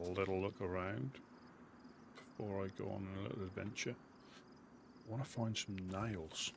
a little look around before I go on a little adventure. I want to find some nails.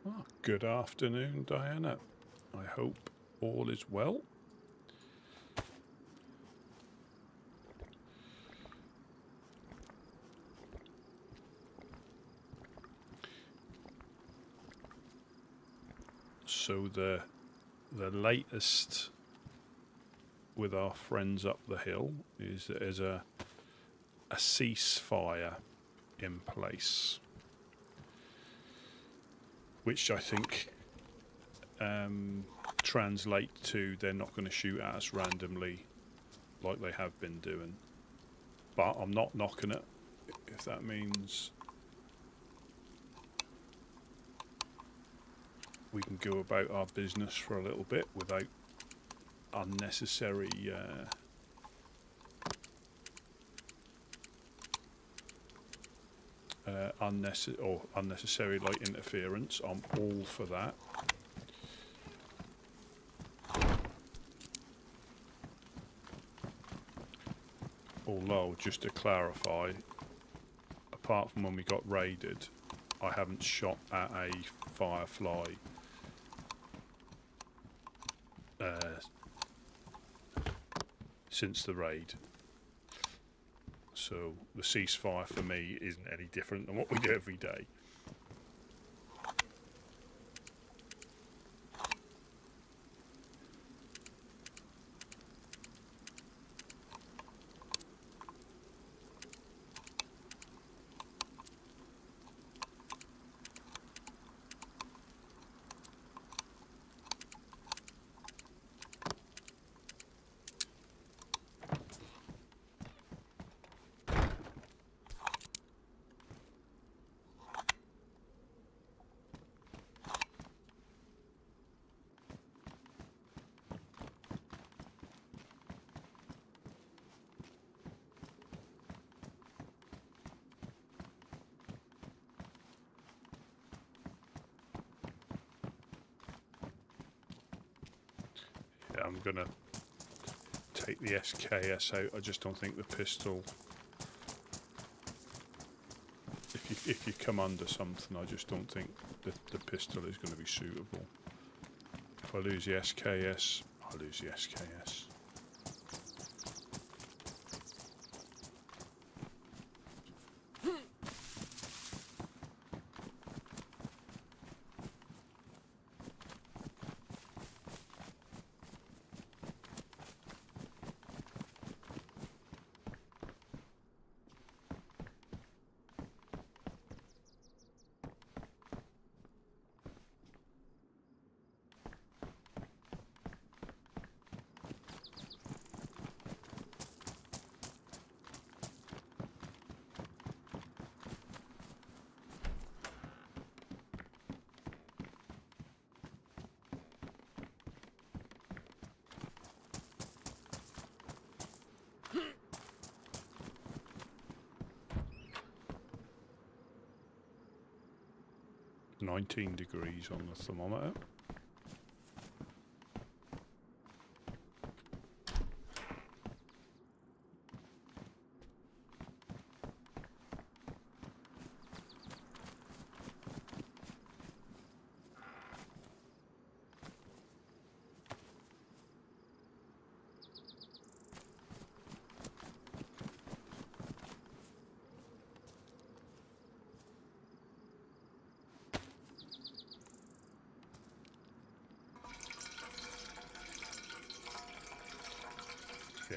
Oh, good afternoon, Diana. I hope all is well. So the latest with our friends up the hill is there's a ceasefire in place, which I think translate to they're not going to shoot at us randomly like they have been doing. But I'm not knocking it if that means we can go about our business for a little bit without unnecessary unnecessary like interference. I'm all for that. Although, just to clarify, apart from when we got raided, I haven't shot at a firefly since the raid. So the ceasefire for me isn't any different than what we do every day. I'm gonna take the SKS out. I just don't think the pistol, if you come under something, I just don't think the pistol is going to be suitable. If I lose the SKS, I lose the SKS. 19 degrees on the thermometer.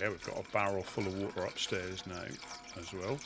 Yeah, we've got a barrel full of water upstairs now as well.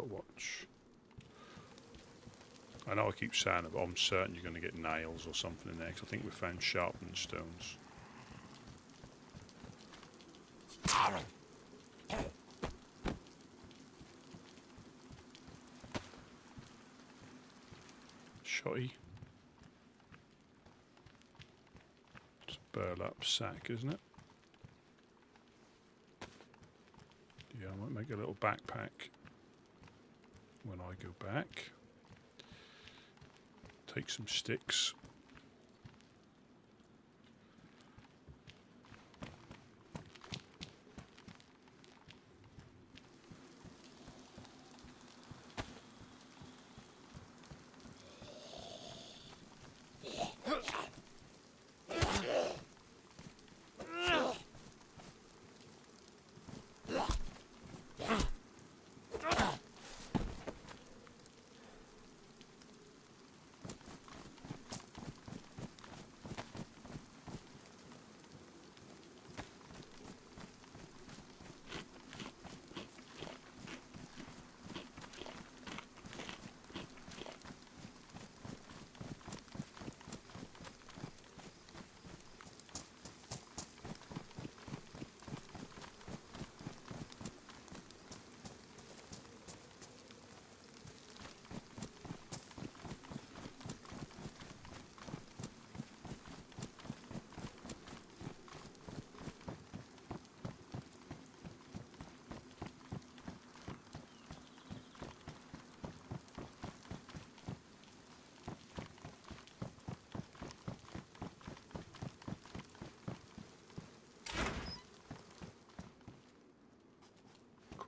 Watch. I know I keep saying it, but I'm certain you're going to get nails or something in there, because I think we found sharpening stones. Shotty. It's a burlap sack, isn't it? Yeah, I might make a little backpack when I go back. Take some sticks.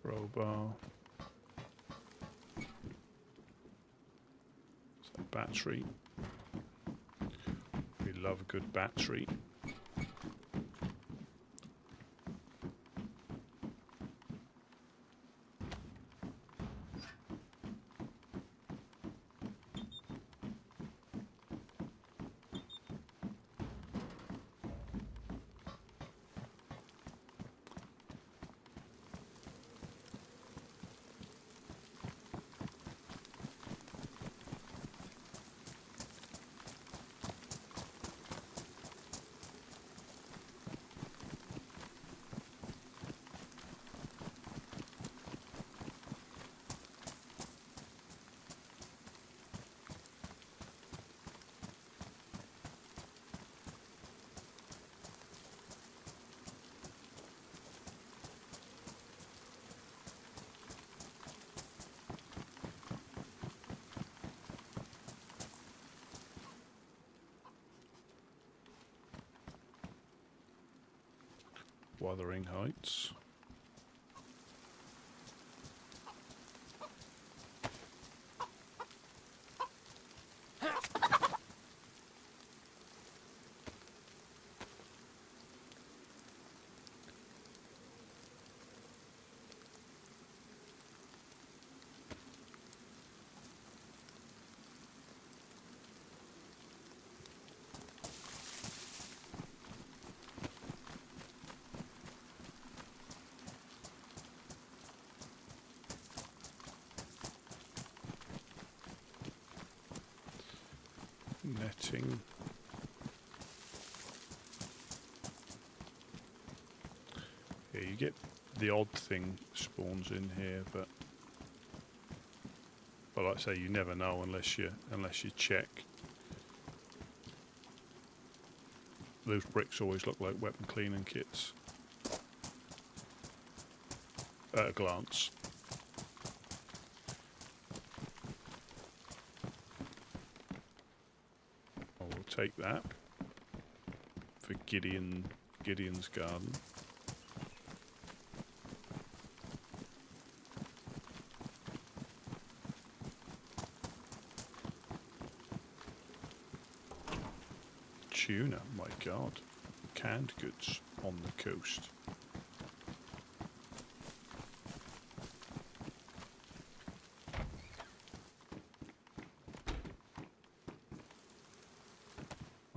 Crowbar. So battery. We love a good battery. Wuthering Heights. Netting. Yeah, you get the odd thing spawns in here, but like I say, you never know unless you check. Those bricks always look like weapon cleaning kits at a glance. We'll take that for Gideon's garden. Tuna, my god. Canned goods on the coast.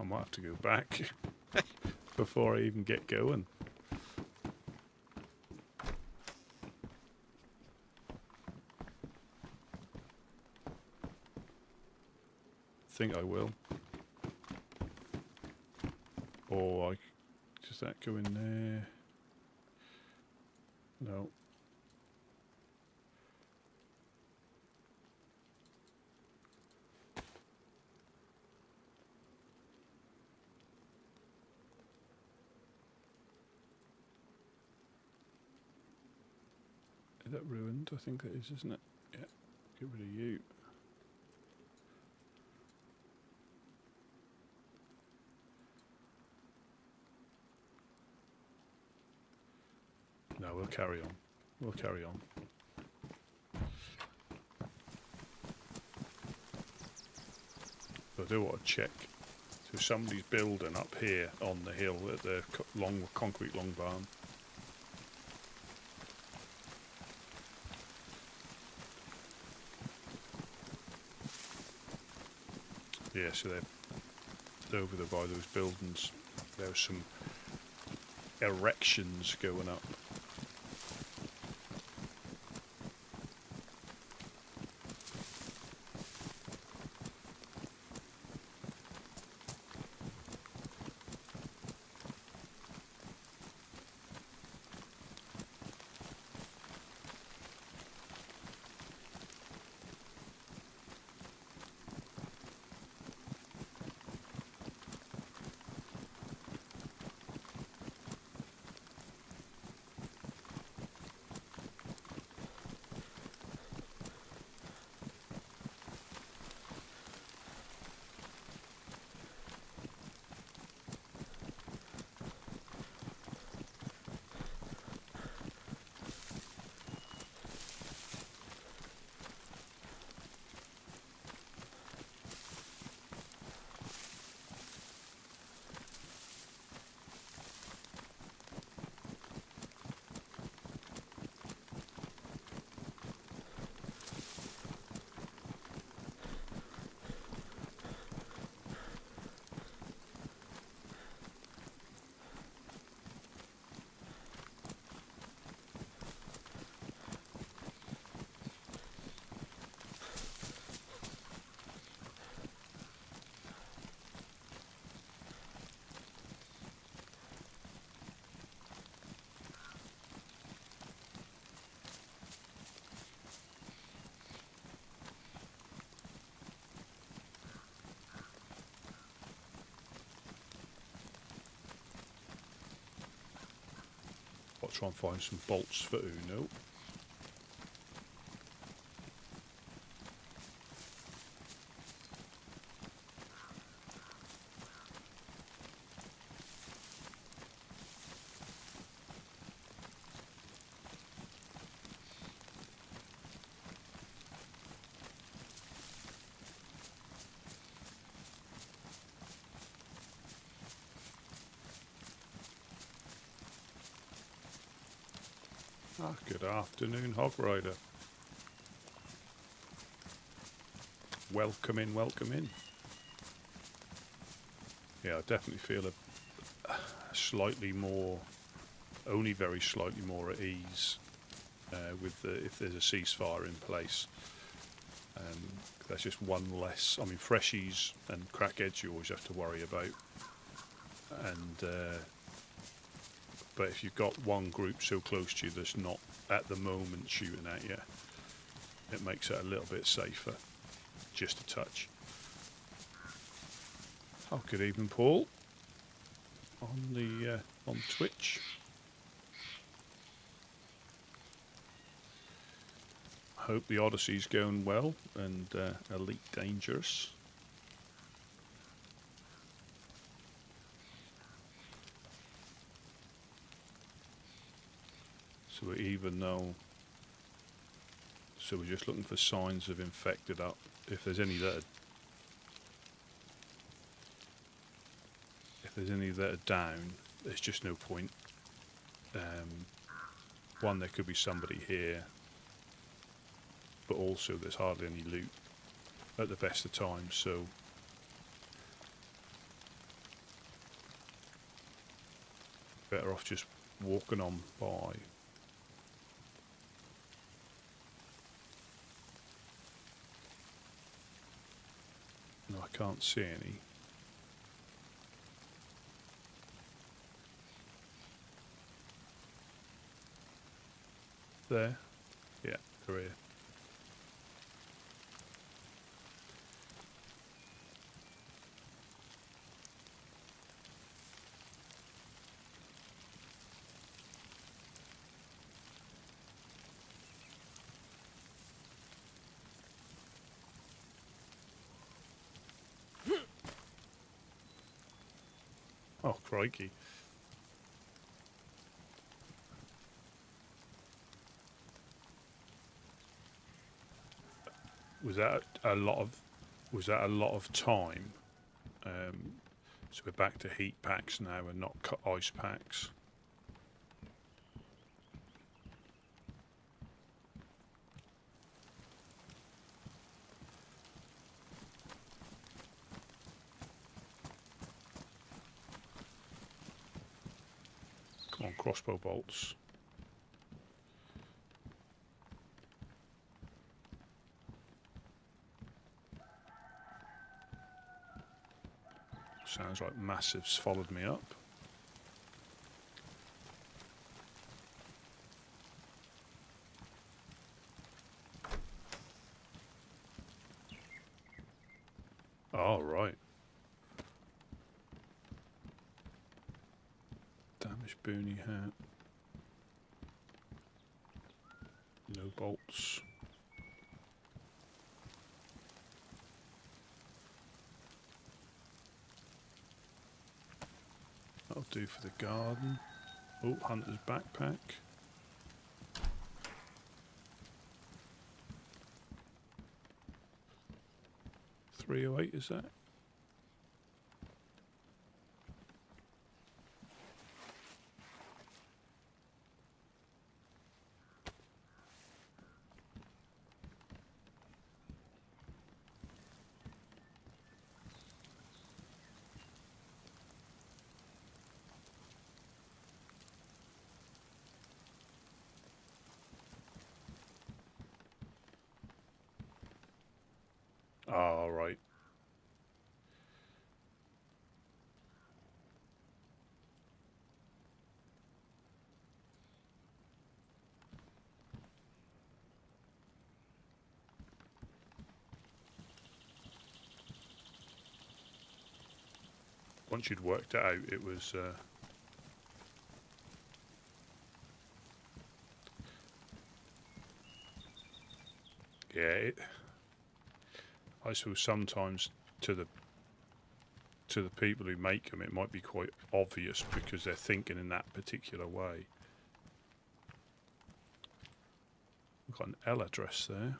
I might have to go back before I even get going. Think I will. Or does that go in there? No. Is that ruined? I think that is, isn't it? Yeah. Get rid of you. No, we'll carry on. We'll carry on. But I do want to check. So somebody's building up here on the hill at the concrete long barn. Yeah, so they're over there by those buildings. There's some erections going up. I'll try and find some bolts for Uno. Ah, good afternoon, Hog Rider. Welcome in, welcome in. Yeah, I definitely feel a slightly more, only very slightly more at ease with if there's a ceasefire in place. That's just one less. I mean, freshies and crackheads you always have to worry about, and but if you've got one group so close to you that's not at the moment shooting at you, it makes it a little bit safer, just a touch. Oh, good evening, Paul. On Twitch. Hope the Odyssey's going well and Elite Dangerous. So we're just looking for signs of infected up. If there's any that are down, there's just no point. One, there could be somebody here, but also there's hardly any loot at the best of times, so better off just walking on by. No, I can't see any. There? Yeah, they're here. Oh, crikey. Was that a lot of time? So we're back to heat packs now and not ice packs. Come on, crossbow bolts. Sounds like Massive's followed me up. Oh, right. Damaged boonie hat. No bolts. That'll do for the garden. Oh, hunter's backpack. .308 is that? Oh, right. Once you'd worked it out, it was... yeah, I suppose sometimes to the people who make them, it might be quite obvious because they're thinking in that particular way. We've got an L address there.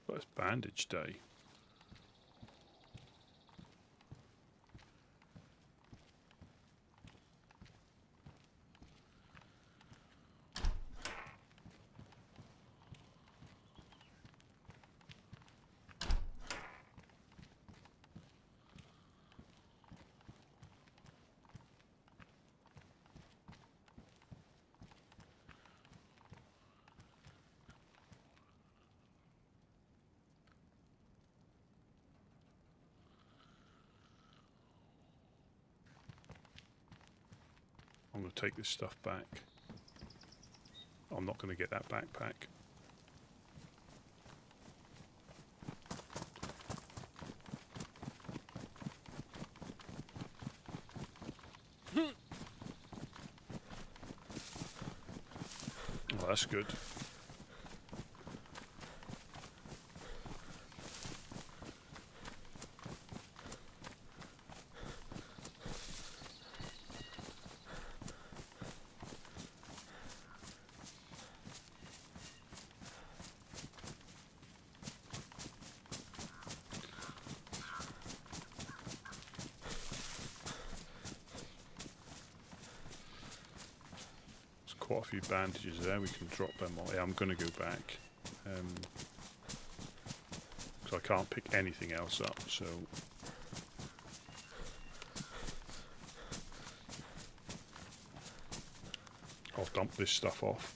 But it's bandage day. I'm going to take this stuff back. I'm not going to get that backpack. Oh, that's good. Quite a few bandages there, we can drop them on. Yeah, I'm going to go back because I can't pick anything else up, so I'll dump this stuff off.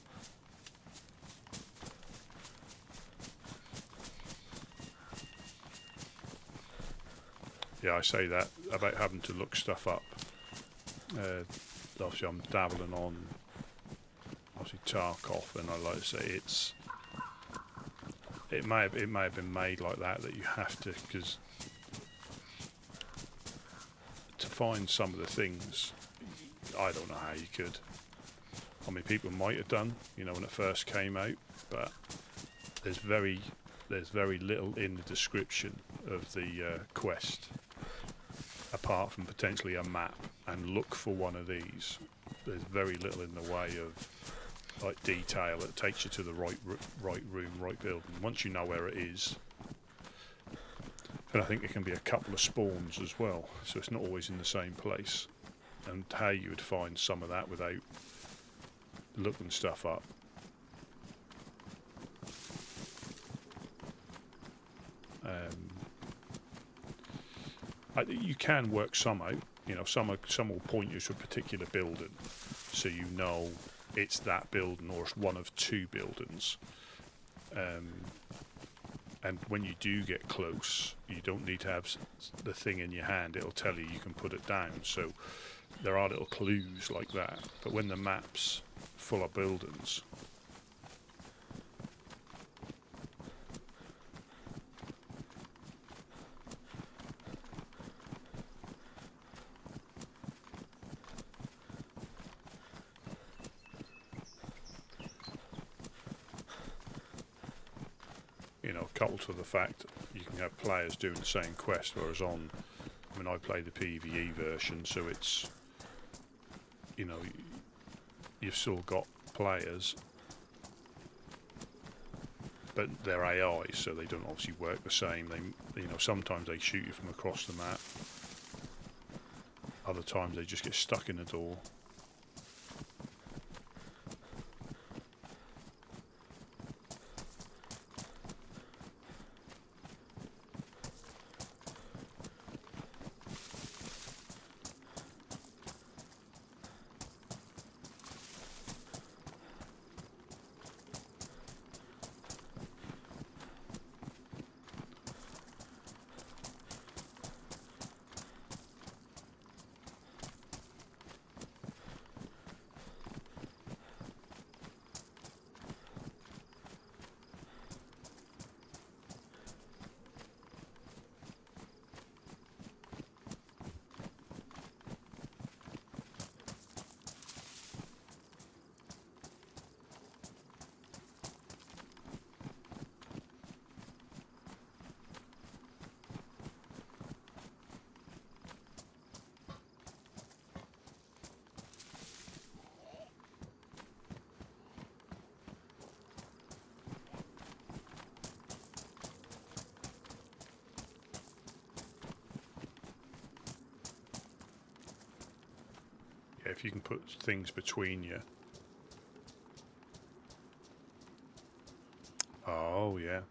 Yeah, I say that about having to look stuff up. Obviously I'm dabbling on Tarkov, and I like to say it may have been made like that you have to, because to find some of the things, I don't know how you could. I mean, people might have done, you know, when it first came out, but there's very little in the description of the quest, apart from potentially a map and look for one of these. There's very little in the way of like detail that takes you to the right room, right building. Once you know where it is, and I think there can be a couple of spawns as well, so it's not always in the same place. And how you would find some of that without looking stuff up. You can work some out. You know, some will point you to a particular building, so you know it's that building or it's one of two buildings. And when you do get close, you don't need to have the thing in your hand. It'll tell you can put it down. So there are little clues like that. But when the map's full of buildings, you know, coupled to the fact you can have players doing the same quest, whereas I play the PvE version, so it's, you know, you've still got players, but they're AI, so they don't obviously work the same. They, you know, sometimes they shoot you from across the map, other times they just get stuck in the door. Yeah, if you can put things between you. Oh, yeah.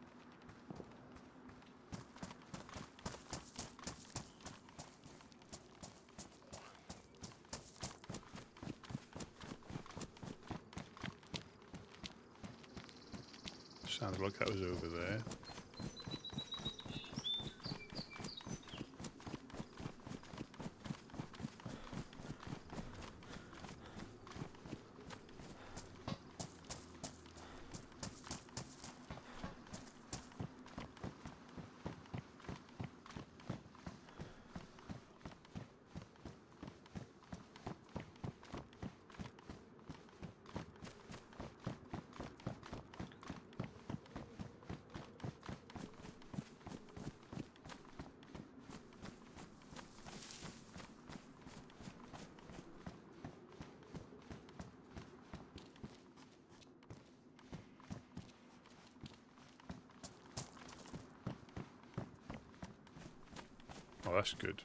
Sounded like that was over there. Oh, that's good.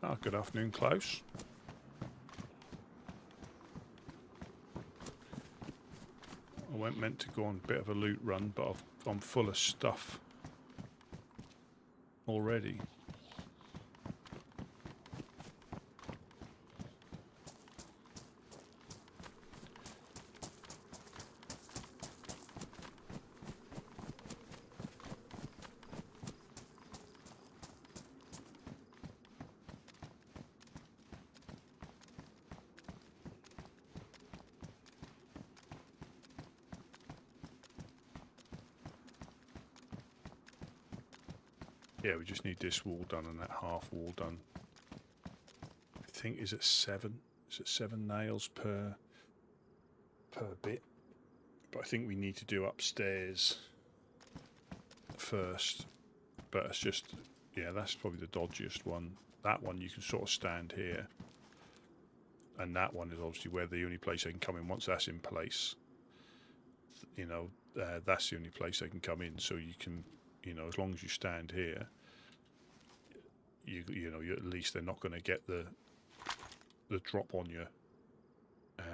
Oh, good afternoon, Klaus. I meant to go on a bit of a loot run, but I'm full of stuff already. Yeah, we just need this wall done and that half wall done. I think, is it 7? Is it 7 nails per bit? But I think we need to do upstairs first. But it's just, yeah, that's probably the dodgiest one. That one you can sort of stand here. And that one is obviously where the only place they can come in. Once that's in place, you know, that's the only place they can come in. So you can, you know, as long as you stand here, you know, at least they're not going to get the drop on you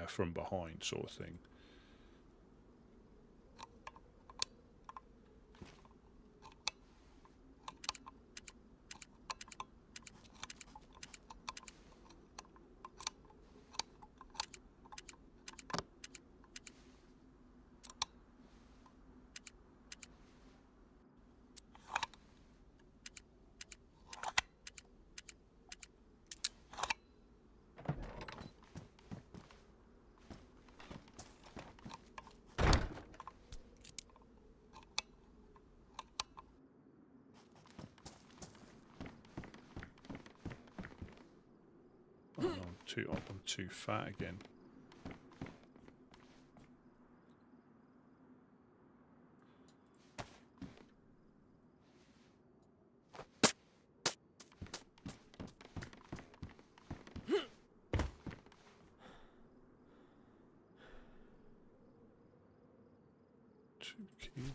from behind, sort of thing. I'm too fat again. Two cubes.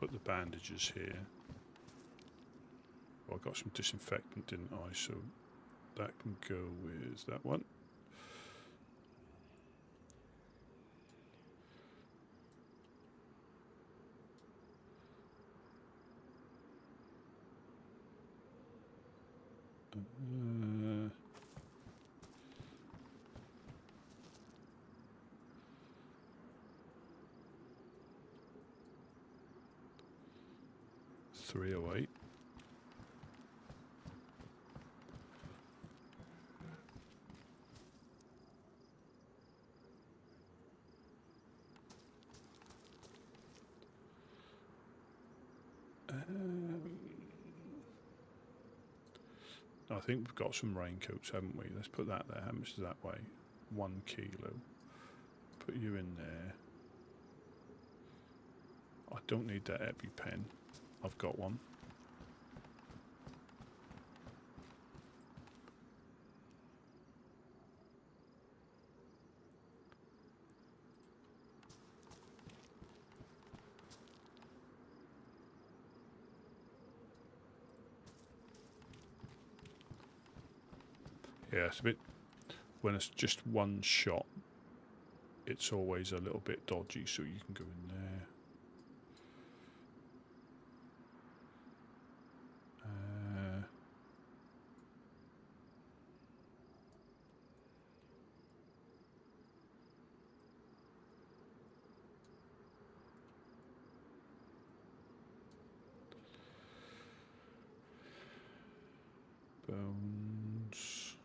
put the bandages here. Well, I got some disinfectant, didn't I? So that can go with that one. $308. I think we've got some raincoats, haven't we? Let's put that there. How much is that weigh? 1 kilo. Put you in there. I don't need that EpiPen. I've got one. Yeah, it's a bit, when it's just one shot, it's always a little bit dodgy, so you can go in there. Bones.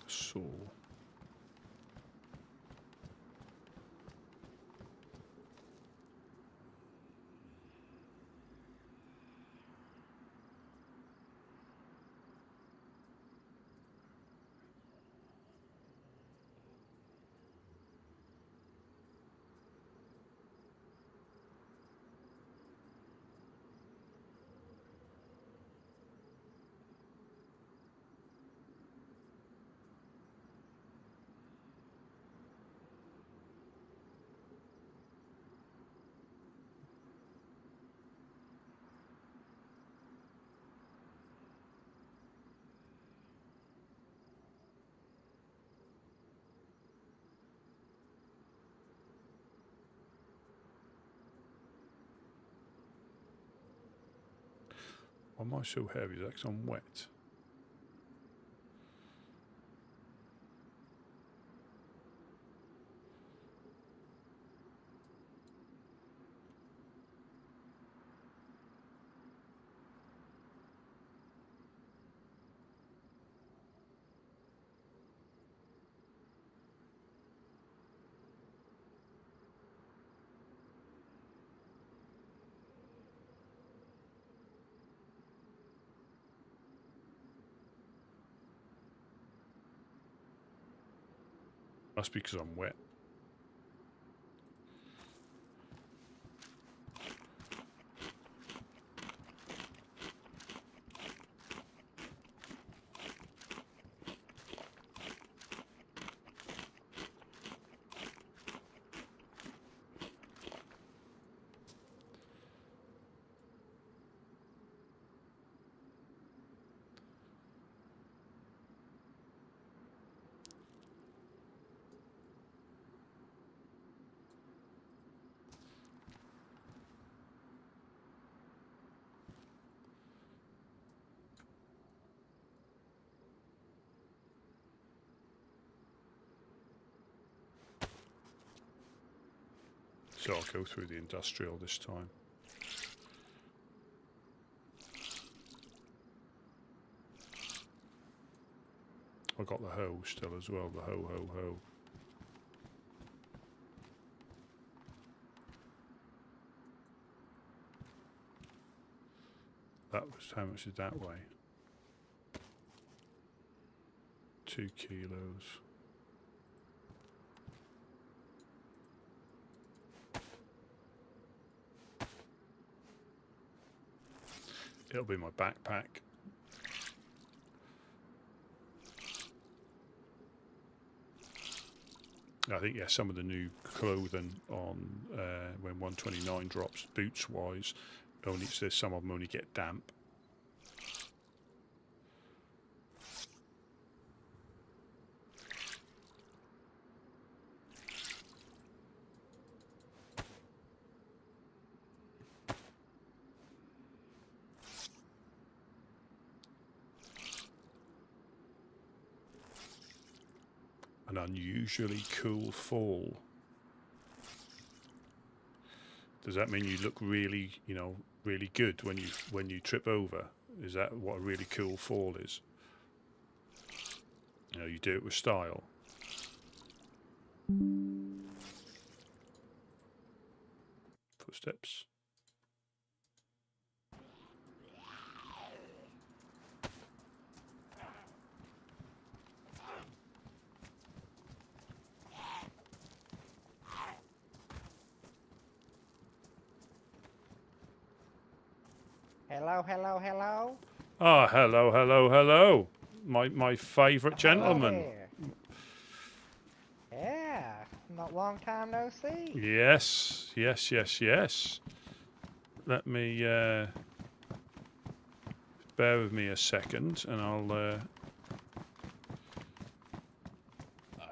Saw. Why am I so heavy? Is that 'cause I'm wet? Must be because I'm wet. So I'll go through the industrial this time. I got the hoe still as well, the hoe. That was how much did that weigh? 2 kilos. It'll be my backpack. I think, yeah, some of the new clothing on when 129 drops, boots wise, only says some of them only get damp. An unusually cool fall. Does that mean you look really, you know, really good when you trip over? Is that what a really cool fall is? You know, you do it with style. Footsteps. Hello, hello, hello. Ah, hello, hello, hello. My favourite gentleman. Yeah, not long time no see. Yes, yes, yes, yes. Let me bear with me a second, and I'll.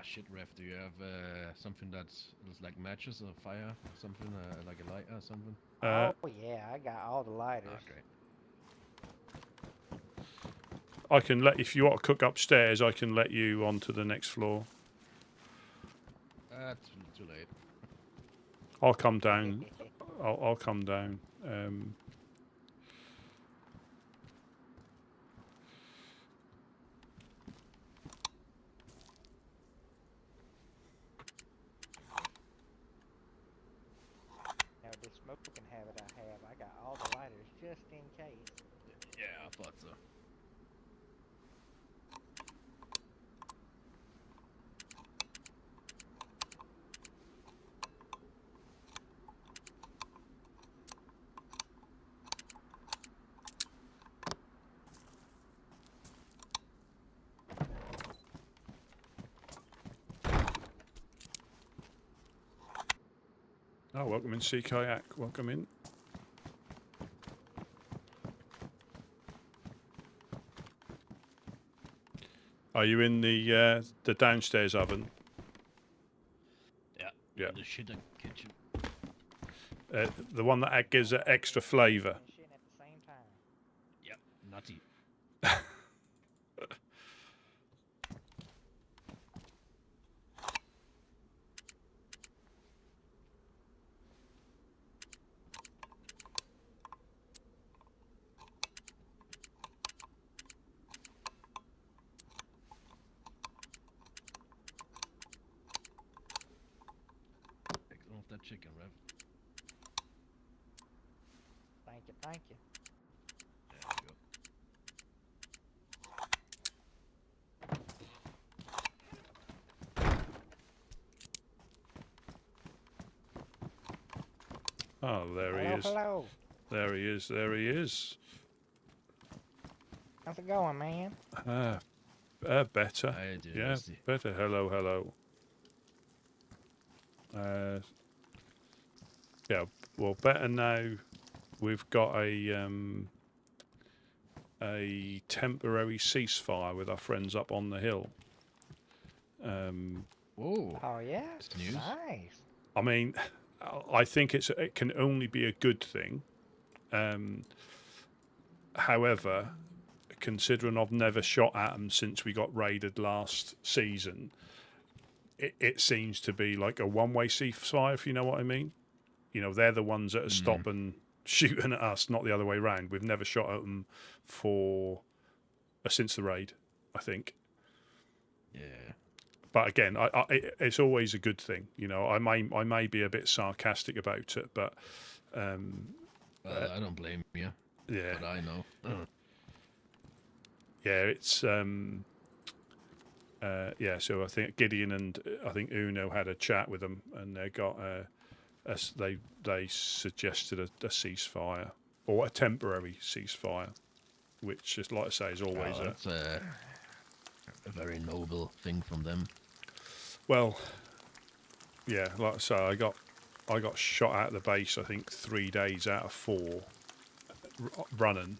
Shit, Rev. Do you have something that's like matches or fire? Something like a light or something? Oh yeah, I got all the lighters. Okay. I can let, if you want to cook upstairs, I can let you onto the next floor. That's too late. I'll come down. I'll come down. Now this smoking habit I have, I got all the lighters just in case. Yeah, I thought so. Oh, welcome in, Sea Kayak. Welcome in. Are you in the downstairs oven? Yeah. Yeah. The shit kitchen. The one that gives it extra flavour. And shit at the same time. Yep. Nutty. Take off that chicken, Rev. Thank you, thank you. There you go. Oh, there he Hello, is. hello. There he is. There he is. How's it going, man? Better. I do. Yeah, better. Hello, hello. Yeah, well, better now. We've got a temporary ceasefire with our friends up on the hill. Whoa. Oh yeah? That's news. Nice. I mean, I think it can only be a good thing. However, considering I've never shot at them since we got raided last season, it seems to be like a one-way ceasefire, if you know what I mean. You know, they're the ones that are stopping shooting at us, not the other way around. We've never shot at them since the raid, I think. Yeah. But again, it's always a good thing. You know, I may be a bit sarcastic about it, but I don't blame you. Yeah. But I know. Yeah, it's yeah. So I think Gideon and I think Uno had a chat with them, and they got they suggested a ceasefire or a temporary ceasefire, which is like I say is always Oh, that's a very noble thing from them. well, yeah. Like I say, I got shot out of the base. I think 3 days out of 4 running.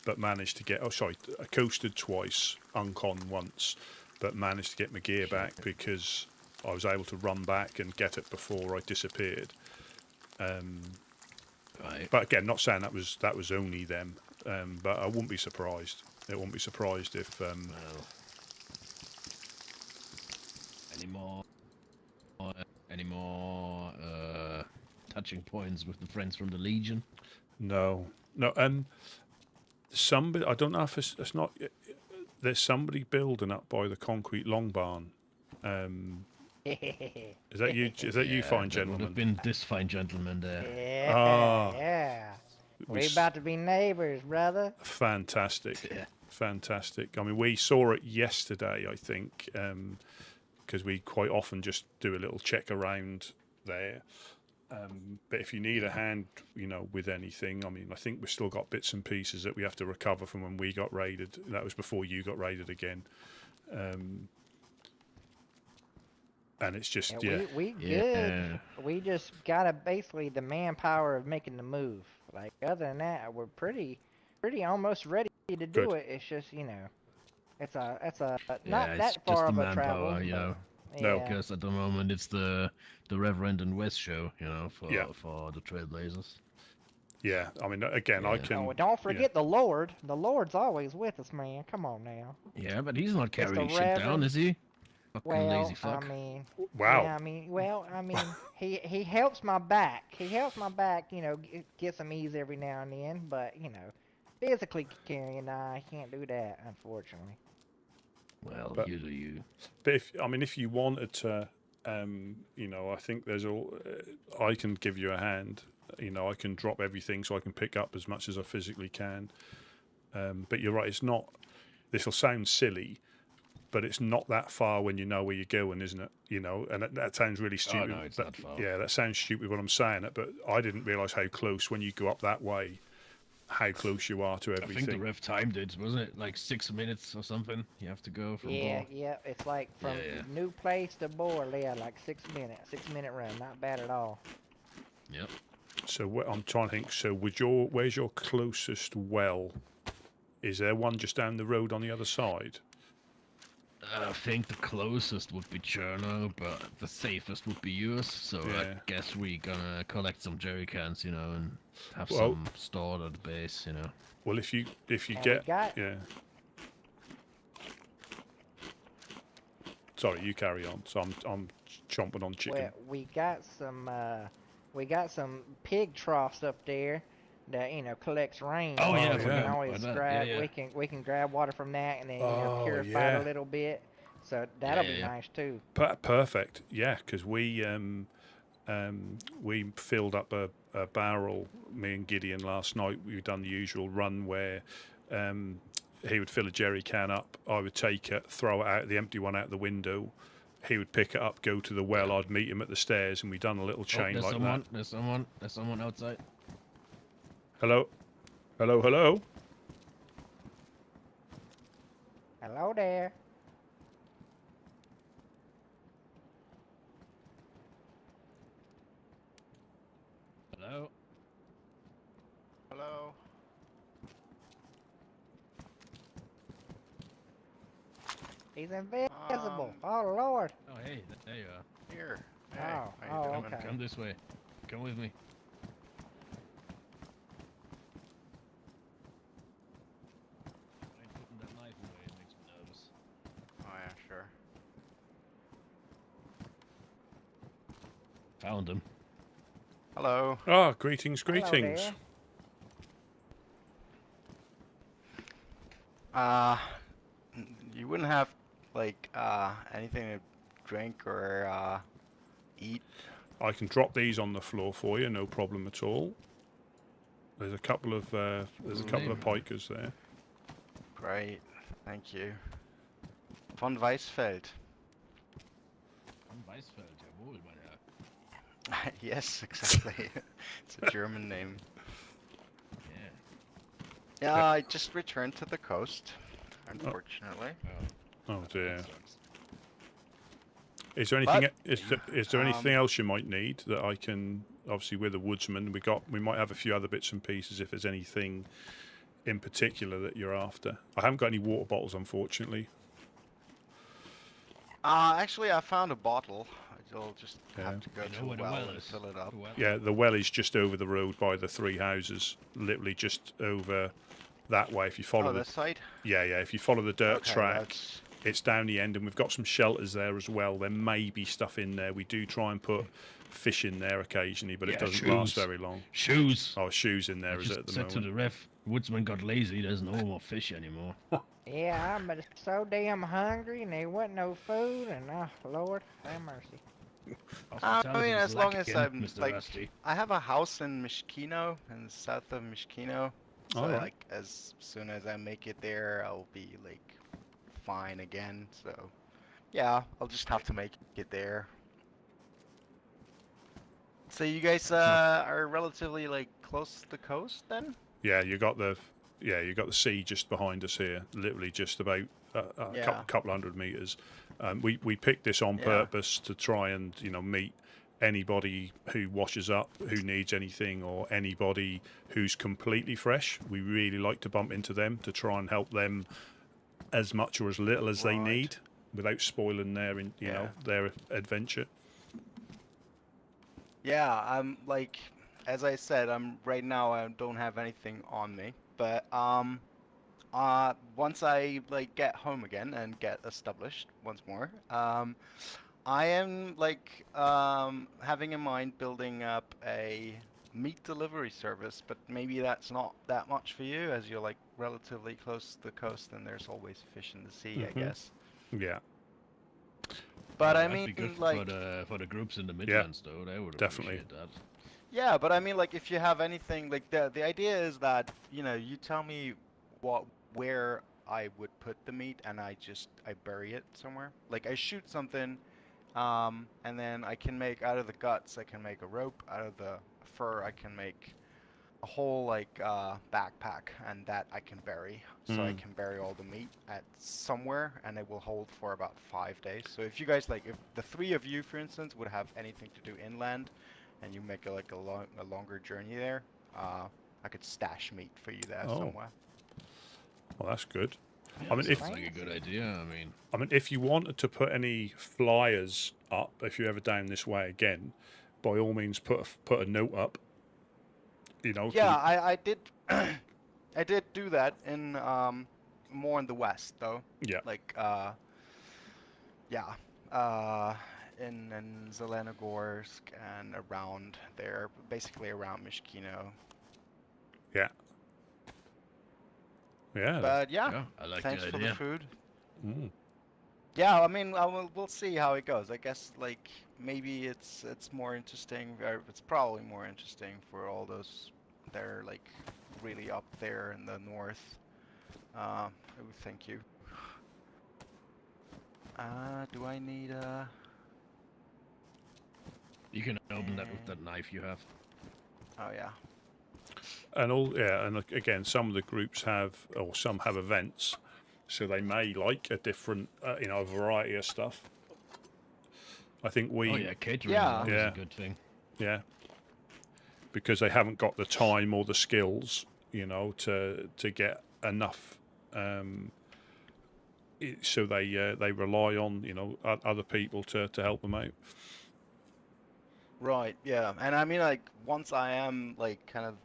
But managed to get. Oh, sorry, I coasted twice, uncon once, but managed to get my gear back because I was able to run back and get it before I disappeared. Right. But again, not saying that was only them. But I wouldn't be surprised. I wouldn't be surprised if. Well, any more touching points with the friends from the Legion? No, and somebody. I don't know if it's not. There's somebody building up by the concrete long barn. Is that you? Is that you, fine that would have gentleman? been this fine gentleman there. Yeah, Ah. yeah. We We about to be neighbors, brother. Fantastic. Yeah. Fantastic. I mean, we saw it yesterday, I think, because we quite often just do a little check around there. But if you need a hand, with anything, I mean, I think we've still got bits and pieces that we have to recover from when we got raided. That was before you got raided again. And it's just, yeah. We good. Yeah. We just gotta basically the manpower of making the move. Like other than that, we're pretty almost ready to do Good. it. It's just it's a not Yeah, it's that just far the of a travel. manpower, you know. No. Yeah. Because at the moment it's the Reverend and West show, for Yeah. for the Trailblazers. Yeah. I mean, again, I Yeah. can. Oh, don't forget the Lord. The Lord's always with us, man. Come on now. Yeah, but he's not carrying the shit down, Reverend. is he? Fucking Well, lazy fuck. I mean, Wow. yeah, I mean, he helps my back. He helps my back, get some ease every now and then. But physically carrying, I can't do that, unfortunately. Well, But- you do you. But if you wanted to, I think there's all. I can give you a hand. I can drop everything so I can pick up as much as I physically can. But you're right. It's not. This will sound silly, but it's not that far when you know where you're going, isn't it? And that sounds really stupid. no, it's not far. Yeah, that sounds stupid when I'm saying it, but I didn't realise how close when you go up that way, how close you are to I think the everything. ref timed it, wasn't it? Like 6 minutes or something. You have to go from Yeah, Boar. yeah. It's like from Yeah. new place to Boar, yeah, like 6 minutes. 6 minute run, not bad at all. Yep. So I'm trying to think. So where's your closest well? Is there one just down the road on the other side? I think the closest would be Chernarus, but the safest would be yours. So Yeah. I guess we're gonna collect some jerry cans, and have Well- some stored at the base, Well, if you And we get got- yeah. Sorry, you carry on. So I'm chomping on chicken. Well, we got some pig troughs up there that collects rain. Oh, yeah, I we forgot can always about that. grab. Yeah. We can grab water from that and then Oh, purify yeah. it a little bit. So that'll be Yeah. nice too. Perfect. Yeah, because we filled up a barrel. Me and Gideon last night. We've done the usual run where he would fill a jerry can up. I would take it, throw it out, the empty one out the window. He would pick it up, go to the well. I'd meet him at the stairs, and we done a little chain there's like someone. that. There's someone outside. Hello. Hello there. Hello. Hello. He's invisible. Oh Lord. Oh, hey, there you are. Here. Hey, Oh, how you doing? okay. Come this way. Come with me. Ain't putting that knife away, it makes me nervous. Oh yeah, sure. Found him. Hello. Ah, greetings. Hello there. You wouldn't have like anything to drink or eat? I can drop these on the floor for you, no problem at all. There's a couple of pikers there. Great, thank you. Von Weisfeld. Von Weisfeld, jawohl, mein Herr. Yes, exactly. It's a German name. Yeah. Yeah, I just returned to the coast, unfortunately. Oh dear. That sucks. Is there anything? But, Is there anything else you might need that I can? Obviously, we're the woodsman. We might have a few other bits and pieces if there's anything in particular that you're after. I haven't got any water bottles, unfortunately. Actually, I found a bottle. I'll just have to go You know to where a the well well and is? fill it up. The well. Yeah, the well is just over the road by the 3 houses, literally just over that way. If you follow Oh, the this side? if you follow the dirt Okay, track, that's- it's down the end, and we've got some shelters there as well. There may be stuff in there. We do try and put fish in there occasionally, but it Yeah, doesn't last shoes. very long. Shoes. Oh, shoes in I there is just it at the said to moment? the ref, Woodsman got lazy. There's no more fish anymore. Yeah, I'm so damn hungry and there wasn't no food and Lord have mercy. I Hospitality mean, is as long lacking, as I'm Mr. like, Rusty. I have a house in Mishkino, in the south of Mishkino. So Alright. like, as soon as I make it there, I'll be like fine again. So yeah, I'll just have to make it there. So you guys are relatively like close to the coast then? Yeah, you got the sea just behind us here, literally just about a Yeah. couple hundred meters. We picked this on Yeah. purpose to try and meet anybody who washes up, who needs anything, or anybody who's completely fresh. We really like to bump into them to try and help them as much or as little as they Right. need, without spoiling their Yeah. their adventure. Yeah, I'm like, as I said, right now I don't have anything on me, but once I like get home again and get established once more, I am like having in mind building up a meat delivery service, but maybe that's not that much for you as you're like relatively close to the coast and there's always fish in the sea, I Mhm. guess. Yeah, But I That'd be mean, good like, for the groups in the Midlands, though. They would definitely. appreciate that. yeah, but I mean, like, if you have anything, like, the idea is that, you tell me where I would put the meat, and I bury it somewhere. Like, I shoot something, and then I can make, out of the guts, I can make a rope, out of the fur, I can make a whole, like, backpack, and that I can bury. So I can bury all the meat at somewhere, and it will hold for about 5 days. So if you guys, like, if the 3 of you, for instance, would have anything to do inland, and you make a longer journey there, I could stash meat for you there Oh. somewhere. well, that's good. Yeah, I mean, that if- sounds like a good idea. I mean, if you wanted to put any flyers up, if you're ever down this way again, by all means put a note up. Yeah, I did. I did do that in more in the west though. Yeah. Like in Zelenogorsk and around there, basically around Mishkino. Yeah. But yeah, yeah, I like thanks the for idea. the food. Mm. Yeah, I mean, we'll see how it goes. I guess like maybe it's more interesting. Or it's probably more interesting for all those that are like really up there in the north. Thank you. Do I need You can open that with that knife you have. Oh yeah. And again, some of the groups have, or some have events, so they may like a different, a variety of stuff. I think we, Oh yeah, catering Yeah. is always Yeah. a good thing. yeah, because they haven't got the time or the skills, to get enough. So they rely on other people to help them out. Right. Yeah. And I mean, like once I am like kind of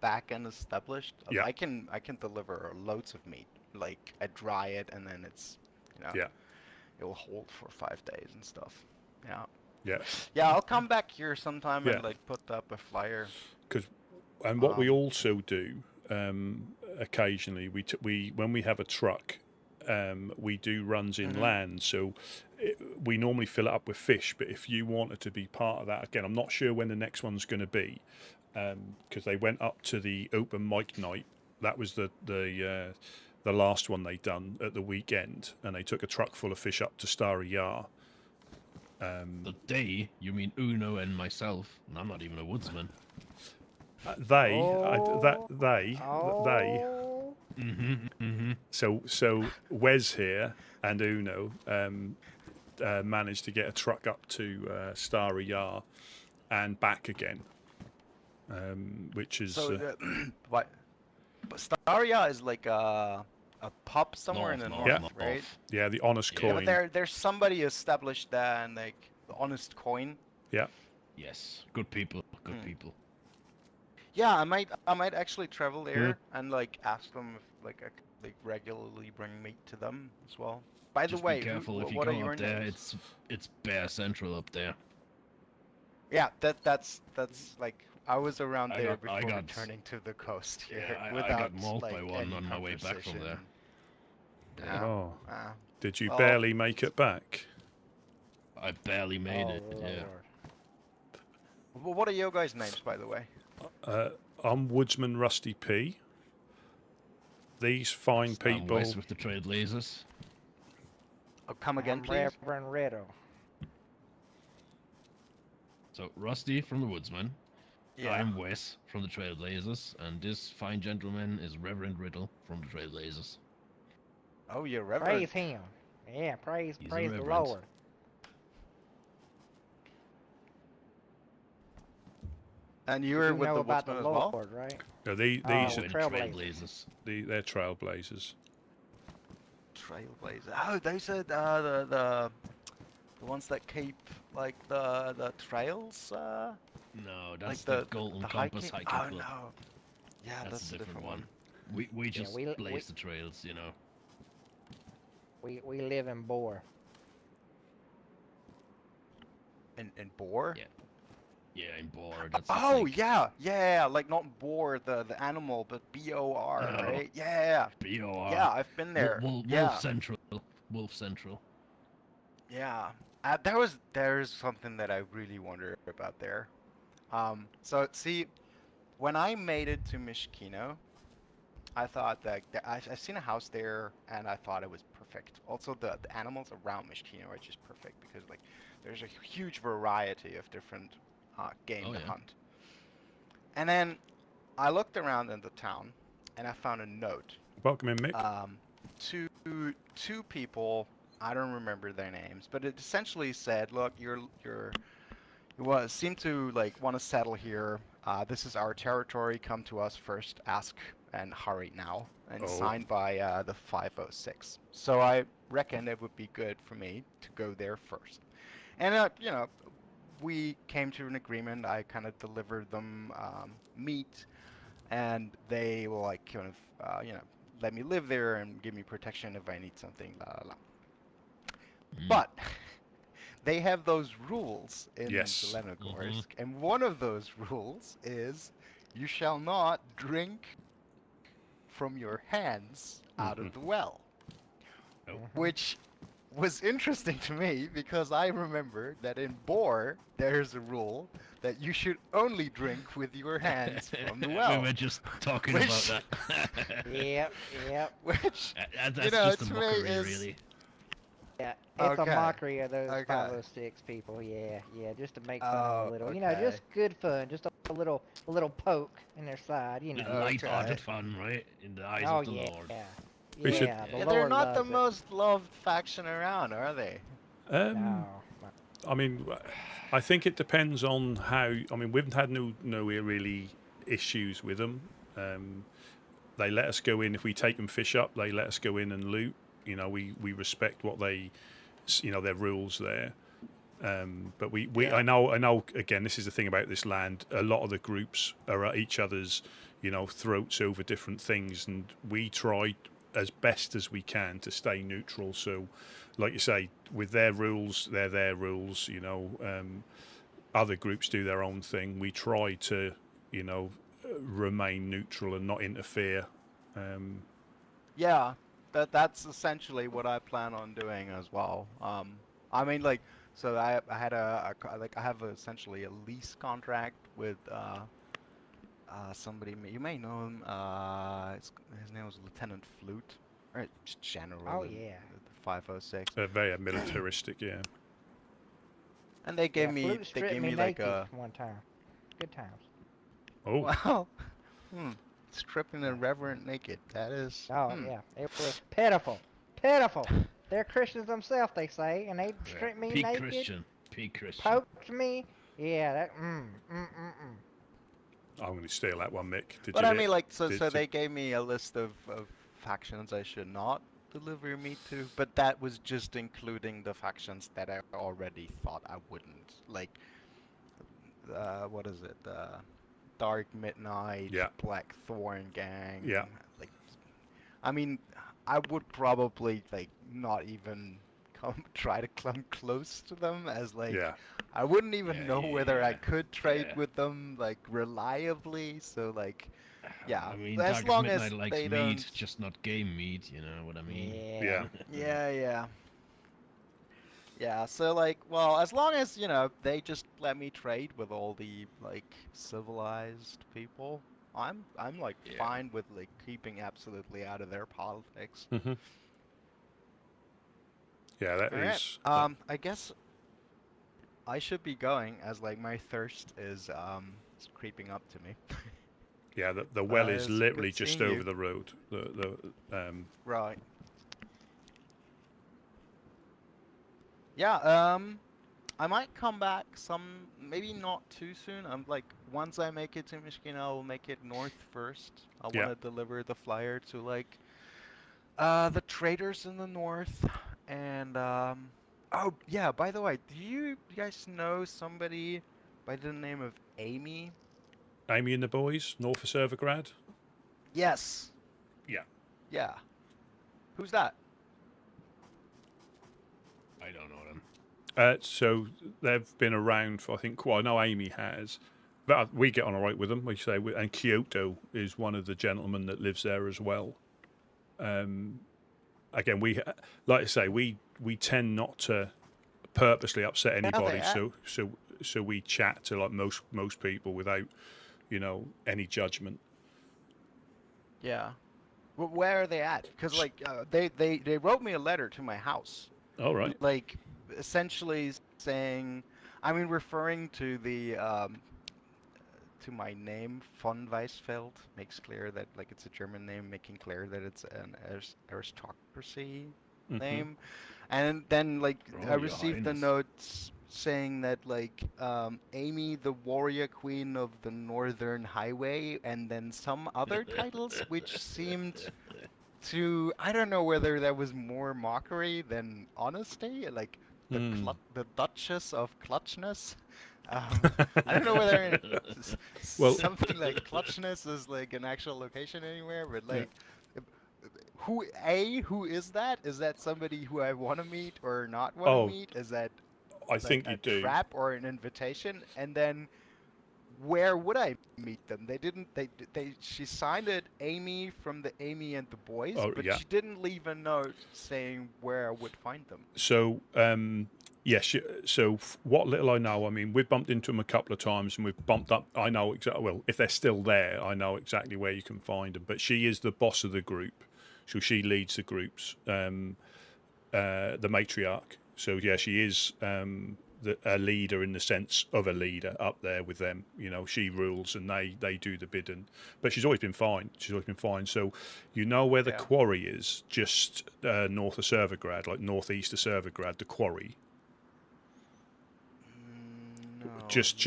back and established, Yeah. I can deliver loads of meat. Like I dry it and then it's Yeah. it will hold for 5 days and stuff. Yeah. Yeah. Yeah, I'll come back here sometime Yeah. and like put up a flyer. And what we also do occasionally, we when we have a truck, we do runs inland. So we normally fill it up with fish. But if you wanted to be part of that, again, I'm not sure when the next one's going to be. because they went up to the open mic night. That was the last one they done at the weekend, and they took a truck full of fish up to Starry Yar. The day, you mean Uno and myself, and I'm not even a woodsman. They. Mm-hmm. So Wes here and Uno managed to get a truck up to Starry Yar and back again, which is So, what? But Staria is like a pub somewhere in the north, right? yeah, the honest Yeah, coin. Yeah, but there's somebody established there, and like the honest coin. Yeah. Yes, good people, good people. Yeah, I might actually travel there and like ask them if like I could like regularly bring meat to them as well. By the Just way, be careful if you what are go your up there. names? It's Bear Central up there. Yeah, that's like I was around there I before got- returning to the coast Yeah, here I without got mauled like by one any on my way back from there. conversation. Yeah. Oh. Ah. Did you Well- barely make it back? I barely made Oh, it. Yeah. Lord. Well, what are your guys' names, by the way? I'm Woodsman Rusty P. These fine I'm people. Wes with the Trailblazers. Oh, come again, I'm please. Reverend Riddle. So Rusty from the Woodsman. Yeah. I'm Wes from the Trailblazers, and this fine gentleman is Reverend Riddle from the Trailblazers. Oh, you're Reverend. Praise him. Yeah, praise He's a the reverend. Lord. And You you're with know the about the Woodsman as well? Lord, right? No, these Oh, are We're the Trailblazers. Trailblazers. they're trailblazers. Trailblazer. Oh, those are the ones that keep like the trails. No, Like that's the Golden the Compass hiking. Hiking Oh Club. no. Yeah, that's a different one. We just we- blaze the trails, you know. We live in Boar. In boar. Yeah. Yeah, in Boar. That's Oh like yeah, like not boar the animal, but BOR, No. right? Yeah. BOR. Yeah, I've been there. Yeah. Wolf Central. Wolf Central. Yeah. There's something that I really wonder about there. So see, when I made it to Mishkino, I thought that I've seen a house there, and I thought it was perfect. Also, the animals around Mishkino are just perfect because like there's a huge variety of different game Oh, to yeah. hunt. And then I looked around in the town, and I found a note. Welcome in, Mick. Two people. I don't remember their names, but it essentially said, "Look, you seem to like want to settle here. This is our territory. Come to us first. Ask and hurry now." And Oh. signed by the 506. So I reckon it would be good for me to go there first. And we came to an agreement. I kind of delivered them meat, and they will like kind of let me live there and give me protection if I need something. La la la. But they have those rules in Yes. Zelenogorsk, and one of those rules is you shall not drink from your hands out of the well. Which was interesting to me because I remember that in Boar there's a rule that you should only drink with your hands from the well. We were just talking Which- about that. Yep. Which That's know, just a to me mockery, is- Yeah, really. it's Okay. a mockery of those Okay. 506 people. Yeah, just to make fun of a little, okay. just good fun, just a little poke in their side, Little Okay. light-hearted fun, right? In the eyes Oh of the yeah, Lord. We should- yeah. The Yeah, Lord they're not the loves it. most loved faction around, are they? No. I mean, I think it depends on how. I mean, we've had no really issues with them. They let us go in if we take them fish up. They let us go in and loot. We respect what they, their rules there. But Yeah. I know. Again, this is the thing about this land. A lot of the groups are at each other's, throats over different things, and we try as best as we can to stay neutral. So, like you say, with their rules, they're their rules. Other groups do their own thing. We try to, remain neutral and not interfere. Yeah, that's essentially what I plan on doing as well. I mean, like, so I had I have essentially a lease contract with somebody you may know him. His name was Lieutenant Flute, or just General Oh in yeah. the 506. Very militaristic, yeah. And they Yeah, gave me Flute stripped me like naked a one time. Good times. Oh, wow. Stripping Yeah. a reverend naked. That is. Oh yeah, it was pitiful, pitiful. They're Christians themselves, they say, and they Yeah. stripped me Peak naked, Christian. Peak Christian. poked me. Yeah, that I'm going to steal that one, Mick. Did But you I hear? mean, like, so Did you? they gave me a list of factions I should not deliver meat to, but that was just including the factions that I already thought I wouldn't. Like, what is it? Dark Midnight, Yeah. Blackthorn Gang. Yeah. Like, I mean, I would probably like not even try to come close to them, as like Yeah. I wouldn't even Yeah, know whether I yeah, could trade yeah. with them like reliably. So like, yeah, I mean, as Darkest long Midnight as likes they meat, don't. just not game meat. You know what I mean? yeah. Yeah. Yeah. Yeah, so like, well, as long as, they just let me trade with all the like civilized people, I'm like Yeah. fine with like keeping absolutely out of their politics. Hmm. Yeah, that All right. is. I guess I should be going, as like my thirst is creeping up to me. Yeah, the well is It's literally good just seeing over you. the road. Right. Yeah, I might come back maybe not too soon. I'm like, once I make it to Michigan, I'll make it north first. I want Yeah. to deliver the flyer to like, the traders in the north. And, oh yeah, by the way, do you guys know somebody by the name of Amy? Amy and the boys, north of Servergrad. Yes. Yeah. Yeah. Who's that? I don't know them. So they've been around for, I think, quite. I know Amy has. But we get on all right with them. We say, and Kyoto is one of the gentlemen that lives there as well. Again, like I say, we tend not to purposely upset anybody. at? So we chat to like most people without, any judgment. Yeah. Where are they at? Because like, they wrote me a letter to my house. All right. Like essentially saying, I mean, referring to the to my name, von Weisfeld, makes clear that like it's a German name, making clear that it's an aristocracy name, and then like Oh, I your received the highness. notes saying that like Amy, the warrior queen of the Northern Highway, and then some other titles which seemed to, I don't know whether that was more mockery than honesty, like the Duchess of Clutchness. I don't know whether Well- something like Clutchness is like an actual location anywhere, but like, who is that? Is that somebody who I want to meet or not want to meet? Is that I like think a you do. trap or an invitation? And then where would I meet them? They didn't. She signed it Amy from the Amy and the Boys, Oh, but yeah. she didn't leave a note saying where I would find them. So, yes. So, what little I know, I mean, we've bumped into them a couple of times, and we've bumped up. I know exactly. Well, if they're still there, I know exactly where you can find them. But she is the boss of the group, so she leads the groups. The matriarch. So yeah, she is a leader in the sense of a leader up there with them. She rules and they do the bidding. But she's always been fine. So where the Yeah. quarry is, just north of Servergrad, like northeast of Servergrad, the quarry. No, Just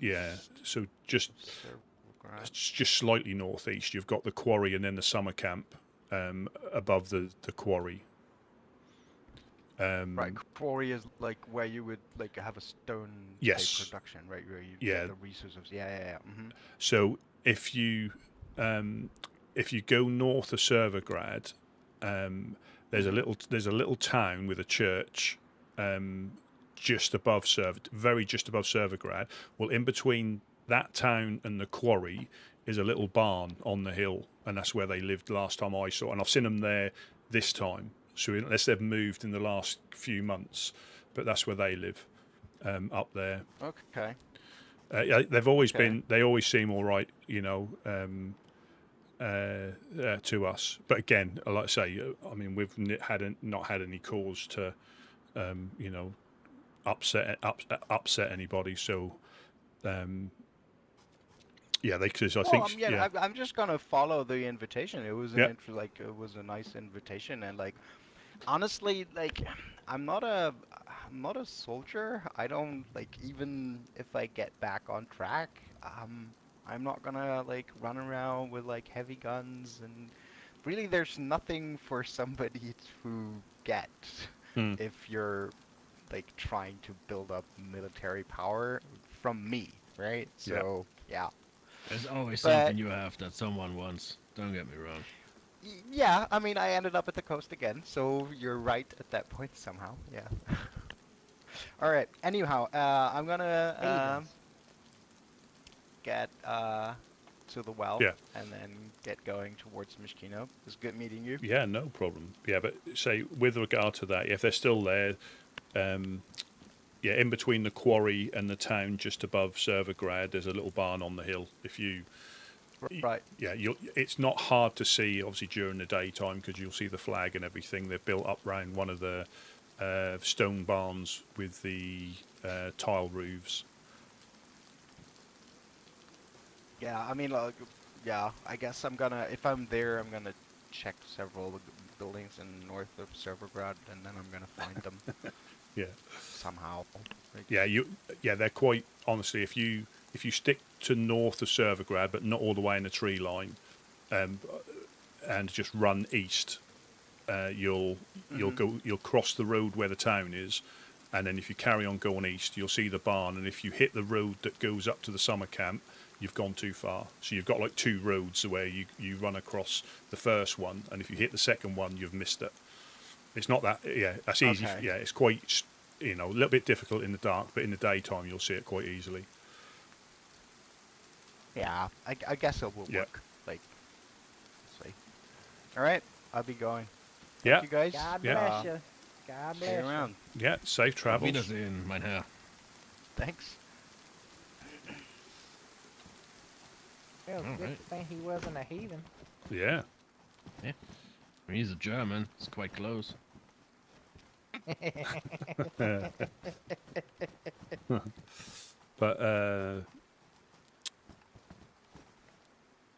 yeah. northeast So just of Servergrad. just slightly northeast, you've got the quarry and then the summer camp above the quarry. Right, quarry is like where you would like have a stone Yes. production, right? Where you Yeah. get the resources. Yeah. Mm-hmm. So if you go north of Servergrad, there's a little town with a church just above Servergrad. Well, in between that town and the quarry is a little barn on the hill, and that's where they lived last time I saw. And I've seen them there this time. So unless they've moved in the last few months, but that's where they live, up there. Okay. Yeah, they've always Okay. been. They always seem all right, to us. But again, like I say, I mean, we've not had any cause to, you know, upset anybody. So, yeah, because I Well, think, yeah, I'm just gonna follow the invitation. It was yeah, it was a nice invitation, and like honestly, like I'm not a soldier. I don't like even if I get back on track, I'm not gonna like run around with like heavy guns and really there's nothing for somebody to get mm, if you're like trying to build up military power from me, right? yeah, So, yeah. There's always But something you have that someone wants. Don't get me wrong. yeah, I mean, I ended up at the coast again, so you're right at that point somehow. Yeah. All right. Anyhow, I'm gonna Heathens. get to the well yeah, and then get going towards Mishkino. It was good meeting you. yeah, no problem. Yeah, but say with regard to that, if they're still there, yeah, in between the quarry and the town, just above Servergrad, there's a little barn on the hill. If you Right. yeah, it's not hard to see, obviously, during the daytime because you'll see the flag and everything. They've built up round one of the stone barns with the tile roofs. Yeah, I mean, like, yeah, I guess if I'm there, I'm gonna check several buildings in north of Servergrad, and then I'm gonna find them Yeah, somehow. Like, yeah, they're quite honestly. If you stick to north of Servergrad, but not all the way in the tree line, and just run east, you'll cross the road where the town is, and then if you carry on going east, you'll see the barn. And if you hit the road that goes up to the summer camp, you've gone too far. So you've got like two roads where you run across the first one, and if you hit the second one, you've missed it. It's not that, yeah, that's easy. Okay. Yeah, it's quite, a little bit difficult in the dark, but in the daytime, you'll see it quite easily. yeah, I guess it will Yeah. work. Like, let's see. All right, I'll be going. Yeah, Thank you guys. God Yeah. bless you. God See you bless you. around. yeah, safe travels. Wiedersehen, mein Herr. Thanks. Well, it's good Alright. to think he wasn't a heathen. Yeah. I mean, he's a German. It's quite close. But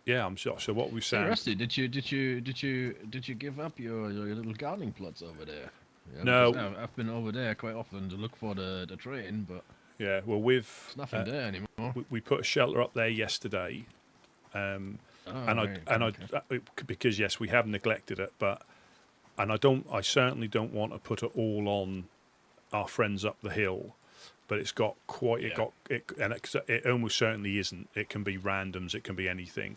yeah, I'm sure. So what we So, saying? Rusty, did you give up your little gardening plots over there? Yeah, No. because I've been over there quite often to look for the train, but Yeah, well, we've there's nothing there anymore. we put a shelter up there yesterday, Oh, and right, I because yes, we have neglected it, but I certainly don't want to put it all on our friends up the hill. But it's got quite it almost certainly isn't. It can be randoms, it can be anything,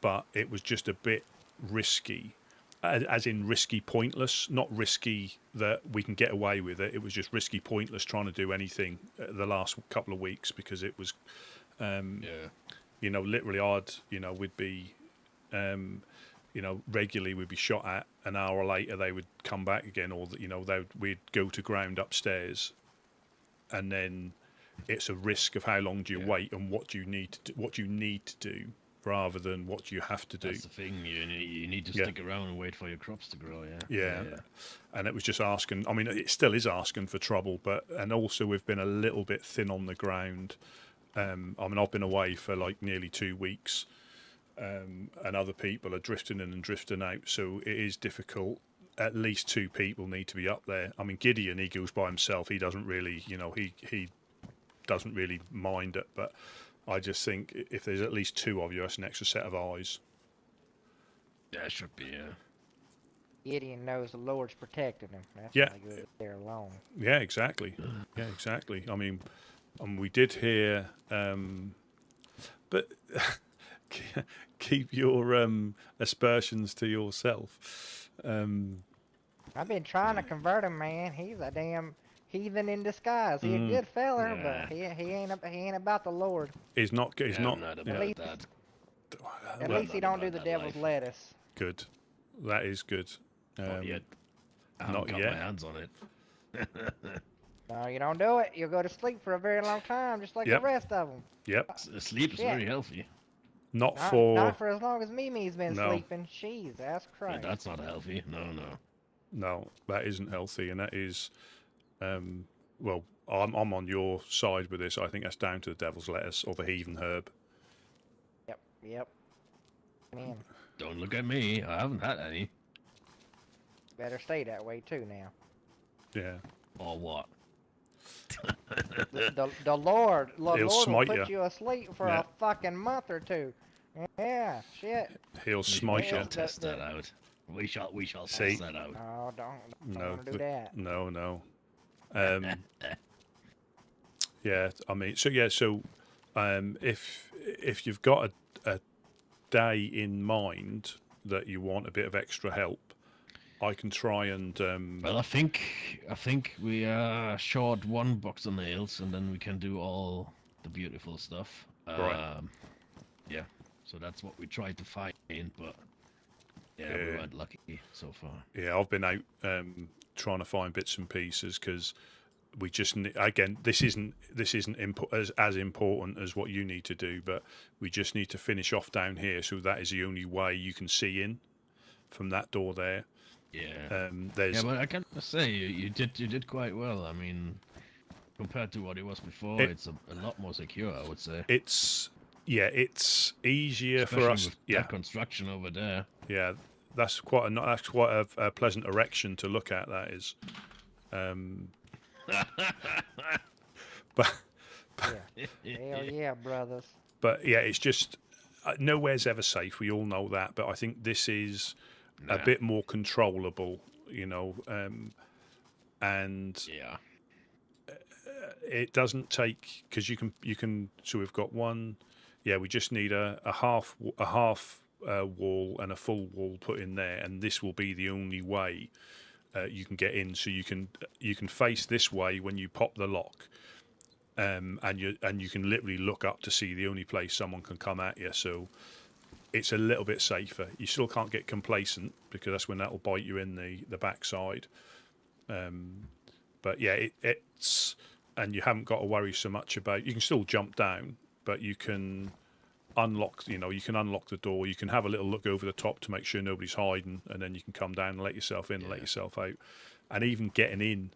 but it was just a bit risky, as in risky, pointless. Not risky that we can get away with it. It was just risky, pointless trying to do anything the last couple of weeks because it was, yeah. literally we'd be, regularly we'd be shot at. An hour later they would come back again, or we'd go to ground upstairs. And then it's a risk of how long do you wait and what you need to do rather than what you have to do. That's the thing. You need to stick around and wait for your crops to grow. Yeah. And it was just asking. I mean, it still is asking for trouble, and also we've been a little bit thin on the ground. I mean, I've been away for like nearly 2 weeks, and other people are drifting in and drifting out, so it is difficult. At least 2 people need to be up there. I mean, Gideon, he goes by himself. He doesn't really, he doesn't really mind it. But I just think if there's at least 2 of you, that's an extra set of eyes. Yeah, it should be. Yeah. Gideon knows the Lord's protecting him. That's Yeah. why he goes there alone. Yeah, exactly. Yeah, exactly. I mean, we did hear, but keep your aspersions to yourself. I've been trying to convert him, man. He's a damn heathen in disguise. He's a good feller, but he ain't about the Lord. He's not. He's Yeah, not. I'm not yeah. about least- that. At Well, least he don't do the that devil's life. lettuce. Good. That is good. Not yet. I haven't not got yet. my hands on it. No, you don't do it. You'll go to sleep for a very long time, just like Yep. the rest of them. Yep. Sleep is Yeah. very healthy. Not Not, for not for as long as Mimi's been No. sleeping. Jeez, that's Yeah, Christ. that's not healthy. No. no, that isn't healthy, and that is, well, I'm on your side with this. I think that's down to the devil's lettuce or the heathen herb. Yep. Man, Don't look at me. I haven't had any. better stay that way too now. Yeah, Or what? The Lord will smite put ya. you asleep for Yeah. a fucking month or two. Yeah, shit. he'll We smite shall you. test that out. We shall See? test that out. Oh, don't No, want to do that. No. Yeah, I mean, so if you've got a day in mind that you want a bit of extra help, I can try and Well, I think we are short one box of nails, and then we can do all the beautiful stuff. Right. Yeah. So that's what we tried to find, but yeah, we Yeah. weren't lucky so far. yeah, I've been out trying to find bits and pieces because we just again this isn't as important as what you need to do, but we just need to finish off down here. So that is the only way you can see in from that door there. Yeah. There's Yeah, but I can say you did quite well. I mean, compared to what it was before, it's a lot more secure, I would say. it's easier Especially for us. with Yeah, that construction over there. yeah, that's quite a pleasant erection to look at. That is, but Hell yeah, brothers. but yeah, it's just nowhere's ever safe. We all know that, but I think this is a Nah. bit more controllable, you know, and Yeah. it doesn't take because you can. So we've got one. Yeah, we just need a half wall and a full wall put in there, and this will be the only way you can get in. So you can face this way when you pop the lock, and you can literally look up to see the only place someone can come at you. So it's a little bit safer. You still can't get complacent because that's when that'll bite you in the backside. But yeah, it's and you haven't got to worry so much about. You can still jump down, but you can unlock. You can unlock the door. You can have a little look over the top to make sure nobody's hiding, and then you can come down and let yourself in and let yourself out. And even getting in,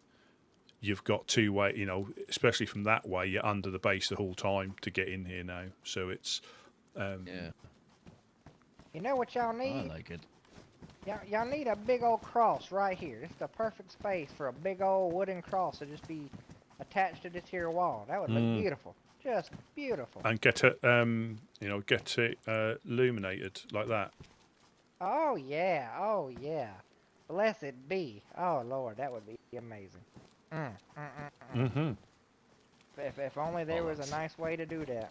you've got two way. Especially from that way, you're under the base the whole time to get in here now. So it's Yeah. You know what y'all I need? like it. Y'all need a big old cross right here. It's the perfect space for a big old wooden cross to just be attached to this here wall. That would look beautiful. Just beautiful. and get it illuminated like that. Oh yeah. Blessed be. Oh Lord, that would be amazing. Mm-hmm. If only there was a Bullets. nice way to do that.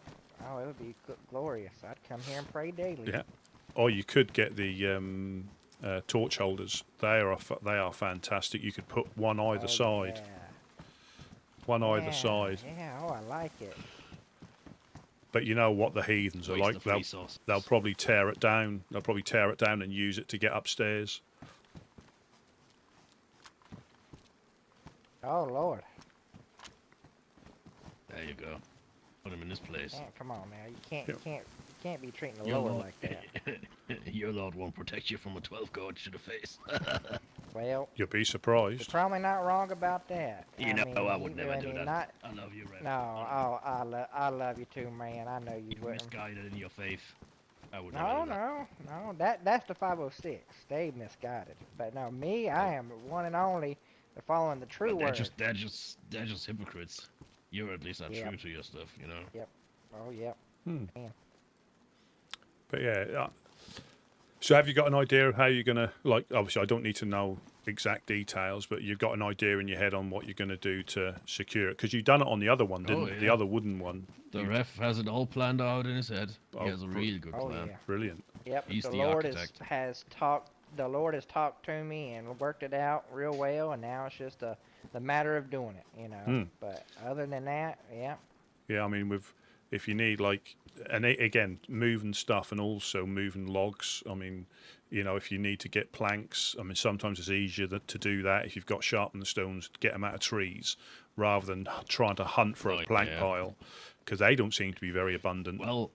Oh, it would be glorious. I'd come here and pray daily. Yeah. Or you could get the torch holders. They are fantastic. You could put one either Oh, side. Yeah. One either Yeah, side. Yeah, oh, I like it. But you know what the heathens are Waste like. of resources. They'll probably tear it down. They'll probably tear it down and use it to get upstairs. Oh Lord. There you go. Put him in this place. Man, come on now. Yeah. You can't be treating the Your Lord Lord, like that. your Lord won't protect you from a 12 gauge to the face. Well, You'll be you're surprised. probably not wrong about that. You know, mean, I would never do that. Not, I love you, Red. no, oh, I love you too, man. I know you You're wouldn't. misguided in your faith. I would never No, do that. no. That's the 506. They misguided. But no, me, I am one and only following the true But they're word. they're just hypocrites. You at least are Yep. true to your stuff, you know. Oh, yep. Hmm. Man. But yeah. So have you got an idea of how you're gonna obviously I don't need to know exact details, but you've got an idea in your head on what you're gonna do to secure it because you've done it on the other one, didn't Oh, you? The yeah. other wooden one. The ref has it all planned out in his head. Oh, He has a real good Oh, plan. yeah. Brilliant. Yep. He's the the Lord architect. the Lord has talked to me and worked it out real well, and now it's just the matter of doing it, Hmm. But other than that, yeah. Yeah, I mean if you need like, and again, moving stuff and also moving logs. I mean, you know, if you need to get planks, I mean, sometimes it's easier to do that if you've got sharpened stones, get them out of trees, rather than trying to hunt for a plank pile, because they don't seem to be very abundant. Well,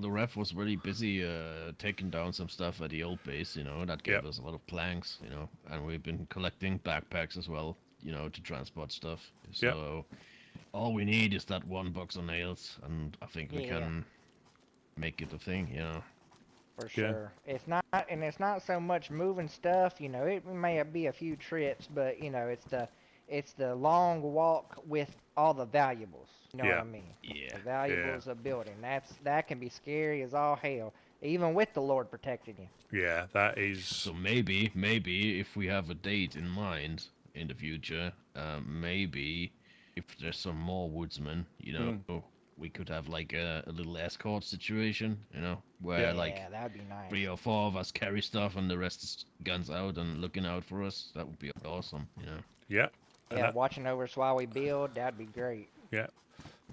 the ref was really busy taking down some stuff at the old base, you know, that gave us a lot of planks, you know, and we've been collecting backpacks as well, you know, to transport stuff. So all we need is that 1 box of nails, and I think we can make it a thing, you know. For sure. It's not so much moving stuff, you know, it may be a few trips, but you know, it's the long walk with all the valuables. You know what I mean? Yeah. The valuables of building. That can be scary as all hell, even with the Lord protecting you. Yeah, that is. So maybe if we have a date in mind in the future, maybe if there's some more woodsmen, you know, we could have like a little escort situation, you know, where like that'd be nice. 3 or 4 of us carry stuff and the rest is guns out and looking out for us. That would be awesome, you know. Yeah. Yeah, watching over us while we build, that'd be great. Yeah.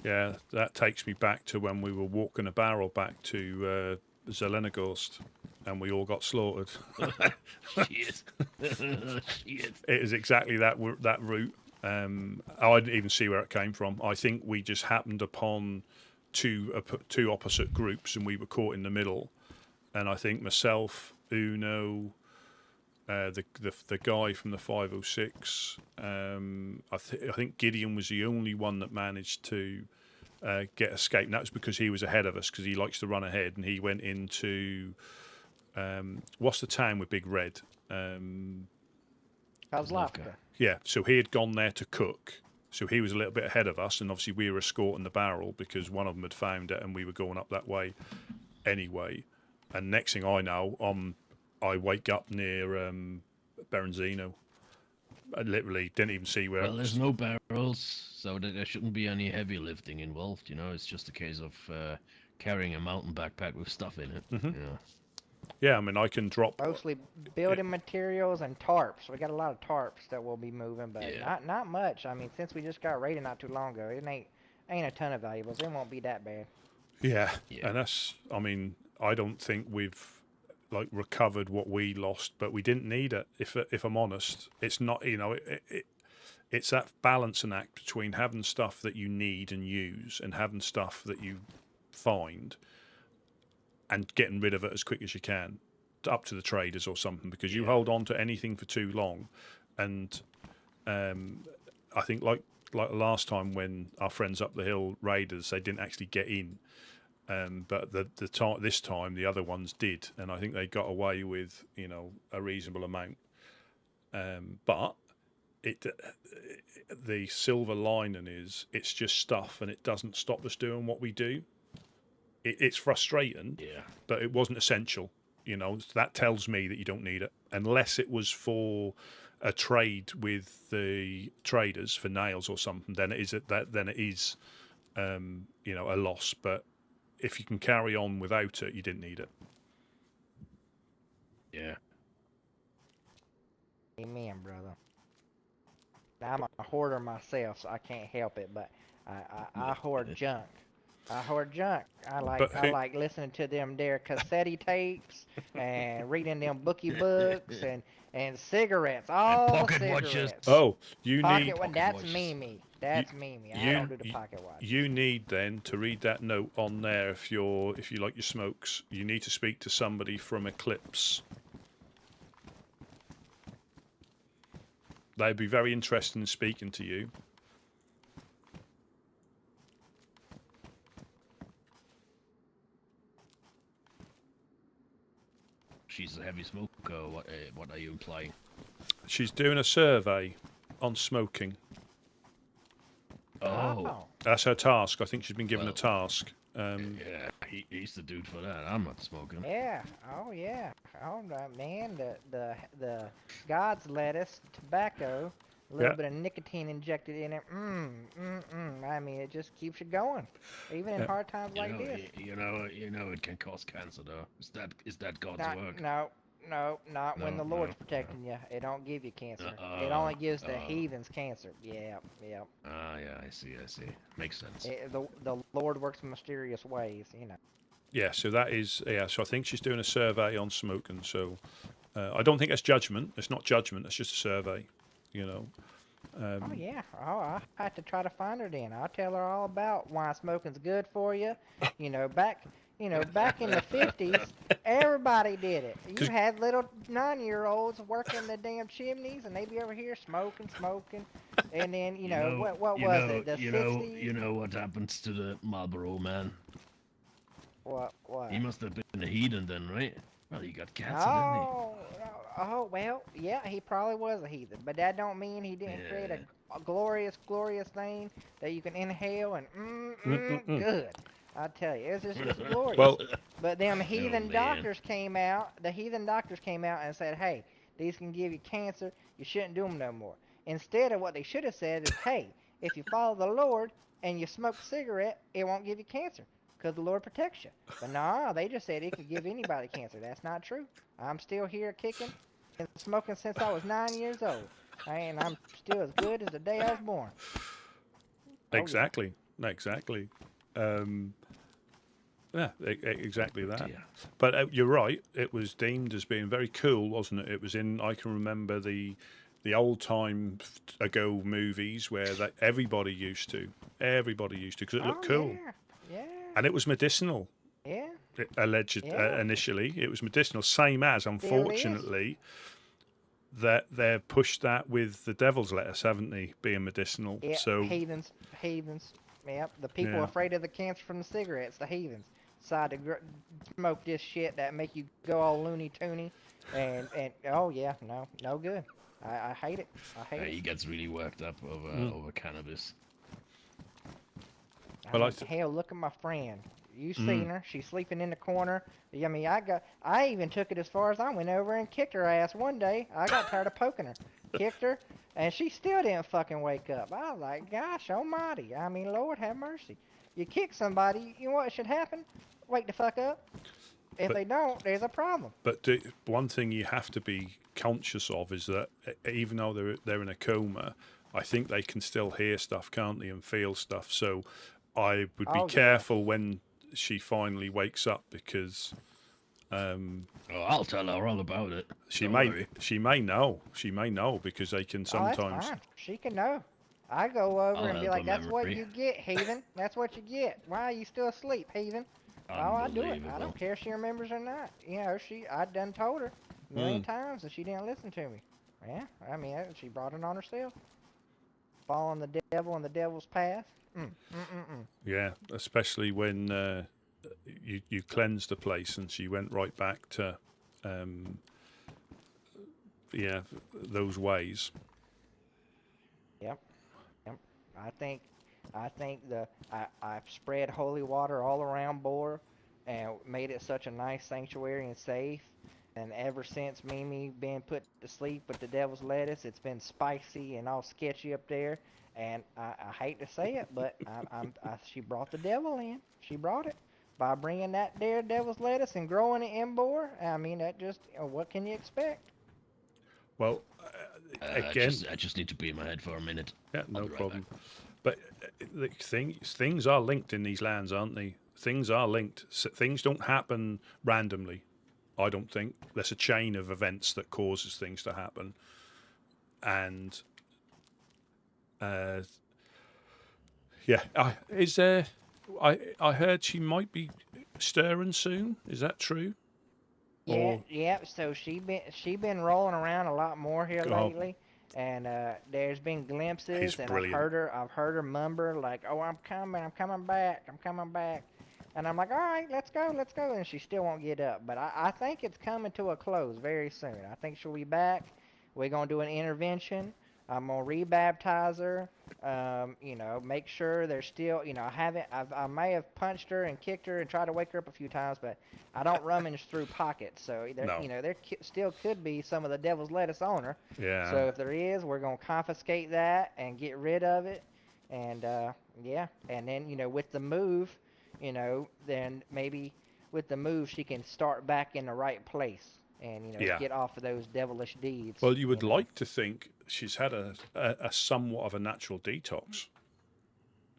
Yeah, that takes me back to when we were walking a barrel back to Zelenogorsk, and we all got slaughtered. Shit. Shit. It is exactly that route. I didn't even see where it came from. I think we just happened upon two opposite groups, and we were caught in the middle. And I think myself, Uno, the guy from the 506, I think Gideon was the only one that managed to get escape. And that was because he was ahead of us, because he likes to run ahead, and he went into what's the town with Big Red? Kozlovka. Yeah, so he had gone there to cook. So he was a little bit ahead of us, and obviously we were escorting the barrel because one of them had found it, and we were going up that way anyway. And next thing I know, I wake up near Berenzino. I literally didn't even see where. Well, there's no barrels, so there shouldn't be any heavy lifting involved. You know, it's just a case of carrying a mountain backpack with stuff in it. Mm-hmm. Yeah. Yeah, I mean, I can drop. Mostly building materials and tarps. We got a lot of tarps that we'll be moving, but not much. I mean, since we just got raided not too long ago, it ain't a ton of valuables. It won't be that bad. Yeah, and that's. I mean, I don't think we've like recovered what we lost, but we didn't need it. If I'm honest, it's not. You know, it's that balancing act between having stuff that you need and use, and having stuff that you find, and getting rid of it as quick as you can, up to the traders or something, because you hold on to anything for too long. And I think like last time when our friends up the hill raided us, they didn't actually get in. But this time the other ones did, and I think they got away with, you know, a reasonable amount. But the silver lining is it's just stuff, and it doesn't stop us doing what we do. It's frustrating, but it wasn't essential. You know, that tells me that you don't need it, unless it was for a trade with the traders for nails or something. Then it is, you know, a loss. But if you can carry on without it, you didn't need it. Yeah. Amen, brother. I'm a hoarder myself, so I can't help it, but I hoard junk. I hoard junk. I like listening to them their cassette tapes and reading them bookie books and cigarettes. All and pocket cigarettes. watches. Oh, you pocket need. That's Mimi. That's Mimi. I don't do the pocket watch. You need then to read that note on there if you like your smokes. You need to speak to somebody from Eclipse. They'd be very interested in speaking to you. She's a heavy smoker. What are you implying? She's doing a survey on smoking. Oh. That's her task. I think she's been given a task. Yeah, he's the dude for that. I'm not smoking. Yeah. Oh yeah. Oh man, the God's lettuce, tobacco, a little bit of nicotine injected in it. I mean, it just keeps you going, even in hard times like this. You know, it can cause cancer though. Is that God's work? not when No, the Lord's no, protecting you. It don't give you cancer. It Uh, only gives the uh, heathens cancer. Yeah, yeah. yeah, I see. Makes sense. The Lord works in mysterious ways, you know. Yeah, so that is, yeah, so I think she's doing a survey on smoking. So I don't think that's judgment. It's not judgment. It's just a survey, you know. Oh yeah. Oh, I have to try to find her then. I'll tell her all about why smoking's good for you. You know, back in the 50s, everybody did it. You 'Cause- had little 9-year-olds working the damn chimneys, and they'd be over here smoking, and then what was it? The 60s? You know what happens to the Marlboro man? What? He must have been a heathen then, right? Well, he got cancer, didn't he? Oh, well, yeah, he probably was a heathen, but that don't mean he didn't create a glorious thing that you can inhale and good. I tell you, it's just glorious. Well, But them heathen man. doctors came out. The heathen doctors came out and said, "Hey, these can give you cancer. You shouldn't do them no more." Instead of what they should have said is, "Hey, if you follow the Lord and you smoke a cigarette, it won't give you cancer, because the Lord protects you." But nah, they just said it could give anybody cancer. That's not true. I'm still here kicking and smoking since I was 9 years old, and I'm still as good as the day I was born. Oh, exactly. Exactly that. Dear. But you're right. It was deemed as being very cool, wasn't it? It was in. I can remember the old time ago movies where everybody used to because it looked cool, Yeah, and it was medicinal. yeah. Alleged Yeah. initially, it was medicinal. Same as, unfortunately, that they've pushed that with the devil's lettuce, haven't they? Being medicinal. Yeah, So heathens. Yep, the people Yeah. afraid of the cancer from the cigarettes, the heathens, decide to smoke this shit that make you go all loony toony, and oh yeah, no good. I hate it. I hate He it. gets really worked up over cannabis. Well, Hell, look at my friend. You seen her? She's sleeping in the corner. I mean, I even took it as far as I went over and kicked her ass one day. I got tired of poking her, kicked her, and she still didn't fucking wake up. I was like, gosh almighty. I mean, Lord have mercy. You kick somebody, you know what should happen? Wake the fuck up. If But- they don't, there's a problem. But one thing you have to be conscious of is that even though they're in a coma, I think they can still hear stuff, can't they, and feel stuff. So I would be Oh, yeah. careful when she finally wakes up, because Oh, I'll tell her all about it. she Don't may worry. she may know because they can Oh, sometimes. that's fine. She can know. I go over I'll and be help like, her that's what memory. you get, heathen. That's what you get. Why are you still asleep, heathen? Oh, I do it. I Unbelievable. don't care if she remembers or not. You know, I done told her a million times and she didn't listen to me. Yeah, I mean, she brought it on herself. Following the devil and the devil's path. Yeah, especially when you cleansed the place and she went right back to those ways. Yep. I think I've spread holy water all around Boar and made it such a nice sanctuary and safe. And ever since Mimi been put to sleep with the devil's lettuce, it's been spicy and all sketchy up there. And I hate to say it, but she brought the devil in. She brought it by bringing that there devil's lettuce and growing it in Boar. I mean, that just what can you expect? Well, again, I just need to be in my head for a minute. yeah, I'll no be right problem. back. But things are linked in these lands, aren't they? Things are linked. Things don't happen randomly. I don't think there's a chain of events that causes things to happen, and I heard she might be stirring soon. Is that true? Yeah. So she been rolling around a lot more here Oh. lately, and there's been glimpses, He's and brilliant. I've heard her mumble like, "Oh, I'm coming back," and I'm like, "All right, let's go," and she still won't get up. But I think it's coming to a close very soon. I think she'll be back. We're gonna do an intervention. I'm gonna rebaptize her. Make sure there's still, I may have punched her and kicked her and tried to wake her up a few times, but I don't rummage through pockets. So No. there still could be some of the devil's lettuce on her. Yeah. So if there is, we're gonna confiscate that and get rid of it. And and then with the move, then maybe with the move she can start back in the right place. and Yeah. get off of those devilish deeds. Well, you would know. like to think she's had a somewhat of a natural detox,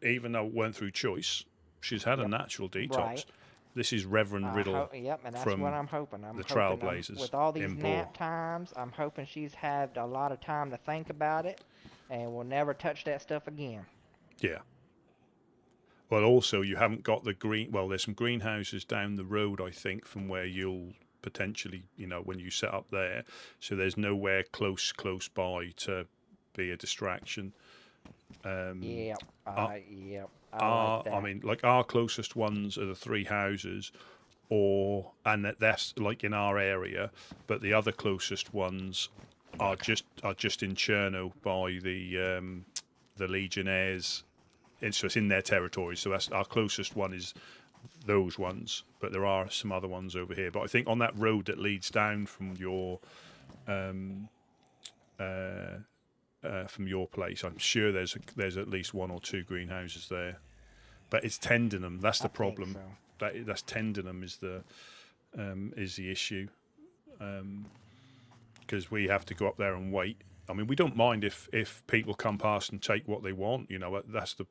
even though it weren't through choice. She's had a Yep. natural detox. Right. This is Reverend Riddle Yep, and that's from what I'm hoping. the Trailblazers with all these in nap Boar. times, I'm hoping she's had a lot of time to think about it, and will never touch that stuff again. Yeah. Well, also, you haven't got the green... Well, there's some greenhouses down the road, I think, from where you'll potentially, when you set up there. So there's nowhere close by to be a distraction. Yep. Yep. I mean, like our closest ones are the 3 houses, and that's like in our area. But the other closest ones are just in Cherno by the Legionnaires. So it's in their territory. So that's our closest one is those ones. But there are some other ones over here. But I think on that road that leads down from your place, I'm sure there's at least 1 or 2 greenhouses there. But it's tending them. That's the problem. So. That's tending them is the issue. Because we have to go up there and wait. I mean, we don't mind if people come past and take what they want.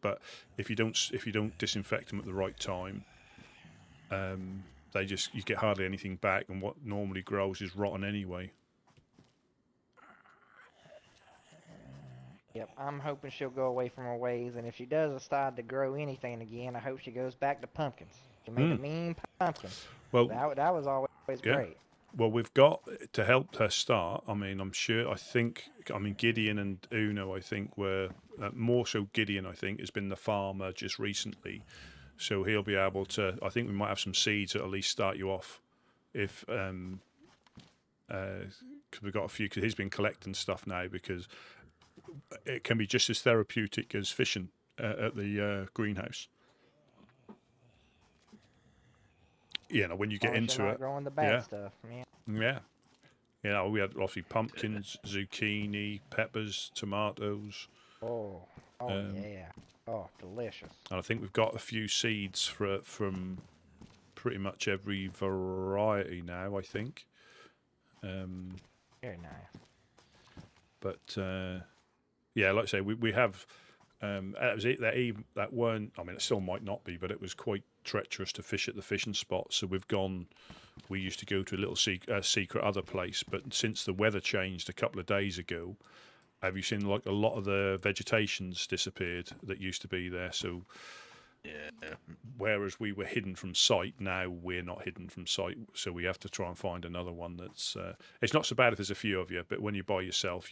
But if you don't disinfect them at the right time, you get hardly anything back, and what normally grows is rotten anyway. Yep, I'm hoping she'll go away from her ways, and if she does decide to grow anything again, I hope she goes back to pumpkins. She made a mean pumpkin. Well, that was always great. Well, we've got to help her start. I mean, Gideon and Uno, I think, were more so Gideon, I think, has been the farmer just recently. So he'll be able to, I think we might have some seeds that at least start you off. If, cause we've got a few, because he's been collecting stuff now, because it can be just as therapeutic as fishing at the greenhouse. When you get into it, growing the bad stuff, man. Yeah. We had obviously pumpkins, zucchini, peppers, tomatoes. Yeah. Oh, delicious. And I think we've got a few seeds from pretty much every variety now, I think. Very nice. But like I say, we have. That was it. That weren't. I mean, it still might not be, but it was quite treacherous to fish at the fishing spot. So we've gone. We used to go to a little secret other place, but since the weather changed a couple of days ago, have you seen like a lot of the vegetation's disappeared that used to be there? So yeah. Whereas we were hidden from sight, now we're not hidden from sight. So we have to try and find another one that's. It's not so bad if there's a few of you, but when you're by yourself,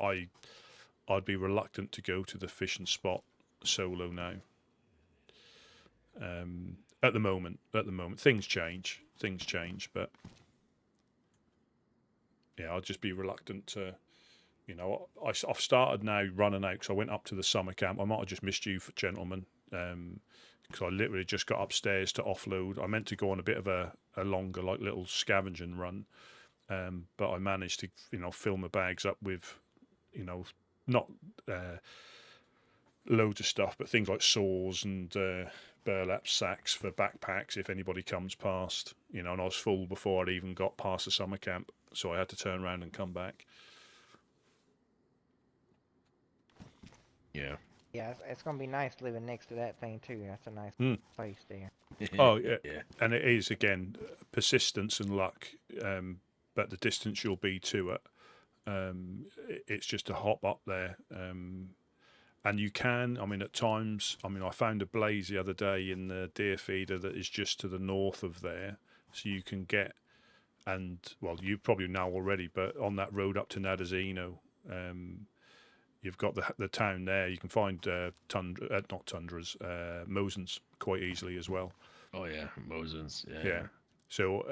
I'd be reluctant to go to the fishing spot solo now. At the moment, things change, but yeah, I'd just be reluctant to. I've started now running out because I went up to the summer camp. I might have just missed you, gentlemen, because I literally just got upstairs to offload. I meant to go on a bit of a longer, like little scavenging run, but I managed to, fill my bags up with, not loads of stuff, but things like saws and burlap sacks for backpacks if anybody comes past, and I was full before I'd even got past the summer camp, so I had to turn around and come back. Yeah. Yeah, it's going to be nice living next to that thing, too. That's a nice place there. Oh, yeah. And it is, again, persistence and luck, but the distance you'll be to it, it's just a hop up there. And you can, at times, I found a blaze the other day in the deer feeder that is just to the north of there. So you can get, and, well, you probably know already, but on that road up to Nadazino, you've got the town there. You can find not tundras, Mosins quite easily as well. Oh yeah, Mosins. Yeah. So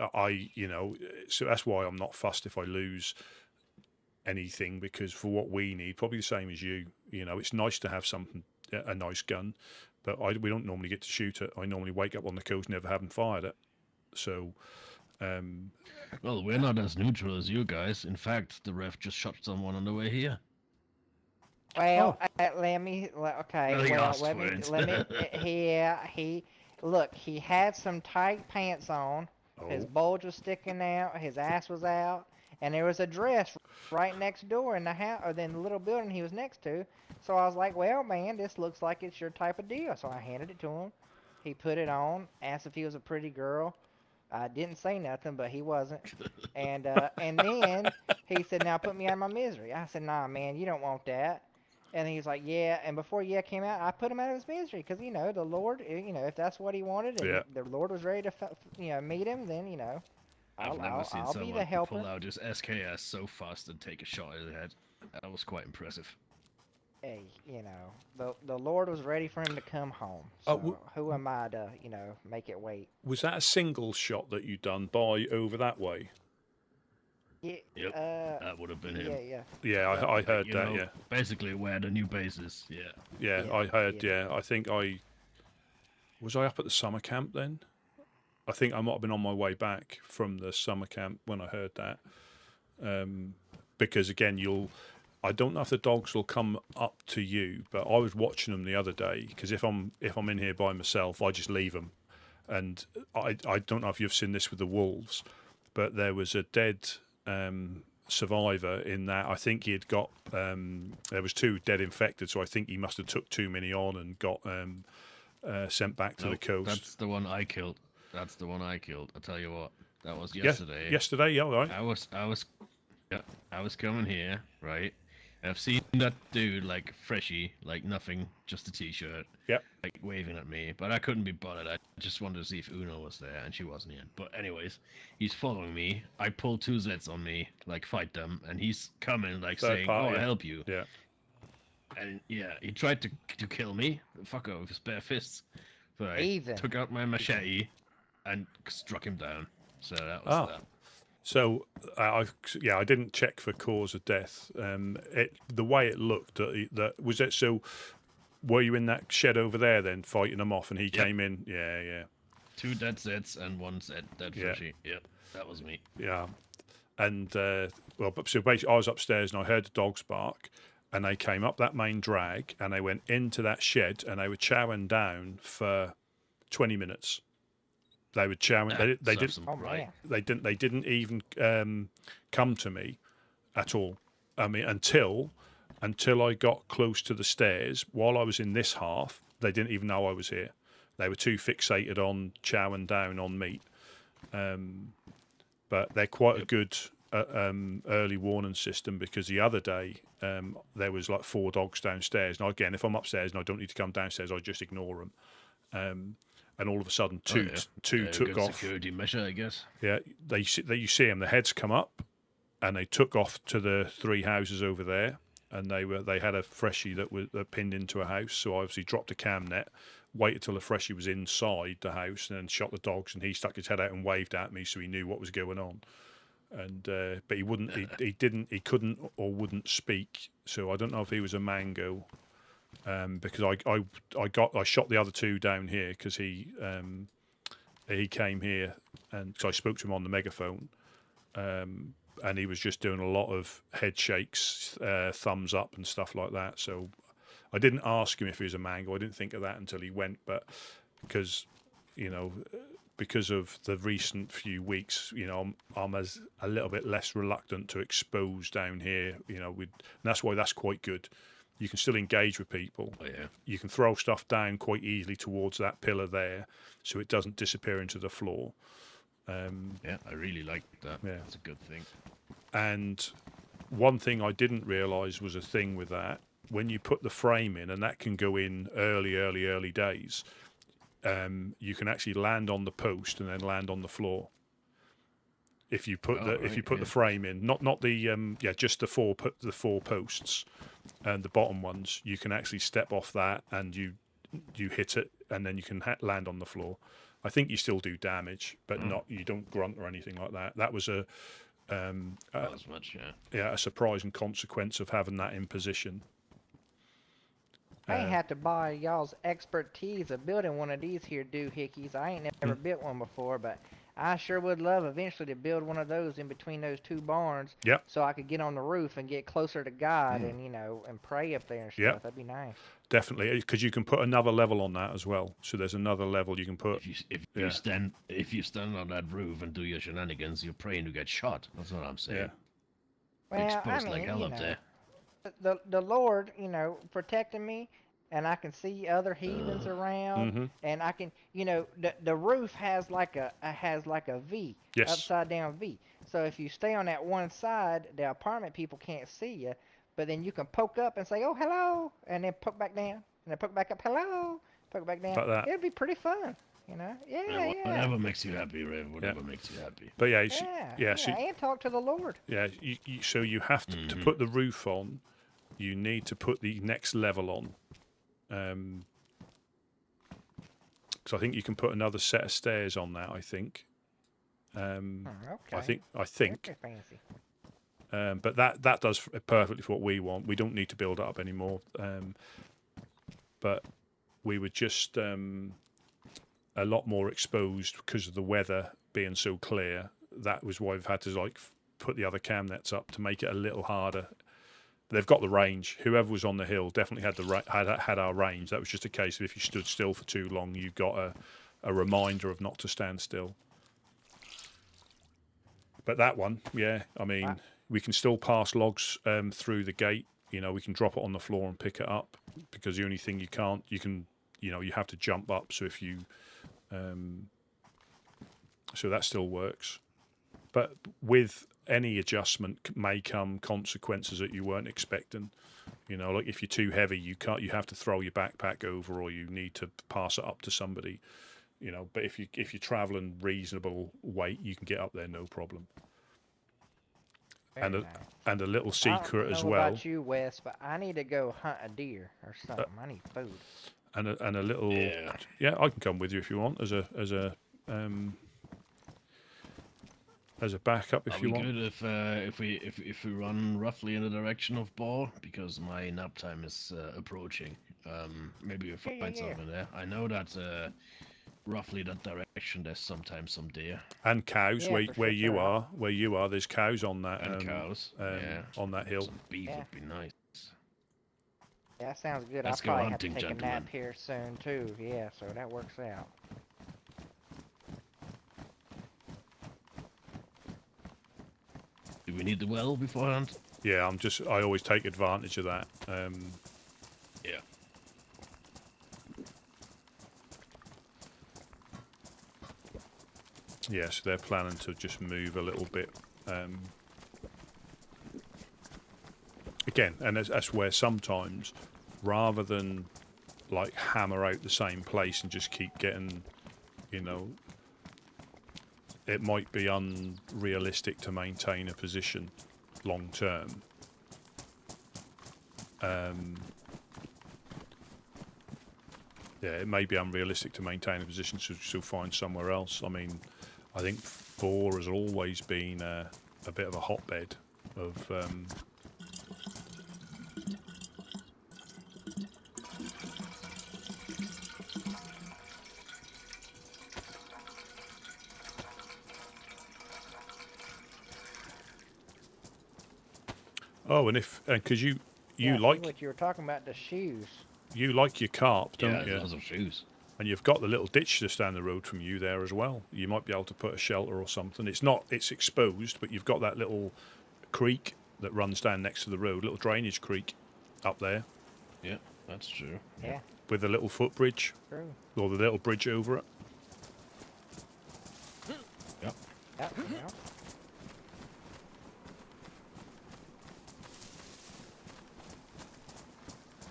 so that's why I'm not fussed if I lose anything, because for what we need, probably the same as you. It's nice to have a nice gun, but we don't normally get to shoot it. I normally wake up on the coast never having fired it. So. Well, we're not as neutral as you guys. In fact, the ref just shot someone on the way here. Well, let me. He had some tight pants on, His Oh. bulge was sticking out. His ass was out, and there was a dress right next door in the house, or in the little building he was next to. So I was like, "Well, man, this looks like it's your type of deal." So I handed it to him. He put it on. Asked if he was a pretty girl. I didn't say nothing, but he wasn't. And then he said, "Now put me out of my misery." I said, "Nah, man, you don't want that." And he's like, "Yeah." And before yeah came out, I put him out of his misery because the Lord, if that's what he wanted, and Yeah. the Lord was ready to, meet him, then I've never seen I'll be the someone helper. pull out his SKS so fast and take a shot at the head. That was quite impressive. Hey, the Lord was ready for him to come home. So who am I to, make it wait? Was that a single shot that you done by over that way? Yeah, Yep, that would have been him. yeah. Yeah, I heard that. Yeah. Basically where the new base is. Yeah. Yeah, Yeah, I heard. yeah. Yeah, I think I was I up at the summer camp then. I think I might have been on my way back from the summer camp when I heard that. Because again, I don't know if the dogs will come up to you, but I was watching them the other day because if I'm in here by myself, I just leave them. And I don't know if you've seen this with the wolves, but there was a dead survivor in that. I think he had got there was 2 dead infected, so I think he must have took too many on and got sent back to the coast. That's the one I killed. That's the one I killed. I tell you what, that was yesterday. Yeah, yesterday, yeah, all right. I was coming here, right? And I've seen that dude like freshie, like nothing, just a t-shirt. Yep. Like waving at me, but I couldn't be bothered. I just wanted to see if Uno was there, and she wasn't yet. But anyways, he's following me. I pull 2 Zeds on me, like fight them, and he's coming like Third saying, party, "Oh, yeah. I'll help you." Yeah. And yeah, he tried to kill me, the fucker, with his bare fists. But I Heathen. took out my machete and struck him down. So that was that. So I didn't check for cause of death. The way it looked, that was it. So were you in that shed over there then, fighting them off, and he came in? Yeah. 2 dead Zeds and 1 Zed dead Yeah. freshie. Yep, that was me. Yeah, and so basically, I was upstairs and I heard the dogs bark, and they came up that main drag and they went into that shed and they were chowing down for 20 minutes. They were chowing. They didn't. Oh man. They didn't even come to me at all. I mean, until I got close to the stairs. While I was in this half, they didn't even know I was here. They were too fixated on chowing down on meat. But they're quite a good early warning system, because the other day there was like 4 dogs downstairs. Now again, if I'm upstairs and I don't need to come downstairs, I just ignore them. And all of a sudden, two took good off. Security measure, I guess. Yeah, you see them. The heads come up, and they took off to the 3 houses over there. And they had a freshie that was pinned into a house. So I obviously dropped a cam net, waited till the freshie was inside the house, and then shot the dogs. And he stuck his head out and waved at me, so he knew what was going on. And but he wouldn't. He couldn't or wouldn't speak. So I don't know if he was a mango. Because I shot the other 2 down here because he came here, and so I spoke to him on the megaphone, and he was just doing a lot of head shakes, thumbs up and stuff like that. So I didn't ask him if he was a mango. I didn't think of that until he went, but because of the recent few weeks, I'm a little bit less reluctant to expose down here. And that's why that's quite good. You can still engage with people. Oh, yeah. You can throw stuff down quite easily towards that pillar there, so it doesn't disappear into the floor. Yeah, I really like that. Yeah. That's a good thing. And one thing I didn't realise was a thing with that. When you put the frame in, and that can go in early days, you can actually land on the post and then land on the floor. If you put the frame in, not the just the 4 posts, and the bottom ones, you can actually step off that and you hit it, and then you can land on the floor. I think you still do damage, but you don't grunt or anything like that. That was a surprising consequence of having that in position. I ain't had to buy y'all's expertise of building one of these here doohickeys. I ain't never built one before, but I sure would love eventually to build one of those in between those two barns. Yep. So I could get on the roof and get closer to God and, and pray up there and stuff. Yep. That'd be nice. Definitely, because you can put another level on that as well. So there's another level you can put. If you stand on that roof and do your shenanigans, you're praying to get shot. That's what I'm saying. Yeah. Well, Exposed like hell up there. The Lord, protecting me, and I can see other heathens around, and I can, the roof has like a V, Yes. upside down V. So if you stay on that one side, the apartment people can't see you, but then you can poke up and say, "Oh, hello," and then poke back down, and then poke back up, "Hello," poke back down. Like that. It'd be pretty fun, Yeah. Whatever makes you happy, Rev. Whatever makes you happy. But So, and talk to the Lord. Yeah, so you have to put the roof on. You need to put the next level on. Because I think you can put another set of stairs on that. I think. Okay. I think. Very fancy. But that does perfectly for what we want. We don't need to build it up anymore. But we were just a lot more exposed because of the weather being so clear. That was why we've had to put the other cam nets up to make it a little harder. They've got the range. Whoever was on the hill definitely had our range. That was just a case of if you stood still for too long, you got a reminder of not to stand still. But that one, I mean, we can still pass logs through the gate. We can drop it on the floor and pick it up, because the only thing you have to jump up. So if you, so that still works. But with any adjustment may come consequences that you weren't expecting. Like if you're too heavy, you have to throw your backpack over, or you need to pass it up to somebody. But if you're traveling reasonable weight, you can get up there no problem. Very nice. And a little secret as well. I don't know about you, Wes, but I need to go hunt a deer or something. I need food. And a little. Yeah, I can come with you if you want as a backup if you want. Are we good if we run roughly in the direction of Ball, because my nap time is approaching. Maybe we find something there. I know that roughly that direction there's sometimes some deer and cows. Where you are, there's cows on that. And cows. On that hill. Some beef would be nice. Yeah, that sounds good. Let's I'll go probably hunting, have to take gentlemen. a nap here soon too. Yeah, so that works out. Do we need the well beforehand? Yeah, I always take advantage of that. Yeah. Yeah, so they're planning to just move a little bit. Again, and that's where sometimes, rather than hammer out the same place and just keep getting, it might be unrealistic to maintain a position long term. It may be unrealistic to maintain a position, so find somewhere else. I mean, I think 4 has always been a bit of a hotbed of. Oh, and because you like what you were talking about, the shoes. You like your carp, don't you? Yeah, lots of shoes. And you've got the little ditch just down the road from you there as well. You might be able to put a shelter or something. It's exposed, but you've got that little creek that runs down next to the road, little drainage creek up there. Yeah, that's true. Yeah. With a little footbridge. True. Or the little bridge over it. Yep. Yep.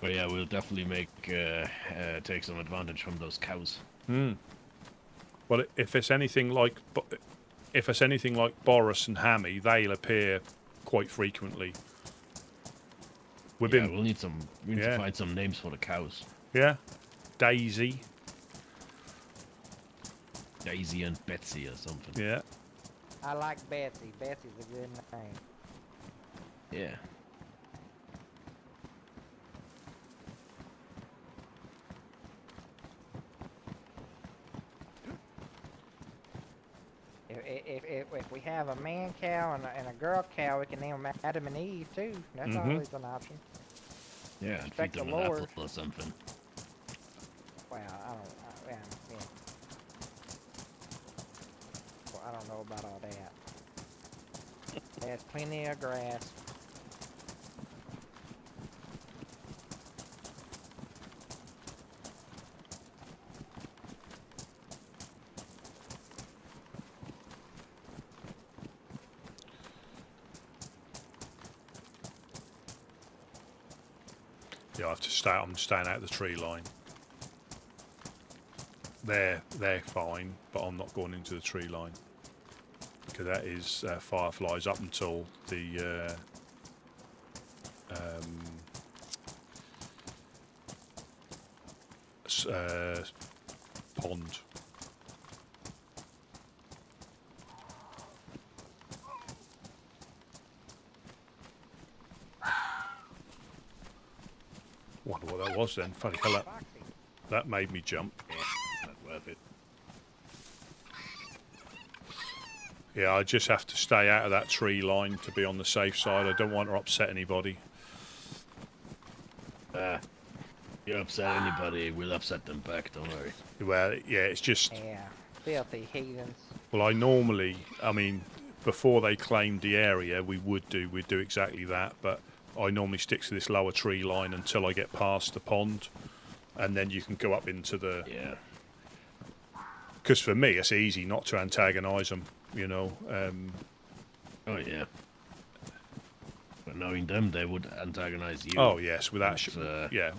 But yeah, we'll definitely take some advantage from those cows. Well, if it's anything like Boris and Hammy, they'll appear quite frequently. We'll need to find some names for the cows. Yeah, DayZ. DayZ and Betsy or something. Yeah. I like Betsy. Betsy's a good name. Yeah. if we have a man cow and a girl cow, we can name them Adam and Eve too. That's always an option. Yeah, and feed Respect the them an Lord. apple or something. Well, yeah. Well, I don't know about all that. There's plenty of grass. Yeah, I have to stay. I'm staying out of the tree line. They're fine, but I'm not going into the tree line because that is fireflies up until the pond. Wonder what that was then. Funny hell, that made me jump. Not worth it. Yeah, I just have to stay out of that tree line to be on the safe side. I don't want to upset anybody. You upset anybody, we'll upset them back, don't worry. Well, yeah, it's just... Yeah, filthy heathens. Well, I mean, before they claimed the area, we'd do exactly that, but I normally stick to this lower tree line until I get past the pond, and then you can go up into the... Yeah. Because for me, it's easy not to antagonise them, you know. Oh, yeah. But knowing them, they would antagonise you. Oh, yes, without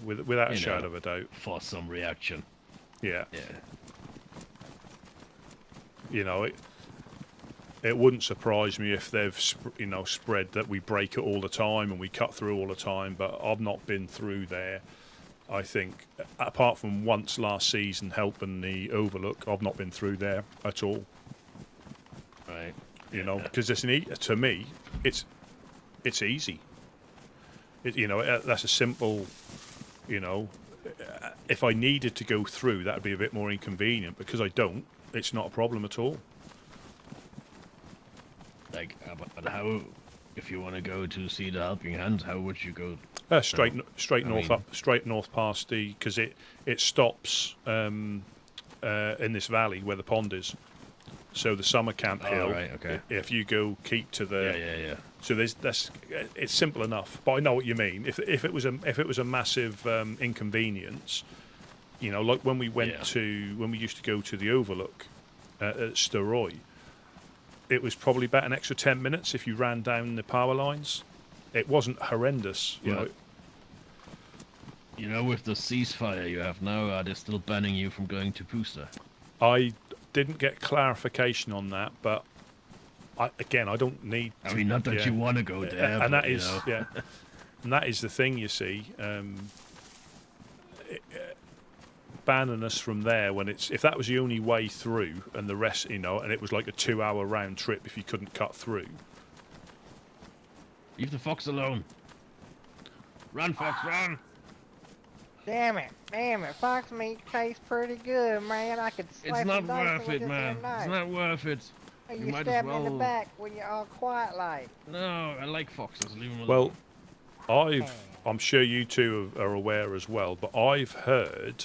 without a you shadow know, of a doubt. For some reaction. Yeah. Yeah. You know, it wouldn't surprise me if they've spread that we break it all the time and we cut through all the time, but I've not been through there. I think, apart from once last season helping the Overlook, I've not been through there at all. Right. You know, because to me, it's easy. That's a simple, if I needed to go through, that would be a bit more inconvenient. Because I don't, it's not a problem at all. Like, but how, if you want to go to see the Helping Hand, how would you go? Straight north past because it stops in this valley where the pond is. So the summer camp hill. Right, okay. If you keep to the Yeah. So it's simple enough. But I know what you mean. If it was a massive inconvenience, like when we when we used to go to the Overlook at Steroy, it was probably about an extra 10 minutes if you ran down the power lines. It wasn't horrendous, you know. You know, with the ceasefire you have now, are they still banning you from going to Pusta? I didn't get clarification on that, but I don't need to. I mean, not that you want to go there, and but, that is and that is the thing, you see. Banning us from there if that was the only way through, and the rest, and it was like a 2-hour round trip if you couldn't cut through. Leave the fox alone. Run, fox, run! Damn it, fox meat tastes pretty good, man. I could slice It's not and dice worth with it, this man. damn knife. It's not worth it. Hey, You you might stab as me in the well- back when you're all quiet like. No, I like foxes. Leave them alone. Well, I'm sure you two are aware as well, but I've heard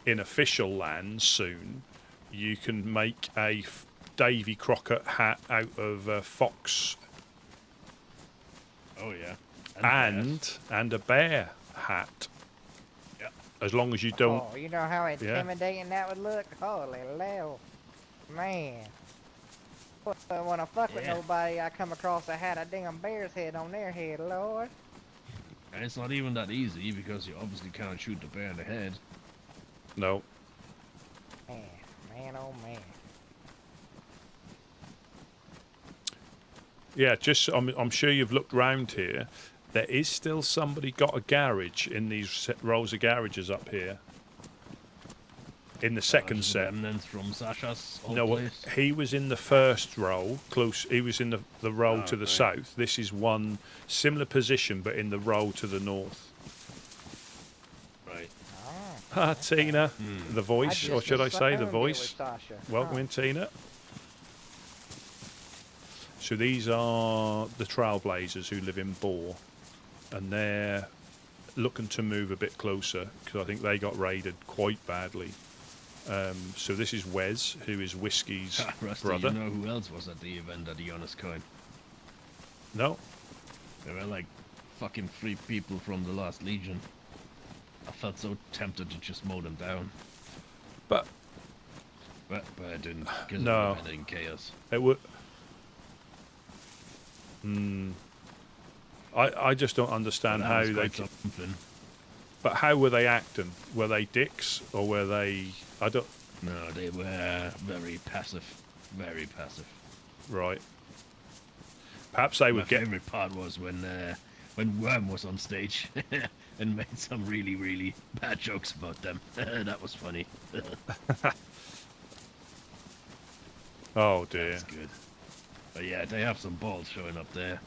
in official lands soon you can make a Davy Crockett hat out of fox. Oh yeah. And a bear hat. Yeah. As long as you don't. Oh, you know how intimidating that would look? Holy hell. Man. When I fuck with nobody, I come across a hat of damn bear's head on their head, Lord. And it's not even that easy because you obviously can't shoot the bear in the head. No. Man, oh man. Yeah, I'm sure you've looked round here. There is still somebody got a garage in these rows of garages up here. In the second set. Remnants from Sasha's old No, place. he was in the first row, close. He was in the row to the south. This is one similar position, but in the row to the north. Right. Ah, Tina, the voice, or should I say the voice? Sasha. Welcome in, Tina. So these are the Trailblazers who live in Boar, and they're looking to move a bit closer because I think they got raided quite badly. So this is Wes, who is Whiskey's Rusty, brother. you know who else was at the event at the Honest Coin? No? There were like fucking 3 people from the Last Legion. I felt so tempted to just mow them down. But I didn't, because no. it ended in chaos. It would... I just don't understand how they... Something. But how were they acting? Were they dicks, or were they... I don't... No, they were very passive. Very passive. Right. Perhaps they would get... My favorite part was when Worm was on stage and made some really, really bad jokes about them. That was funny. Oh dear. That's good. But yeah, they have some balls showing up there.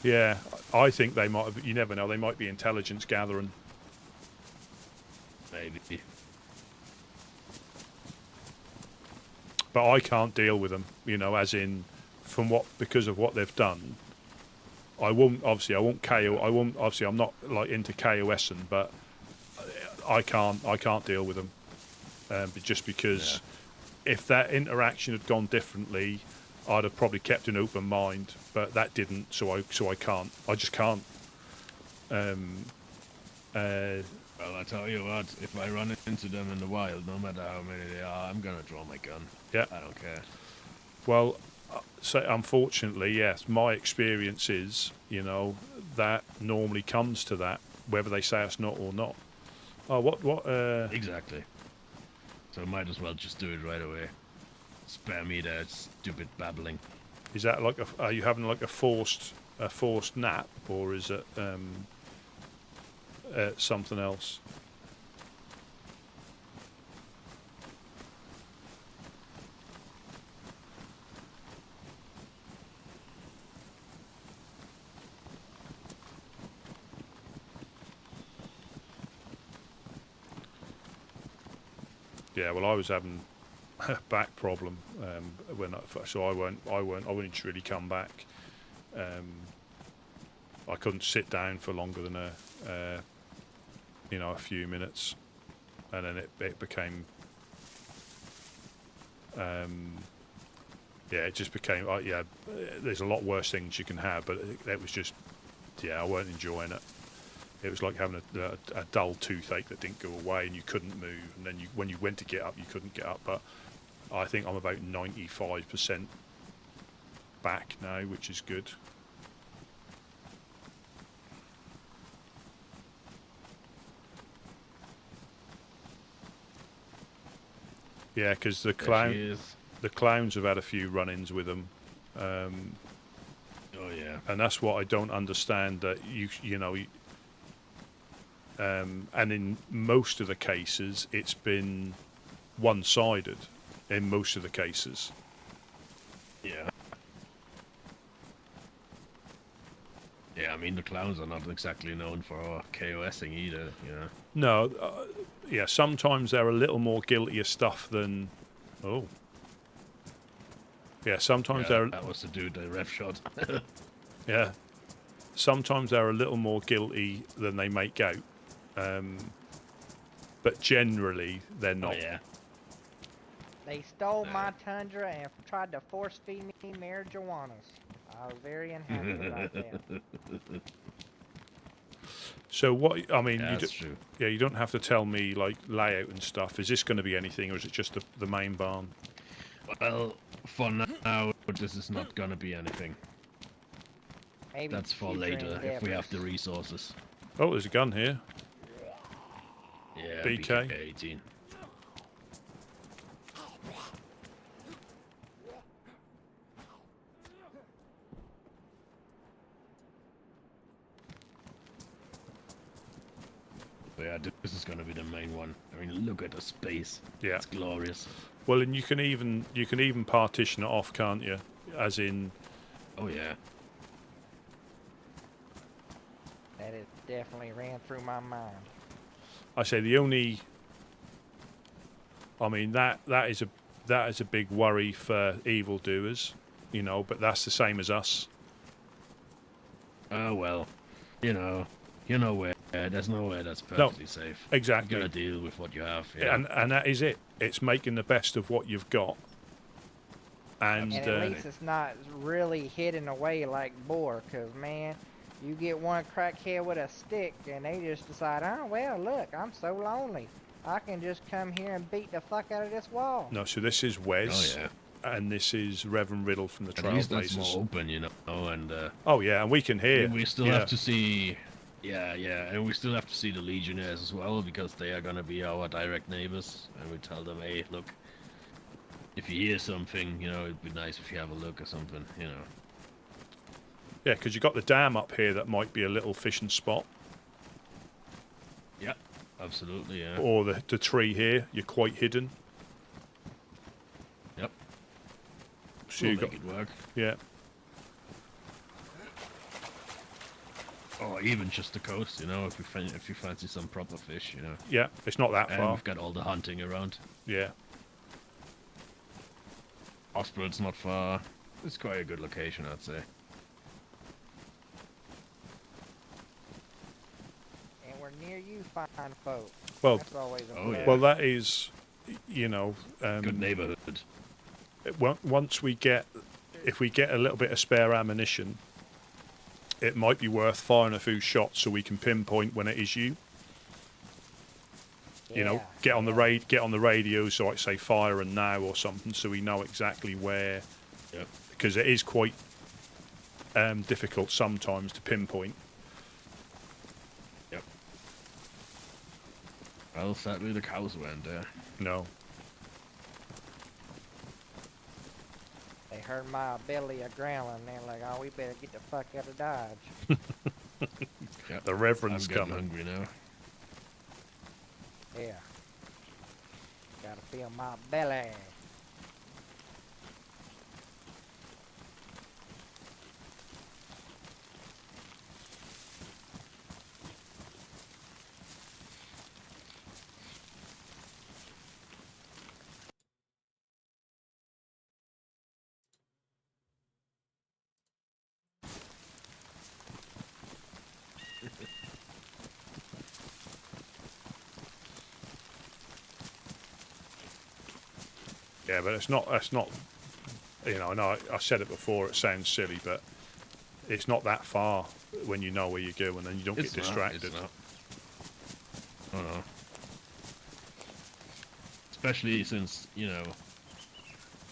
Yeah, I think they might have... You never know, they might be intelligence gathering. Maybe. But I can't deal with them, you know, as in... because of what they've done, I won't KO. Obviously, I'm not like into KOSing, but I can't deal with them. But just because if that interaction had gone differently, I'd have probably kept an open mind. But that didn't, so I can't. I just can't. Well, I tell you what, if I run into them in the wild, no matter how many they are, I'm gonna draw my gun. Yeah. I don't care. Well. So unfortunately, yes, my experience is, you know, that normally comes to that, whether they say it's not or not. Oh, what? Exactly. So might as well just do it right away. Spare me that stupid babbling. Is that like are you having like a forced nap, or is it something else? Yeah, well, I was having a back problem so I wouldn't really come back. I couldn't sit down for longer than a few minutes, and then it became it just became there's a lot worse things you can have, but it was just I weren't enjoying it. It was like having a dull toothache that didn't go away, and you couldn't move. And then when you went to get up, you couldn't get up. But I think I'm about 95% back now, which is good. Yeah, because the clowns have had a few run-ins with them. Oh yeah. And that's what I don't understand. That you know. And in most of the cases, it's been one-sided. In most of the cases. Yeah. Yeah, I mean the clowns are not exactly known for KOSing either. You know. No. Yeah. Sometimes they're a little more guilty of stuff than. Oh. Yeah. Sometimes they're. That was the dude that ref shot. Yeah. Sometimes they're a little more guilty than they make out. But generally they're not. Oh, yeah. They stole my Tundra and tried to force feed me marijuanas. I was very unhappy about that. So what? I mean, yeah, that's true. Yeah, you don't have to tell me like layout and stuff. Is this going to be anything, or is it just the main barn? Well, for now, this is not going to be anything. Maybe that's for later if we have the resources. Oh, there's a gun here. Yeah, BK 18. But yeah, this is gonna be the main one. I mean, look at the space. Yeah, it's glorious. Well, and you can even partition it off, can't you? As in. Oh yeah. That has definitely ran through my mind. I say the only. I mean that is a big worry for evildoers. you know, but that's the same as us. Oh well, you know where there's nowhere that's perfectly safe. Exactly. You gotta deal with what you have. Yeah. And that is it. It's making the best of what you've got. And at least it's not really hidden away like boar, because, man, you get one crackhead with a stick, and they just decide, oh, well, look, I'm so lonely. I can just come here and beat the fuck out of this wall. no, so this is Wes. Oh yeah. And this is Reverend Riddle from the At least that's Trailblazers. more open, you know, and Oh yeah, and we can hear. we still have to see. Yeah, and we still have to see the Legionnaires as well, because they are gonna be our direct neighbors, and we tell them, hey, look, if you hear something, you know, it'd be nice if you have a look or something, you know. Yeah, because you've got the dam up here that might be a little fishing spot. Yeah, absolutely, yeah. Or the tree here, you're quite hidden. Yep. So We'll you make got, it work. yeah. Or even just the coast, you know, if you fancy some proper fish, you know. Yeah, it's not that And far. we've got all the hunting around. Yeah. Osprey's not far. It's quite a good location, I'd say. And we're near you, fine folk. Well, That's always a Oh, yeah. well, that is, you know, Good neighborhood. once we get, if we get a little bit of spare ammunition, it might be worth firing a few shots so we can pinpoint when it is you. You know, get on the radio, so I say fire and now or something, so we know exactly where. Yep. Because it is quite difficult sometimes to pinpoint. Yep. Well, sadly the cows weren't there. No. They heard my belly a growling, and they're like, oh, we better get the fuck out of Dodge. Yep. The Reverend's I'm getting coming. hungry now. Yeah. Gotta feel my belly. Yeah, but that's not, you know, I know I said it before, it sounds silly, but it's not that far when you know where you're going and you don't get distracted. It's not. Oh no. Especially since, you know,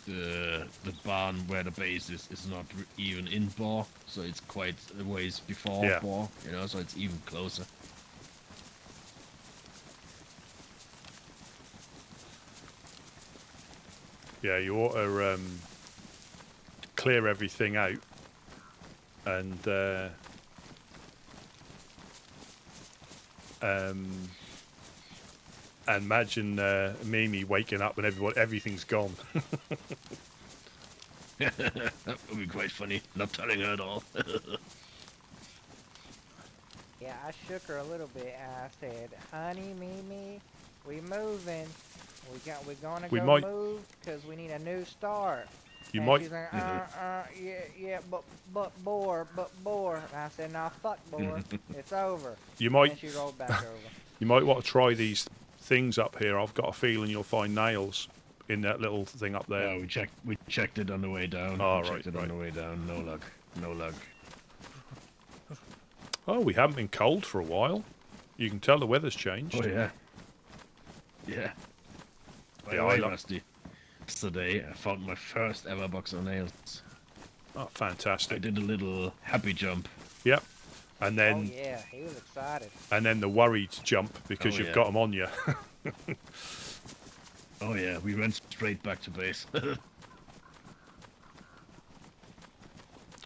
the barn where the base is not even in Boar, so it's quite a ways before Boar, you know, so it's even closer. Yeah, you ought to clear everything out and imagine Mimi waking up and everything's gone. That would be quite funny, not telling her at all. Yeah, I shook her a little bit and I said, honey, Mimi, we moving. We're gonna move because we need a new start. You and might. She's like, yeah, but Boar. And I said, nah, fuck Boar. It's over. You might. And she rolled back over. You might want to try these things up here. I've got a feeling you'll find nails in that little thing up there. Yeah, we checked it on the way down. Oh, we checked right, it on the way down. No luck. No luck. Oh, we haven't been cold for a while. You can tell the weather's changed. Oh yeah. Yeah. By Yeah, the I way, love- Rusty, yesterday I found my first ever box of nails. Oh, I fantastic. did a little happy jump. Yep. And then, Oh, yeah, he was excited. and then the worried jump because Oh, you've yeah. got them on you. Oh yeah, we went straight back to base.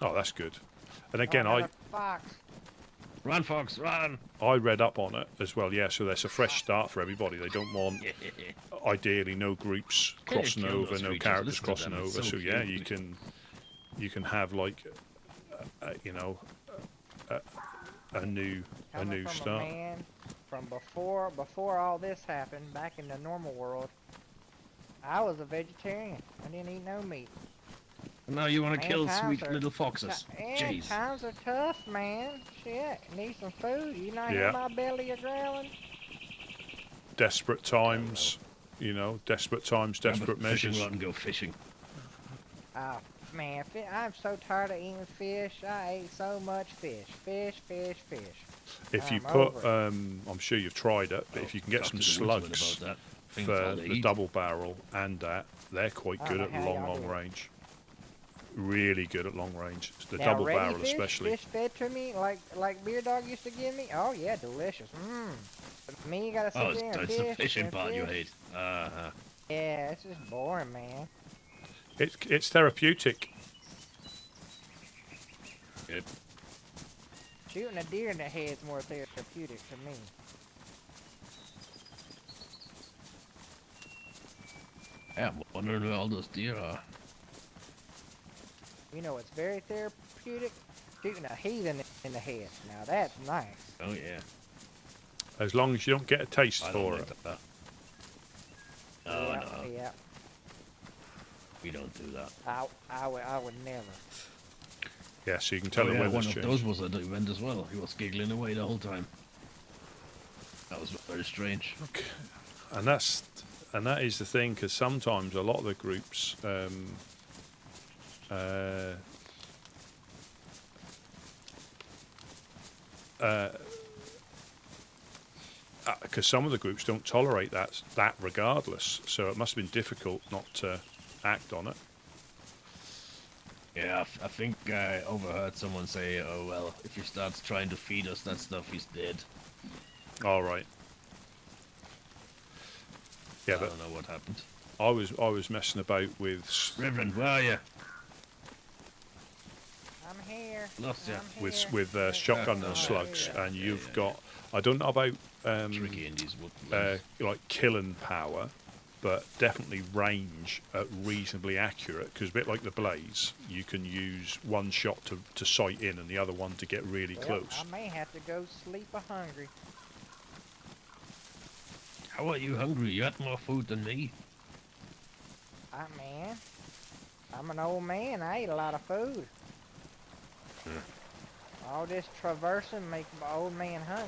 Oh, that's good. And again, another fox. Run, Fox, run! I read up on it as well. Yeah, so there's a fresh start for everybody. They don't want, ideally, no groups Yeah, crossing kill over, those no creatures. characters Listen to crossing them, it's over. so So yeah, cute. you can have like, you know, a new Coming from start. a man from before all this happened, back in the normal world, I was a vegetarian. I didn't eat no meat. Now you want to Man, kill times sweet are- little foxes. Yeah, Jeez. times are tough, man. Shit, need some food. You not Yeah. hear my belly a growling? Desperate times, desperate times, Grab a desperate fishing measures. rod and go fishing. Oh, man, I'm so tired of eating fish. I ate so much fish. Fish. If you I'm put, over I'm sure you've tried it, but if you can get Talk some to the woodsman slugs about that. for Think it's all they the eat. double barrel and that, they're quite I good don't at know how y'all long do it. range. Really good at long range. The Now, double ready barrel fish, especially. fish fed to me like Beer Dog used to give me. Oh yeah, delicious. But me, you gotta sit Oh, there and it's fish. the fishing and part you fish. hate. Uh-huh. Yeah, it's just boring, man. It's therapeutic. Yep. Shooting a deer in the head is more therapeutic to me. Yeah, I'm wondering where all those deer are. You know, it's very therapeutic. Shooting a heathen in the head. Now that's nice. Oh, yeah. As long as you don't get a taste I for don't it. like that. No, yeah, no. Yeah. We don't do that. I would never. Yeah, so you can tell Oh, the yeah, weather's one of changed. those was at the event as well. He was giggling away the whole time. That was very strange. Okay. And that is the thing, because sometimes a lot of the groups because some of the groups don't tolerate that regardless, so it must have been difficult not to act on it. Yeah, I think I overheard someone say, oh, well, if he starts trying to feed us that stuff, he's dead. All right. Yeah, I but don't know what happened. I was messing about with Reverend, where are you? I'm here. Lost ya. I'm here. with shotgun and slugs, and you've got, I don't know about Tricky in these woodlands. like killing power, but definitely range reasonably accurate, because a bit like the blaze, you can use one shot to sight in and the other one to get really Well, close. I may have to go sleep hungry. How are you hungry? You had more food than me. Man, I'm an old man. I ate a lot of food. All this traversing makes my old man hungry.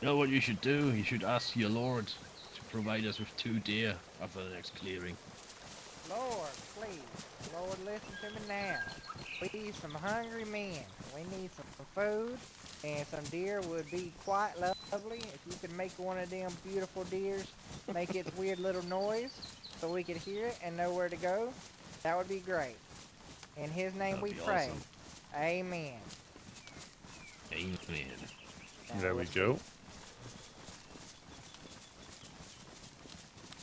You know what you should do? You should ask your lord to provide us with 2 deer after the next clearing. Lord, please. Lord, listen to me now. We need some hungry men. We need some food, and some deer would be quite lovely. If you could make one of them beautiful deers make its weird little noise so we could hear it and know where to go, that would be great. In his name That'd we be pray. awesome. Amen. Amen. Now, There we let's go.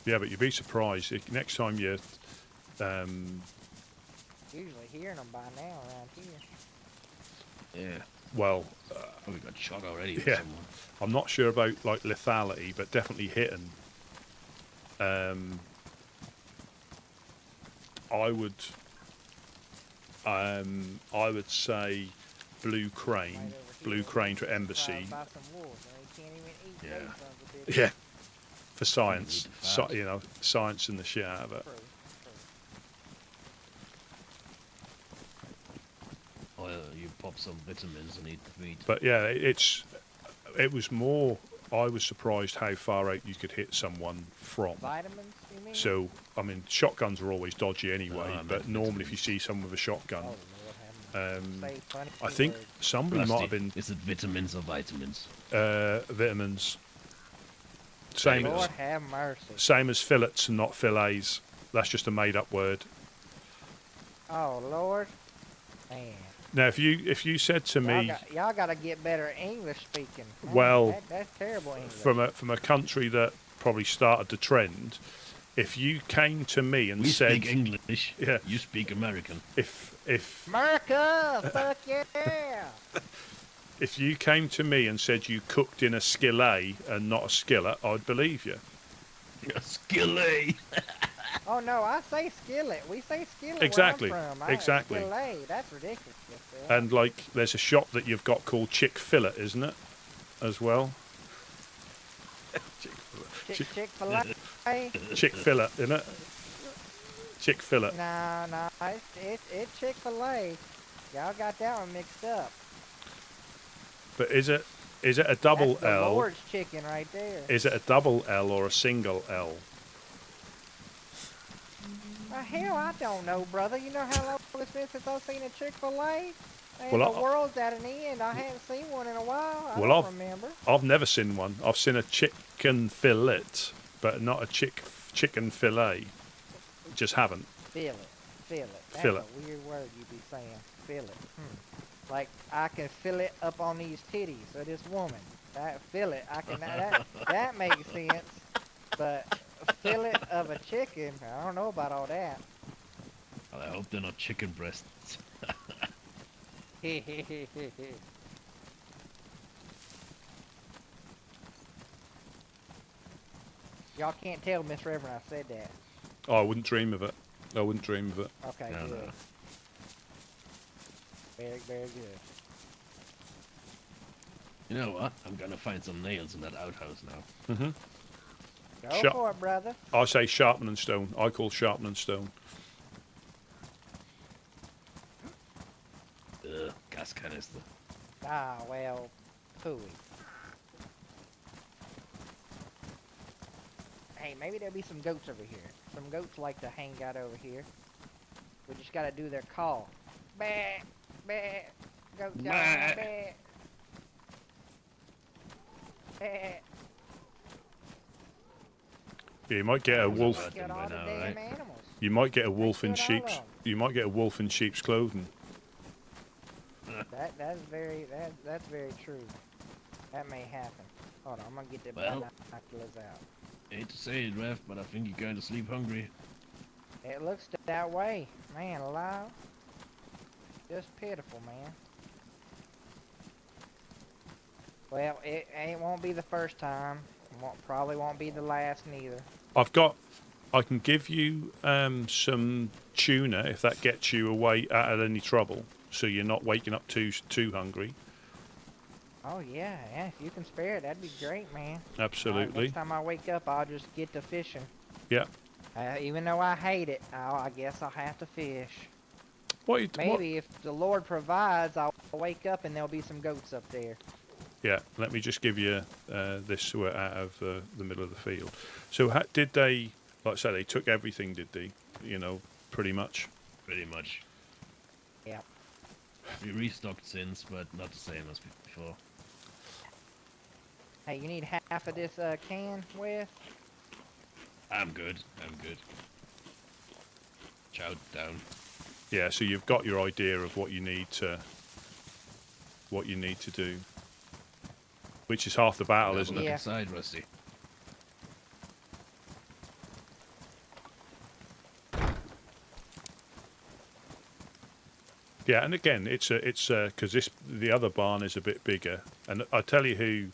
Yeah, but you'd be surprised if next time you usually hearing them by now around here. Yeah. well, Oh, we got shot already. with Yeah. someone. I'm not sure about like lethality, but definitely hitting. I would say blue crane, Right over blue here. crane to Surprised embassy. by some wolves, and they can't even eat Yeah. those sons of bitches. Yeah, for science, need the fat. science and the shit out of it. True, true. Or you pop some vitamins and eat the meat. But yeah, it was more. I was surprised how far out you could hit someone from. Vitamins, you mean? So, I mean, shotguns are always dodgy anyway, I but meant normally if you see someone with a shotgun, Oh, Lord, have mercy. um, Say funny I think words. somebody might have Rusty, been is it vitamins or vitamins? vitamins. Same Lord as, have mercy. same as fillets and not fillets. That's just a made-up word. Oh, Lord. Man. Now, if you said to me, Y'all gotta get better at English speaking. Man, Well, that's terrible English. from a country that probably started the trend, if you came to me and We said, speak English. Yeah. You speak American. if America, fuck yeah. if you came to me and said you cooked in a skillet and not a skillet, I'd believe you. Skillet. Oh no, I say skillet. We say skillet Exactly, where I'm from. exactly. Skillet. That's ridiculous. Yeah. And like, there's a shop that you've got called Chick-fil-A, isn't it? As well. Chick-fil-A. Chick-fil-A, isn't it? Chick fillet. No, it's Chick-fil-A. Y'all got that one mixed up. But is it a double That's the L? Lord's chicken right there. Is it a double L or a single L? Hell, I don't know, brother. You know how long it's been since I've seen a Chick-fil-A? And Well, the world's at an end. I haven't seen one in a while. I Well, don't remember. I've never seen one. I've seen a chicken fillet, but not a chicken fillet. Just haven't. Fillet. That's Fillet. a weird word you be saying. Fillet. Like, I can fill it up on these titties of this woman. That fillet, that makes sense. But fillet of a chicken, I don't know about all that. Well, I hope they're not chicken breasts. Y'all can't tell Miss Reverend I said that. Oh, I wouldn't dream of it. I wouldn't dream of it. Okay, No, good. no. Very, very good. You know what? I'm gonna find some nails in that outhouse now. Mm-hmm. Go Shut- for it, brother. I say sharpen and stone. I call sharpen and stone. Gas canister. Ah, well, pooey. Hey, maybe there'll be some goats over here. Some goats like to hang out over here. We just gotta do their call. Bah, bah, goat dog, Bah. bah. Bah. Yeah, you might get a wolf. Got Got them all by the now, damn right? animals. You might get a wolf in killed all sheep's. of 'em. You might get a wolf in sheep's clothing. That's very true. That may happen. Hold on, I'm gonna get the Well. binoculars out. Hate to say it, Ref, but I think you're going to sleep hungry. It looks that way, man. Alive. Just pitiful, man. Well, it won't be the first time. Probably won't be the last neither. I can give you some tuna if that gets you away out of any trouble, so you're not waking up too hungry. Oh yeah. If you can spare it, that'd be great, man. Absolutely. Next time I wake up, I'll just get to fishing. Yeah. Even though I hate it, I guess I'll have to fish. What? Maybe if the Lord provides, I'll wake up and there'll be some goats up there. Yeah. Let me just give you this so we're out of the middle of the field. So did they? Like I said, they took everything, did they? You know, pretty much. Pretty much. Yeah. We restocked since, but not the same as before. Hey, you need half of this can, Wes? I'm good. Chow down. Yeah. So you've got your idea of what you need to do, which is half the battle, Have a isn't look it? Yeah. inside, Rusty. Yeah, and again, it's because the other barn is a bit bigger, and I tell you who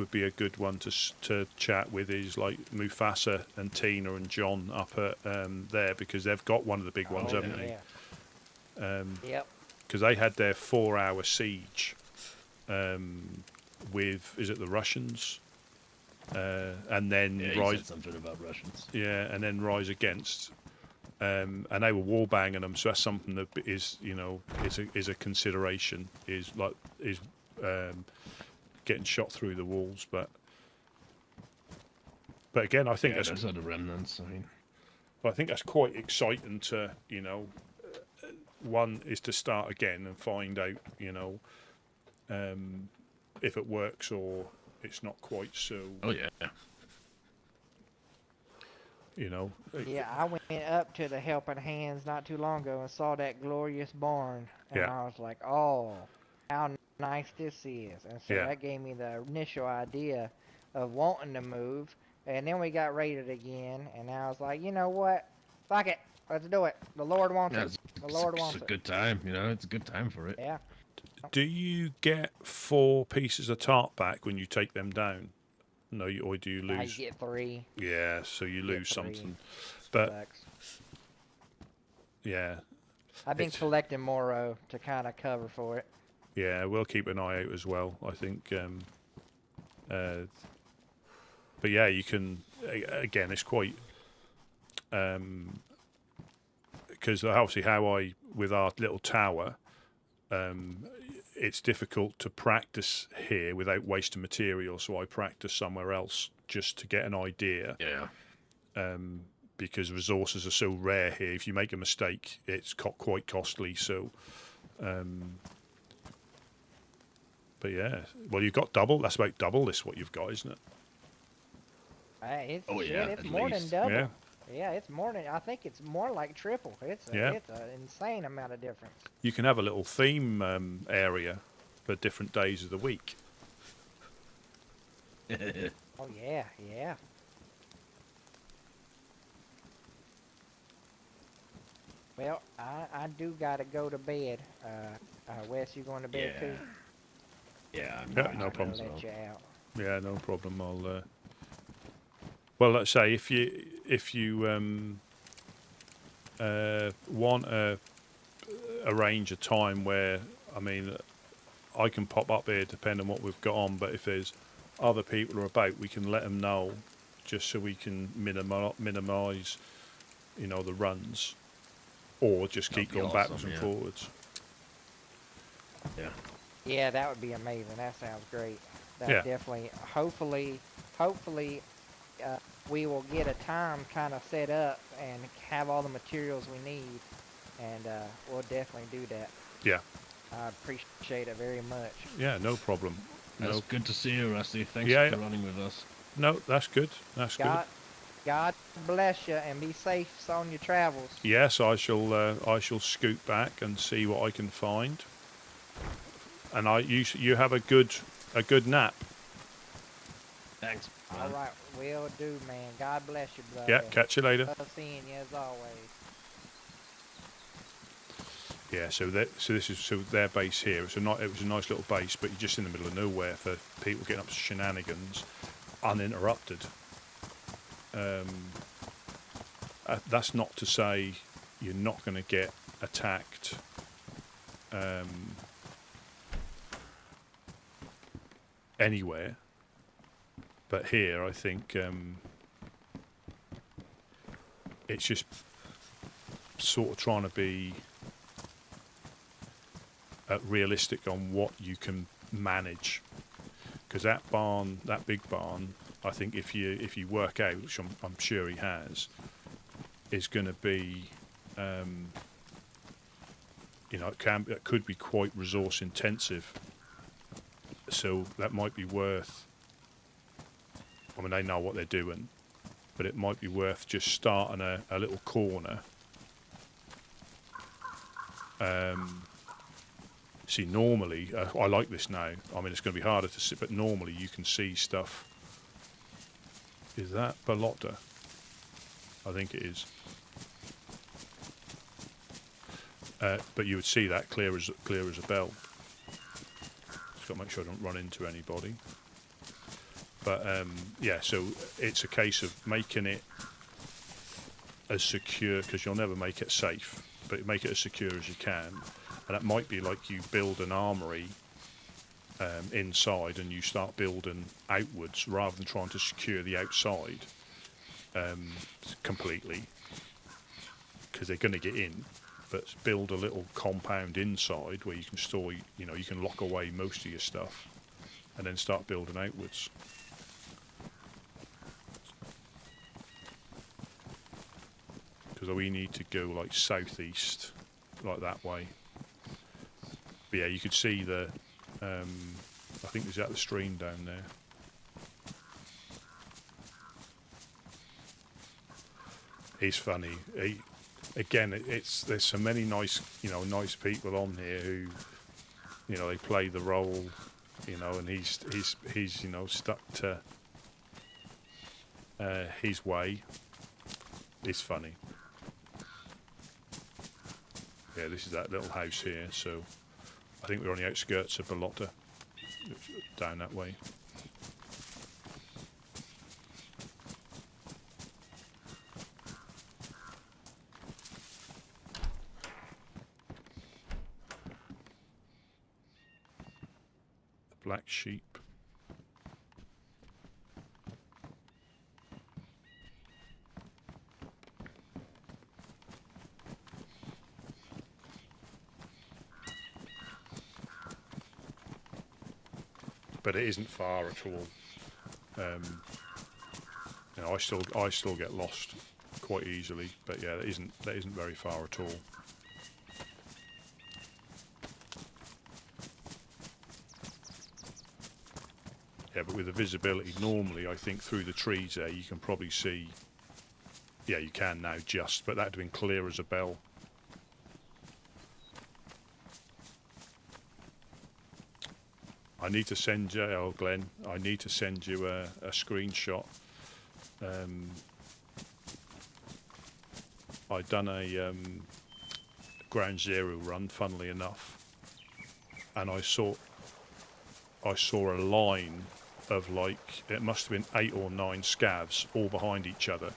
would be a good one to chat with is like Mufasa and Tina and John up at there, because they've got one of the big ones, Oh, haven't yeah. they? Yep. Because they had their 4-hour siege with, is it the Russians? And then Yeah, you rise. said something about Russians. Yeah, and then rise against. And they were wall banging them, so that's something that is, you know, is a consideration. Is getting shot through the walls, but again, I think Yeah, that's those are the remnants. I mean, I think that's quite exciting to, you know, one is to start again and find out, you know, if it works or it's not quite so. oh yeah. You know. Yeah, I went up to the Helping Hands not too long ago and saw that glorious barn, and Yeah. I was like, "Oh, how nice this is!" And so Yeah. that gave me the initial idea of wanting to move. And then we got raided again, and I was like, "You know what? Fuck it, let's do it. The Lord wants Yeah, it. The Lord wants it's a it." good time, you know. It's a good time for it. Yeah. Do you get 4 pieces of tarp back when you take them down? No, or do you I lose? get 3 Yeah, so you lose three. something. But bucks. yeah, I've been it's- collecting more to kind of cover for it. yeah, we'll keep an eye out as well. I think. But yeah, you can. Again, it's quite. because obviously with our little tower, it's difficult to practice here without wasting material. So I practice somewhere else just to get an idea. Yeah. Because resources are so rare here. If you make a mistake, it's quite costly. So, but yeah, well, you've got double. That's about double this what you've got, isn't it? It's, Oh, yeah, it's at more least. than double. Yeah. Yeah, it's more than. I think it's more like triple. It's Yeah. it's an insane amount of difference. You can have a little theme area for different days of the week. Oh yeah, yeah. Well, I do gotta go to bed. Wes, you going to bed too? Yeah, I'm Yeah, not no gonna problem. Let you out. Yeah, no problem. I'll. Well, let's say if you want to arrange a time where, I mean, I can pop up here depending on what we've got on. But if there's other people are about, we can let them know, just so we can minimise, the runs, or just keep That'd be going backwards awesome, and yeah. forwards. Yeah. Yeah, that would be amazing. That sounds great. That Yeah. definitely. Hopefully, we will get a time kind of set up and have all the materials we need, and we'll definitely do that. Yeah. I appreciate it very much. Yeah, no problem. That's No, good to see you, Rusty. Thanks Yeah, for yeah. running with us. no, that's good. That's good. God bless you and be safe on your travels. Yes, I shall scoot back and see what I can find. And you have a good nap. Thanks, man. All right, will do, man. God bless you, brother. Yeah, catch you later. Love seeing you as always. Yeah, so their base here. It was a nice little base, but you're just in the middle of nowhere for people getting up to shenanigans, uninterrupted. That's not to say you're not going to get attacked. Anywhere, but here I think it's just sort of trying to be realistic on what you can manage, because that big barn, I think if you work out, which I'm sure he has, is going to be it could be quite resource intensive. So that might be worth, I mean, they know what they're doing, but it might be worth just starting a little corner. See, normally, I like this now. I mean, it's going to be harder to see, but normally you can see stuff. Is that Balota? I think it is. But you would see that clear as a bell. Got to make sure I don't run into anybody. But yeah, so it's a case of making it as secure, because you'll never make it safe, but make it as secure as you can. And that might be like you build an armory inside and you start building outwards rather than trying to secure the outside completely, because they're going to get in. But build a little compound inside where you can store, you can lock away most of your stuff, and then start building outwards. Because we need to go like southeast, like that way. But yeah, you could see the, I think there's the stream down there. He's funny. Again, there's so many nice people on here who, they play the role, and he's stuck to his way. It's funny. Yeah, this is that little house here. So I think we're on the outskirts of Balota, down that way. Black sheep. but it isn't far at all. You know, I still get lost quite easily, but yeah, that isn't very far at all. Yeah, but with the visibility, normally I think through the trees there you can probably see. Yeah, you can now just, but that'd have been clear as a bell. I need to send you, Glenn, I need to send you a screenshot. I'd done a ground zero run, funnily enough, and I saw a line of, like, it must have been 8 or 9 scavs all behind each other.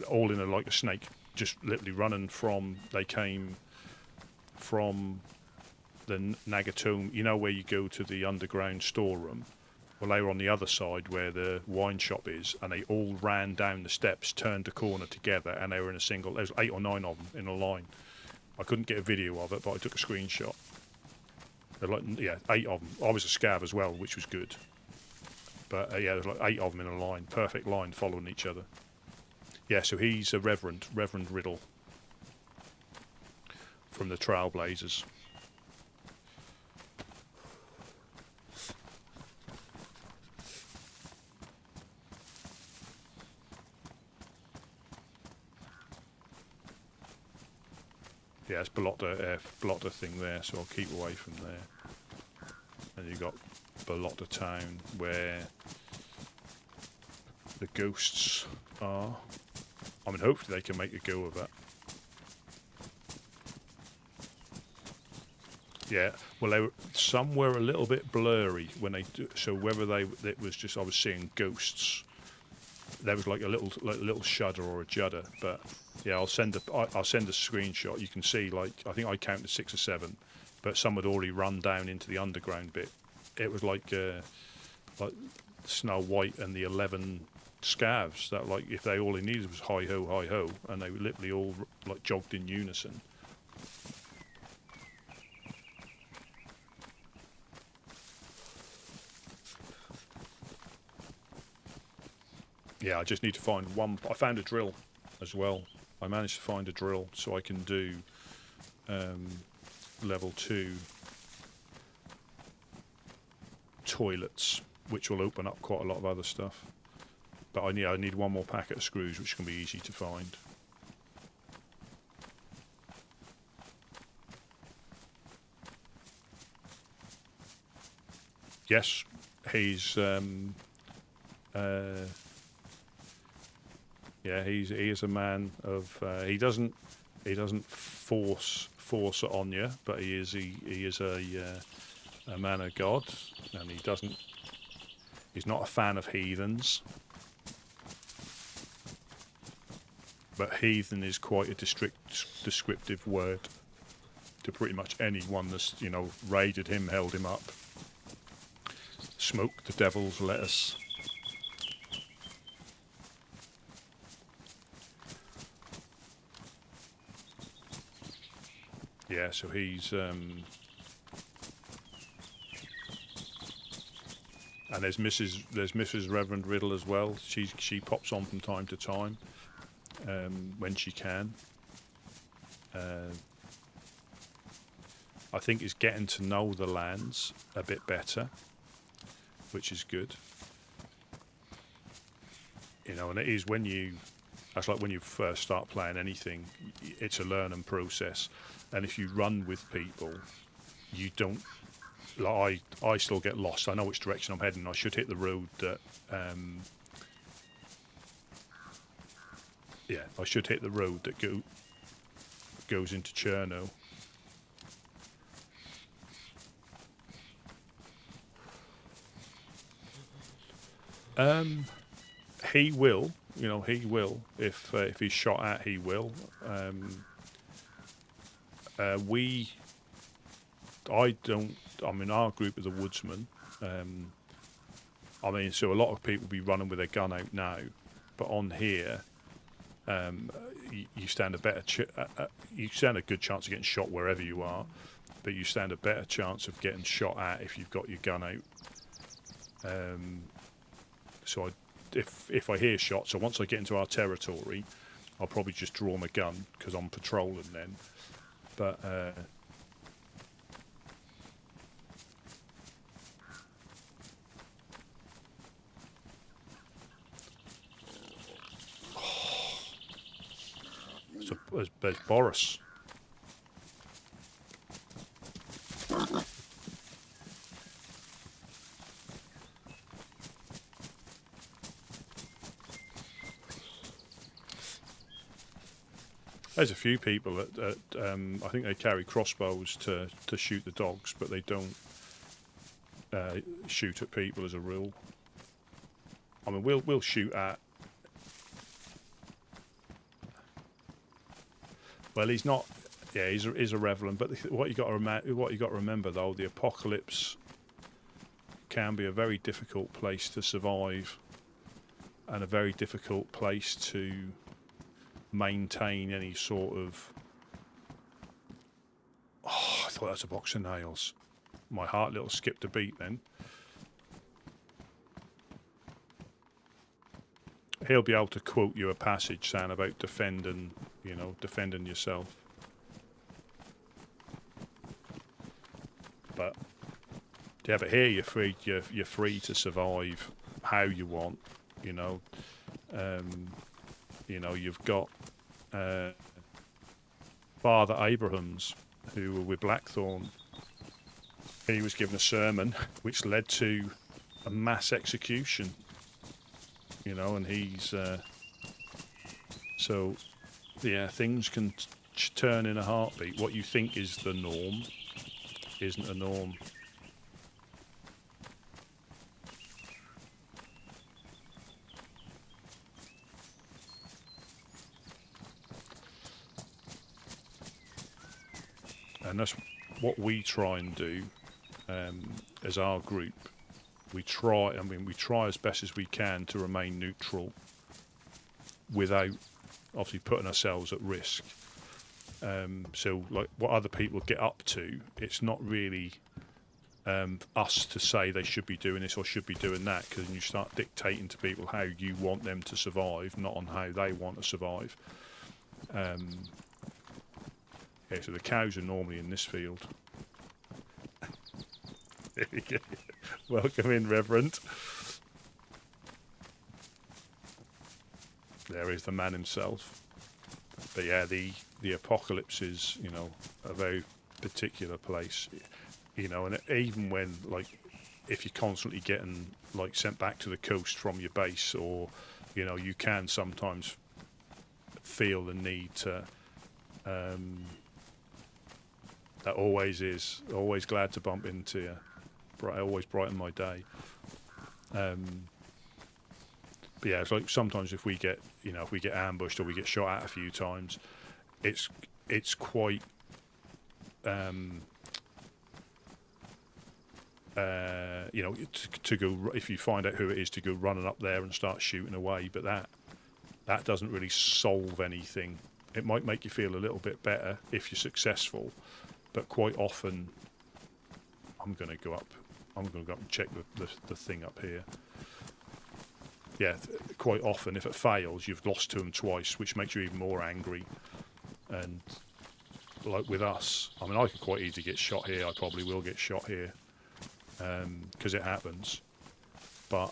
All in like a snake, just literally running from. They came from the Nagatome, you know, where you go to the underground storeroom. Well, they were on the other side where the wine shop is, and they all ran down the steps, turned the corner together, and they were in a single. There was 8 or 9 of them in a line. I couldn't get a video of it, but I took a screenshot. They're like, yeah, 8 of them. I was a scav as well, which was good. But yeah, there's like 8 of them in a line, perfect line, following each other. Yeah, so he's a Reverend Riddle from the Trailblazers. Yeah, it's Blotter thing there, so I'll keep away from there. And you've got Blotter Town, where the ghosts are. I mean, hopefully they can make a go of that. Yeah, well, some were a little bit blurry when they so whether it was just I was seeing ghosts. There was like a little shudder or a judder, but yeah, I'll send a screenshot. You can see, like, I think I counted 6 or 7, but some had already run down into the underground bit. It was like Snow White and the 11 scavs that, like, if they all they needed was hi ho, and they literally all like jogged in unison. Yeah, I just need to find one. I found a drill as well. I managed to find a drill so I can do level 2 toilets, which will open up quite a lot of other stuff. But I need one more packet of screws, which can be easy to find. Yes, he's yeah, he is a man of. He doesn't force it on you, but he is a man of God, and he's not a fan of heathens. But heathen is quite a descriptive word to pretty much anyone that's, you know, raided him, held him up. Smoke the devil's lettuce. Yeah, so he's and there's Mrs. Reverend Riddle as well. She pops on from time to time when she can. I think it's getting to know the lands a bit better, which is good. You know, and it is that's like when you first start playing anything, it's a learning process. And if you run with people, you don't. Like I still get lost. I know which direction I'm heading. I should hit the road that. Yeah, I should hit the road that goes into Chernarus. He will. You know, he will. If he's shot at, he will. I don't. I mean, our group of the Woodsmen. I mean, so a lot of people be running with their gun out now, but on here, you stand a you stand a good chance of getting shot wherever you are, but you stand a better chance of getting shot at if you've got your gun out. So if I hear shots, so once I get into our territory, I'll probably just draw my gun because I'm patrolling then. But there's Boris. There's a few people that I think they carry crossbows to shoot the dogs, but they don't shoot at people as a rule. I mean, we'll shoot at. Well, he's not. Yeah, he's a revelant. But what you got to remember though, the apocalypse can be a very difficult place to survive, and a very difficult place to maintain any sort of. Oh, I thought that was a box of nails. My heart little skipped a beat then. He'll be able to quote you a passage saying about defending yourself. But yeah, but here you're free. You're free to survive how you want. You've got Father Abrahams, who were with Blackthorn. He was given a sermon which led to a mass execution. And he's so yeah, things can turn in a heartbeat. What you think is the norm isn't a norm. And that's what we try and do as our group. We try as best as we can to remain neutral without obviously putting ourselves at risk. So like what other people get up to, it's not really us to say they should be doing this or should be doing that, because you start dictating to people how you want them to survive, not on how they want to survive. Yeah, so the cows are normally in this field. There we go. Welcome in, Reverend. There is the man himself. But yeah, the apocalypse is, a very particular place. And even when, like, if you're constantly getting, like, sent back to the coast from your base, or, you can sometimes feel the need to, that always glad to bump into you. Always brighten my day. But yeah, it's like sometimes if we get ambushed or we get shot at a few times, it's quite to go, if you find out who it is, to go running up there and start shooting away. But that doesn't really solve anything. It might make you feel a little bit better if you're successful, but quite often I'm going to go up and check the thing up here. Yeah, quite often if it fails, you've lost to them twice, which makes you even more angry. And like with us, I mean, I could quite easily get shot here. I probably will get shot here because it happens. But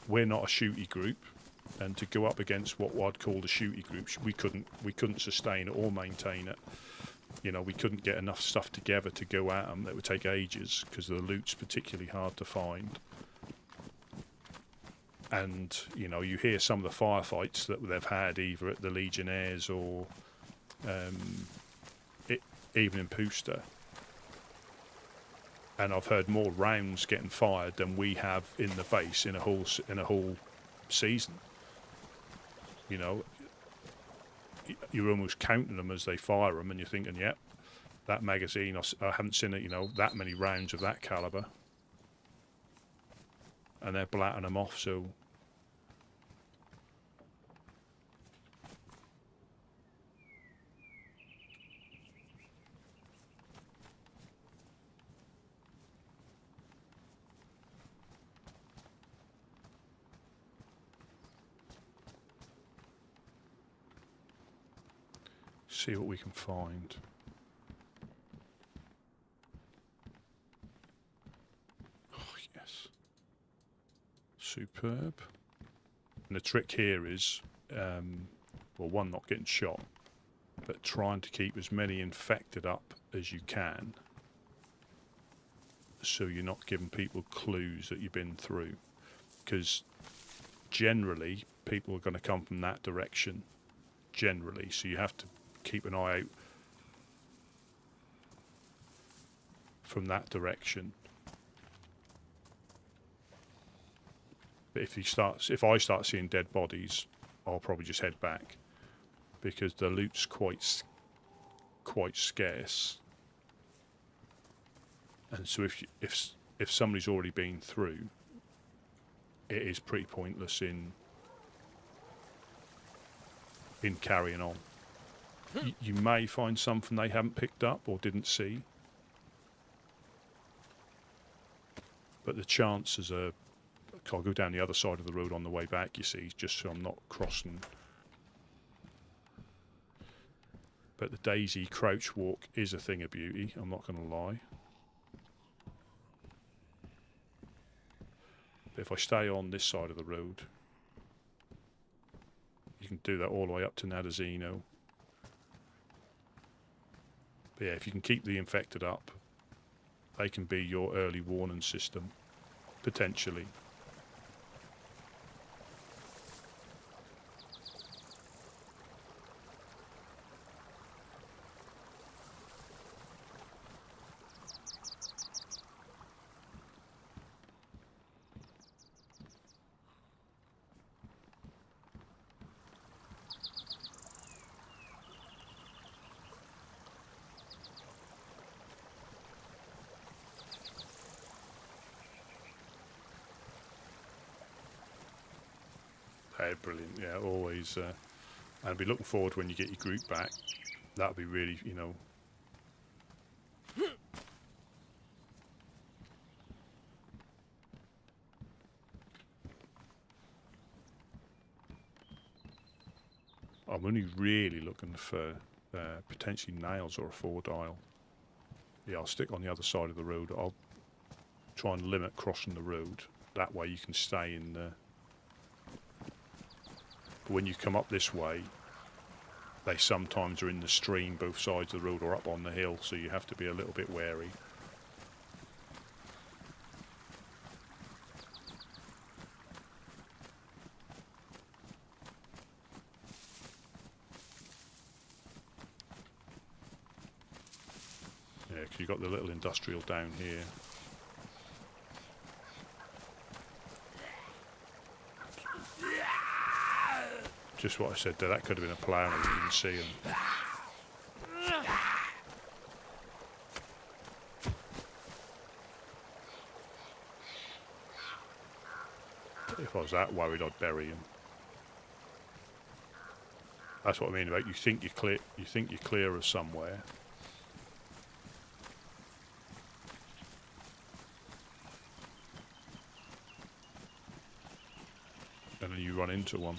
we're not a shooty group, and to go up against what I'd call the shooty groups, we couldn't sustain it or maintain it. We couldn't get enough stuff together to go at them. That would take ages because the loot's particularly hard to find. And, you hear some of the firefights that they've had either at the Legionnaires or even in Puster. And I've heard more rounds getting fired than we have in the base in a whole season. You're almost counting them as they fire them, and you're thinking, yep, that magazine, I haven't seen it, that many rounds of that caliber. And they're blatting them off, so see what we can find. Oh, yes. Superb. And the trick here is, well, one, not getting shot, but trying to keep as many infected up as you can, so you're not giving people clues that you've been through. Because generally, people are going to come from that direction, generally, so you have to keep an eye out from that direction. But if I start seeing dead bodies, I'll probably just head back, because the loot's quite scarce. And so if somebody's already been through, it is pretty pointless in carrying on. You may find something they haven't picked up or didn't see, but the chances are, I'll go down the other side of the road on the way back, you see, just so I'm not crossing. But the DayZ crouch walk is a thing of beauty, I'm not going to lie. But if I stay on this side of the road, you can do that all the way up to Nadazino. But yeah, if you can keep the infected up, they can be your early warning system, potentially. Brilliant, yeah, always. I'd be looking forward when you get your group back. That'll be really, you know. I'm only really looking for potentially nails or a 4-dial. Yeah, I'll stick on the other side of the road. I'll try and limit crossing the road. That way you can stay in the... But when you come up this way, they sometimes are in the stream both sides of the road or up on the hill, so you have to be a little bit wary. Yeah, because you've got the little industrial down here. Just what I said there, that could have been a plough and I didn't even see him. If I was that worried, I'd bury him. That's what I mean about you think you're clear of somewhere. And then you run into one.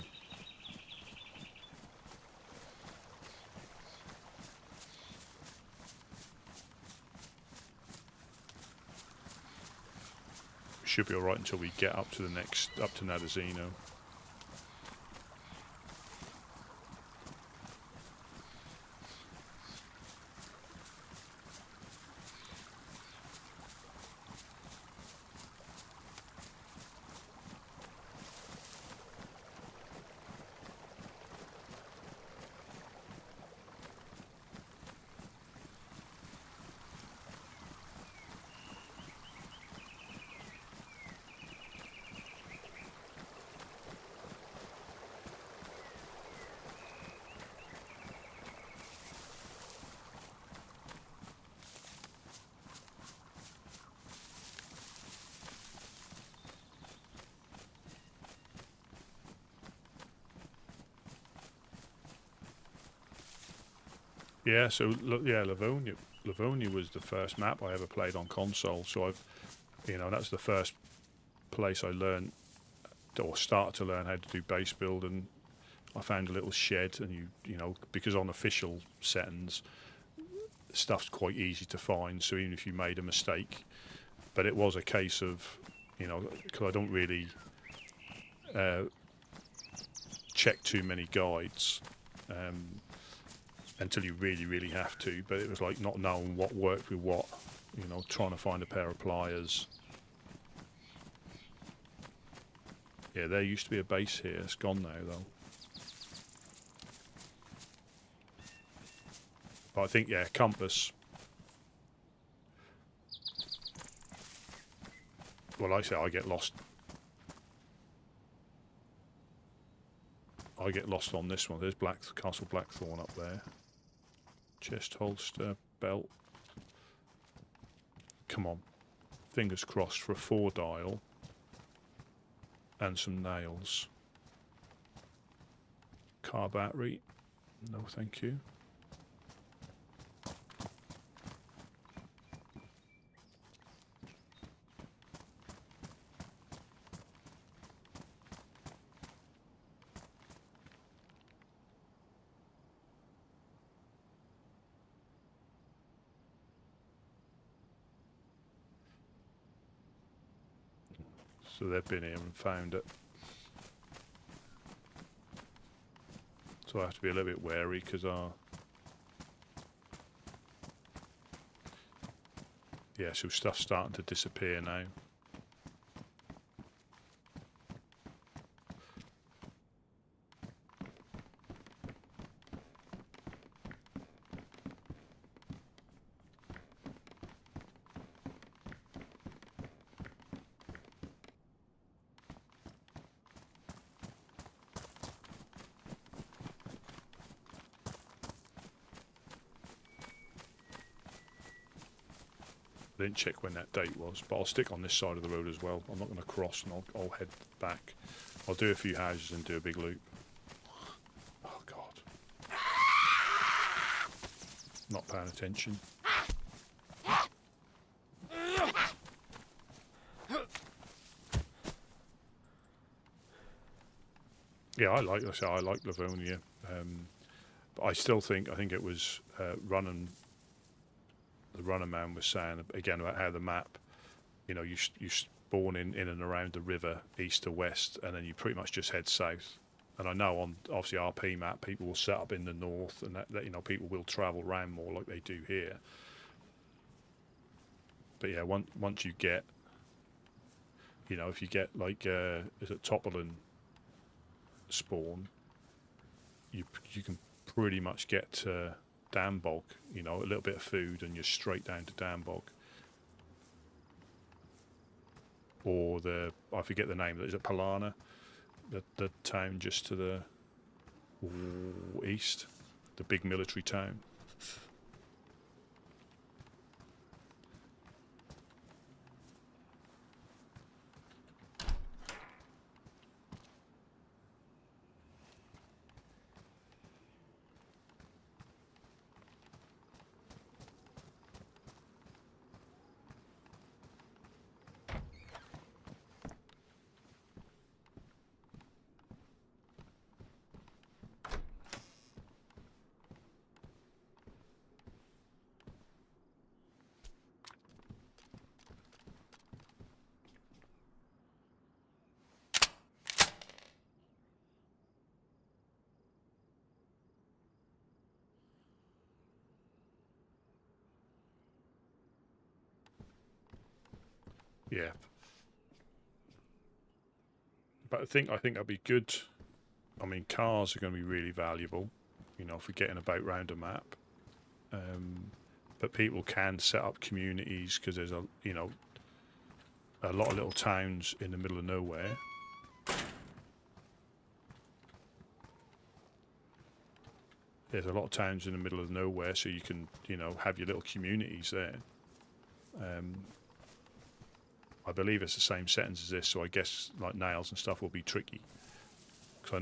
Should be alright until we get up to Nadazino. Yeah, so yeah, Livonia was the first map I ever played on console. So that's the first place I learned or started to learn how to do base build, and I found a little shed, and you know, because on official settings, stuff's quite easy to find. So even if you made a mistake, but it was a case of, you know, because I don't really check too many guides until you really have to. But it was like not knowing what worked with what, you know, trying to find a pair of pliers. Yeah, there used to be a base here. It's gone now, though. But I think, yeah, compass. Well, like I say, I get lost. I get lost on this one. There's Castle Blackthorn up there. Chest holster, belt. Come on. Fingers crossed for a 4-dial. And some nails. Car battery. No, thank you. So they've been here and found it. So I have to be a little bit wary because yeah, so stuff's starting to disappear now. I didn't check when that date was, but I'll stick on this side of the road as well. I'm not going to cross, and I'll head back. I'll do a few houses and do a big loop. Oh God. Not paying attention. Yeah, I like Livonia, but I still think it was running. The runner man was saying again about how the map, you know, you spawn in and around the river east to west, and then you pretty much just head south. And I know on obviously RP map people will set up in the north, and that you know, people will travel around more like they do here. But yeah, once you get, you know, if you get like is it Toppelin spawn, you can pretty much get to Dambog, you know, a little bit of food and you're straight down to Dambog. Or I forget the name, is it Palana? The town just to the east, the big military town. Yeah. But I think that'd be good. I mean, cars are going to be really valuable, you know, for getting about round a map. But people can set up communities because there's a lot of little towns in the middle of nowhere. There's a lot of towns in the middle of nowhere, so you can, you know, have your little communities there. I believe it's the same settings as this, so I guess like nails and stuff will be tricky. Because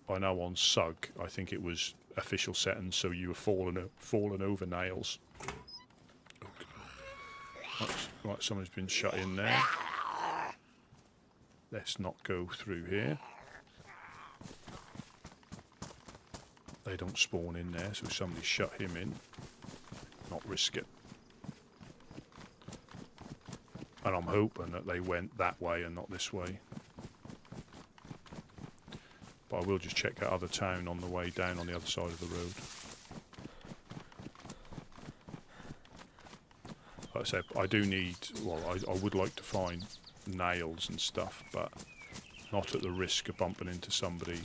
I know on SUG, I think it was official settings, so you were falling over nails. Okay. Right, someone's been shut in there. Let's not go through here. they don't spawn in there, so somebody shut him in. Not risk it. And I'm hoping that they went that way and not this way. But I will just check that other town on the way down on the other side of the road. Like I said, I do need, well, I would like to find nails and stuff, but not at the risk of bumping into somebody.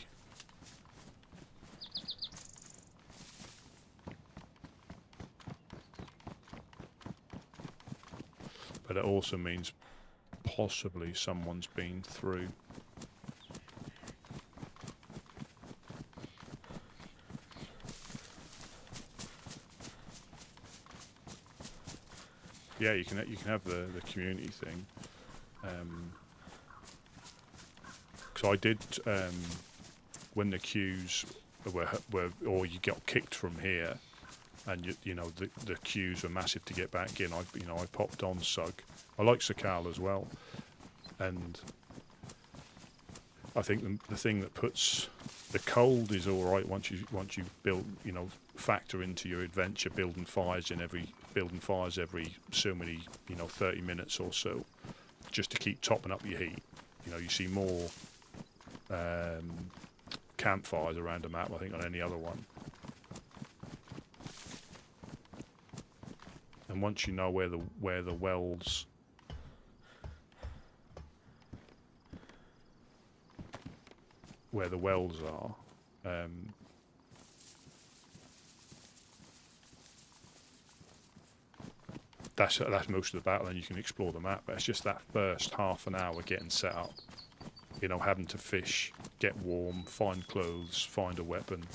But it also means possibly someone's been through. Yeah, you can have the community thing. Because I did when the queues were or you got kicked from here, and you know the queues were massive to get back in. I popped on Sug. I like Sakal as well, and I think the thing that puts the cold is all right once you build, factor into your adventure building fires every so many 30 minutes or so, just to keep topping up your heat. You see more campfires around the map, I think, on any other one. And once you know where the wells are, that's most of the battle, and you can explore the map. But it's just that first half an hour getting set up, having to fish, get warm, find clothes, find a weapon.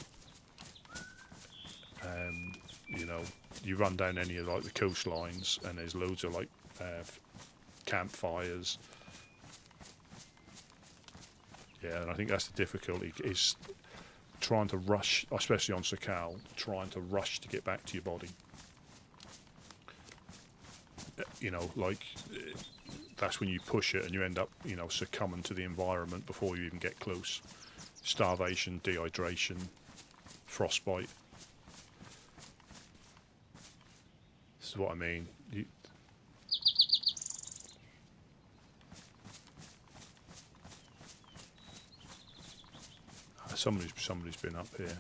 You run down any of the coastlines, and there's loads of campfires. Yeah, and I think that's the difficulty, is trying to rush, especially on Sakal, trying to rush to get back to your body. That's when you push it and you end up, succumbing to the environment before you even get close. Starvation, dehydration, frostbite. This is what I mean. Somebody's been up here,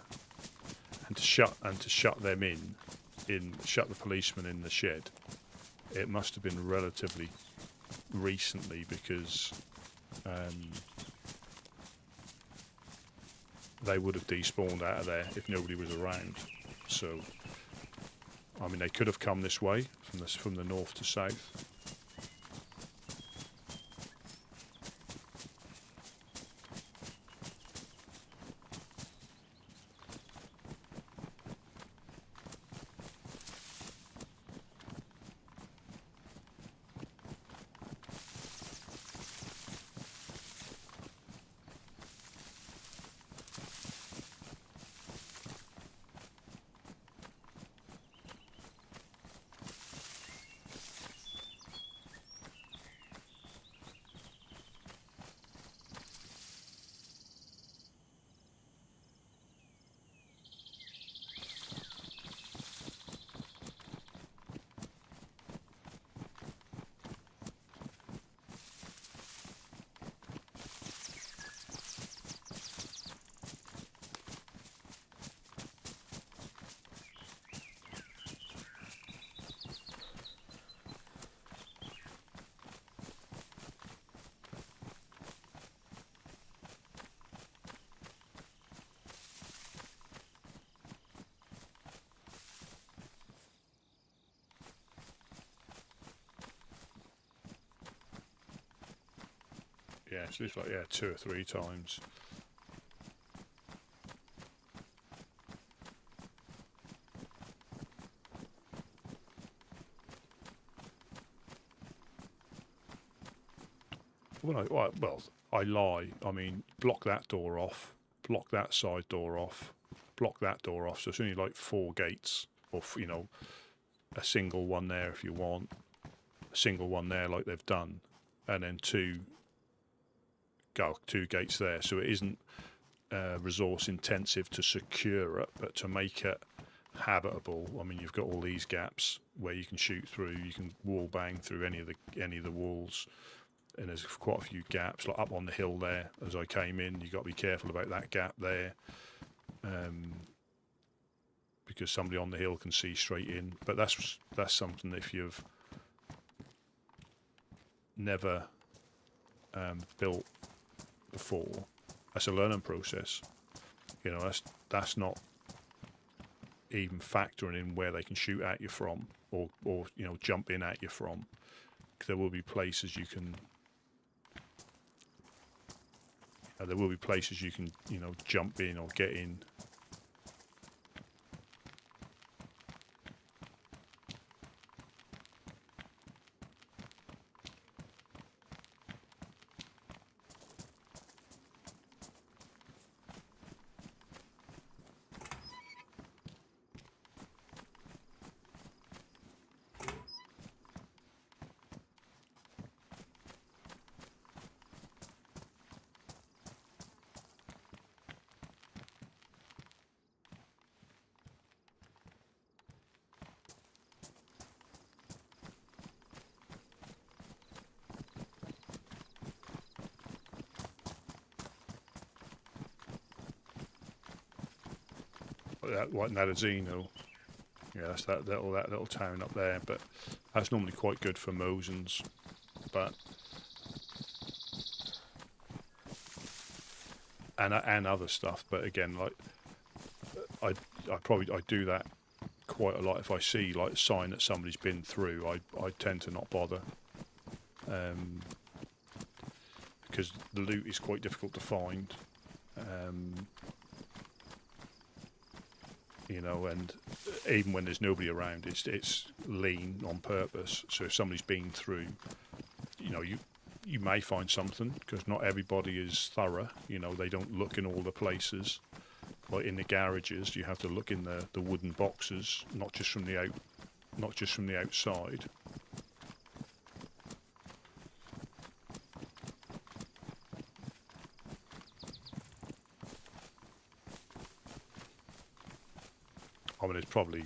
and to shut them shut the policeman in the shed. It must have been relatively recently, because they would have despawned out of there if nobody was around. So, I mean, they could have come this way from the north to south. Yeah, so it's 2 or 3 times. I lie. I mean, block that door off, block that side door off, block that door off. So it's only 4 gates, or a single one there if you want, a single one there like they've done, and then 2 gates there. So it isn't resource intensive to secure it, but to make it habitable, I mean, you've got all these gaps where you can shoot through. You can wall bang through any of the walls, and there's quite a few gaps. Like up on the hill there, as I came in, you got to be careful about that gap there, because somebody on the hill can see straight in. But that's something that if you've never built before, that's a learning process. You know, that's not even factoring in where they can shoot at you from, or you know, jump in at you from. There will be places you can you know, jump in or get in. That like Nadazino, yeah, that's that little town up there. But that's normally quite good for Mosens, but and other stuff. But again, like I do that quite a lot. If I see like a sign that somebody's been through, I tend to not bother, because the loot is quite difficult to find. You know, and even when there's nobody around, it's lean on purpose. So if somebody's been through, you know, you may find something, because not everybody is thorough. You know, they don't look in all the places. Like in the garages, you have to look in the wooden boxes, not just from the outside. I mean, there's probably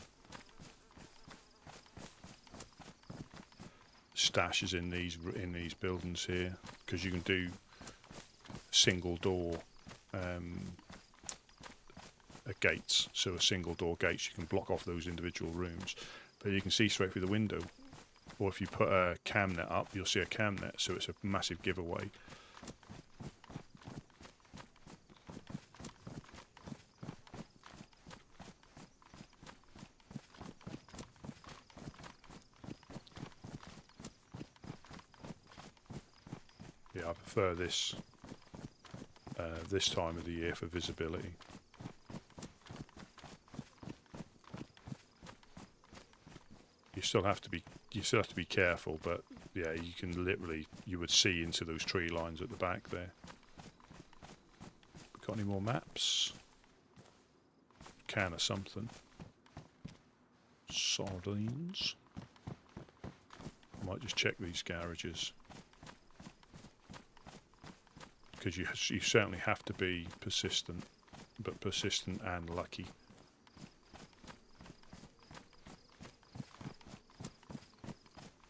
stashes in these buildings here, because you can do single door gates. So a single door gates, you can block off those individual rooms, but you can see straight through the window. Or if you put a cam net up, you'll see a cam net. So it's a massive giveaway. Yeah, I prefer this time of the year for visibility. You still have to be careful, but yeah, you would see into those tree lines at the back there. Got any more maps? Can of something. Sardines. I might just check these garages, because you certainly have to be persistent, but persistent and lucky.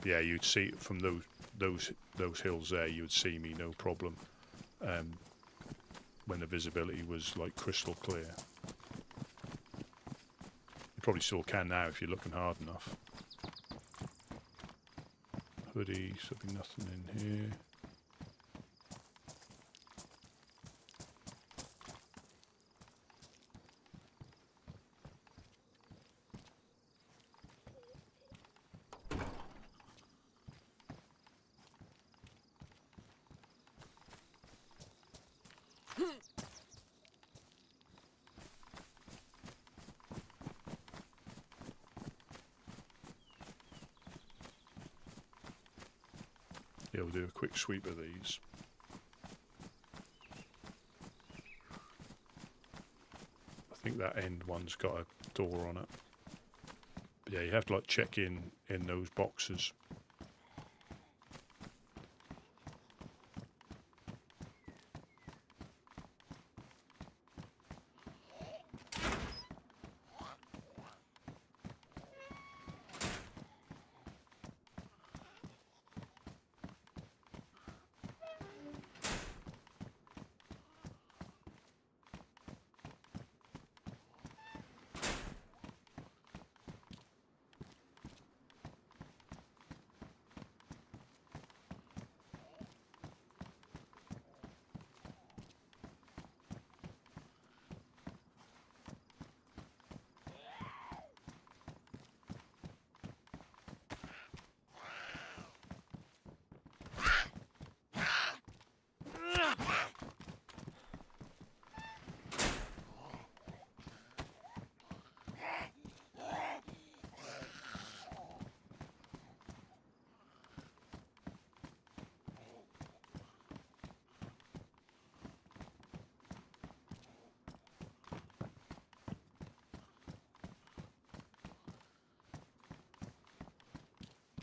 Yeah, you'd see it from those hills there. You would see me no problem, when the visibility was like crystal clear. You probably still can now if you're looking hard enough. Hoodie, so there'll be nothing in here. Yeah, we'll do a quick sweep of these. I think that end one's got a door on it. But yeah, you have to like check in those boxes.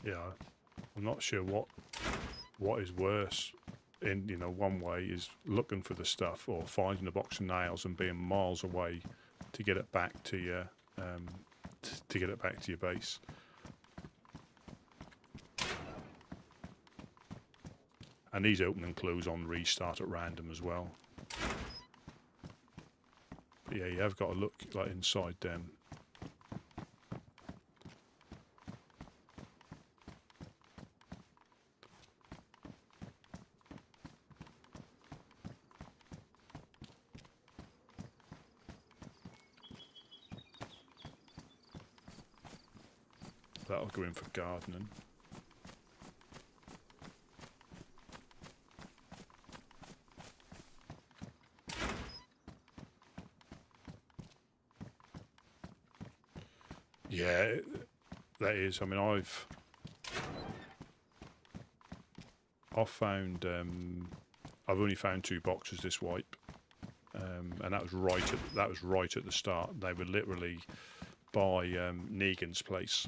Yeah, I'm not sure what is worse. In one way is looking for the stuff or finding a box of nails and being miles away to get it back to your to get it back to your base. And these open and close on restart at random as well. But yeah, you have got to look like inside them. That'll go in for gardening. Yeah, that is. I mean, I've found I've only found 2 boxes this wipe, and that was right at the start. They were literally by Negan's place.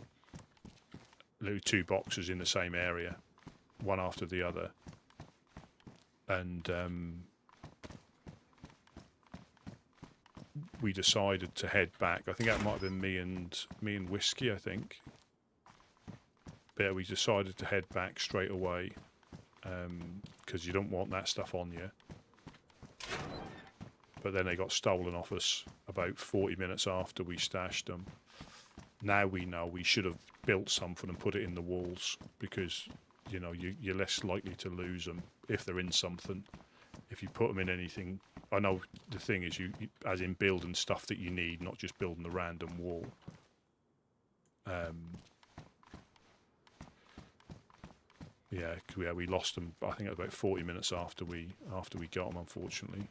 Literally 2 boxes in the same area, one after the other, and we decided to head back. I think that might have been me and Whiskey, I think. But yeah, we decided to head back straight away because you don't want that stuff on you. But then they got stolen off us about 40 minutes after we stashed them. Now we know we should have built something and put it in the walls, because you're less likely to lose them if they're in something. If you put them in anything, I know the thing is you as in building stuff that you need, not just building a random wall. Yeah, we lost them. I think about 40 minutes after we got them, unfortunately.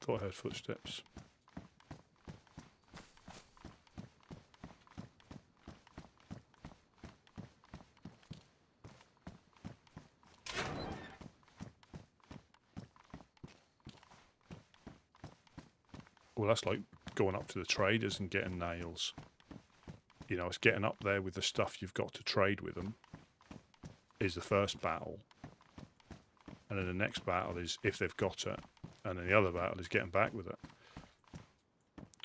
Thought I heard footsteps. Well, that's like going up to the traders and getting nails. It's getting up there with the stuff you've got to trade with them is the first battle. And then the next battle is if they've got it. And then the other battle is getting back with it.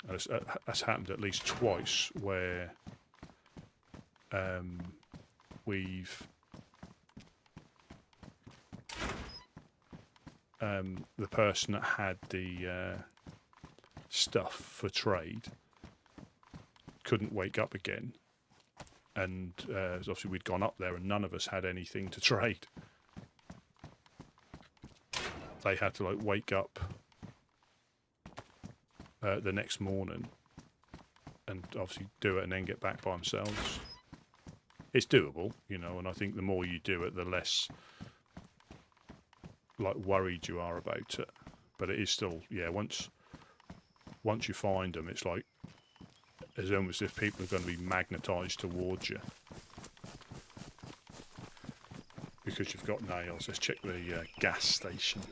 And that's happened at least twice where we've the person that had the stuff for trade couldn't wake up again, and obviously we'd gone up there and none of us had anything to trade. They had to wake up the next morning and obviously do it and then get back by themselves. It's doable, and I think the more you do it, the less worried you are about it. But it is still, once you find them, it's it's almost as if people are going to be magnetised towards you because you've got nails. Let's check the gas station.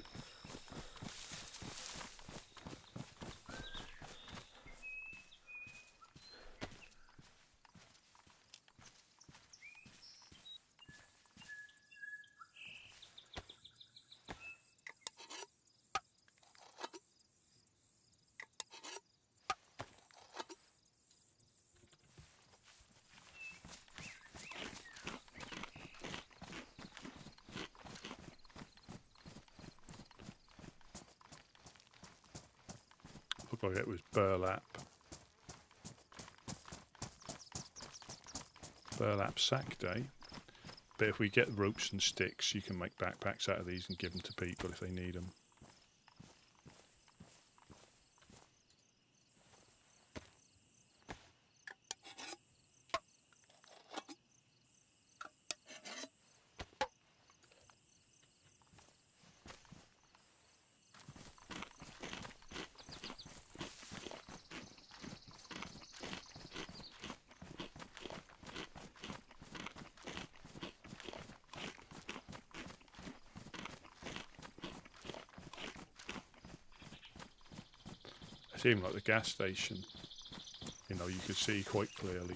Looked like it was burlap. Burlap sack day. But if we get ropes and sticks, you can make backpacks out of these and give them to people if they need them. Seemed like the gas station. You know, you could see quite clearly.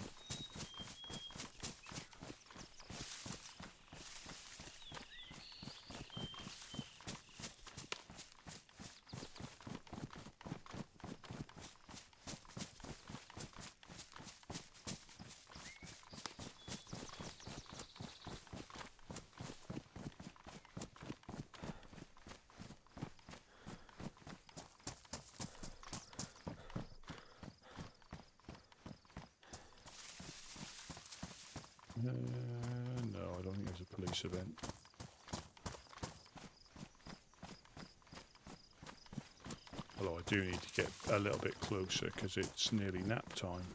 No, I don't think there's a police event. Although I do need to get a little bit closer because it's nearly nap time.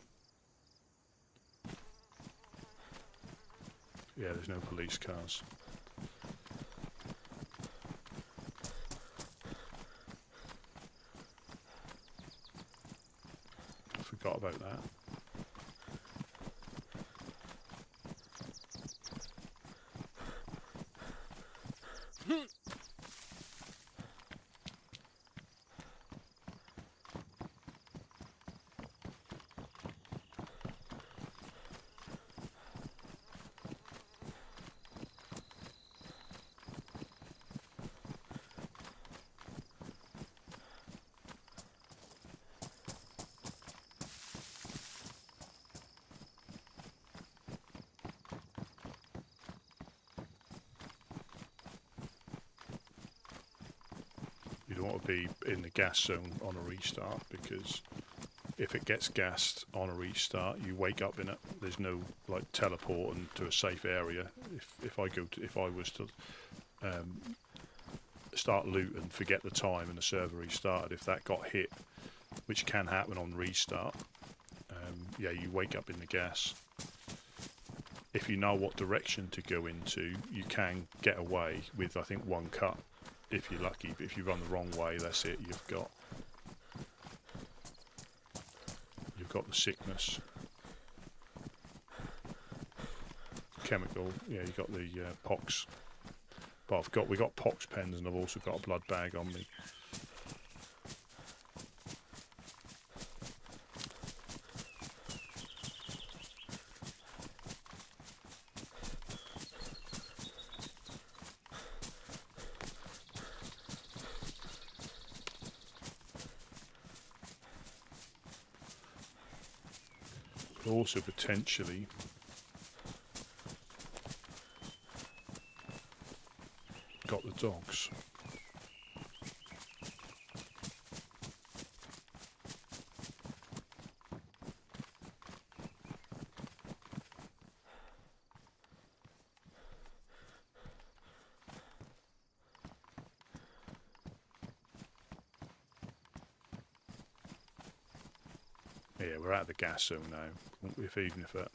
Yeah, there's no police cars. I forgot about that. You don't want to be in the gas zone on a restart, because if it gets gassed on a restart, you wake up in it. There's no like teleporting to a safe area. If I was to start loot and forget the time and the server restarted, if that got hit, which can happen on restart, yeah, you wake up in the gas. If you know what direction to go into, you can get away with, I think, one cut if you're lucky. But if you run the wrong way, that's it. You've got the sickness, chemical. Yeah, you got the pox. But we got pox pens, and I've also got a blood bag on me. Also potentially got the dogs. Yeah, we're out of the gas zone now. Even if it.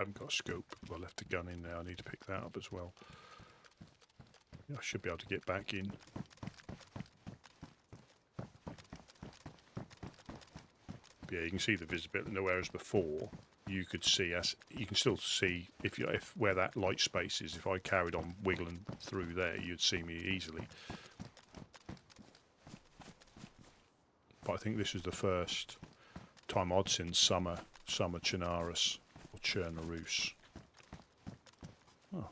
haven't got a scope. I left the gun in there. I need to pick that up as well. I should be able to get back in. But yeah, you can see the visibility. Whereas before, you could see us. You can still see if where that light space is. If I carried on wiggling through there, you'd see me easily. But I think this is the first time I'd seen summer Chernarus or Chernarus. Oh.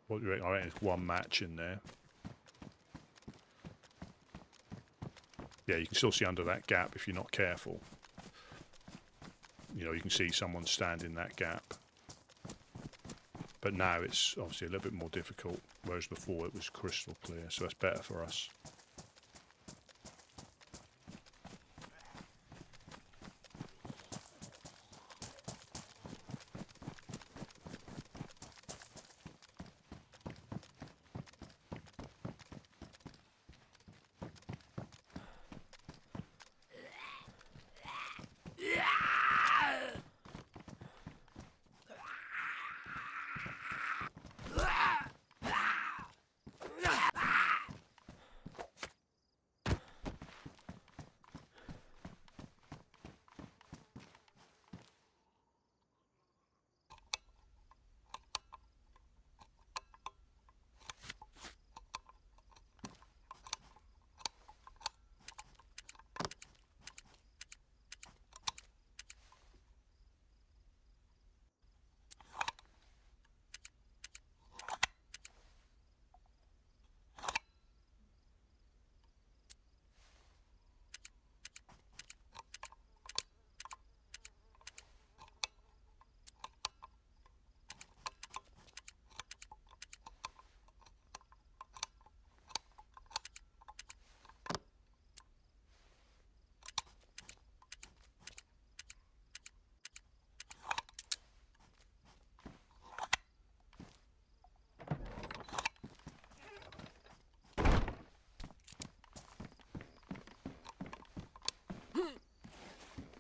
What do you reckon? I reckon it's one match in there. Yeah, you can still see under that gap if you're not careful. You know, you can see someone stand in that gap. But now it's obviously a little bit more difficult, whereas before it was crystal clear, so that's better for us.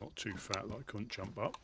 Not too fat that I couldn't jump up.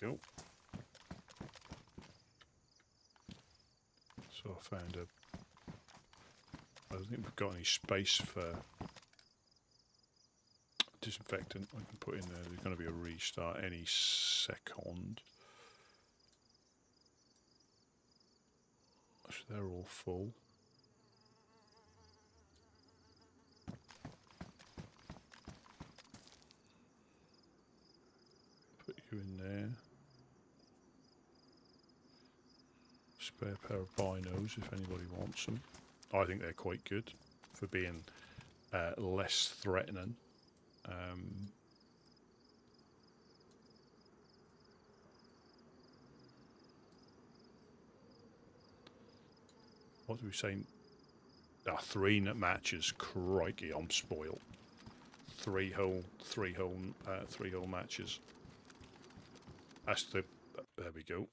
Cool. So I found I don't think we've got any space for disinfectant I can put in there. There's going to be a restart any second. So they're all full. Put you in there. Spare pair of binos if anybody wants them. I think they're quite good for being less threatening. What do we say? 3 matches. Crikey, I'm spoiled. 3 whole matches. That's the. There we go.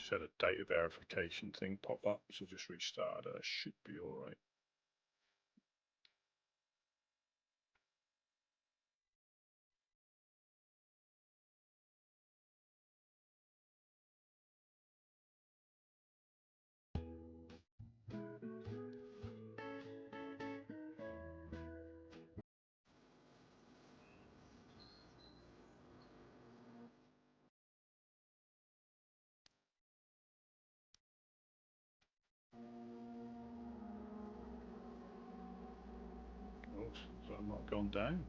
Just had a data verification thing pop up, so just restart. Should be all right. Oh, so I might have gone down.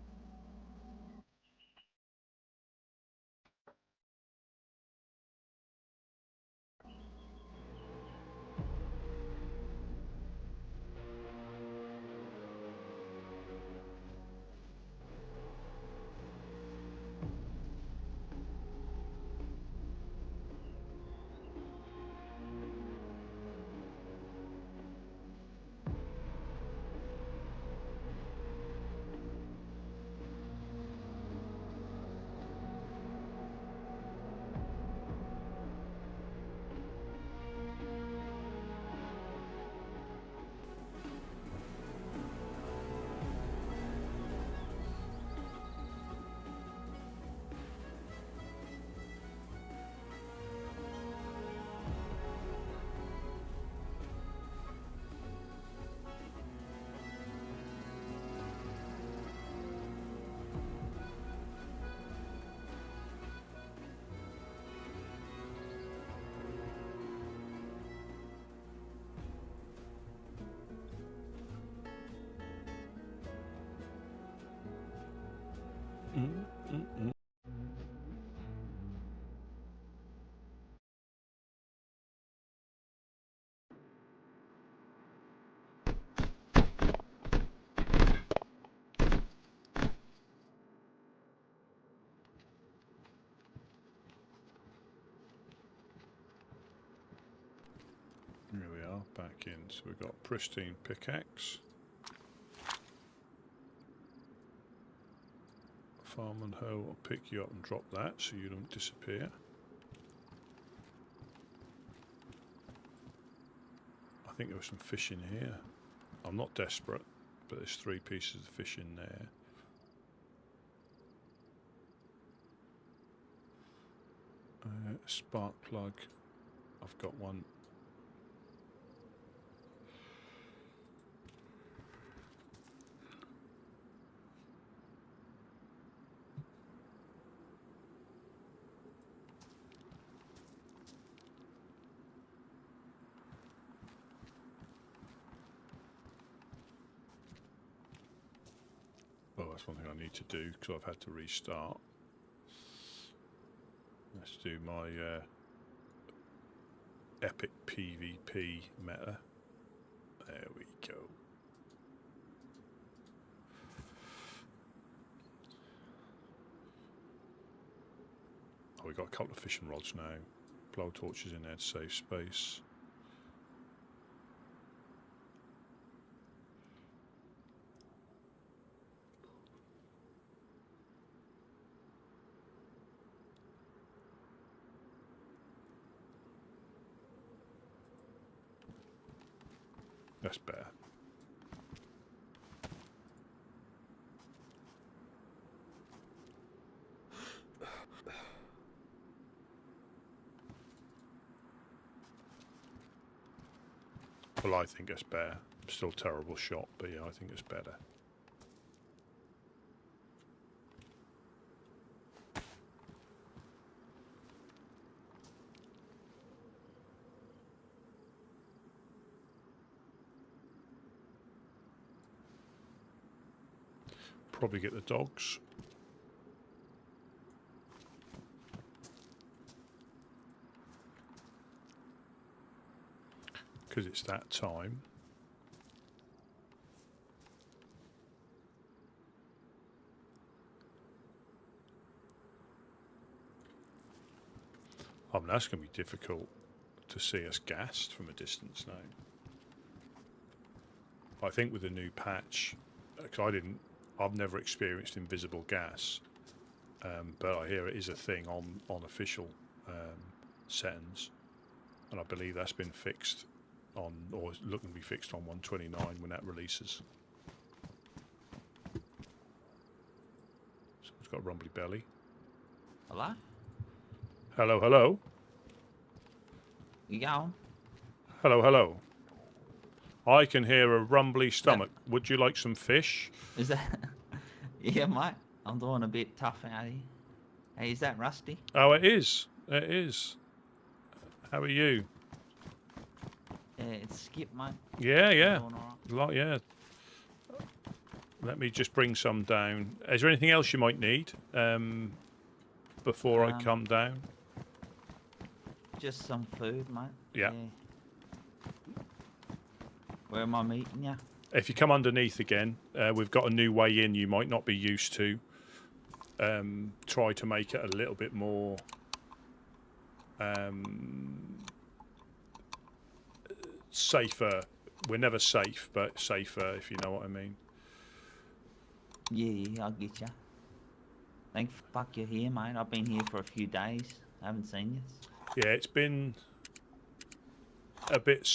Here we are, back in. So we've got pristine pickaxe. Farm and hoe will pick you up and drop that so you don't disappear. I think there was some fish in here. I'm not desperate, but there's 3 pieces of fish in there. Spark plug. I've got one. Oh, that's one thing I need to do because I've had to restart. Let's do my epic PvP meta. There we go. Oh, we've got a couple of fishing rods now. Blow torches in there to save space. That's better. Well, I think it's better. Still a terrible shot, but yeah, I think it's better. Probably get the dogs. Because it's that time. I mean, that's going to be difficult to see us gassed from a distance now. I think with the new patch, because I've never experienced invisible gas, but I hear it is a thing on official settings. and I believe that's been fixed on, or is looking to be fixed on 129 when that releases. Someone's got a rumbly belly. Hello? Hello, hello. You going? Hello, hello. I can hear a rumbly stomach. Would you like some fish? Is that... Yeah, mate. I'm doing a bit tough out here. Hey, is that Rusty? Oh, it is. It is. How are you? Yeah, it's Skip, mate. Yeah, yeah. I'm doing all right. Yeah. Let me just bring some down. Is there anything else you might need before I come down? Just some food, mate. Yeah. Where am I meeting you? If you come underneath again, we've got a new way in you might not be used to. Try to make it a little bit more safer. We're never safe, but safer, if you know what I mean. Yeah, I'll get you. Thank fuck you're here, mate. I've been here for a few days. I haven't seen you. Yeah, it's been a bit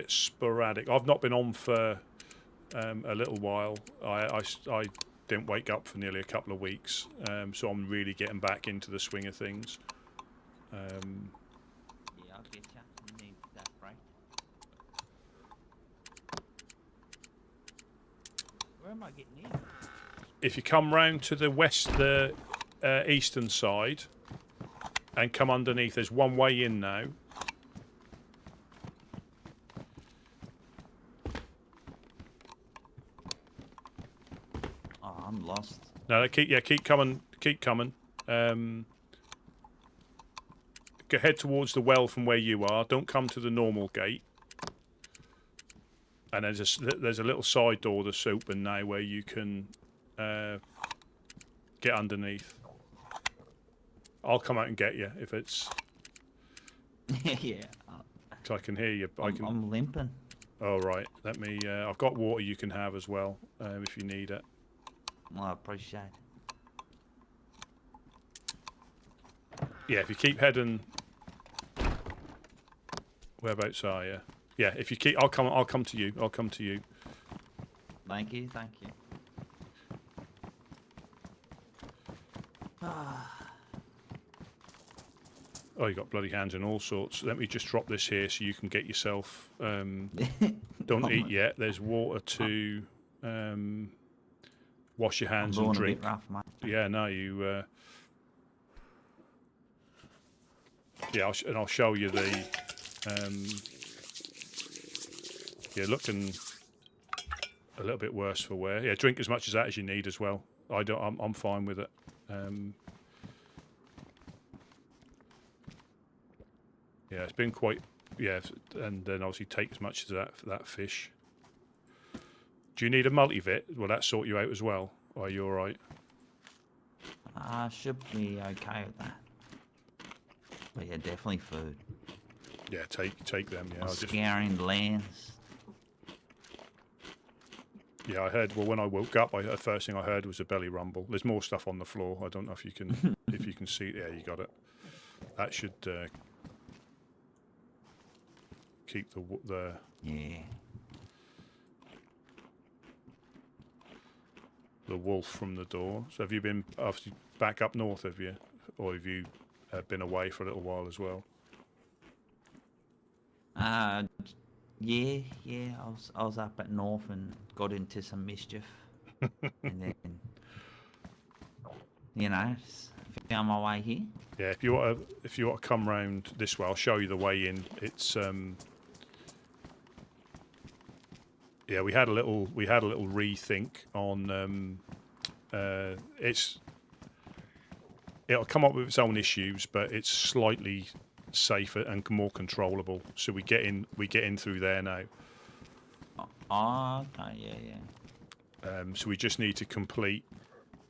sporadic. I've not been on for a little while. I didn't wake up for nearly a couple of weeks, so I'm really getting back into the swing of things. Yeah, I'll get you. You need that break. Where am I getting in? If you come round to the eastern side and come underneath, there's one way in now. Oh, I'm lost. No, keep coming. Go head towards the well from where you are. Don't come to the normal gate. And there's a little side door that's open now where you can get underneath. I'll come out and get you if it's. Yeah. So I can hear you. I'm limping. Oh right. Let me. I've got water you can have as well if you need it. Well, I appreciate it. Yeah. If you keep heading. Whereabouts are you? Yeah. If you keep, I'll come to you. I'll come to you. Thank you. Oh, you got bloody hands and all sorts. Let me just drop this here so you can get yourself. Don't eat yet. There's water to wash your hands and drink. A bit rough, mate. Yeah, no, you. Yeah, I'll show you the. Yeah, looking a little bit worse for wear. Yeah, drink as much of that as you need as well. I'm fine with it. Yeah, it's been quite. Yeah, and then obviously take as much as that fish. Do you need a multivit? Will that sort you out as well? Or are you all right? I should be okay with that. But yeah, definitely food. Yeah, take them. Yeah, I'm scouring the lands. Yeah, I heard. Well, when I woke up, the first thing I heard was a belly rumble. There's more stuff on the floor. I don't know if you can if you can see. Yeah, you got it. That should keep the Yeah. the wolf from the door. So have you been obviously back up north? Have you, or have you been away for a little while as well? Yeah. I was up at north and got into some mischief, and then just found my way here. Yeah, if you want to come round this way, I'll show you the way in. It's yeah, we had a little rethink on it'll come up with its own issues, but it's slightly safer and more controllable. So we get in through there now. Oh, okay, yeah. So we just need to complete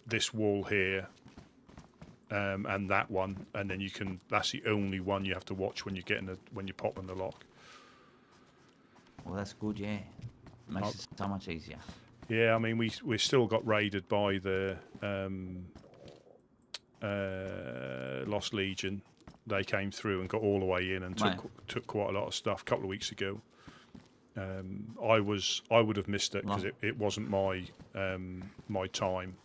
this wall here, and that one, and then you can. That's the only one you have to watch when you pop in the lock. Well, that's good, yeah. Makes it so much easier. Yeah, I mean we still got raided by the Lost Legion, They came through and got all the way in and took quite a lot of stuff a couple of weeks ago. I would have missed it because it wasn't my my time,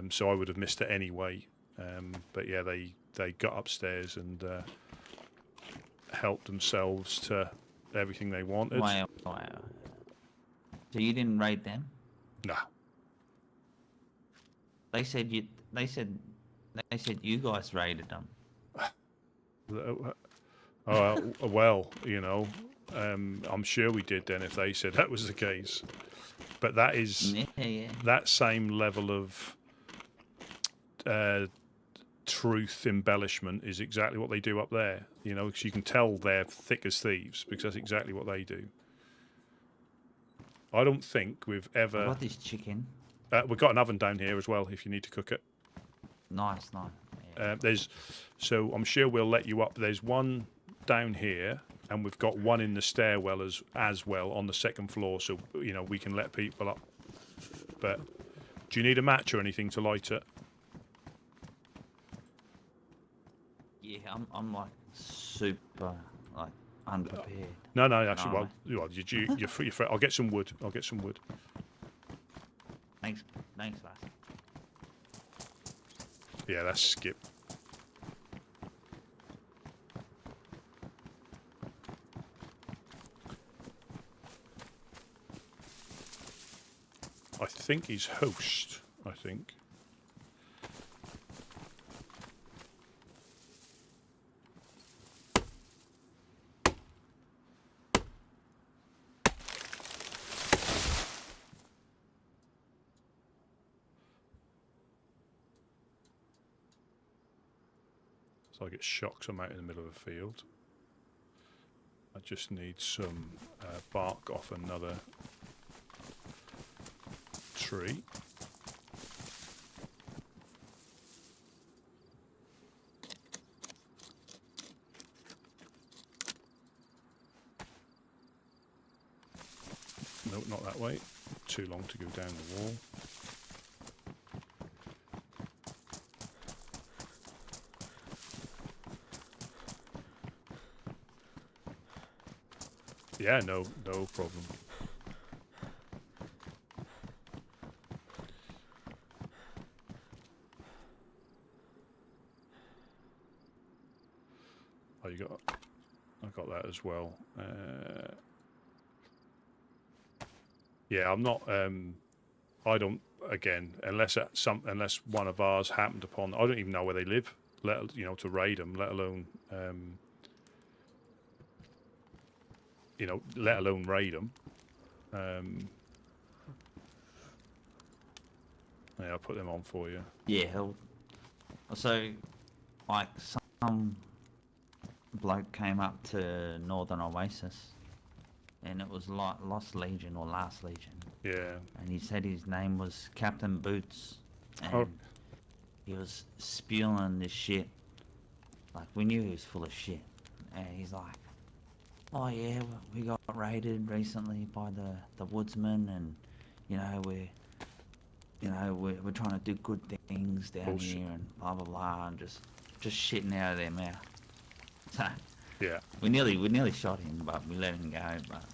so I would have missed it anyway. But yeah, they got upstairs and helped themselves to everything they wanted. Wow. So you didn't raid them? No. They said you guys raided them. Well, you know, I'm sure we did then if they said that was the case. But that is that same level of truth embellishment is exactly what they do up there. You know, because you can tell they're thick as thieves because that's exactly what they do. I don't think we've ever. What is chicken? We've got an oven down here as well if you need to cook it. Nice. Yeah. So I'm sure we'll let you up. There's one down here, and we've got one in the stairwell as well on the second floor. So you know we can let people up. But do you need a match or anything to light it? Yeah, I'm like super like unprepared. No, actually, well, you're free. I'll get some wood. Thanks, Vass. Yeah, that's Skip. I think he's host. I think. So I get shocks. I'm out in the middle of a field. I just need some bark off another tree. Nope, not that way. Too long to go down the wall. Yeah, no problem. Oh, I got that as well. Yeah, I'm not. I don't. Again, unless one of ours happened upon, I don't even know where they live. To raid them, let alone. Let alone raid them. Yeah, I'll put them on for you. Yeah. So, like, some bloke came up to Northern Oasis, and it was like Lost Legion or Last Legion. Yeah. And he said his name was Captain Boots, and he was spewing this shit. Like, we knew he was full of shit, and he's like, "Oh yeah, we got raided recently by the Woodsmen, and we're trying to do good things down here, and blah blah blah," and just shitting out of their mouth. So yeah, we nearly shot him, but we let him go. But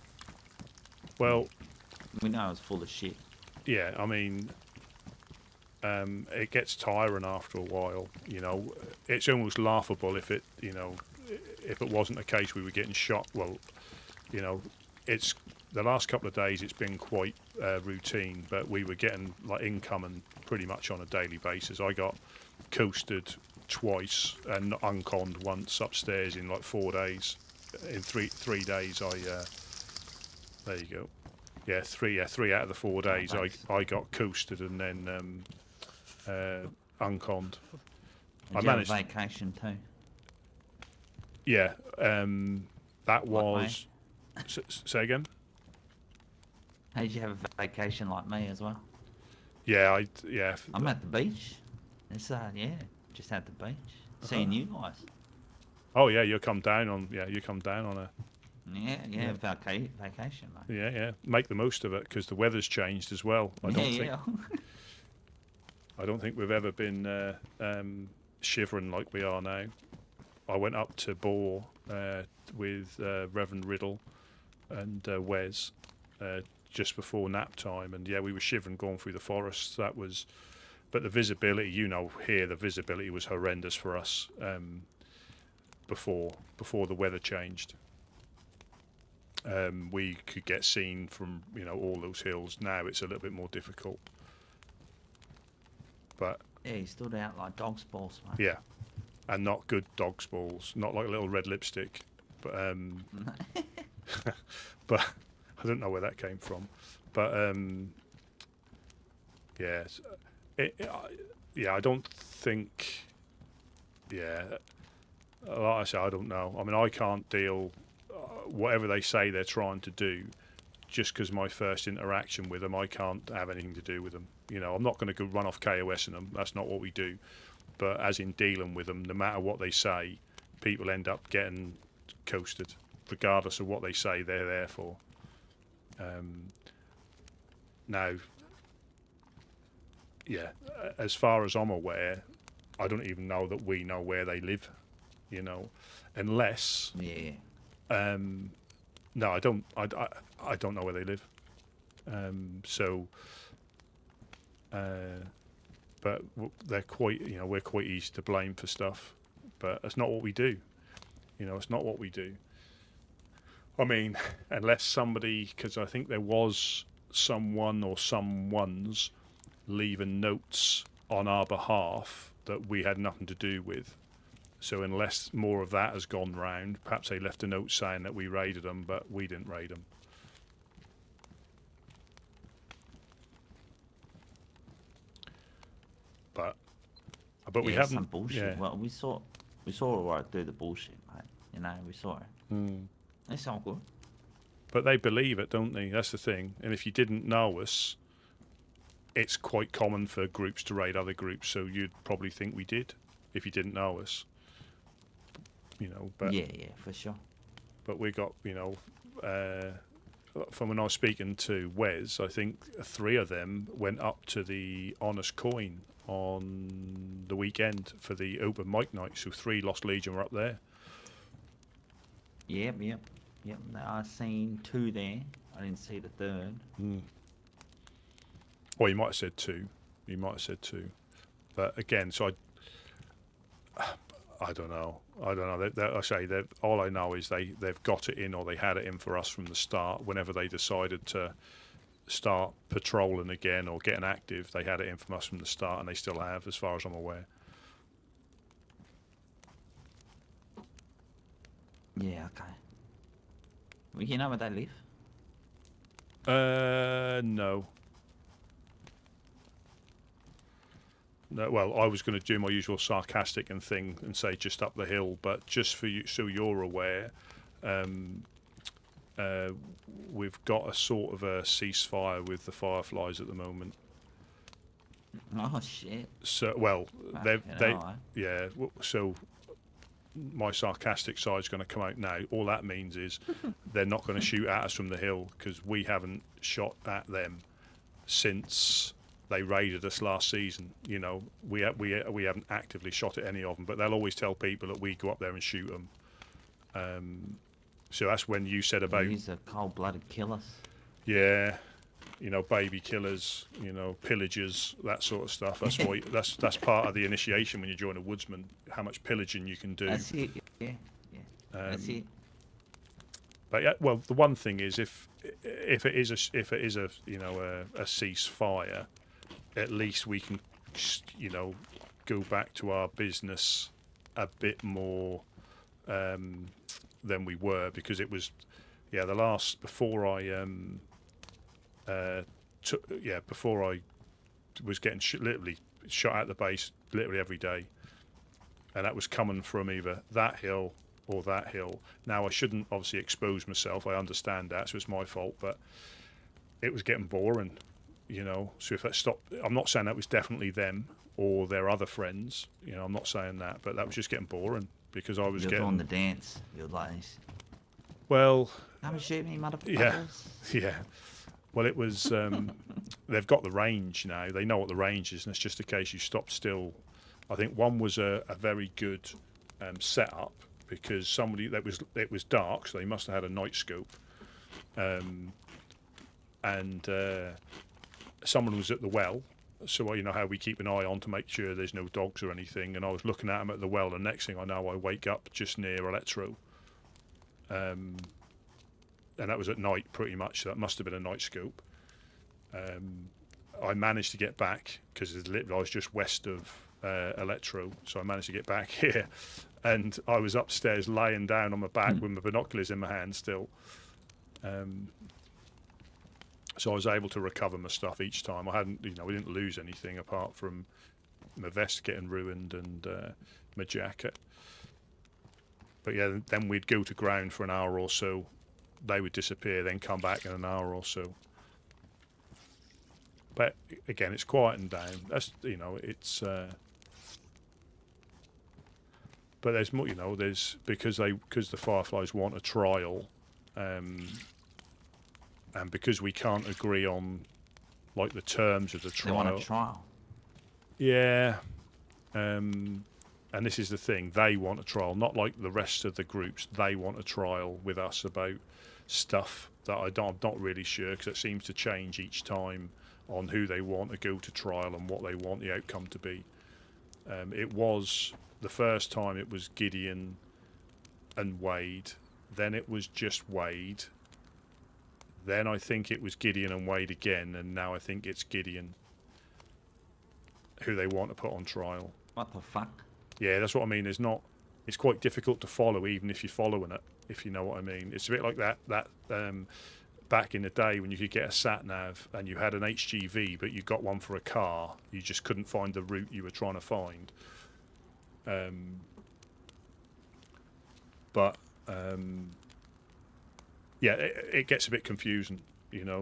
well, we know it was full of shit. Yeah, I mean, it gets tiring after a while. It's almost laughable if it wasn't a case we were getting shot. Well, it's the last couple of days it's been quite routine, but we were getting like incoming pretty much on a daily basis. I got coasted twice and unconned once upstairs in like 4 days. In three days, there you go. Yeah, three out of the 4 days I got coasted and then unconned. I managed a vacation too. Yeah, that was. Say again. Did you have a vacation like me as well? Yeah, I'm at the beach. It's just at the beach, seeing you guys. Oh yeah, you come down on a. Yeah, vacation, mate. Yeah. Make the most of it because the weather's changed as well. I don't think we've ever been shivering like we are now. I went up to Boar with Reverend Riddle and Wes just before nap time, and yeah, we were shivering going through the forest. That was, but the visibility, here the visibility was horrendous for us before the weather changed. We could get seen from all those hills. Now it's a little bit more difficult. But Yeah, he stood out like dog's balls, mate. yeah, and not good dog's balls, not like a little red lipstick, but but I don't know where that came from. But yeah, I don't think. Yeah, like I say, I don't know. I mean, I can't deal whatever they say they're trying to do. Just because my first interaction with them, I can't have anything to do with them. I'm not going to go run off KOS in them. That's not what we do. But as in dealing with them, no matter what they say, people end up getting coasted, regardless of what they say they're there for. Now, yeah, as far as I'm aware, I don't even know that we know where they live, unless... Yeah. No, I don't. I don't know where they live. But they're quite. We're quite easy to blame for stuff, but that's not what we do. It's not what we do. I mean, unless somebody, because I think there was someone or someones leaving notes on our behalf that we had nothing to do with. So unless more of that has gone round, perhaps they left a note saying that we raided them, but we didn't raid them. But we haven't. Some bullshit. Yeah. Well, we saw right through the bullshit, mate. We saw it. It's all good. But they believe it, don't they? That's the thing. And if you didn't know us, it's quite common for groups to raid other groups, so you'd probably think we did if you didn't know us. But yeah, for sure. But we got, from when I was speaking to Wes, I think 3 of them went up to the Honest Coin on the weekend for the open mic night. So 3 Lost Legion were up there. Yep. I seen 2 there. I didn't see the 3rd. Well, you might have said 2. But again, so I don't know. I say that all I know is they've got it in, or they had it in for us from the start. Whenever they decided to start patrolling again or getting active, they had it in from us from the start, and they still have, as far as I'm aware. Yeah, okay. Well, you know where they live? No. No, well, I was going to do my usual sarcastic thing and say just up the hill, but just for you, so you're aware, we've got a sort of a ceasefire with the Fireflies at the moment. Oh shit! So, well, yeah. So my sarcastic side's going to come out now. All that means is they're not going to shoot at us from the hill, because we haven't shot at them since they raided us last season. We haven't actively shot at any of them, but they'll always tell people that we go up there and shoot them. So that's when you said about these are cold-blooded killers. Yeah, baby killers, pillagers, that sort of stuff. That's why that's part of the initiation when you join a woodsman. How much pillaging you can do. That's it. Yeah. That's it. But yeah, well, the one thing is, if it is a a ceasefire, at least we can go back to our business a bit more than we were, because it was the last before I was getting literally shot at the base literally every day, and that was coming from either that hill or that hill. Now, I shouldn't obviously expose myself, I understand that, so it's my fault, but it was getting boring, so if that stopped, I'm not saying that was definitely them or their other friends, I'm not saying that, but that was just getting boring, because I was You're getting doing the dance. You're like, well, come and shoot me, motherfuckers. yeah. Well, it was they've got the range now. They know what the range is, and it's just a case you stop still. I think one was a very good set up because somebody it was dark, so they must have had a night scope, and someone was at the well. So you know how we keep an eye on to make sure there's no dogs or anything. And I was looking at them at the well, and next thing I know, I wake up just near Electro, and that was at night pretty much. So that must have been a night scope. I managed to get back because I was just west of Electro, so I managed to get back here, and I was upstairs laying down on my back with my binoculars in my hand still. So I was able to recover my stuff each time. I hadn't, we didn't lose anything apart from my vest getting ruined and my jacket. But yeah, then we'd go to ground for an hour or so. They would disappear, then come back in an hour or so. But again, it's quieting down. That's it's. But there's more. There's because the Fireflies want a trial. And because we can't agree on, like, the terms of the trial. They want a trial. Yeah. And this is the thing. They want a trial, not like the rest of the groups. They want a trial with us about stuff that I'm not really sure, because it seems to change each time on who they want to go to trial and what they want the outcome to be. It was, the first time it was Gideon and Wade. Then it was just Wade. Then I think it was Gideon and Wade again, and now I think it's Gideon who they want to put on trial. What the fuck? Yeah, that's what I mean. It's quite difficult to follow, even if you're following it, if you know what I mean. It's a bit like that back in the day when you could get a sat nav and you had an HGV, but you got one for a car. You just couldn't find the route you were trying to find. Yeah, it gets a bit confusing,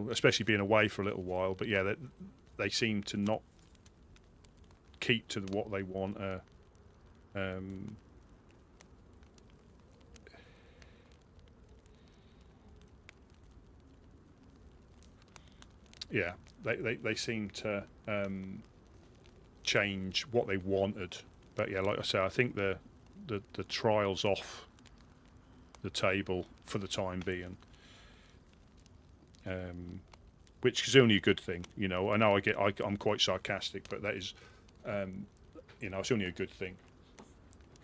especially being away for a little while. But yeah, they seem to not keep to what they want. Yeah, they seem to change what they wanted. But yeah, like I say, I think the trial's off the table for the time being. Which is only a good thing, I know I'm quite sarcastic, but that is, it's only a good thing,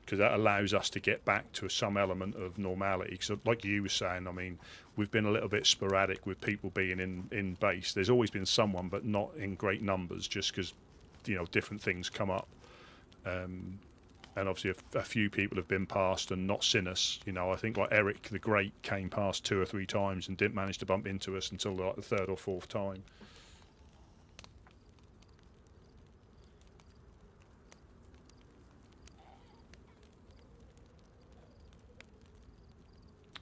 because that allows us to get back to some element of normality. Because, like you were saying, I mean, we've been a little bit sporadic with people being in base. There's always been someone, but not in great numbers, just because, different things come up. And obviously a few people have been past and not seen us. I think like Eric the Great came past 2 or 3 times and didn't manage to bump into us until like the 3rd or 4th time.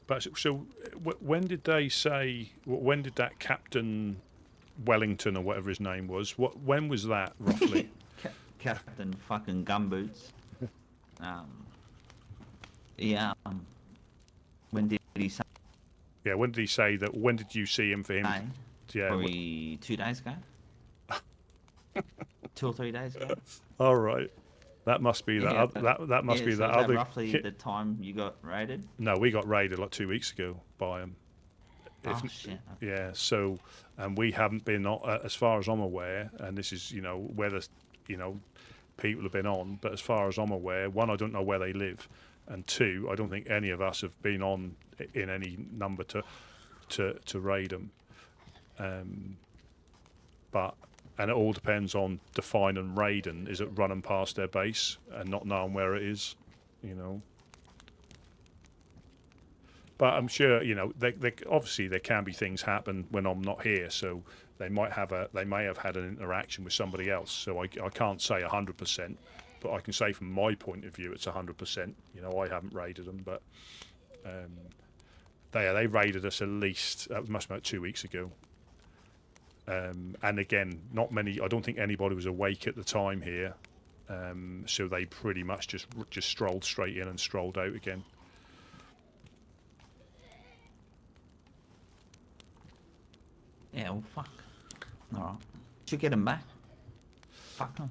But so when did they say? When did that Captain Wellington or whatever his name was? When was that roughly? Captain fucking Gumboots. When did he say? Yeah, when did he say that? When did you see him for him? Yeah, probably 2 days ago. 2 or 3 days ago. All right, that must be that. That must be that other. Roughly the time you got raided. No, we got raided like 2 weeks ago by him. Shit. Yeah, so and we haven't been as far as I'm aware, and this is whether people have been on, but as far as I'm aware, 1, I don't know where they live, and 2, I don't think any of us have been on in any number to raid them. And it all depends on defining raiding. Is it running past their base and not knowing where it is, But I'm sure they obviously there can be things happen when I'm not here, so they may have had an interaction with somebody else. So I can't say 100%, but I can say from my point of view it's 100%. I haven't raided them, but they raided us at least. That must have been about 2 weeks ago. And again, not many. I don't think anybody was awake at the time here, so they pretty much just strolled straight in and strolled out again. Yeah, well, fuck. Alright. Should get him back. Fuck him.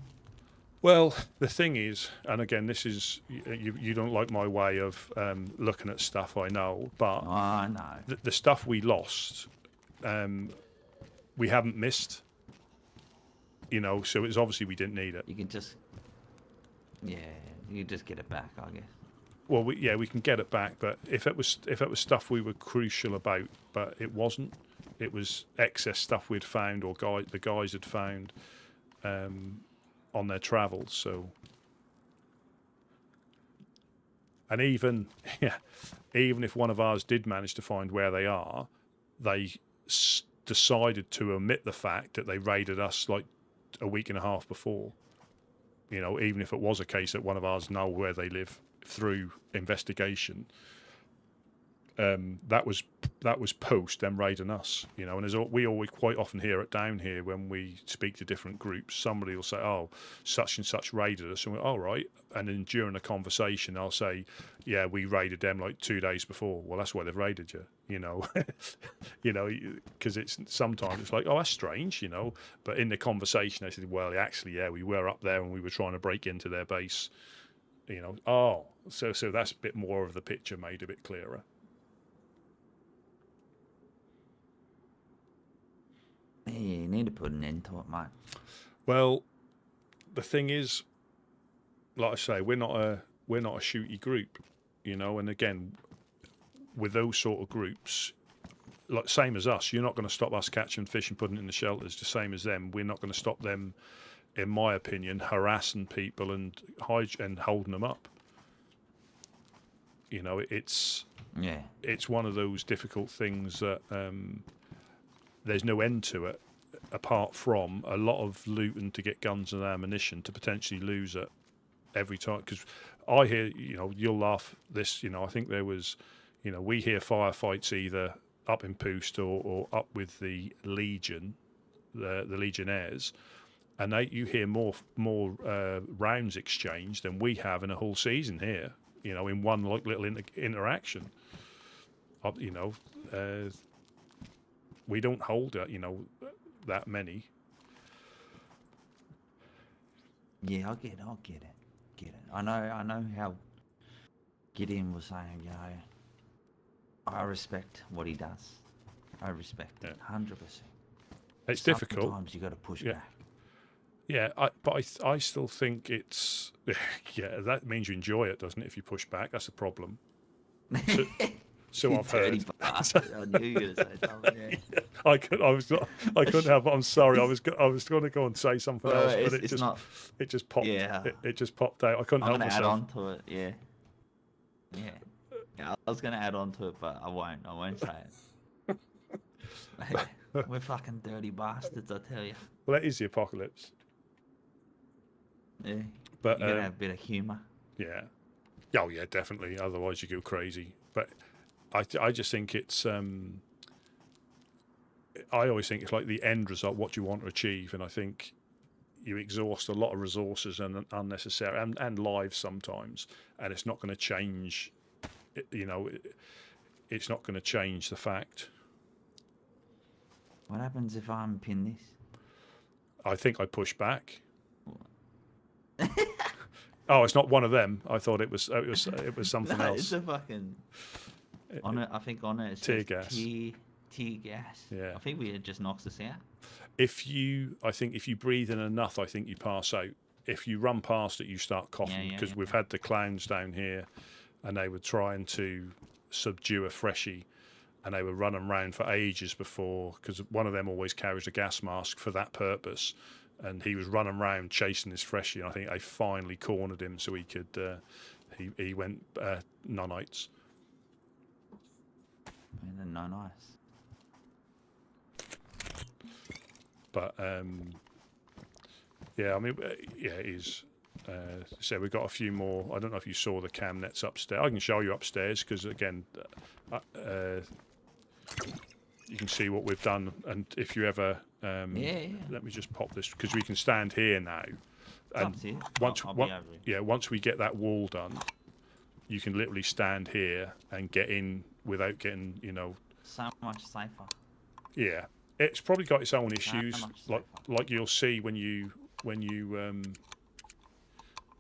Well, the thing is, and again, this is you don't like my way of looking at stuff, I know, but Oh, I know. the stuff we lost, we haven't missed. You know, so it's obviously we didn't need it. You can just, yeah, you just get it back, I guess. Well, we can get it back, but if it was stuff we were crucial about, but it wasn't. It was excess stuff we'd found or the guys had found on their travels. So, and even if one of ours did manage to find where they are, they decided to omit the fact that they raided us like a week and a half before. You know, even if it was a case that one of ours know where they live through investigation, that was post them raiding us. You know, and as we always quite often hear it down here when we speak to different groups, somebody will say, "Oh, such and such raided us," and we're all right. And then during a conversation, I'll say, "Yeah, we raided them like 2 days before." Well, that's why they've raided you. You know, you know, because it's sometimes it's like, "Oh, that's strange," you know. But in the conversation, they said, "Well, actually, yeah, we were up there and we were trying to break into their base." You know, oh, so that's a bit more of the picture made a bit clearer. Yeah, you need to put an end to it, mate. Well, the thing is, like I say, we're not a shooty group, you know. And again, with those sort of groups, like same as us, you're not going to stop us catching fish and putting it in the shelters. The same as them, we're not going to stop them, in my opinion, harassing people and holding them up. You know, it's one of those difficult things that there's no end to it, apart from a lot of looting to get guns and ammunition to potentially lose it every time. Because I hear, you know, you'll laugh this, you know, I think there was, you know, we hear firefights either up in Poost or up with the Legion, the Legionnaires, and you hear more rounds exchanged than we have in a whole season here, you know, in one like little interaction. You know, we don't hold you know, that many. Yeah, I get it. I know how Gideon was saying, you know, I respect what he does. I respect it, 100%. It's difficult. Sometimes you got to push back. Yeah, but I still think it's yeah. That means you enjoy it, doesn't it? If you push back, that's the problem. So I've heard. Bastard. I knew you were going to say something. Yeah. I couldn't help. I was sorry. I was going to go and say something else, but it just popped. Yeah. It just popped out. I couldn't help myself. I'm going to add on to it. Yeah. Yeah. I was going to add on to it, but I won't. I won't say it. We're fucking dirty bastards, I tell you. Well, that is the apocalypse. Yeah. But you gotta have a bit of humour. Yeah. Oh yeah, definitely. Otherwise, you go crazy. But I just think it's. I always think it's like the end result, what you want to achieve, and I think you exhaust a lot of resources and unnecessary and lives sometimes, and it's not going to change. You know, it's not going to change the fact. What happens if I unpin this? I think I push back. Oh, it's not one of them. I thought it was something else. It's a fucking. I think on it. It's tear gas. Tear gas. Yeah. I think it just knocks us out. I think if you breathe in enough, I think you pass out. If you run past it, you start coughing because we've had the clowns down here, and they were trying to subdue a freshie, and they were running around for ages before, because one of them always carries a gas mask for that purpose. And he was running around chasing this freshie, and I think they finally cornered him so he could. He went nanites. No, nice. But yeah, I mean, yeah, it is. So we've got a few more. I don't know if you saw the cam nets upstairs. I can show you upstairs because again, you can see what we've done. And if you ever. Let me just pop this because we can stand here now. And once we get that wall done, you can literally stand here and get in without getting, you know. So much safer. Yeah, it's probably got its own issues, like you'll see when you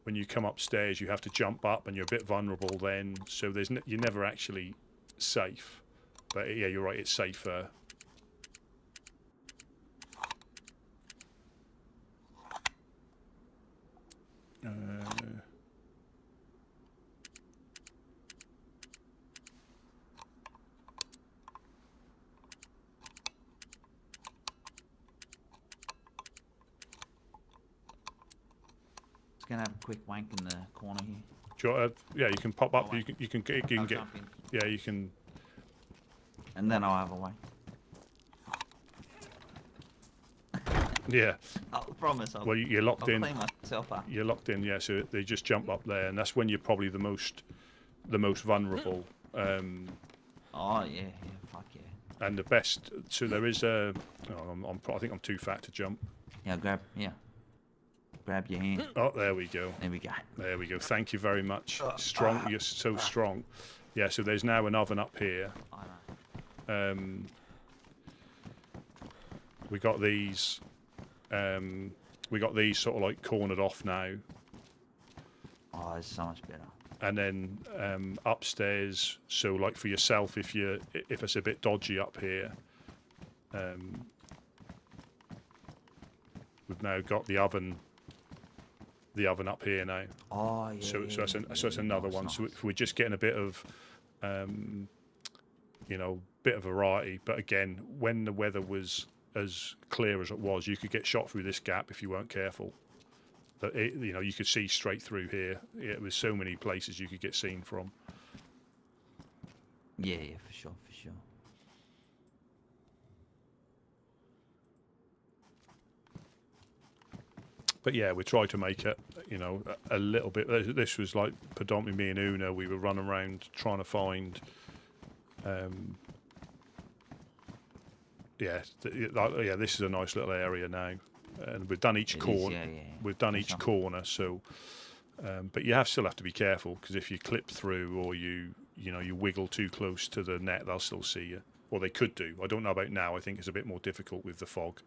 when you come upstairs, you have to jump up, and you're a bit vulnerable then. So you're never actually safe. But yeah, you're right. It's safer. Just gonna have a quick wank in the corner here. Do you want yeah, you can pop up. Oh, You can I'll get. jump in. Yeah, you can. And then I'll have a wank. Yeah. I promise. Well, you're locked I'll in. clean myself up. You're locked in. Yeah. So they just jump up there, and that's when you're probably the most vulnerable. Oh yeah, fuck yeah. And the best. So there is a. Oh, I think I'm too fat to jump. Yeah, grab your hand. Oh, there we go. There we go. There we go. Thank you very much. Strong. You're so strong. Yeah. So there's now an oven up here. I know. We got these. We got these sort of like cornered off now. Oh, it's so much better. And then upstairs, so like for yourself, if it's a bit dodgy up here, we've now got the oven up here now. Oh yeah. So that's another one. Nice. So we're just getting a bit of, bit of variety. But again, when the weather was as clear as it was, you could get shot through this gap if you weren't careful. But you could see straight through here. It was so many places you could get seen from. Yeah, for sure. But yeah, we tried to make it, a little bit. This was like predominantly me and Una. We were running around trying to find, this is a nice little area now, and we've done each corner. Yeah. We've done each corner, so. But you still have to be careful, because if you clip through or you wiggle too close to the net, they'll still see you. Or they could do. I don't know about now. I think it's a bit more difficult with the fog.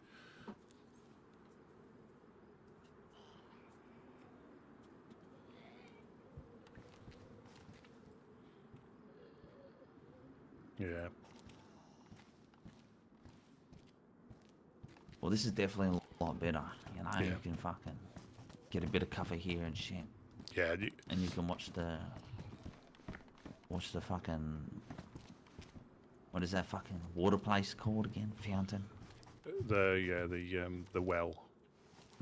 Yeah. Well, this is definitely a lot better. Yeah. You can fucking get a bit of cover here and shit. Yeah. And you can watch the fucking, what is that fucking water place called again? Fountain. The well.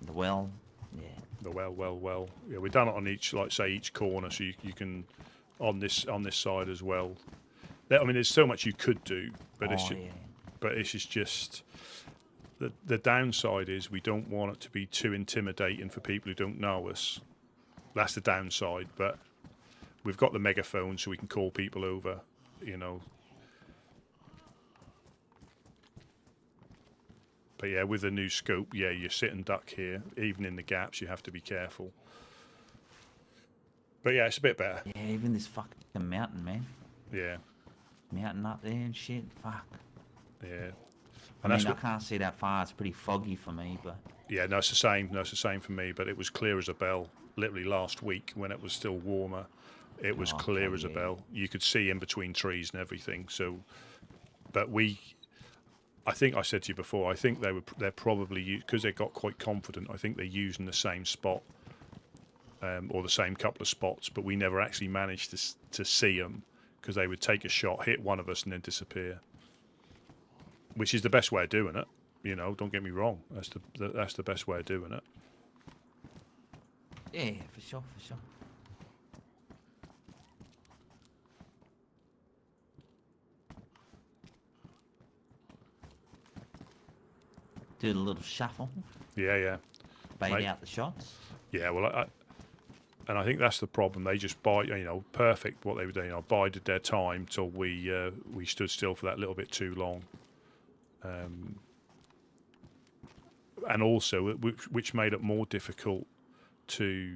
The well. Yeah. The well. Yeah, we've done it on each corner, so you can on this side as well. I mean, there's so much you could do, but it's just the downside is we don't want it to be too intimidating for people who don't know us. That's the downside, but we've got the megaphone so we can call people over, But yeah, with the new scope, you sit and duck here. Even in the gaps, you have to be careful. But yeah, it's a bit better. Yeah, even this fucking mountain, man. Yeah. Mountain up there and shit. Fuck. Yeah. I can't see that far. It's pretty foggy for me, but. Yeah, no, it's the same. No, it's the same for me. But it was clear as a bell. Literally last week when it was still warmer, it was clear as a bell. You could see in between trees and everything. So, but I think I said to you before, I think they're probably, because they got quite confident, I think they're using the same spot, or the same couple of spots, but we never actually managed to see them, because they would take a shot, hit one of us, and then disappear. Which is the best way of doing it, don't get me wrong. That's the best way of doing it. Yeah, for sure. Do a little shuffle. Yeah. Bait out the shots. Yeah, well, I think that's the problem. They just perfect what they were doing. Bided their time till we stood still for that little bit too long. And also, which made it more difficult to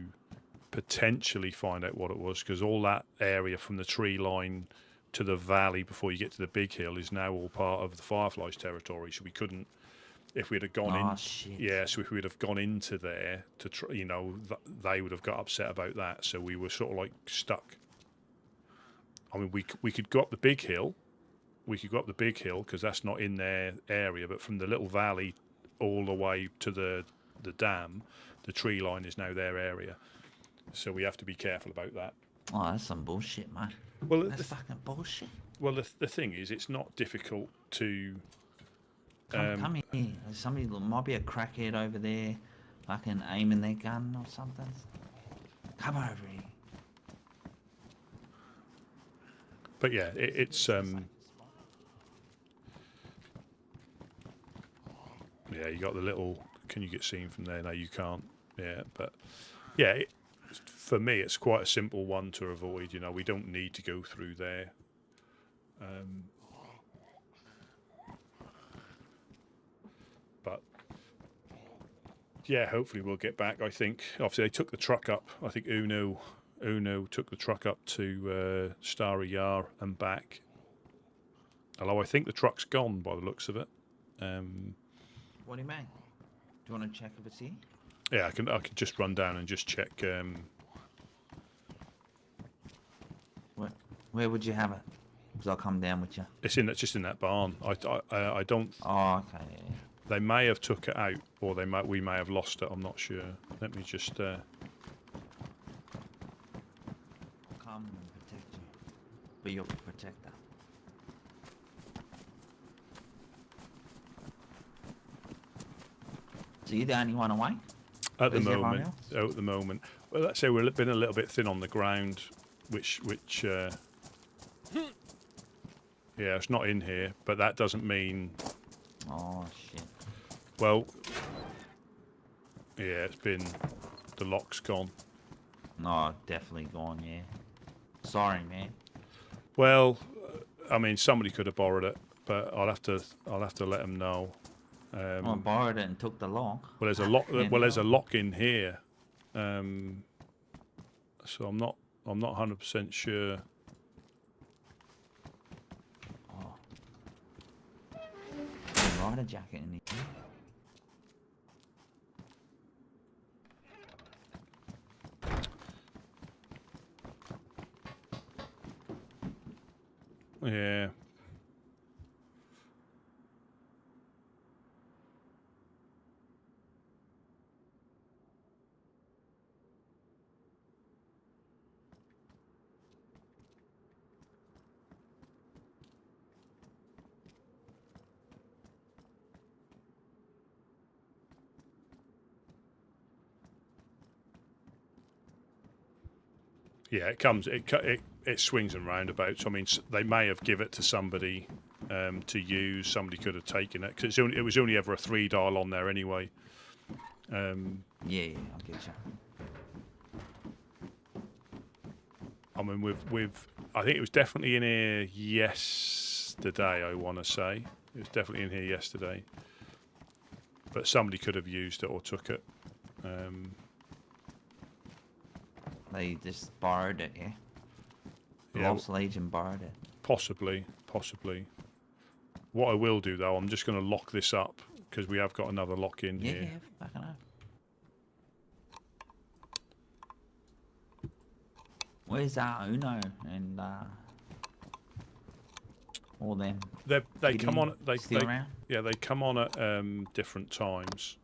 potentially find out what it was, because all that area from the tree line to the valley before you get to the big hill is now all part of the Fireflies territory, so we couldn't If we'd have gone Oh in, shit. yeah, so if we'd have gone into there to try, they would have got upset about that. So we were sort of like stuck. I mean, we could go up the big hill. We could go up the big hill because that's not in their area. But from the little valley all the way to the dam, the tree line is now their area. So we have to be careful about that. Oh, that's some bullshit, man. Well, That's fucking bullshit. well, the thing is, it's not difficult to. Come here. There's somebody might be a crackhead over there, fucking aiming their gun or something. Come over here. But yeah, it's yeah, you got the little. Can you get seen from there? No, you can't. Yeah, but yeah, for me, it's quite a simple one to avoid. We don't need to go through there. But yeah, hopefully we'll get back. I think obviously they took the truck up. I think Uno took the truck up to Starry Yar and back. Although I think the truck's gone by the looks of it. What do you mean? Do you want to check if it's here? Yeah, I can just run down and just check. Where would you have it? Because I'll come down with you. It's just in that barn. I don't. Oh, okay. Yeah. They may have took it out, or we may have lost it. I'm not sure. Let me just. I'll come and protect you. Be your protector. So you're the only one away? At the Where's everyone moment, else? at the moment. Well, let's say we've been a little bit thin on the ground, which yeah, it's not in here, but that doesn't mean. Oh shit. Well, yeah, the lock's gone. No, definitely gone, yeah. Sorry, man. Well, I mean, somebody could have borrowed it, but I'll have to let them know. I borrowed it and took the lock. Well, there's a lock. Well, there's a lock in here, so I'm not 100% sure. Oh. Rider jacket in here. Yeah. Yeah, it swings and roundabouts. I mean, they may have given it to somebody to use. Somebody could have taken it because it was only ever a 3 dial on there anyway. Yeah, I'll get you. I mean, I think it was definitely in here yesterday. I want to say it was definitely in here yesterday, but somebody could have used it or took it. They just borrowed it, yeah? The Yeah. Lost Legion borrowed it. Possibly. What I will do though, I'm just going to lock this up because we have got another lock in Yeah, here. yeah, fucking hell. Where's Uno and all them? They come on. Still around? Yeah, they come on at different times.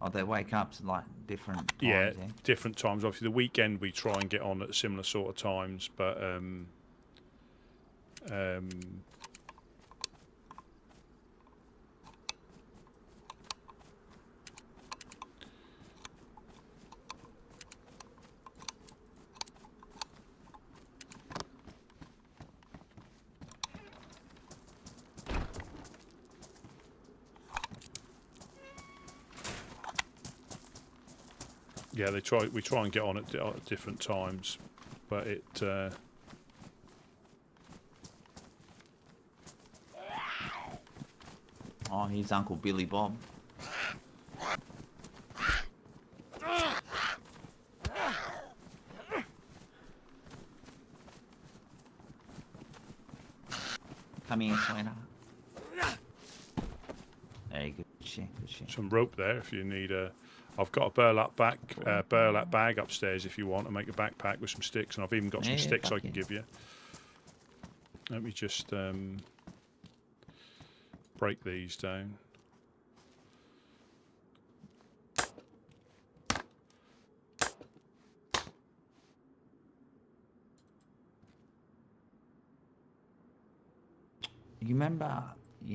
Oh, they wake up to like different times, Yeah, different times. Obviously, the weekend we try and get on at similar sort of times, but yeah, we try and get on at different times, but it. Oh, here's Uncle Billy Bob. Come here, sweetheart. Hey, good shit, good shit. Some rope there if you need a. I've got a burlap bag upstairs if you want to make a backpack with some sticks, and I've even got some sticks I can give you. Let me just break these down. You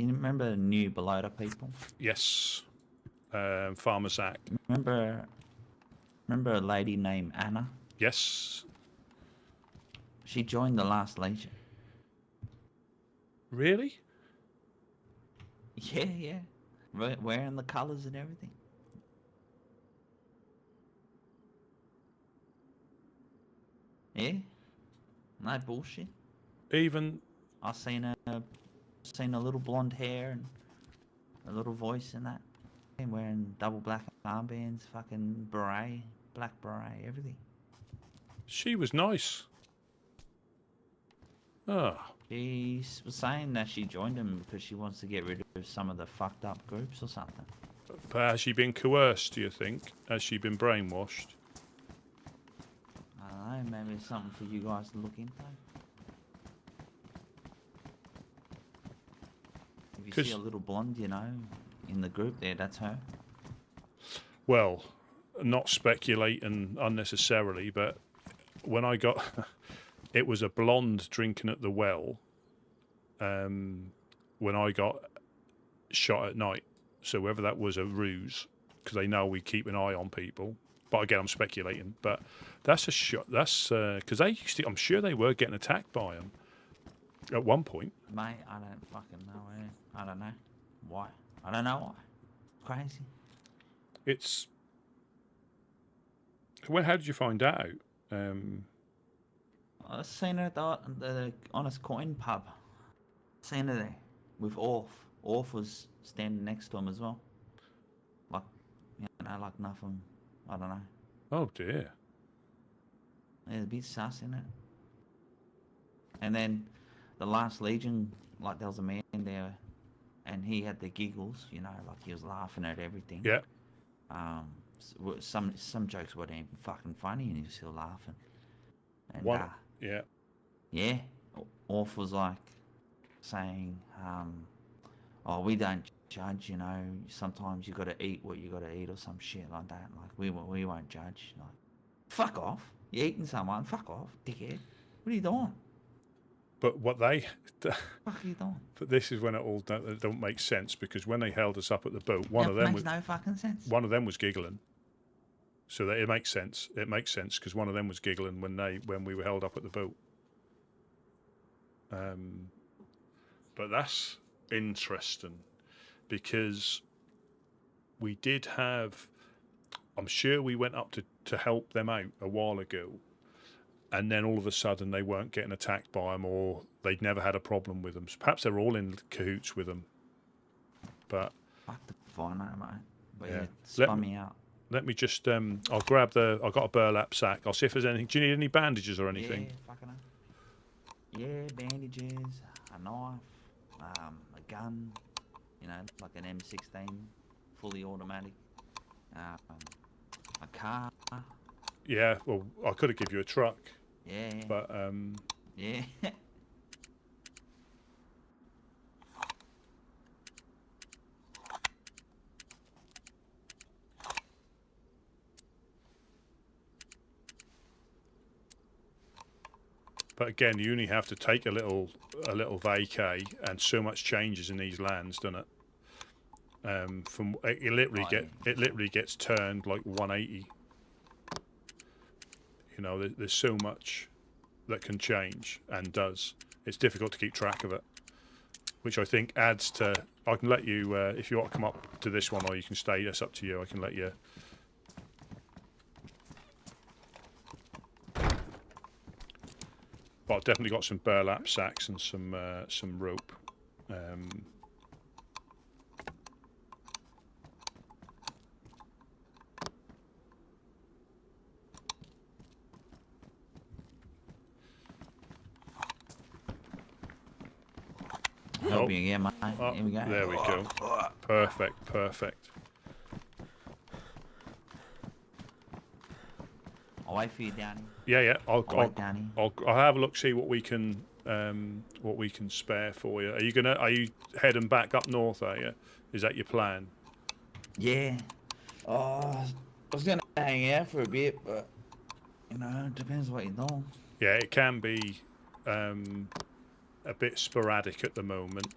remember New Belota people? Yes. Farmer Zach. Remember a lady named Anna? Yes. She joined the last Legion. Really? Yeah. Wearing the colours and everything. Yeah. No bullshit. Even. I seen a little blonde hair and a little voice in that. And wearing double black armbands, fucking beret, black beret, everything. She was nice. Oh. She was saying that she joined them because she wants to get rid of some of the fucked up groups or something. But has she been coerced, do you think? Has she been brainwashed? I don't know, maybe it's something for you guys to look into. If you see a little blonde, in the group there, that's her. Well, not speculating unnecessarily, but when I got... it was a blonde drinking at the well when I got shot at night. So whether that was a ruse, because they know we keep an eye on people. But again, I'm speculating. But that's a shot. That's because they used to... I'm sure they were getting attacked by them at one point. Mate, I don't fucking know. I don't know why. I don't know why. Crazy. It's... Well, how did you find out? I seen her at the Honest Coin pub. Seen her there with Orf. Orf was standing next to him as well. Like nothing. I don't know. Oh dear. There's a bit sus in it. And then the last Legion, like there was a man there, and he had the giggles, like he was laughing at everything. Yeah. Some jokes weren't even fucking funny, and he was still laughing. And yeah. Yeah. Orf was like saying, "Oh, we don't judge, Sometimes you got to eat what you got to eat, or some shit like that. Like we won't judge. Like, fuck off. You're eating someone. Fuck off, dickhead. What are you doing? But what they... What are you doing? But this is when it all don't make sense, because when they held us up at the boat, one of them makes no fucking sense. One of them was giggling. So that it makes sense. It makes sense because one of them was giggling when we were held up at the boat. But that's interesting because we did have... I'm sure we went up to help them out a while ago, and then all of a sudden they weren't getting attacked by them, or they'd never had a problem with them. So perhaps they're all in cahoots with them. But Fuck the find out, mate. But yeah, spun me out. Let me just I'll grab I've got a burlap sack. I'll see if there's anything. Do you need any bandages or anything? Yeah, fucking hell. Yeah, bandages, a knife, a gun, like an M16, fully automatic, a car. Yeah, well, I could have given you a truck. Yeah. But yeah. But again, you only have to take a little vacay, and so much changes in these lands, doesn't it? It literally gets turned like 180. There's so much that can change and does. It's difficult to keep track of it, which I think adds to... I can let you, if you want to come up to this one, or you can stay, that's up to you. I can let you... But I've definitely got some burlap sacks and some rope. help you again, mate. Here we go. There we go. Perfect, perfect. I'll wait for you, Danny. Yeah. I'll Danny. I'll have a look, see what we can spare for you. Are you heading back up north? Are you? Is that your plan? Yeah. I was gonna hang out for a bit, but you know, it depends what you're doing. Yeah, it can be a bit sporadic at the moment.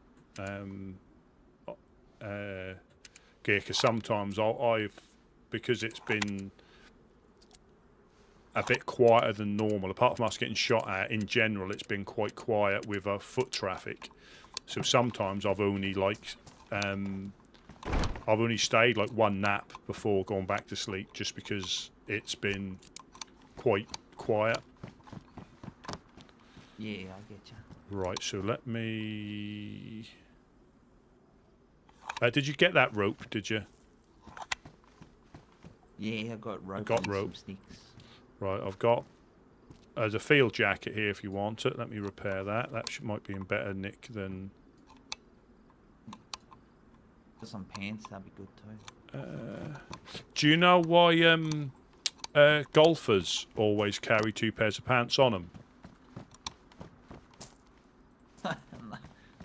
Because sometimes because it's been a bit quieter than normal. Apart from us getting shot at, in general, it's been quite quiet with foot traffic. So sometimes I've only stayed like one nap before going back to sleep, just because it's been quite quiet. Yeah, I get you. Right. So let me. Did you get that rope? Did you? Yeah, I got rope. Got and rope. Some sticks. Right, there's a field jacket here if you want it. Let me repair that. That might be in better nick than... Got some pants, that'd be good too. Do you know why golfers always carry 2 pairs of pants on them?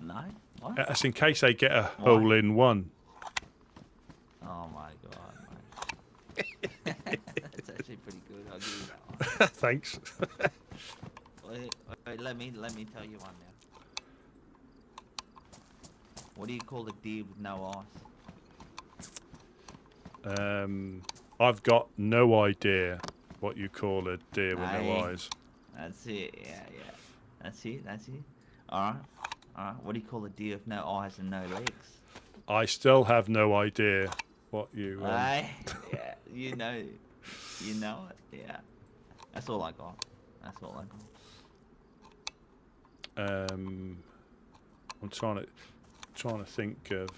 No? What? That's in case they get a hole in one. Oh my god, mate. That's actually pretty good. I'll give you that one. Thanks. Wait, let me tell you one now. What do you call a deer with no eyes? I've got no idea what you call a deer with no eyes. That's it. Yeah. That's it. All right. What do you call a deer with no eyes and no legs? I still have no idea what you... Yeah, you know it. Yeah. That's all I got. I'm trying to think of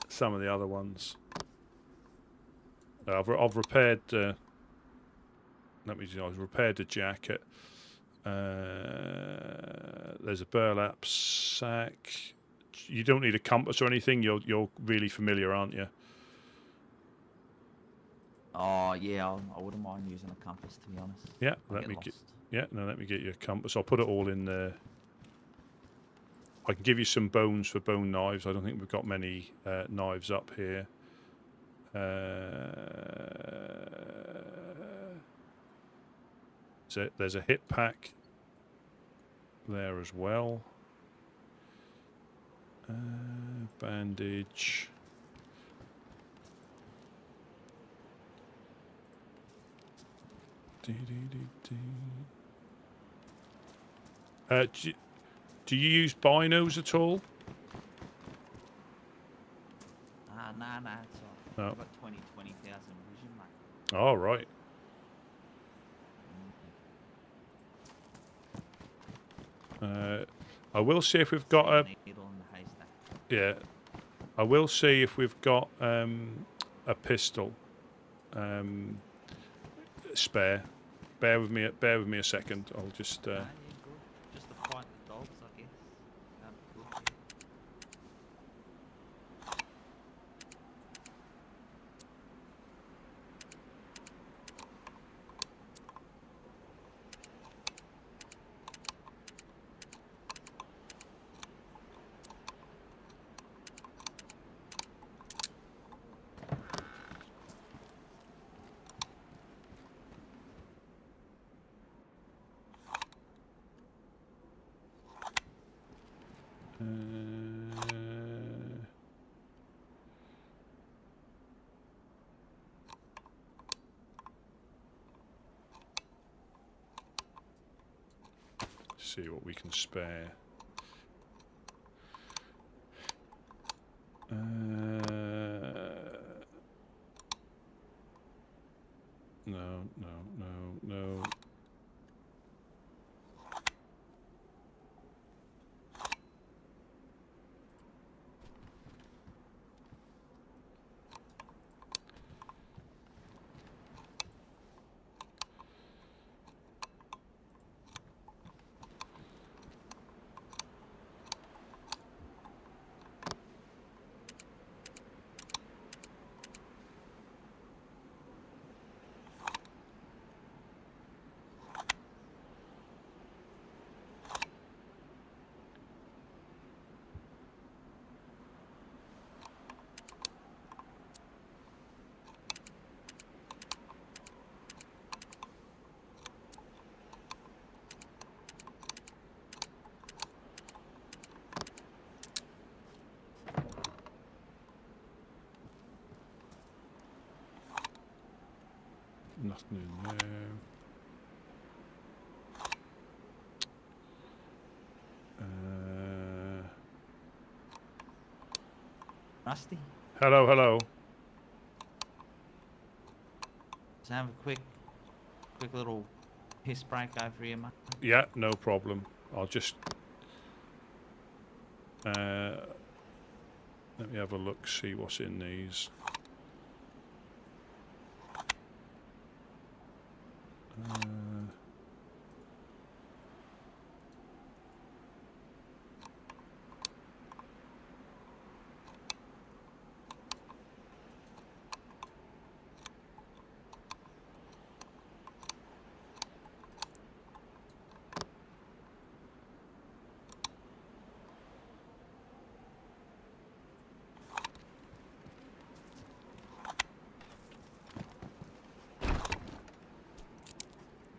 some of the other ones. I've repaired. I've repaired the jacket. There's a burlap sack. You don't need a compass or anything. You're really familiar, aren't you? Oh yeah, I wouldn't mind using a compass, to be honest. Yeah, let me get you a compass. I'll put it all in there. I can give you some bones for bone knives. I don't think we've got many knives up here. There's a hip pack there as well. Bandage. Do you use binos at all? Nah, it's all right. No. I've got 20,000 vision, mate. All right. I will see if we've got a... Needle in the haystack. Yeah. I will see if we've got a pistol spare. Bear with me a second. I'll just... Nah, you're good. Just to fight the dogs, I guess. That'd be good. See what we can spare. No. nothing in there. Rusty, Hello, hello. let's have a quick little piss break over here, mate. Yeah, no problem. I'll just let me have a look, see what's in these.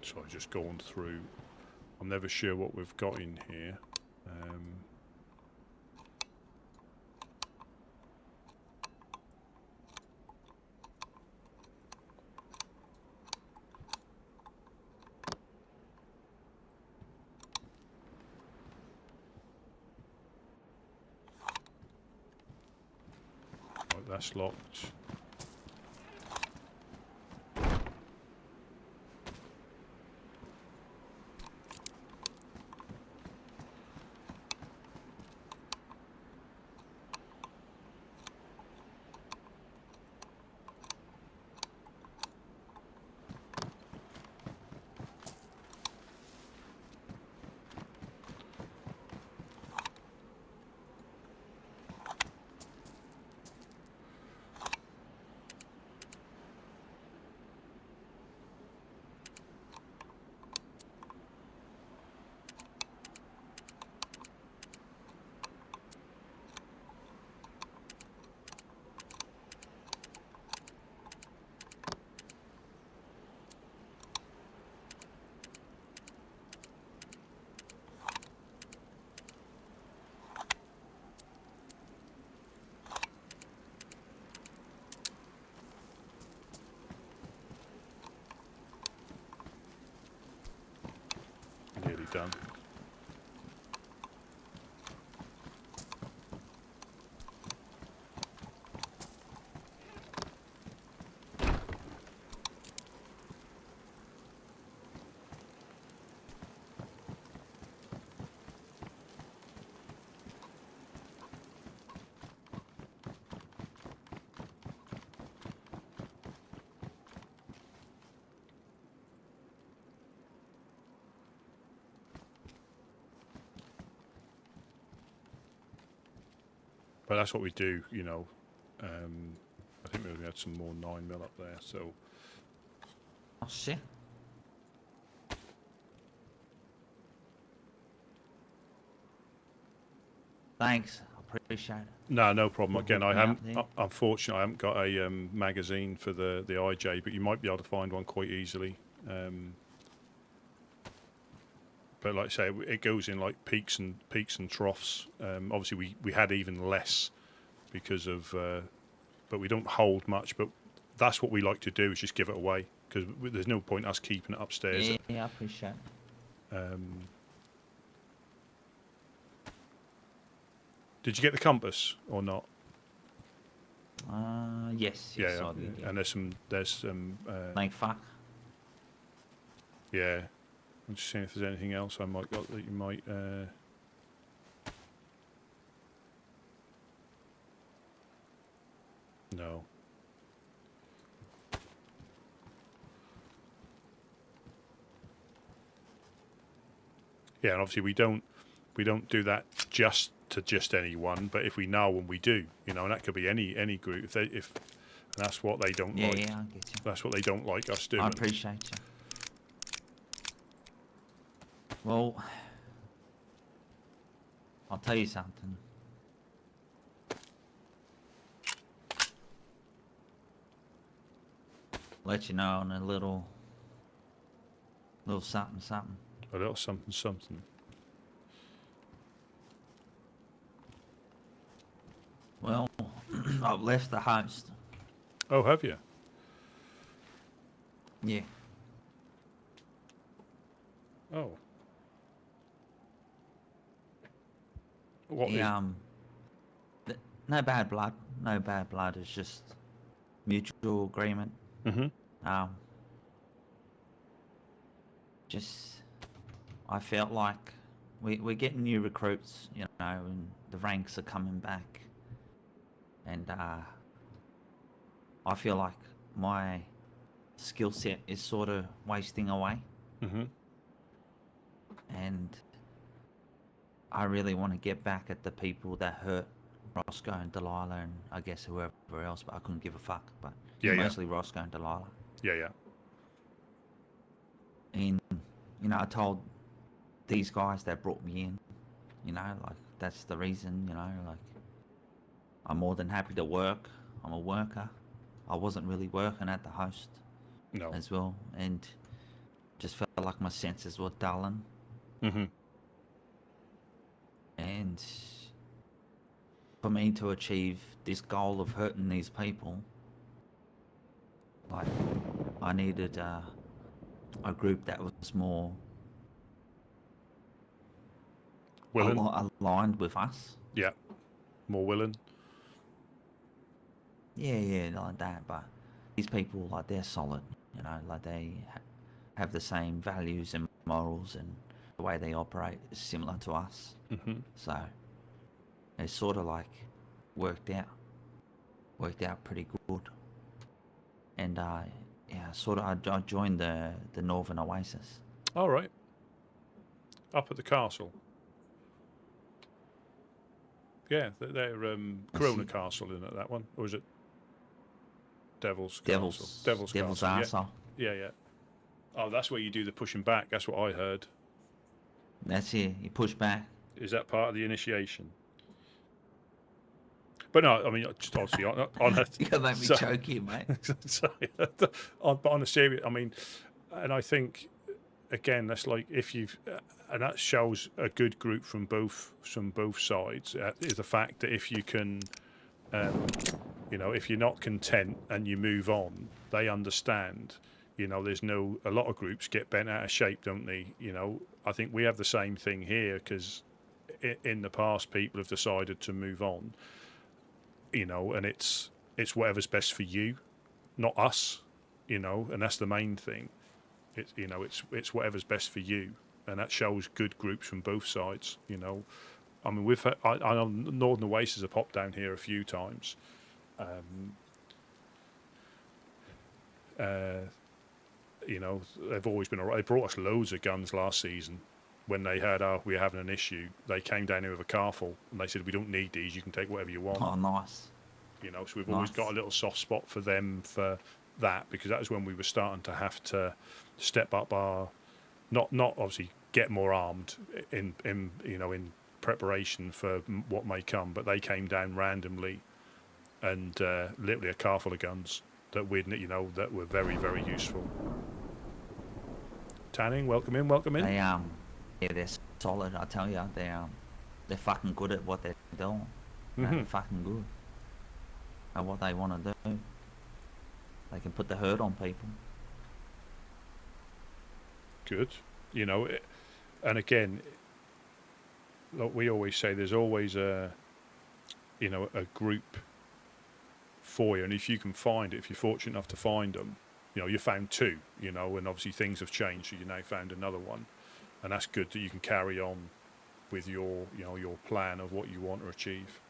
So I'm just going through. I'm never sure what we've got in here. Right, that's locked. Nearly done. But that's what we do, you know. I think we had some more 9mm up there, so Oh shit. Thanks, I appreciate it. no problem. We'll Again, hook I me haven't. up there. Unfortunately, I haven't got a magazine for the IJ, but you might be able to find one quite easily. But like I say, it goes in like peaks and troughs. Obviously, we had even less because of, but we don't hold much. But that's what we like to do, is just give it away, because there's no point us keeping it upstairs. Yeah, I appreciate it. Did you get the compass or not? Yes, Yeah, yes, I did, yeah. and there's some. Like fuck. Yeah, I'm just seeing if there's anything else I might got that you might. No. Yeah, and obviously we don't do that just to anyone, but if we know and we do, you know, and that could be any group. And that's what they don't Yeah, like. yeah, I get you. That's what they don't like us doing. I appreciate you. Well, I'll tell you something. Let you know on a little something, something. A little something, something. Well, I've left the host. Oh, have you? Yeah. Oh. What He, is? no bad blood. No bad blood. It's just mutual agreement. Mm-hmm. Just, I felt like we're getting new recruits, you know, and the ranks are coming back. And I feel like my skill set is sort of wasting away. Mm-hmm. And I really want to get back at the people that hurt Roscoe and Delilah and I guess whoever else, but I couldn't give a fuck. But mostly Roscoe and Delilah. Yeah. And, you know, I told these guys that brought me in, you know, like, that's the reason, you know, like, I'm more than happy to work. I'm a worker. I wasn't really working at the host as well, and just felt like my senses were dulling. Mm-hmm. And for me to achieve this goal of hurting these people, like, I needed a group that was more willing, aligned with us. Yeah, more willing. Yeah, like that. But these people, like, they're solid, you know, like they have the same values and morals, and the way they operate is similar to us. Mm-hmm. So it's sort of like worked out pretty good. And I joined the Northern Oasis. All right. Up at the castle. Yeah, they're Corona Castle, isn't it, that one? Or is it Devil's Castle? Devil's Castle. Arsehole. Yeah. Oh, that's where you do the pushing back. That's what I heard. That's it. You push back. Is that part of the initiation? But no, I mean, just obviously on a... You're going to make me choke you, mate. Sorry. But on a serious... I mean, and I think, again, that's like if you've... and that shows a good group from both sides, is the fact that if you can... you know, if you're not content and you move on, they understand. You know, a lot of groups get bent out of shape, don't they? You know, I think we have the same thing here because in the past people have decided to move on. You know, and it's whatever's best for you, not us. You know, and that's the main thing. It's whatever's best for you, and that shows good groups from both sides. You know, I mean, I know Northern Oasis have popped down here a few times. You know, they've always been alright. They brought us loads of guns last season. When they heard we were having an issue, they came down here with a car full, and they said, "We don't need these. You can take whatever you want." Oh, nice. You know, so we've always got a little soft spot for them for that, because that was when we were starting to have to step up our, not obviously get more armed in preparation for what may come, but they came down randomly, and literally a car full of guns that that were very, very useful. Tanning, welcome in. They they're solid. I tell you, they're fucking good at what they're doing. Mm-hmm. They're fucking good at what they want to do. They can put the hurt on people. Good, you know, and again, like we always say, there's always a group for you, and if you can find it, if you're fortunate enough to find them, you know, you found two, you know, and obviously things have changed, so you now found another one, and that's good that you can carry on with your plan of what you want to achieve.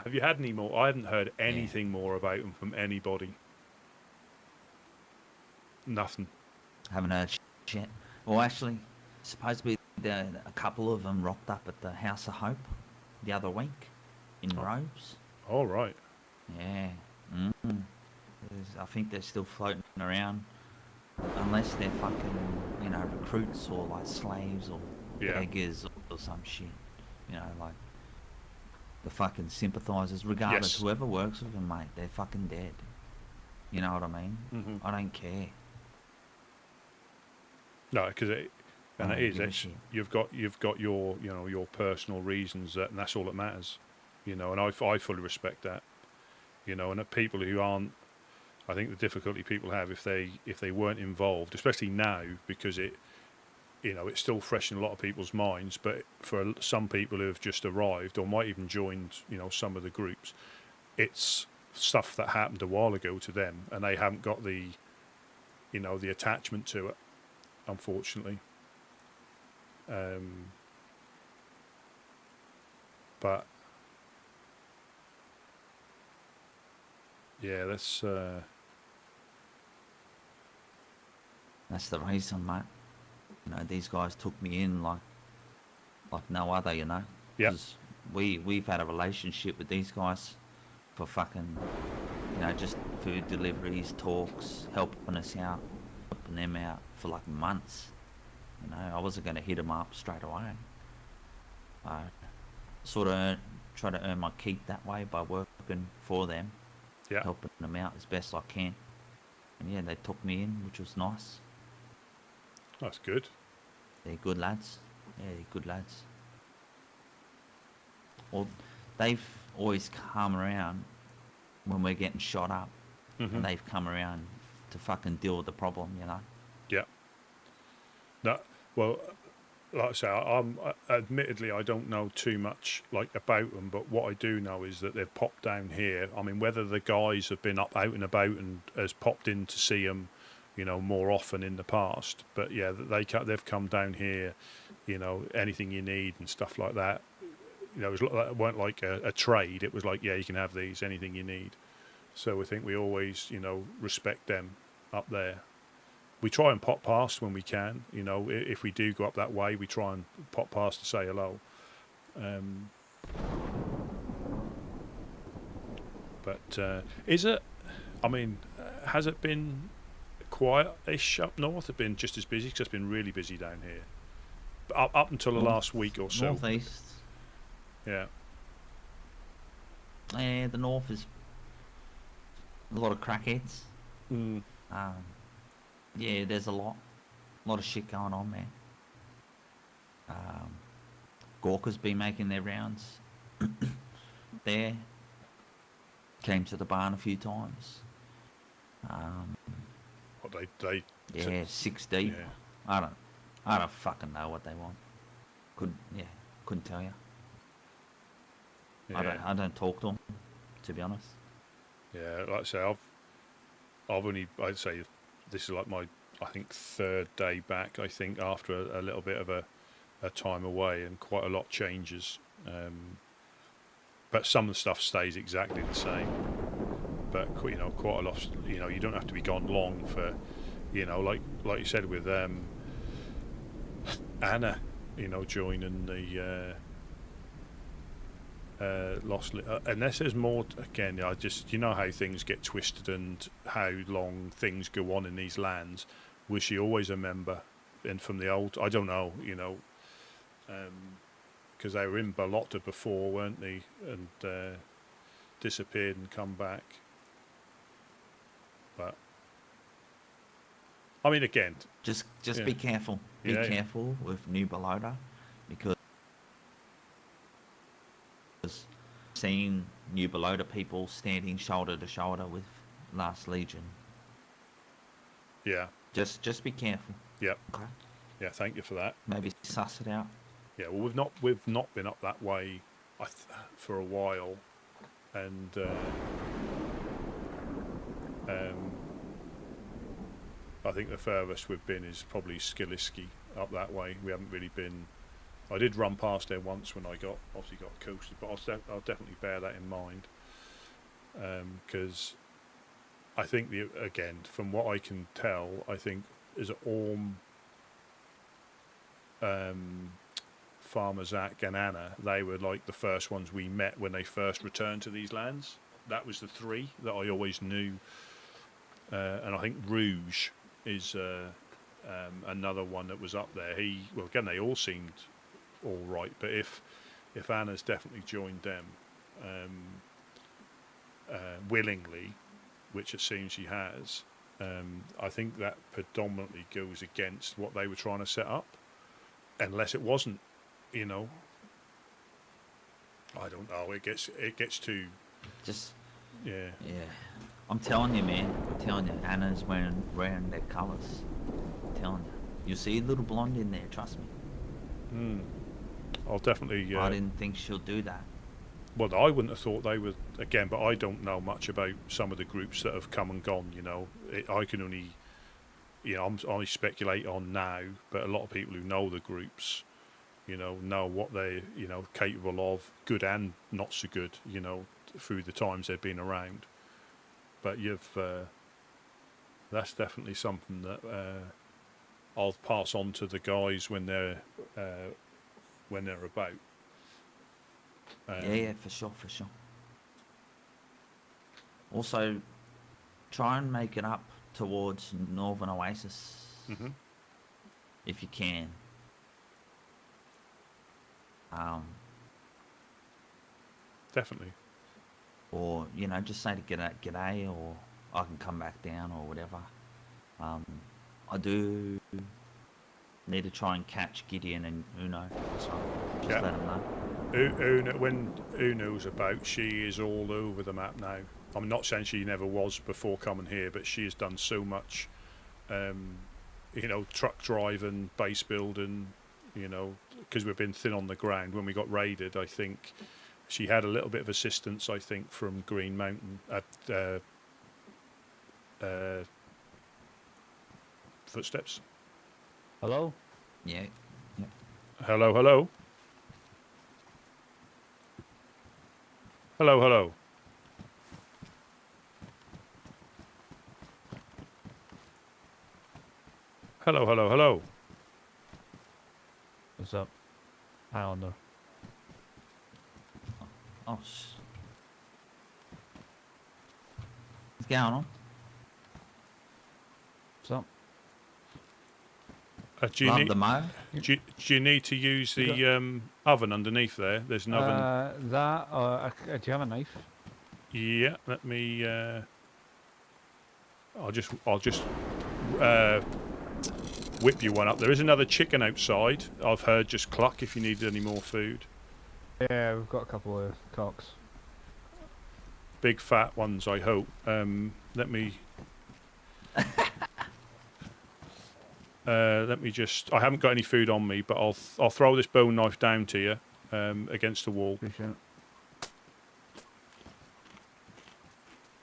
Have you had any more? I haven't heard anything more about them from anybody. Nothing. Haven't heard shit. Well, actually, supposedly a couple of them rocked up at the House of Hope the other week in robes. All right. Yeah. I think they're still floating around, unless they're fucking, recruits or like slaves or beggars or some shit. You know, like the fucking sympathisers. Regardless, whoever works with them, mate, they're fucking dead. You know what I mean? Mm-hmm. I don't care. No, because you've got your personal reasons, and that's all that matters. You know, and I fully respect that. You know, and people who aren't, I think the difficulty people have if they weren't involved, especially now, because it's still fresh in a lot of people's minds. But for some people who have just arrived or might even joined, some of the groups, it's stuff that happened a while ago to them, and they haven't got the attachment to it, unfortunately. But yeah, that's the reason, mate. These guys took me in like no other, yeah, because we've had a relationship with these guys for fucking, just food deliveries, talks, helping us out, helping them out for like months. I wasn't going to hit them up straight away. I sort of try to earn my keep that way by working for them, yeah, helping them out as best I can. And yeah, they took me in, which was nice. That's good. They're good lads. Yeah, they're good lads. Well, they've always come around when we're getting shot up, and they've come around to fucking deal with the problem, Yeah. No, well, like I say, admittedly I don't know too much about them, but what I do know is that they've popped down here. I mean, whether the guys have been out and about and has popped in to see them, more often in the past, but yeah, they've come down here, anything you need and stuff like that. It weren't like a trade. It was like, yeah, you can have these, anything you need. So I think we always, respect them up there. We try and pop past when we can. If we do go up that way, we try and pop past to say hello. But is it? I mean, has it been quiet-ish up north? It's been just as busy, because it's been really busy down here. Up until the last week or so. Northeast. Yeah. Yeah, the north is a lot of crackheads. Yeah, there's a lot of shit going on, man. Gawker's been making their rounds there. Came to the barn a few times. What they? Yeah, 6 deep. Yeah. I don't fucking know what they want. Couldn't tell you. Yeah. I don't talk to them, to be honest. Yeah, like I say, I'd say this is like my, I think, third day back, I think, after a little bit of a time away, and quite a lot changes. But some of the stuff stays exactly the same. But, quite a lot, you don't have to be gone long for, like you said with Anna, joining the unless there's more, again, I just, how things get twisted and how long things go on in these lands. Was she always a member? And from the old, I don't know, because they were in Balota before, weren't they? And disappeared and come back. But I mean, again, just yeah. be careful. Be careful with New Balota, because seeing New Balota people standing shoulder to shoulder with Last Legion. Yeah. Just be careful. Yeah. Okay. Yeah. Thank you for that. Maybe suss it out. Yeah. Well, we've not been up that way for a while, and I think the furthest we've been is probably Skiliski up that way. We haven't really been. I did run past there once when I obviously got coasted, but I'll definitely bear that in mind, because I think again, from what I can tell, I think is Orm, Farmer Zach and Anna, they were like the first ones we met when they first returned to these lands. That was the three that I always knew, and I think Rouge is another one that was up there. Again, they all seemed all right, but if Anna's definitely joined them willingly, which it seems she has, I think that predominantly goes against what they were trying to set up, unless it wasn't, I don't know, it gets too just yeah. I'm telling you, man. I'm telling you, Anna's wearing their colours. I'm telling you. You see a little blonde in there, trust me. I'll definitely... I didn't think she'll do that. Well, I wouldn't have thought they would, again, but I don't know much about some of the groups that have come and gone, you know. I can only, you know, I speculate on now, but a lot of people who know the groups, you know what they're, you know, capable of, good and not so good, you know, through the times they've been around. But that's definitely something that I'll pass on to the guys when they're about. Yeah, for sure. Also, try and make it up towards Northern Oasis, if you can. Definitely. Or, you know, just say to g'day, or I can come back down, or whatever. I do need to try and catch Gideon and Uno, so just let them know. Uno, when Uno's about, she is all over the map now. I'm not saying she never was before coming here, but she has done so much, you know, truck driving, base building, you know, because we've been thin on the ground. When we got raided, I think she had a little bit of assistance, I think, from Green Mountain at Footsteps. Hello? Yeah. Hello. Hello. Hello. What's up? Hi, on there. Oh, what's going on? What's up? Do you Love need the mo? do you need to use the oven underneath there? There's an oven. Do you have a knife? Yeah, let me. I'll just whip you one up. There is another chicken outside. I've heard just cluck if you need any more food. Yeah, we've got a couple of cocks. Big fat ones, I hope. Let me. Let me just. I haven't got any food on me, but I'll throw this bone knife down to you against the wall. Appreciate it.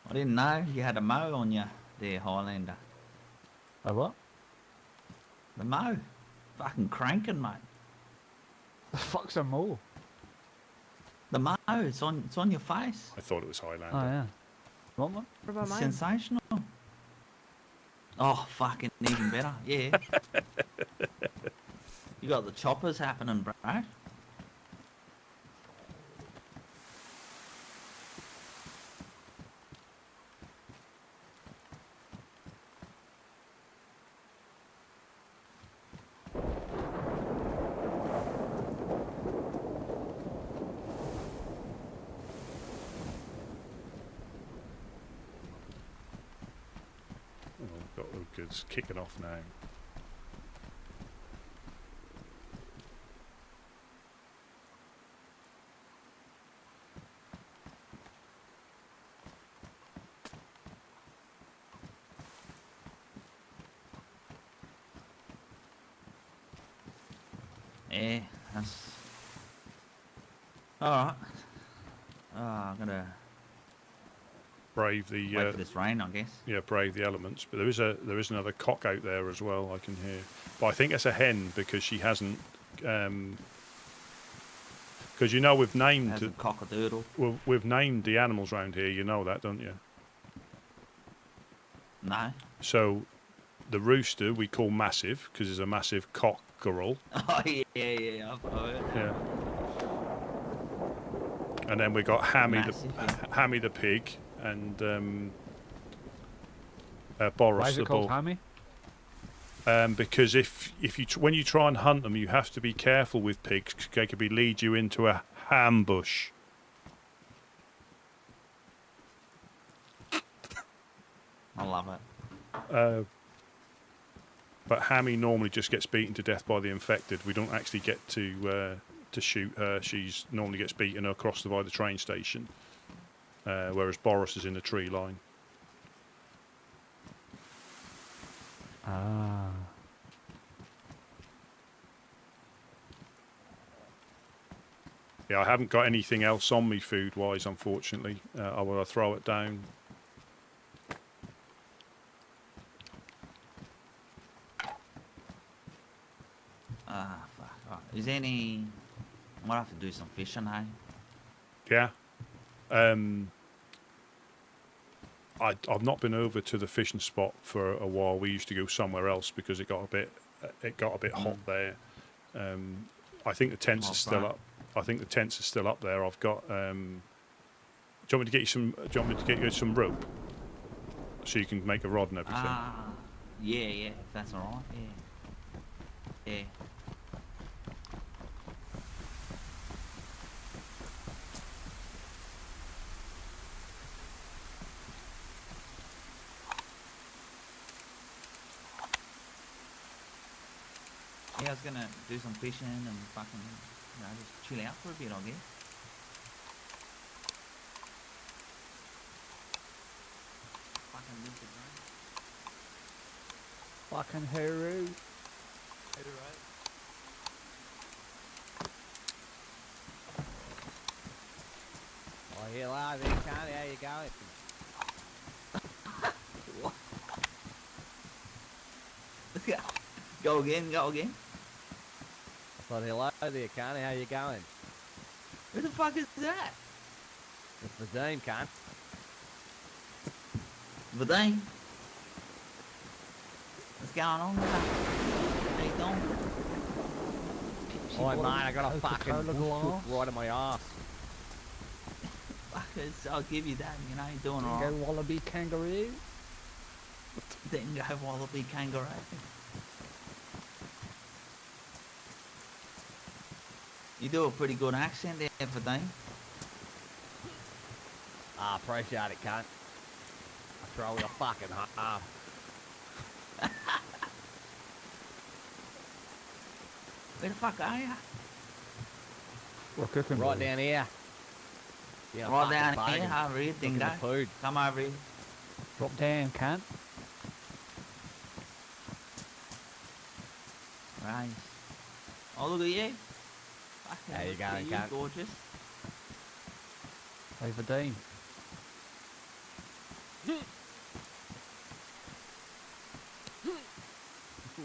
I didn't know you had a mo on you there, Highlander. A what? The mo. Fucking cranking, mate. The fuck's a mole? The mo, it's on your face. I thought it was Highlander. Oh, yeah. Want one? What about It's mine? sensational. Oh, fucking even better. Yeah. You got the choppers happening, bro. Got the goods kicking off now. Yeah, that's... Alright. Oh, I'm gonna Brave the wait for this rain, I guess. yeah, brave the elements. But there is another cock out there as well. I can hear, but I think it's a hen because she hasn't. Because you know we've named Has a cock-a-doodle. we've named the animals around here. You know that, don't you? No. So the rooster we call Massive because it's a massive cockerel. Oh, yeah, I've heard. Yeah. And then we got Hammy Massive, yeah. Hammy the pig and Why Boris is the it called bull. Hammy? Because if you when you try and hunt them, you have to be careful with pigs. 'Cause they could lead you into a ambush. I love it. But Hammy normally just gets beaten to death by the infected. We don't actually get to shoot her. She's normally gets beaten across by the train station. Whereas Boris is in the tree line. Ah. Yeah, I haven't got anything else on me food-wise, unfortunately. I will throw it down. Fuck. Right. Is there any... I might have to do some fishing, hey? Yeah. I've not been over to the fishing spot for a while. We used to go somewhere else because it got a bit hot there. I think the tents are still up. I think the tents are still up there. I've got. Do you want me to get you some? Do you want me to get you some rope so you can make a rod and everything? Yeah. If that's all right. Yeah. Yeah, I was gonna do some fishing and fucking, just chill out for a bit, I guess. Fucking live the dream. Fucking hooroo. Oh, hello there, Carly. How you going? Go again. I thought, hello there, Carly. How you going? Who the fuck is that? It's the Dean, cunt. Vadim? What's going on there? How you doing? Oh, mate, I got a fucking hook right in my ass. Fuckers, I'll give you that, you're doing alright. Dingo wallaby kangaroo. Dingo wallaby kangaroo. You do a pretty good accent there, Vadim. Ah, appreciate it, cunt. I throw you a fucking half. Where the fuck are you? We're cooking. Right boys. down here. Yeah, Right down fucking here, over here, looking Dingo. at food. Come over here. Drop down, can't. Right. Oh, look at you. Fucking How you look at going, you, cunt? gorgeous. Hey, Vadim.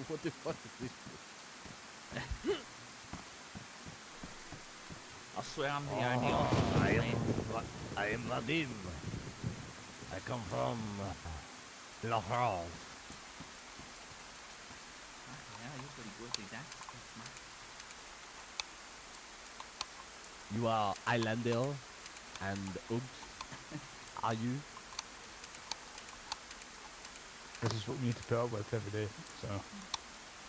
What the fuck is this? I swear I'm the only I am Vadim. I come from La France. Yeah, you're pretty good with that. You are Islander and Uggs. Are you? This is what we need to put up with every day. So.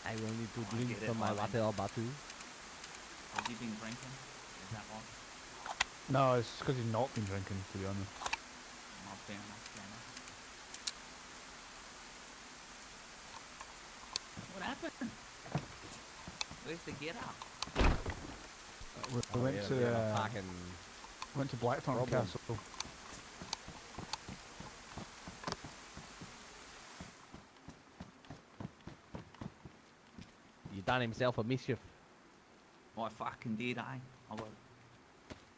I will need to I drink get it, from my Islander. water bottle. Have you been drinking? Is that what? No, it's because he's not been drinking, to be honest. Oh, fair enough, fair enough. What happened? Where's the get up? We went yeah, to we had a fucking went to Blackthorn problem. Castle. You done himself a mischief. I fucking did, I was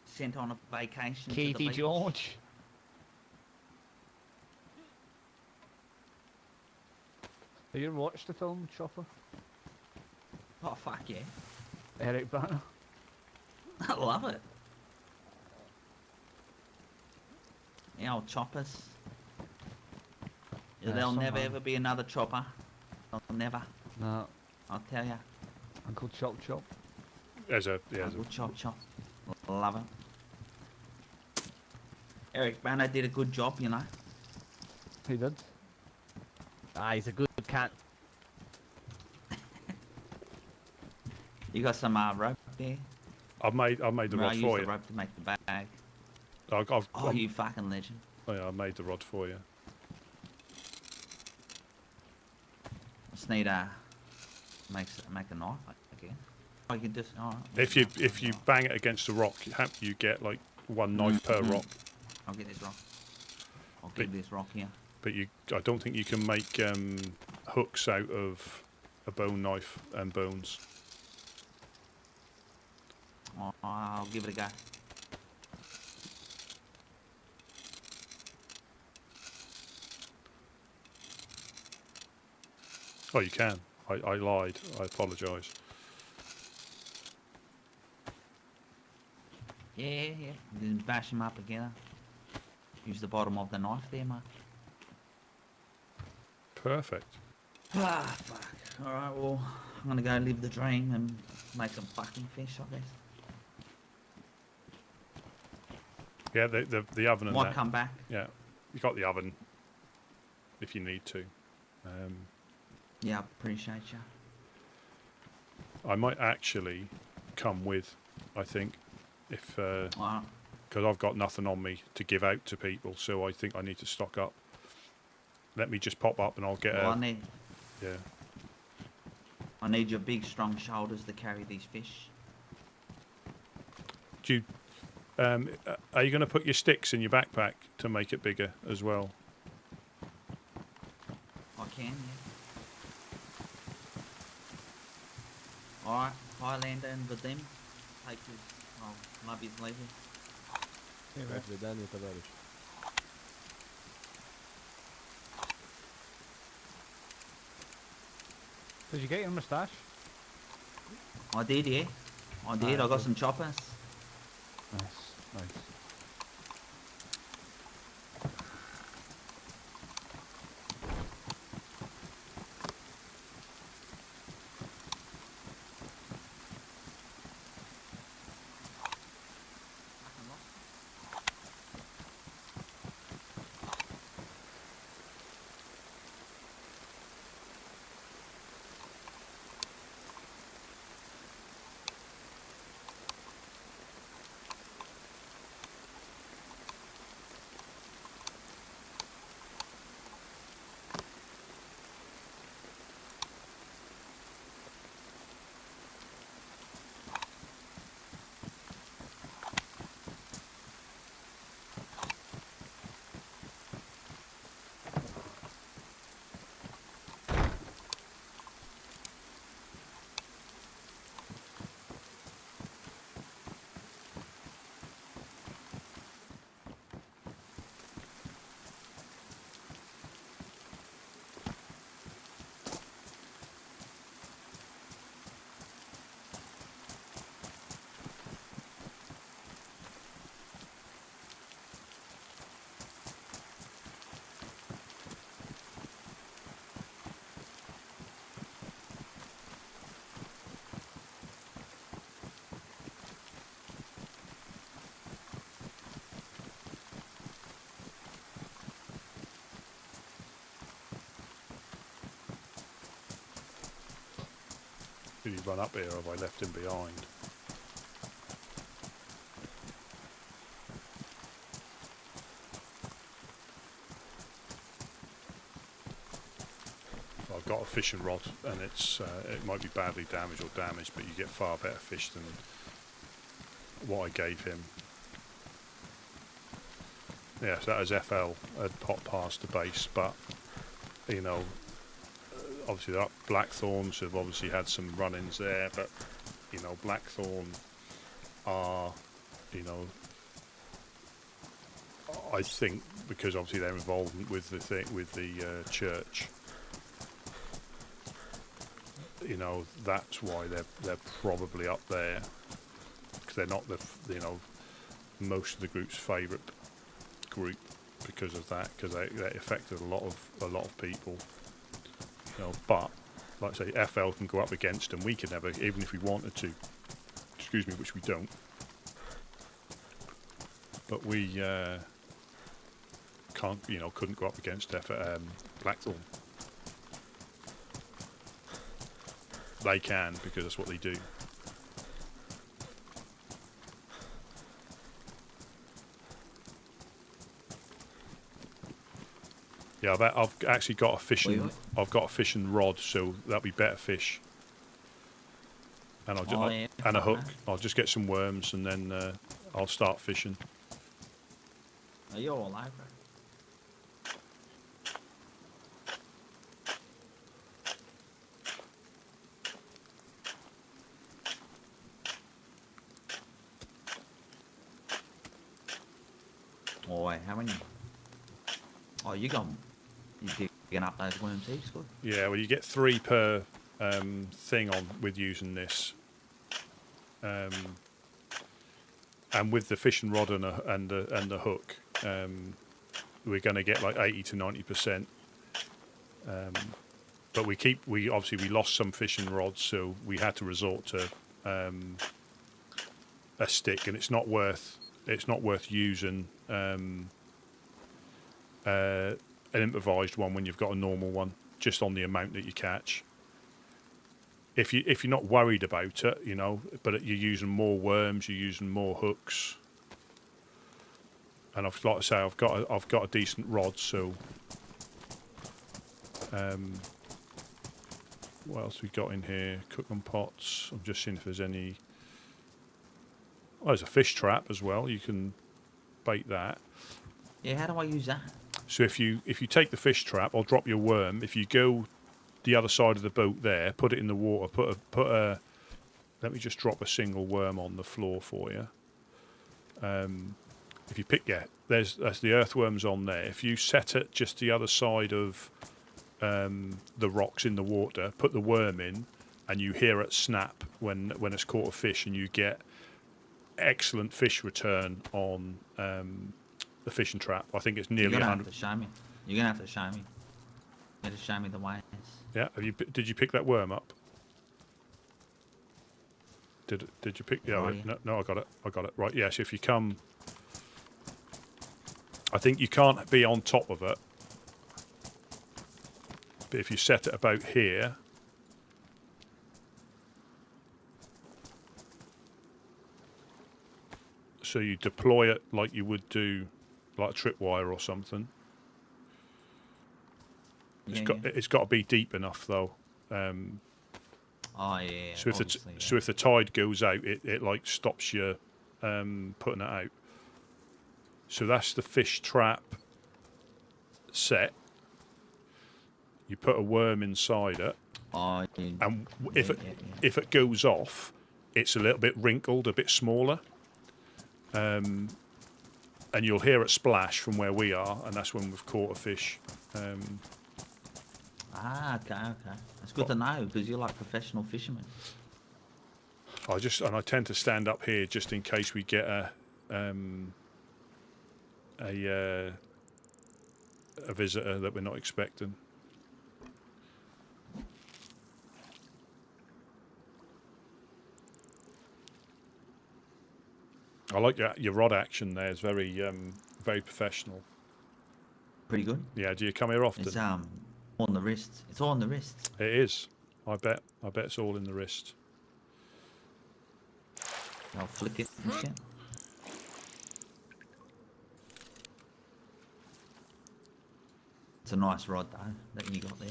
sent on a vacation to the Katie beach. George. Have you ever watched the film Chopper? Oh, fuck yeah. Eric Bana. I love it. The old choppers. Yeah, There'll never somehow. ever be another chopper. There'll never. No, I'll tell ya. Uncle Chop Chop. As a Good chop chop. Love it. Eric Bana did a good job, you know. He did. Ah, he's a good cunt. You got some rope there? I've made the I rod used for the you. rope to make the bag. I've Oh, you fucking legend. oh, yeah, I made the rod for you. Just need make a knife again. Oh, you can just. Oh, If you bang it against a rock, you get like one knife per rock. I'll get this rock. I'll But- get this rock here. But I don't think you can make hooks out of a bone knife and bones. Oh, I'll give it a go. Oh, you can. I lied. I apologise. Yeah. Then bash them up together. Use the bottom of the knife there, mate. Perfect. Ah, fuck. Alright, well, I'm gonna go live the dream and make some fucking fish, I guess. Yeah, the oven and Might that. come back. Yeah, you got the oven if you need to. Yeah, I appreciate you. I might actually come with, I think, if Alright. because I've got nothing on me to give out to people, so I think I need to stock up. Let me just pop up and I'll get Well, a... Yeah. I need your big, strong shoulders to carry these fish. Do you, are you going to put your sticks in your backpack to make it bigger as well? I can, yeah. Alright, Highlander and with them. Take his... Oh, love his leaving. Vai te dando, товарищ. Did you get your moustache? I did, yeah. I did. I got some choppers. Nice. Did he run up here, or have I left him behind? I've got a fishing rod, and it's it might be badly damaged or damaged, but you get far better fish than what I gave him. Yeah, so that was FL, had popped past the base, but, you know, obviously that blackthorns have obviously had some run-ins there, but, you know, blackthorn are, you know, I think because obviously they're involved with the thing, with the church, you know, that's why they're probably up there, because they're not the, you know, most of the group's favourite group because of that, because they affected a lot of people, you know. But like I say, FL can go up against them. We could never, even if we wanted to, excuse me, which we don't, but we can't, you know, couldn't go up against Blackthorn. They can, because that's what they do. Yeah, I've actually got a fishing. I've got a fishing rod, so that'll be better fish. And and a hook. I'll just get some worms, and then I'll start fishing. Are you all over? How many? Oh, you digging up those worms each, good. Yeah, well, you get 3 per thing on with using this. And with the fishing rod and the hook, we're going to get like 80 to 90%. But we obviously lost some fishing rods, so we had to resort to a stick, and it's not worth using an improvised one when you've got a normal one, just on the amount that you catch. If you're not worried about it, you know, but you're using more worms, you're using more hooks, and like I say, I've got a decent rod, so. What else we got in here? Cooking pots. I'm just seeing if there's any. Oh, there's a fish trap as well. You can bait that. Yeah, how do I use that? So if you take the fish trap, I'll drop your worm. If you go the other side of the boat there, put it in the water. Put a. Let me just drop a single worm on the floor for you. If you pick, that's the earthworms on there. If you set it just the other side of the rocks in the water, put the worm in, and you hear it snap when it's caught a fish, and you get excellent fish return on the fishing trap. I think it's nearly You're gonna 100. have to show me. You're gonna have to show me. You have to show me the ways. Yeah. Did you pick that worm up? Did you pick? Yeah. Oh, yeah. No. I got it. Right. Yes. If you come, I think you can't be on top of it. But if you set it about here, so you deploy it like you would do like a tripwire or something. It's got to be deep enough though. Oh yeah. So if the tide goes out, it like stops you putting it out. So that's the fish trap set. You put a worm inside it, and if it goes off, it's a little bit wrinkled, a bit smaller, and you'll hear it splash from where we are, and that's when we've caught a fish. Okay. That's good to know because you're like professional fishermen. I tend to stand up here just in case we get a visitor that we're not expecting. I like your rod action there. It's very very professional. Pretty good. Yeah, do you come here often? It's on the wrist. It's all on the wrist. It is. I bet it's all in the wrist. I'll flick it and shit. It's a nice rod though that you got there.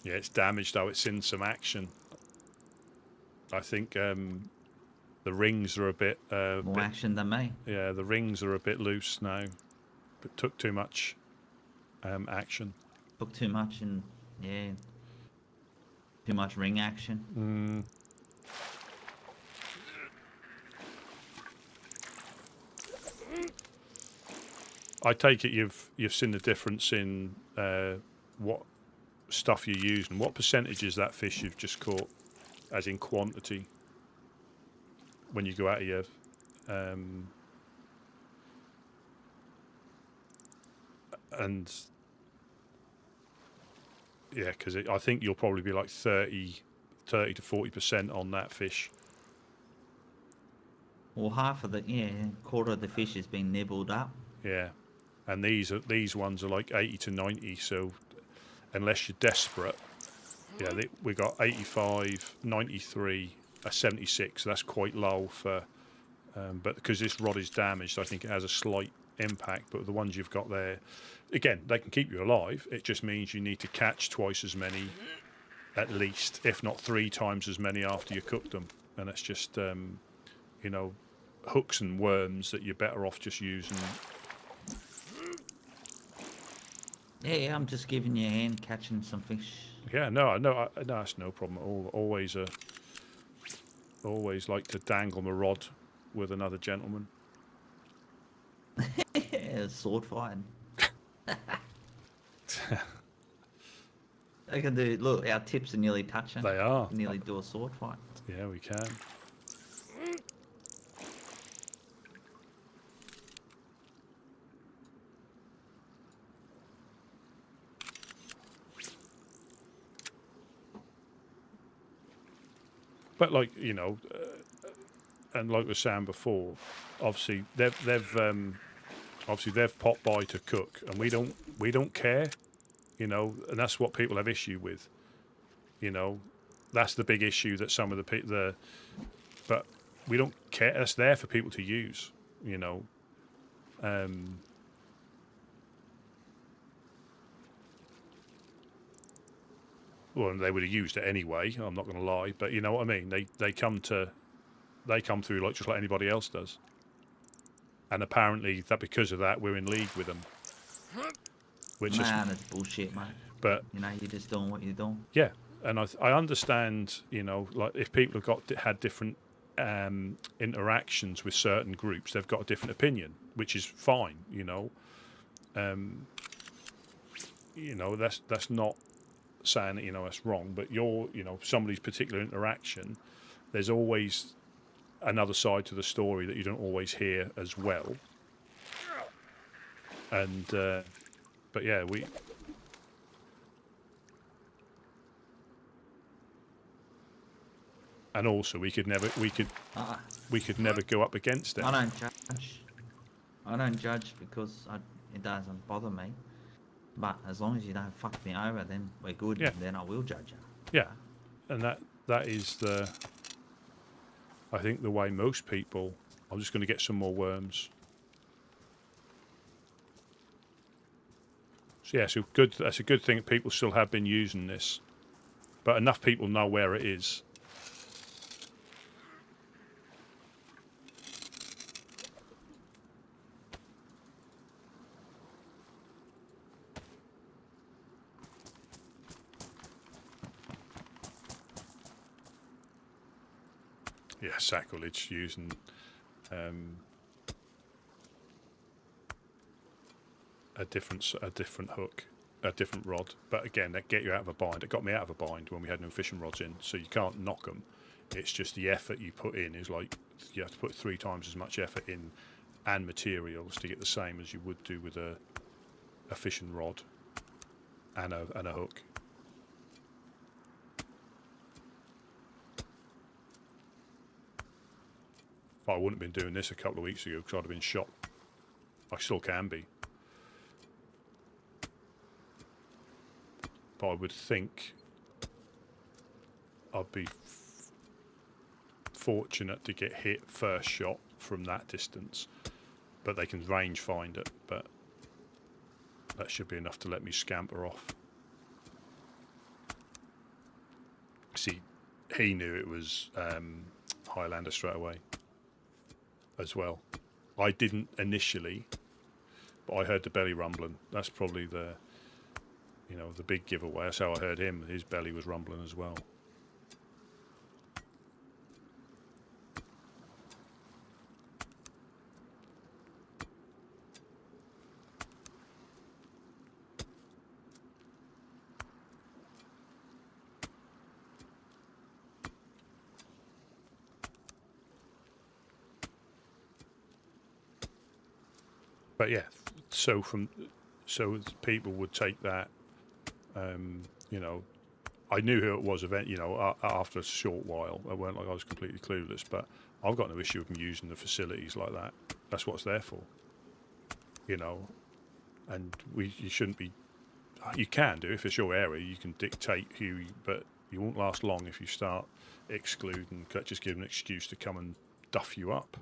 Yeah, it's damaged though. It's in some action. I think the rings are a bit more action than me. Yeah, the rings are a bit loose now. But took too much action. Took too much and too much ring action. I take it you've seen the difference in what stuff you're using. What percentage is that fish you've just caught, as in quantity, when you go out of your and yeah, because I think you'll probably be like 30 to 40% on that fish. Well, half of quarter of the fish has been nibbled up. Yeah, and these ones are like 80 to 90. So unless you're desperate, we got 85, 93, a 76. So that's quite low for. But because this rod is damaged, I think it has a slight impact. But the ones you've got there, again, they can keep you alive. It just means you need to catch twice as many, at least, if not 3 times as many after you cook them. And it's just, hooks and worms that you're better off just using. Yeah, I'm just giving you a hand catching some fish. Yeah, no, that's no problem at all. Always like to dangle my rod with another gentleman. Yeah, sword fighting. They can do. Look, our tips are nearly touching. They are. Nearly do a sword fight. Yeah, we can. But like and like we were saying before, obviously they've popped by to cook, and we don't care, and that's what people have issue with. That's the big issue that some of but we don't care. That's there for people to use. Well, they would have used it anyway. I'm not going to lie, but you know what I mean. They come through just like anybody else does, and apparently that because of that we're in league with them. Which that's bullshit, mate. But you're just doing what you're doing. Yeah, and I understand. Like if people have had different interactions with certain groups, they've got a different opinion, which is fine. That's not saying that that's wrong, but somebody's particular interaction, there's always another side to the story that you don't always hear as well. And but yeah, and also we could never go up against it. I don't judge because it doesn't bother me. But as long as you don't fuck me over, then we're good. Yeah. And then I will judge you. Yeah, and that is I think the way most people. I'm just going to get some more worms. So yeah, that's a good thing that people still have been using this, but enough people know where it is. Yeah, sacrilege using a different hook, a different rod. But again, that get you out of a bind. It got me out of a bind when we had no fishing rods in, so you can't knock them. It's just the effort you put in is like you have to put 3 times as much effort in and materials to get the same as you would do with a fishing rod and a hook. I wouldn't have been doing this a couple of weeks ago because I'd have been shot. I still can be. But I would think I'd be fortunate to get hit first shot from that distance. But they can range find it. But that should be enough to let me scamper off. See, he knew it was Highlander straight away. As well, I didn't initially, but I heard the belly rumbling. That's probably the big giveaway. That's how I heard him. His belly was rumbling as well. But yeah, so people would take that. I knew who it was. After a short while, I weren't like I was completely clueless. But I've got no issue with them using the facilities like that. That's what it's there for. And you shouldn't be. You can do if it's your area. You can dictate who, but you won't last long if you start excluding. Just give them an excuse to come and duff you up.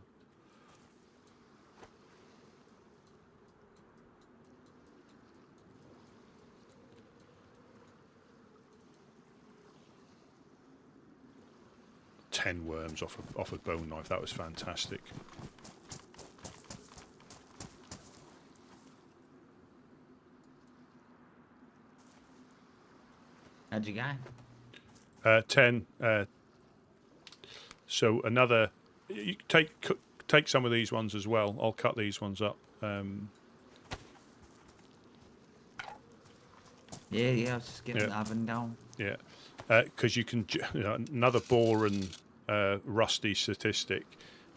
Ten worms off a bone knife. That was fantastic. How'd you go? 10. So another. You take some of these ones as well. I'll cut these ones up. Yeah, I was just getting the oven going. Yeah, because you can, another bore and rusty statistic,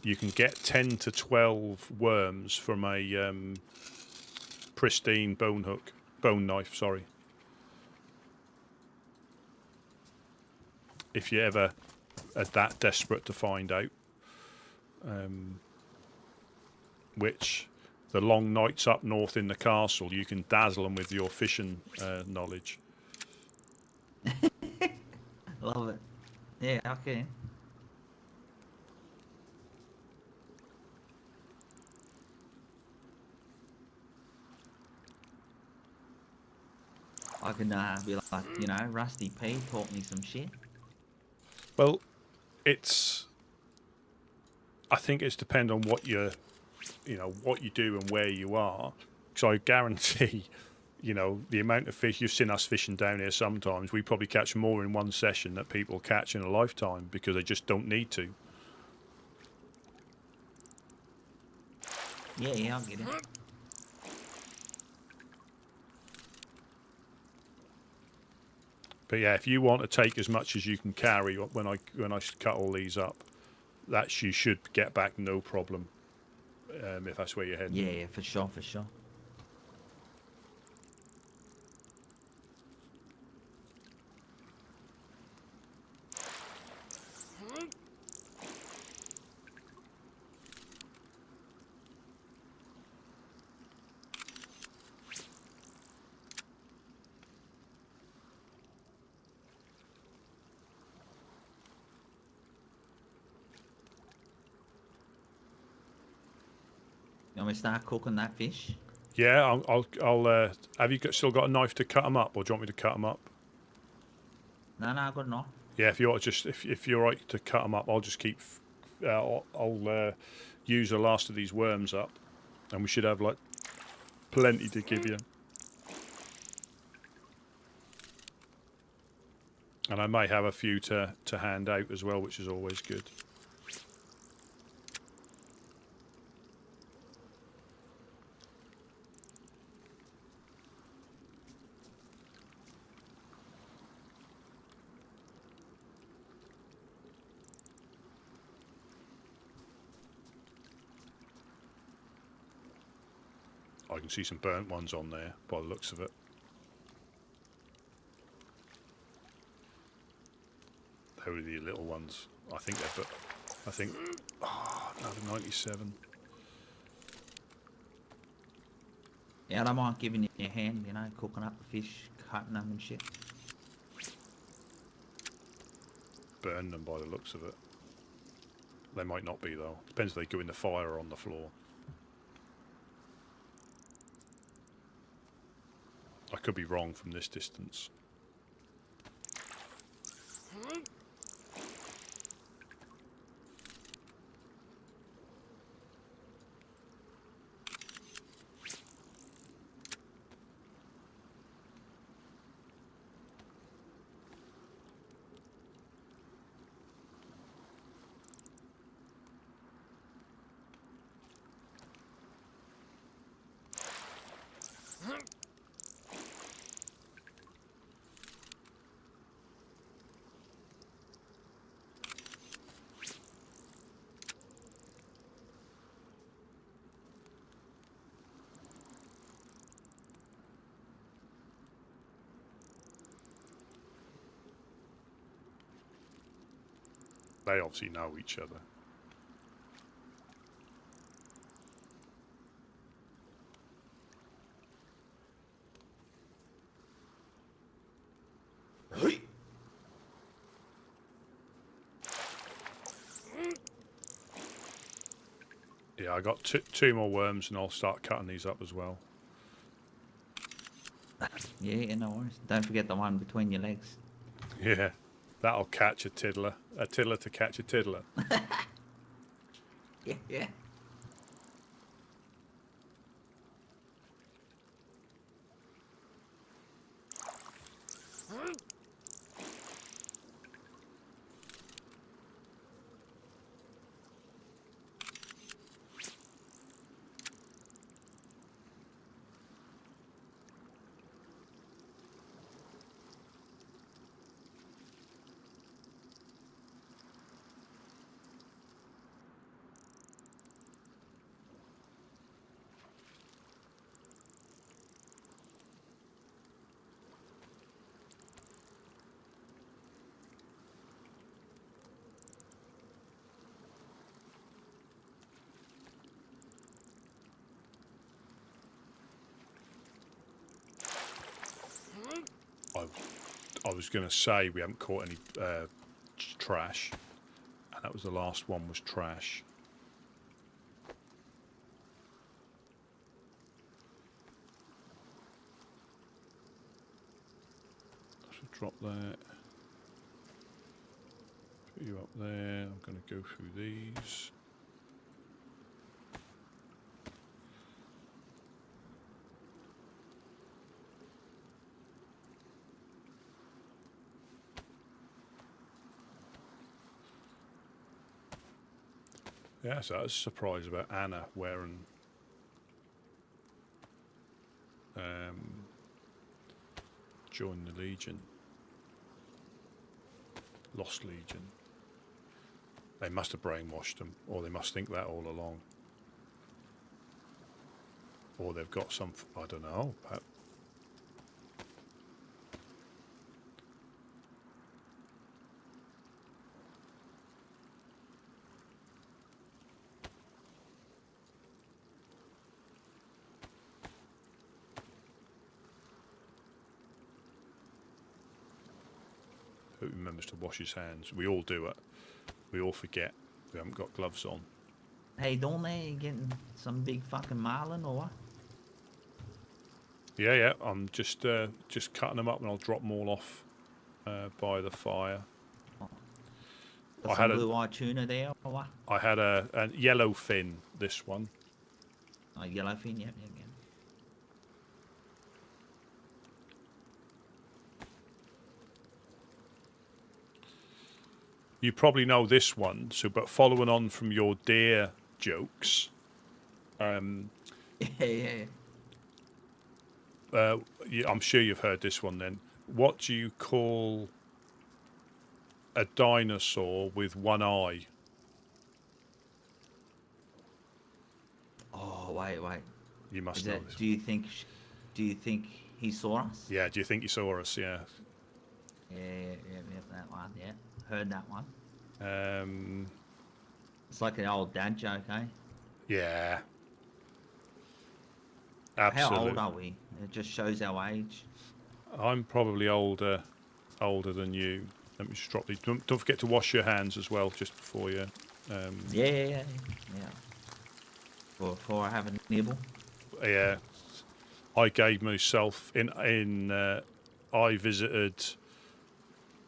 you can get 10 to 12 worms from a pristine bone knife, sorry. If you ever are that desperate to find out. Which, the long nights up north in the castle, you can dazzle them with your fishing knowledge. Love it. Yeah, okay. I can be like, Rusty P taught me some shit. Well, I think it's depend on what what you do and where you are. So I guarantee, the amount of fish you've seen us fishing down here sometimes, we probably catch more in one session that people catch in a lifetime because they just don't need to. Yeah, I'll get it. But yeah, if you want to take as much as you can carry when I cut all these up, that you should get back no problem. If that's where you're heading. Yeah, for sure. You want me to start cooking that fish? Yeah, I'll have you still got a knife to cut them up, or do you want me to cut them up? No, I've got enough. Yeah, if you're if you're right to cut them up, I'll just keep. I'll use the last of these worms up, and we should have like plenty to give you. And I may have a few to hand out as well, which is always good. I can see some burnt ones on there by the looks of it. Those are the little ones. I think they're, but I think, another 97. Yeah, I don't mind giving you a hand, cooking up the fish, cutting them and shit. Burn them by the looks of it. They might not be though. Depends if they go in the fire or on the floor. I could be wrong from this distance. They obviously know each other. Yeah, I got two more worms and I'll start cutting these up as well. Yeah, no worries. Don't forget the one between your legs. Yeah, that'll catch a tiddler. A tiddler to catch a tiddler. Yeah. I was going to say we haven't caught any trash, and that was the last one was trash. So drop that. Put you up there. I'm going to go through these. Yeah, so I was surprised about Anna wearing join the Legion. Lost Legion. They must have brainwashed them, or they must think that all along. Or they've got some, I don't know. Who remembers to wash his hands? We all do it. We all forget. We haven't got gloves on. Hey, don't they getting some big fucking marlin or what? Yeah, yeah. I'm just cutting them up, and I'll drop them all off by the fire. Got some blue-eye tuna there or what? I had a yellowfin. This one. Oh, yellowfin, yep. You probably know this one, but following on from your deer jokes, Yeah. I'm sure you've heard this one then. What do you call a dinosaur with one eye? Oh, wait. You must know this. Do you think he saw us? Yeah, do you think he saw us? Yeah. Yeah, that one, yeah. Heard that one. It's like an old dad joke, eh? Yeah. Absolutely. How old are we? It just shows our age. I'm probably older than you. Let me just drop these. Don't forget to wash your hands as well, just before you. Yeah. Before I have a nibble. Yeah. I gave myself I visited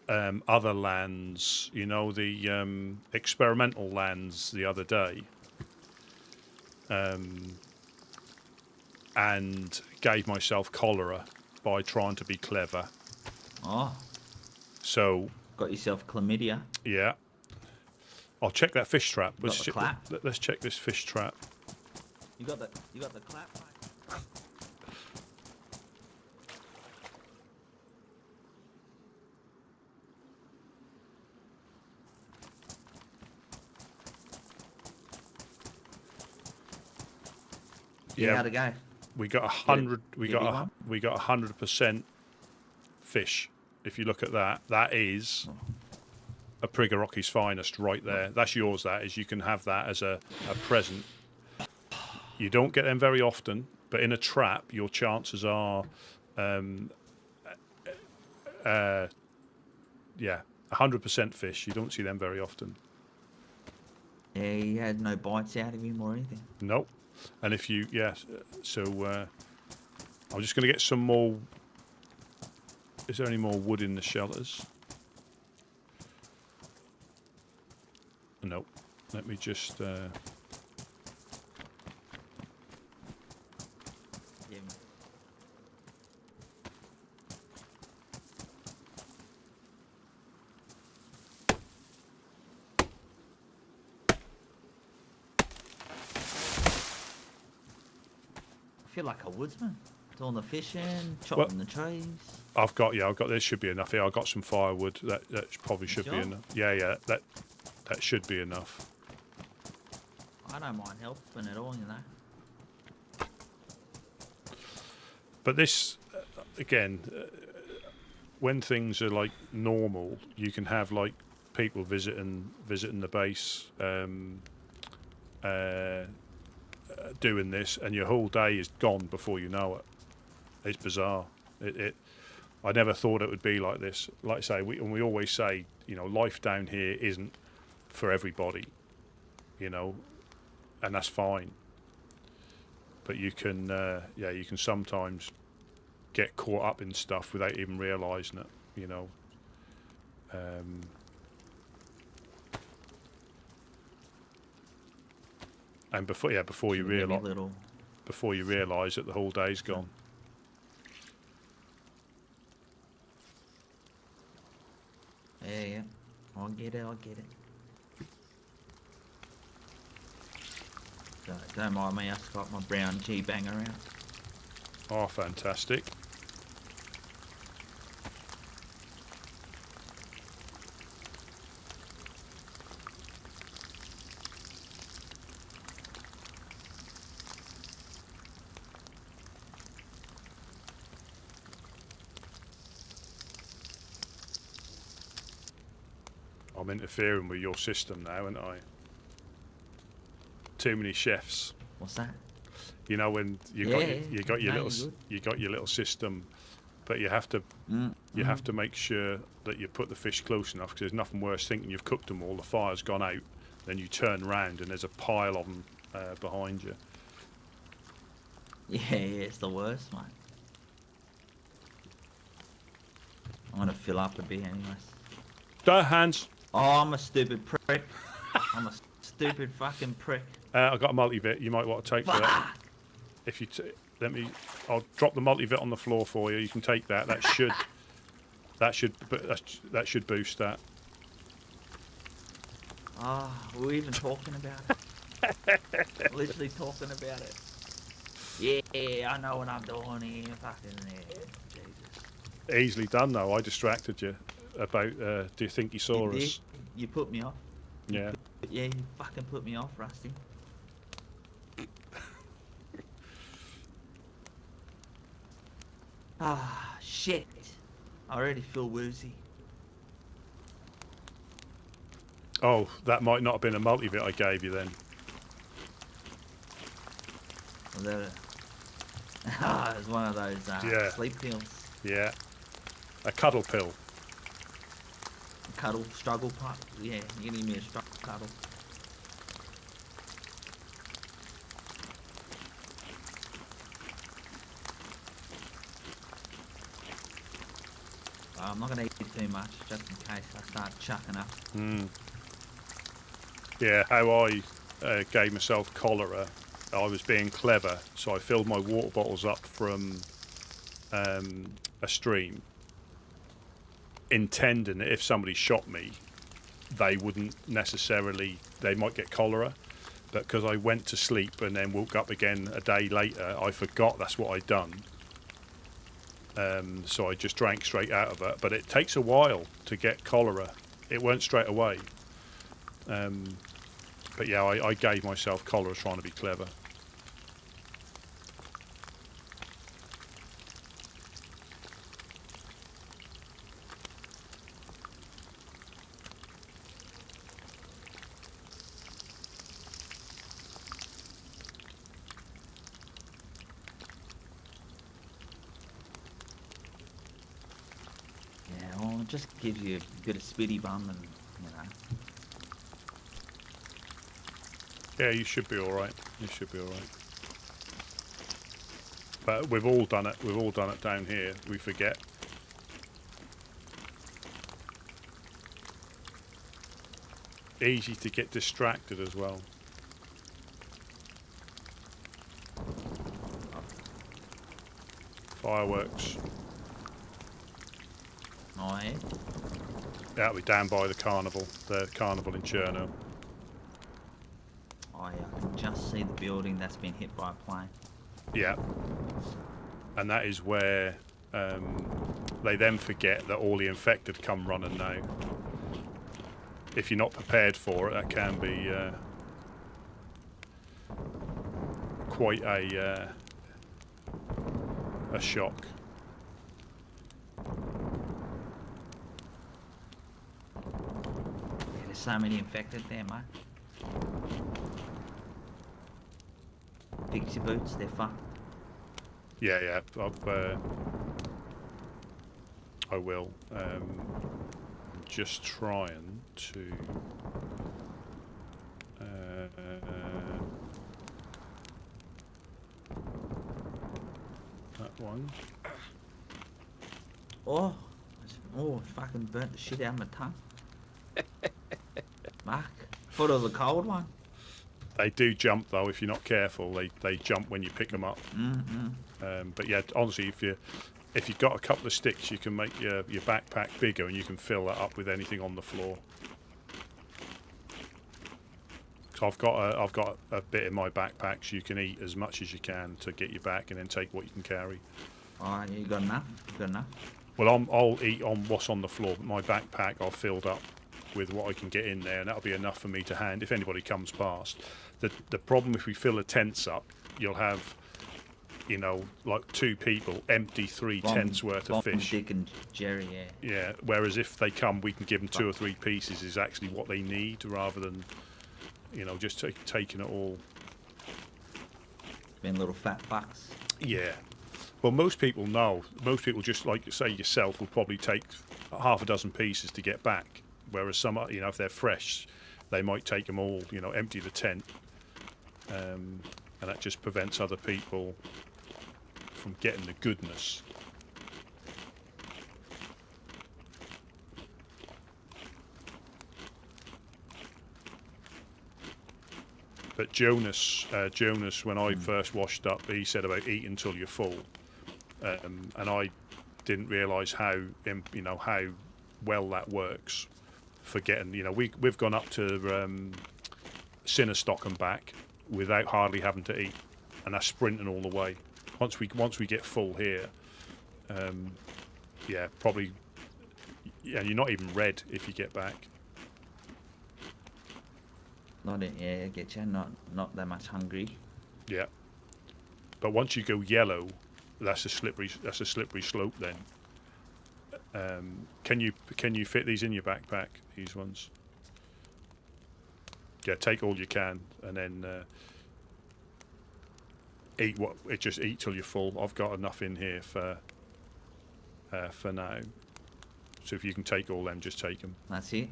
other lands, the experimental lands the other day, and gave myself cholera by trying to be clever. Oh. So. Got yourself chlamydia. Yeah. I'll check that fish trap. Let's check this fish trap. You got the clap, mate? Yeah, how'd it go? We got 100. We got 100% fish. If you look at that, that is a Prig of Rocky's finest right there. That's yours. That is. You can have that as a present. You don't get them very often, but in a trap, your chances are, 100% fish. You don't see them very often. Yeah, he had no bites out of him or anything. Nope. And if you, so I'm just going to get some more. Is there any more wood in the shelters? Nope. Let me just. Yeah. I feel like a woodsman. Doing the fishing, chopping the trees. I've got there should be enough here. I've got some firewood. That probably should be enough. Yeah, that should be enough. I don't mind helping at all, But this, again, when things are like normal, you can have like people visiting the base, doing this, and your whole day is gone before you know it. It's bizarre. I never thought it would be like this. Like I say, we always say, you know, life down here isn't for everybody, you know, and that's fine. But you can, you can sometimes get caught up in stuff without even realising it, you know. And before you realise that the whole day's gone. Yeah, I'll get it. Don't mind me, I've got my brown G-banger out. Oh, fantastic. I'm interfering with your system now, aren't I? Too many chefs. What's that? You know, when you got your little system, but you have to have to make sure that you put the fish close enough, because there's nothing worse thinking you've cooked them all, the fire's gone out, then you turn round and there's a pile of them behind you. Yeah, it's the worst, mate. I'm gonna fill up a bit anyways. Hands. Oh, I'm a stupid prick. I'm a stupid fucking prick. I've got a multi-vit. You might want to take that. If you I'll drop the multi-vit on the floor for you. You can take that. That should boost that. Oh, we're even talking about it. Literally talking about it. Yeah, I know what I'm doing here. Fucking Jesus. Easily done though. I distracted you about. Do you think you saw us? You put me off. Yeah. Yeah, you fucking put me off, Rusty. Ah, shit. I already feel woozy. Oh, that might not have been a multi-vit I gave you then. Was that it? Ah, it was one of those sleep pills. Yeah. A cuddle pill. Cuddle, struggle part. Yeah, you need me a struggle cuddle. I'm not going to eat too much, just in case I start chucking up. Yeah, how I gave myself cholera, I was being clever, so I filled my water bottles up from a stream, intending that if somebody shot me, they wouldn't necessarily, they might get cholera, but because I went to sleep and then woke up again a day later, I forgot that's what I'd done. So I just drank straight out of it, but it takes a while to get cholera. It weren't straight away. But yeah, I gave myself cholera trying to be clever. Just gives you a bit of spitty bum and, you know. Yeah, you should be alright. You should be alright. But we've all done it. We've all done it down here. We forget. Easy to get distracted as well. Fireworks. Oh, yeah? That'll be down by the carnival in Chernarus. Oh, yeah, I can just see the building that's been hit by a plane. Yeah. And that is where they then forget that all the infected come running now. If you're not prepared for it, that can be quite a shock. So many infected there, mate. Pixie boots, they're fucked. Yeah, yeah. I will. I'm just trying to. That one. Oh, fucking burnt the shit out of my tongue. Mark, thought it was a cold one. They do jump though if you're not careful. They jump when you pick them up. But yeah, honestly, if you've got a couple of sticks, you can make your backpack bigger and you can fill that up with anything on the floor. So I've got a bit in my backpack, so you can eat as much as you can to get you back, and then take what you can carry. Oh, you got enough? You got enough? Well, I'll eat on what's on the floor, but my backpack I've filled up with what I can get in there, and that'll be enough for me to hand if anybody comes past. The problem if we fill the tents up, you'll have, you know, like 2 people empty 3 tents worth of fish. Dick and Jerry, yeah. Yeah. Whereas if they come, we can give them 2 or 3 pieces is actually what they need, rather than, you know, just taking it all. Being little fat fucks. Yeah. Well, most people know. Most people, just like say yourself, will probably take half a dozen pieces to get back. Whereas some, you know, if they're fresh, they might take them all, you know, empty the tent. And that just prevents other people from getting the goodness. But Jonas, when I first washed up, he said about eat until you're full, and I didn't realise how, you know, how well that works for getting. You know, we've gone up to Sinnerstock and back without hardly having to eat, and that's sprinting all the way. Once we get full here, yeah, probably, yeah, you're not even red if you get back. Not it, yeah, I get you. Not that much hungry. Yeah, but once you go yellow, that's a slippery slope. Then, can you fit these in your backpack? These ones. Yeah, take all you can, and then just eat till you're full. I've got enough in here for now. So if you can take all them, just take them. That's it.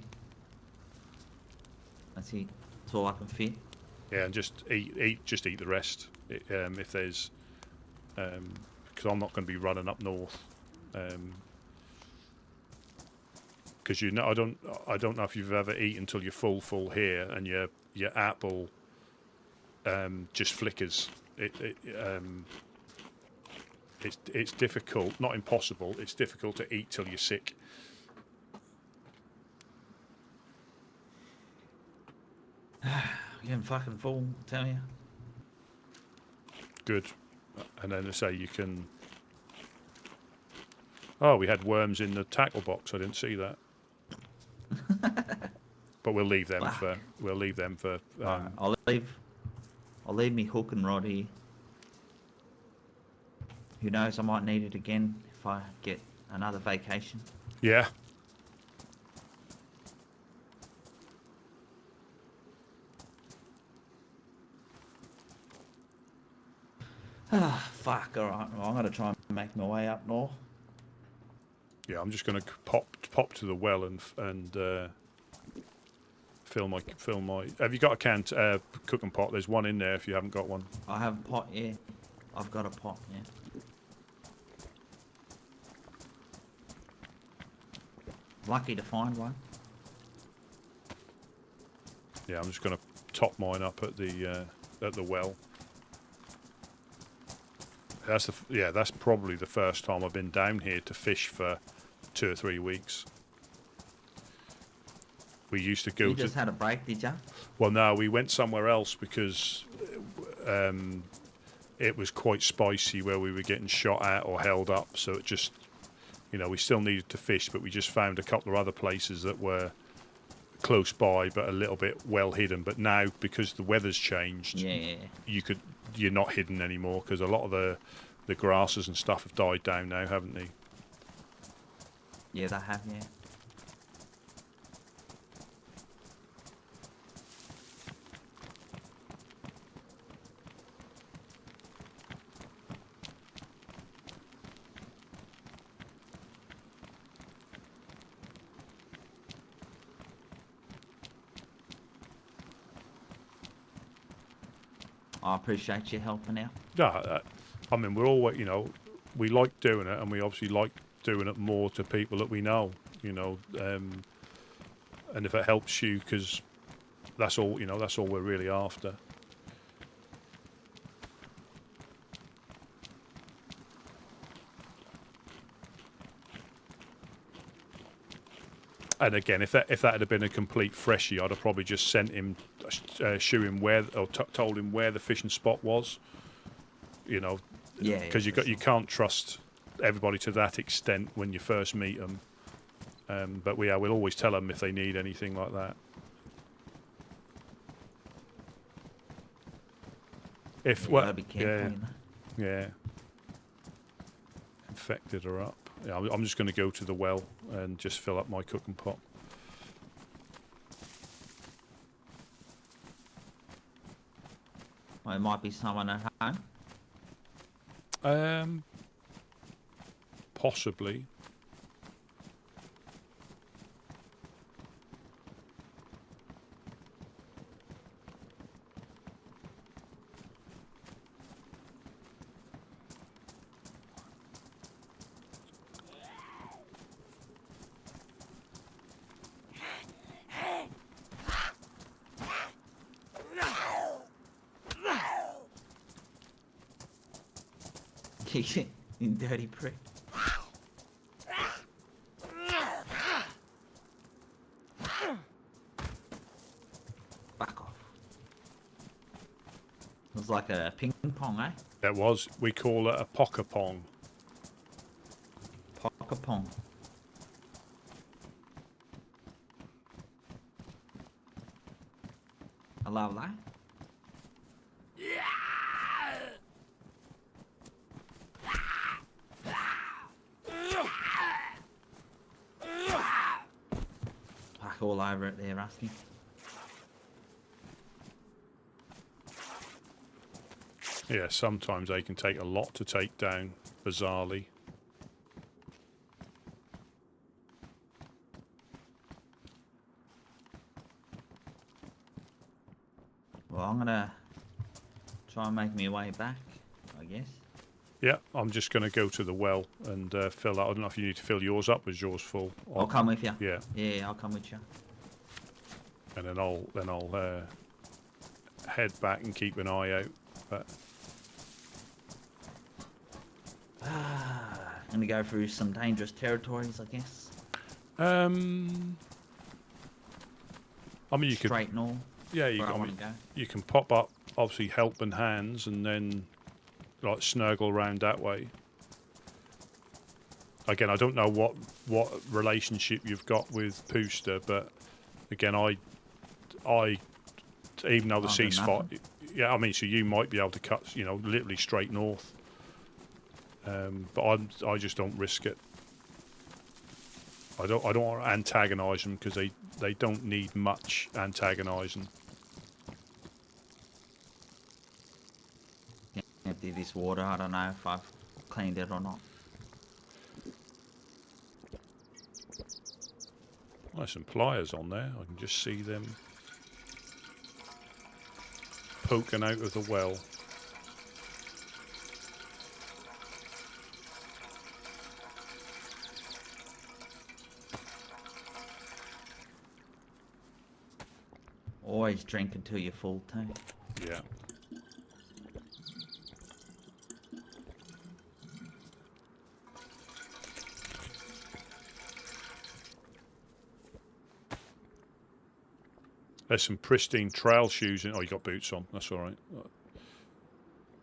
That's it. That's all I can fit. Yeah, and just eat the rest. If there's, because I'm not going to be running up north. Because you know, I don't know if you've ever eaten until you're full here, and your apple just flickers. It's difficult, not impossible. It's difficult to eat till you're sick. Getting fucking full, tell you. Good. And then they say you can. Oh, we had worms in the tackle box. I didn't see that. But we'll leave them for. Right, I'll leave me hook and rod here. Who knows? I might need it again if I get another vacation. Yeah. Ah, fuck. All right. Well, I'm gonna try and make my way up north. Yeah, I'm just going to pop to the well and fill my. Have you got a can cooking pot? There's one in there if you haven't got one. I have a pot, yeah. I've got a pot, yeah. Lucky to find one. Yeah, I'm just going to top mine up at the well. That's probably the first time I've been down here to fish for 2 or 3 weeks. We used to go. You just had a break, did you? Well, no, we went somewhere else because it was quite spicy where we were getting shot at or held up. So it just, you know, we still needed to fish, but we just found a couple of other places that were close by but a little bit well hidden. But now, because the weather's changed, you're not hidden anymore because a lot of the grasses and stuff have died down now, haven't they? Yeah, they have, yeah. I appreciate you helping out. Yeah, I mean, we're all, we like doing it, and we obviously like doing it more to people that we know, and if it helps you, because that's all, that's all we're really after. And again, if that had been a complete freshie, I'd have probably just sent him, show him where, or told him where the fishing spot was. Yeah. Because you can't trust everybody to that extent when you first meet them. But we'll always tell them if they need anything like that. If gotta be careful, yeah. Infected her up. Yeah, I'm just going to go to the well and just fill up my cooking pot. Well, there might be someone at home. Possibly. You dirty prick. Back off. It was like a ping pong, eh? That was. We call it a poker pong. Poker pong. I love that. All over it there, Rusty. Yeah, sometimes they can take a lot to take down, bizarrely. Well, I'm gonna try and make my way back, I guess. Yeah, I'm just going to go to the well and fill that. I don't know if you need to fill yours up. Was yours full? I'll come with you. Yeah. Yeah, I'll come with you. And then I'll head back and keep an eye out. But Gonna go through some dangerous territories, I guess. I mean, you could. Straight north. Yeah, you can pop up, obviously, helping hands, and then like snuggle around that way. Again, I don't know what relationship you've got with Pooster, but again, I even though the ceasefire, yeah, I mean, so you might be able to cut, literally straight north. But I just don't risk it. I don't want to antagonise them because they don't need much antagonising. Empty this water. I don't know if I've cleaned it or not. There's some pliers on there. I can just see them poking out of the well. Always drink until you're full, too. Yeah. There's some pristine trail shoes in. Oh, you got boots on. That's all right.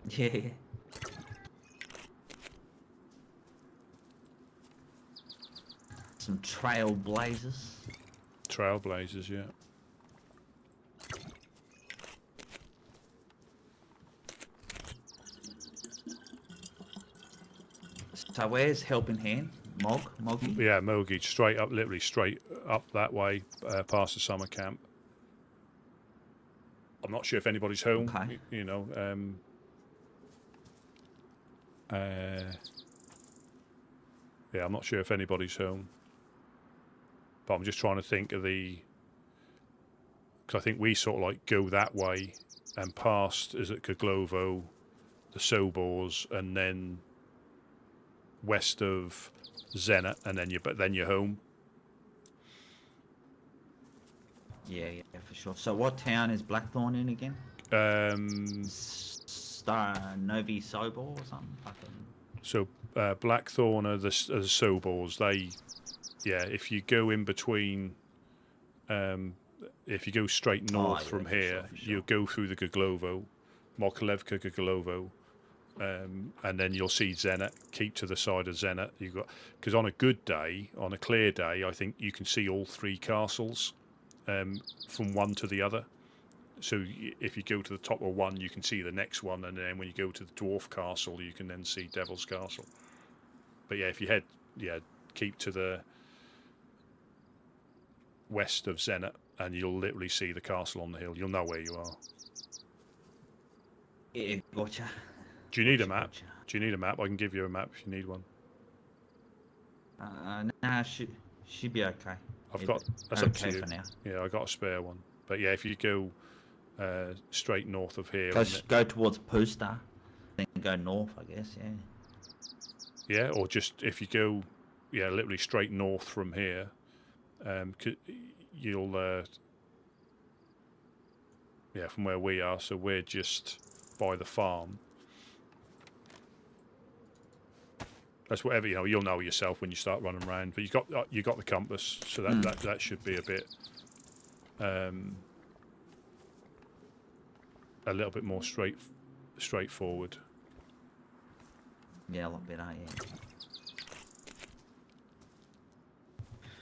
Yeah. Some trailblazers. Trailblazers, yeah. So where's Helping Hand? Moggy? Yeah, Mogi, straight up, literally straight up that way, past the summer camp. I'm not sure if anybody's home. Okay. Yeah, I'm not sure if anybody's home. But I'm just trying to think of because I think we sort of like go that way and past is at Koglovo, the Sobors, and then west of Zenit, and then you're home. Yeah, for sure. So what town is Blackthorn in again? Novi Sobor or something? So Blackthorn are the Sobors. If you go in between, if you go straight north from here, for sure. you'll go through the Goglovo, Mokolevka Goglovo, and then you'll see Zenit. Keep to the side of Zenit. Because on a good day, on a clear day, I think you can see all three castles from one to the other. So if you go to the top of one, you can see the next one, and then when you go to the Dwarf Castle, you can then see Devil's Castle. But yeah, if you keep to the west of Zenit, and you'll literally see the castle on the hill. You'll know where you are. Yeah, gotcha. Do you need a map? Do you need a map? I can give you a map if you need one. Nah, should be okay. That's up to you. For now. Yeah, I got a spare one. But yeah, if you go straight north of here, go towards Poster, then go north, I guess. Yeah. Yeah, or just if you go, literally straight north from here, you'll from where we are. So we're just by the farm. That's whatever you'll know yourself when you start running around. But you got the compass, so that should be a bit a little bit more straightforward. Yeah, a lot better. Yeah.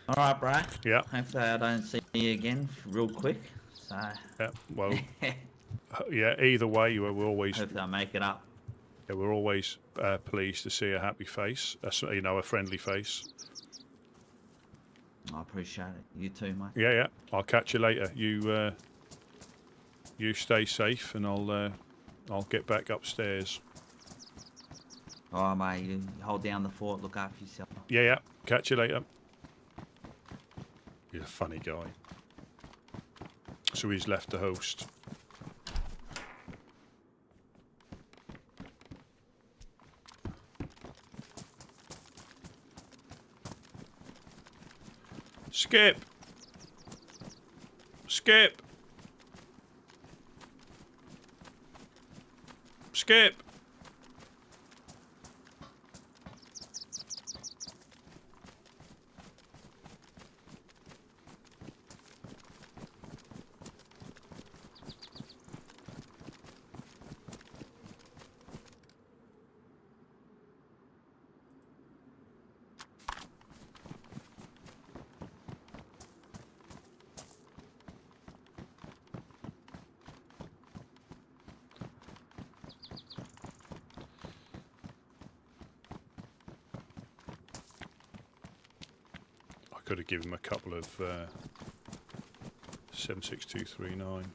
All right, bro. Yeah. Hopefully I don't see you again real quick. So. Yeah. Well. Yeah. Either way, we're always. Hopefully I make it up. Yeah, we're always pleased to see a happy face, a friendly face. I appreciate it. You too, mate. Yeah. I'll catch you later. You stay safe, and I'll get back upstairs. All right, mate. You hold down the fort. Look after yourself. Yeah. Catch you later. You're a funny guy. So he's left the host. Skip! Skip! Skip! Could have given him a couple of 76239.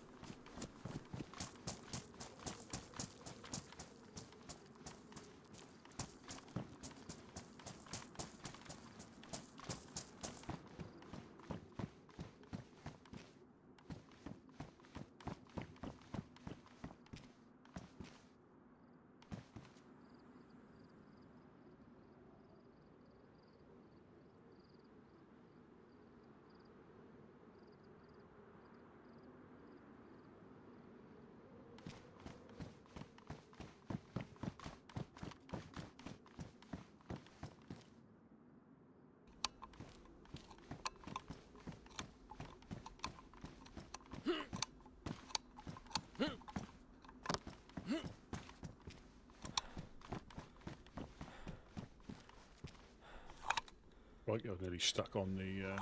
Right, you're nearly stuck on the...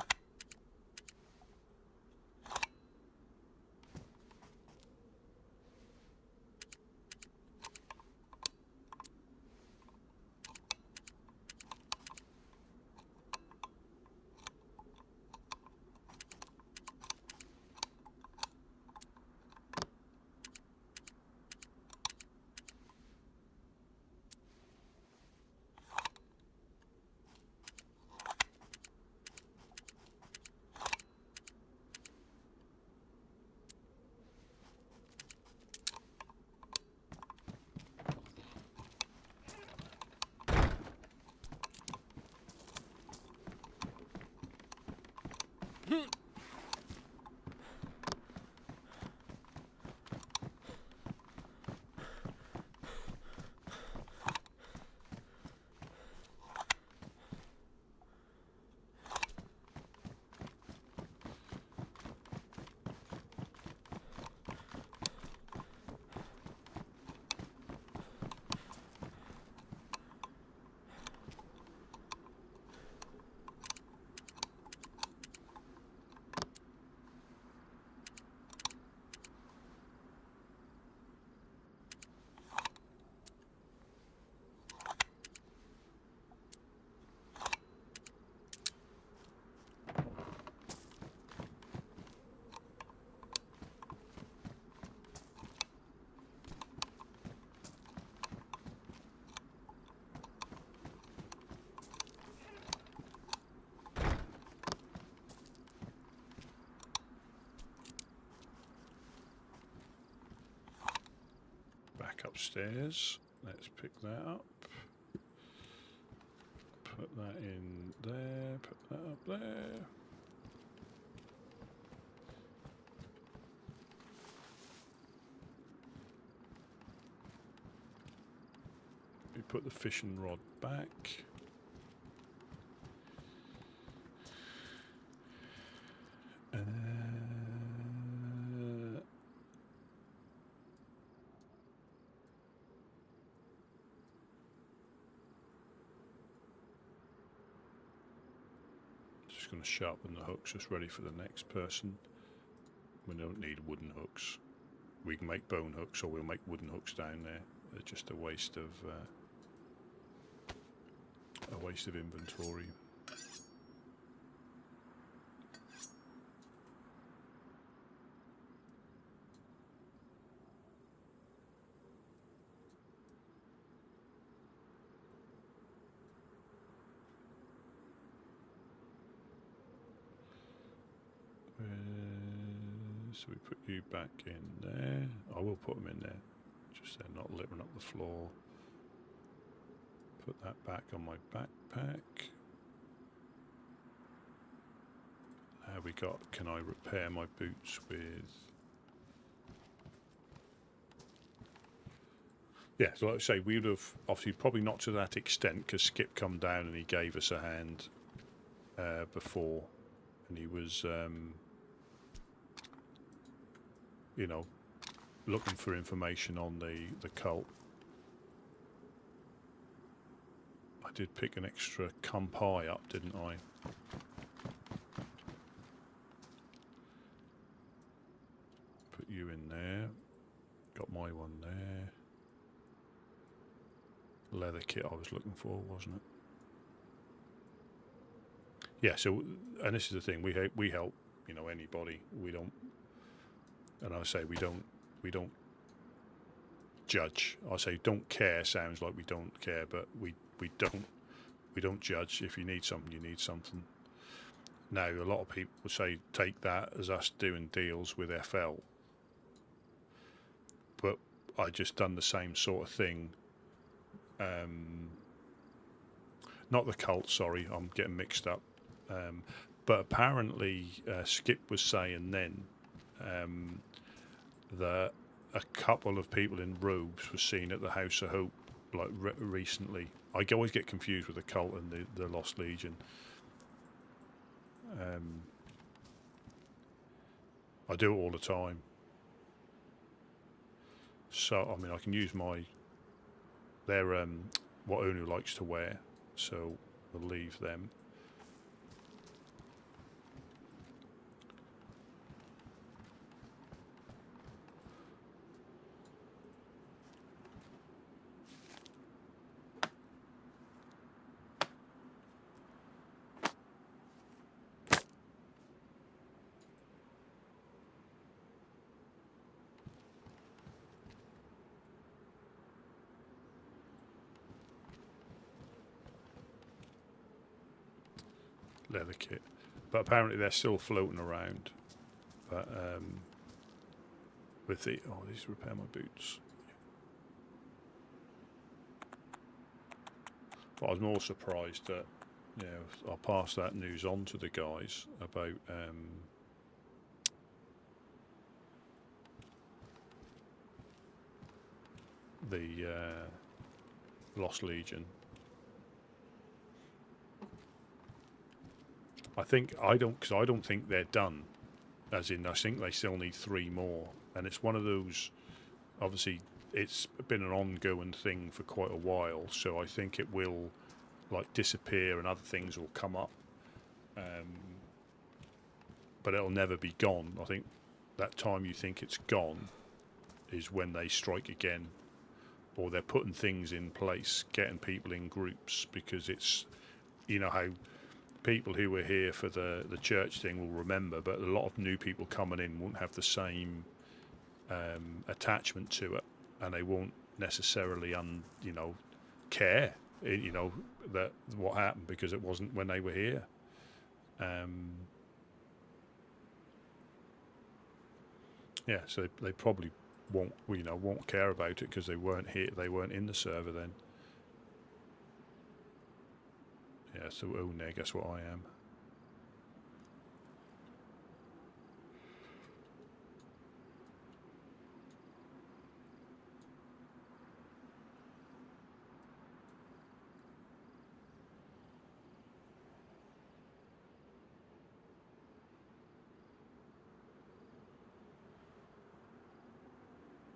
upstairs. Let's pick that up. Put that in there. Put that up there. We put the fishing rod back. Just going to sharpen the hooks, just ready for the next person. We don't need wooden hooks. We can make bone hooks, or we'll make wooden hooks down there. They're just a waste of inventory. So we put you back in there. I will put them in there, just they're not littering up the floor. Put that back on my backpack. Now we got, can I repair my boots with... Yeah, so like I say, we would have, obviously probably not to that extent, because Skip come down and he gave us a hand before, and he was... you know, looking for information on the cult. I did pick an extra pie up, didn't I? Put you in there. Got my one there. Leather kit I was looking for, wasn't it? Yeah, so, and this is the thing, we help, you know, anybody. We don't, and I say we don't judge. I say don't care sounds like we don't care, but we don't judge. If you need something, you need something. Now a lot of people say take that as us doing deals with FL, but I just done the same sort of thing. Not the cult, sorry, I'm getting mixed up. But apparently Skip was saying then that a couple of people in robes were seen at the House of Hope, like recently. I always get confused with the cult and the Lost Legion. I do it all the time. So I mean, I can use they're what Onu likes to wear, so we'll leave them. Leather kit, but apparently they're still floating around. But with the these repair my boots. But I was more surprised that I'll pass that news on to the guys about the Lost Legion. I don't think they're done. As in, I think they still need 3 more, and it's one of those. Obviously, it's been an ongoing thing for quite a while, so I think it will, like, disappear and other things will come up. But it'll never be gone. I think that time you think it's gone is when they strike again, or they're putting things in place, getting people in groups, because it's, you know how. People who were here for the church thing will remember, but a lot of new people coming in won't have the same attachment to it, and they won't necessarily care that what happened, because it wasn't when they were here. So they probably won't care about it because they weren't here, they weren't in the server then. Yeah, so neg, that's what I am.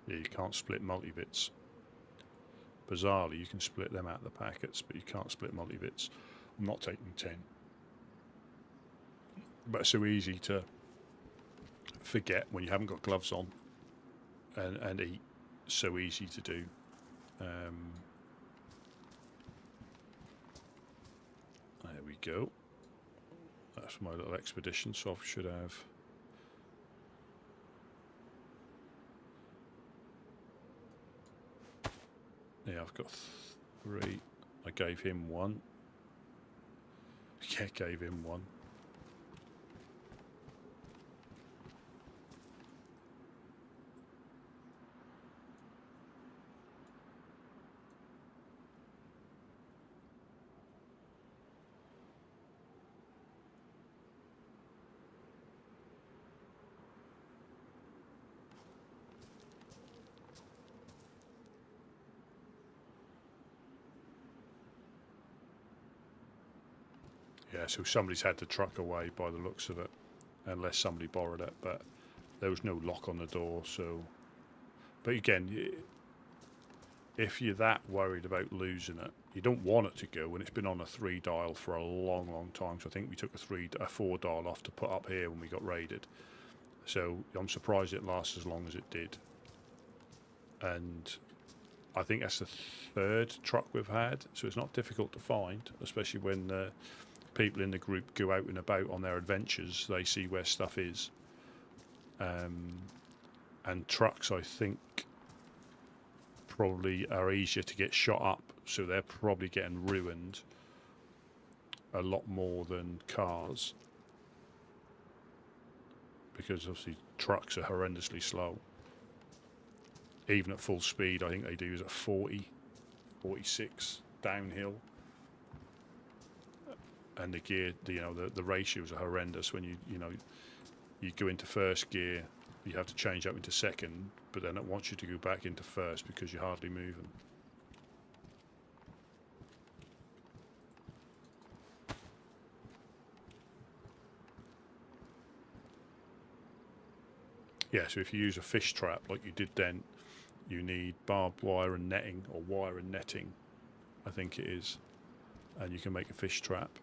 Yeah, you can't split multivits. Bizarrely, you can split them out of the packets, but you can't split multivits. I'm not taking 10. But it's so easy to forget when you haven't got gloves on and eat. So easy to do. There we go. That's my little expedition, so I should have... Yeah, I've got 3. I gave him 1. Yeah, gave him 1. Yeah, so somebody's had the truck away by the looks of it, unless somebody borrowed it, but there was no lock on the door, so... But again, if you're that worried about losing it, you don't want it to go, and it's been on a 3 dial for a long, long time, so I think we took a 4 dial off to put up here when we got raided. So I'm surprised it lasts as long as it did. And I think that's the 3rd truck we've had, so it's not difficult to find, especially when... people in the group go out and about on their adventures, they see where stuff is. And trucks, I think, probably are easier to get shot up, so they're probably getting ruined a lot more than cars, because obviously trucks are horrendously slow. Even at full speed, I think they do is at 40, 46 downhill. And the gear, the ratios are horrendous. When you go into first gear, you have to change up into second, but then it wants you to go back into first because you're hardly moving. Yeah, so if you use a fish trap like you did then, you need barbed wire and netting, or wire and netting, I think it is, and you can make a fish trap.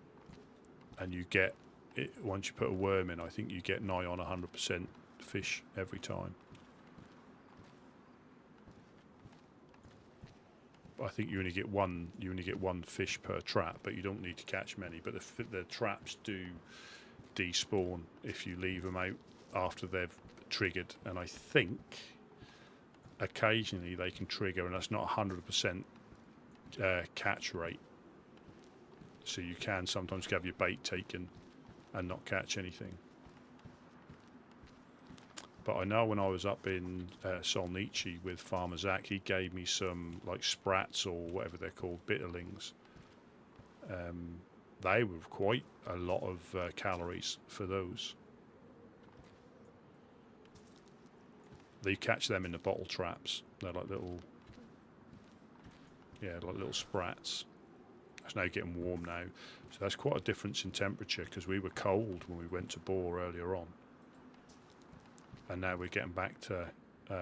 And you get it once you put a worm in. I think you get nigh on 100% fish every time. I think you only get one. You only get 1 fish per trap, but you don't need to catch many. But the traps do despawn if you leave them out after they've triggered. And I think occasionally they can trigger, and that's not 100% catch rate. So you can sometimes have your bait taken and not catch anything. But I know when I was up in Solnichi with Farmer Zach, he gave me some like sprats, or whatever they're called, bitterlings. They were quite a lot of calories for those. They catch them in the bottle traps. They're like little, like little sprats. It's now getting warm now, so that's quite a difference in temperature, because we were cold when we went to bore earlier on, and now we're getting back to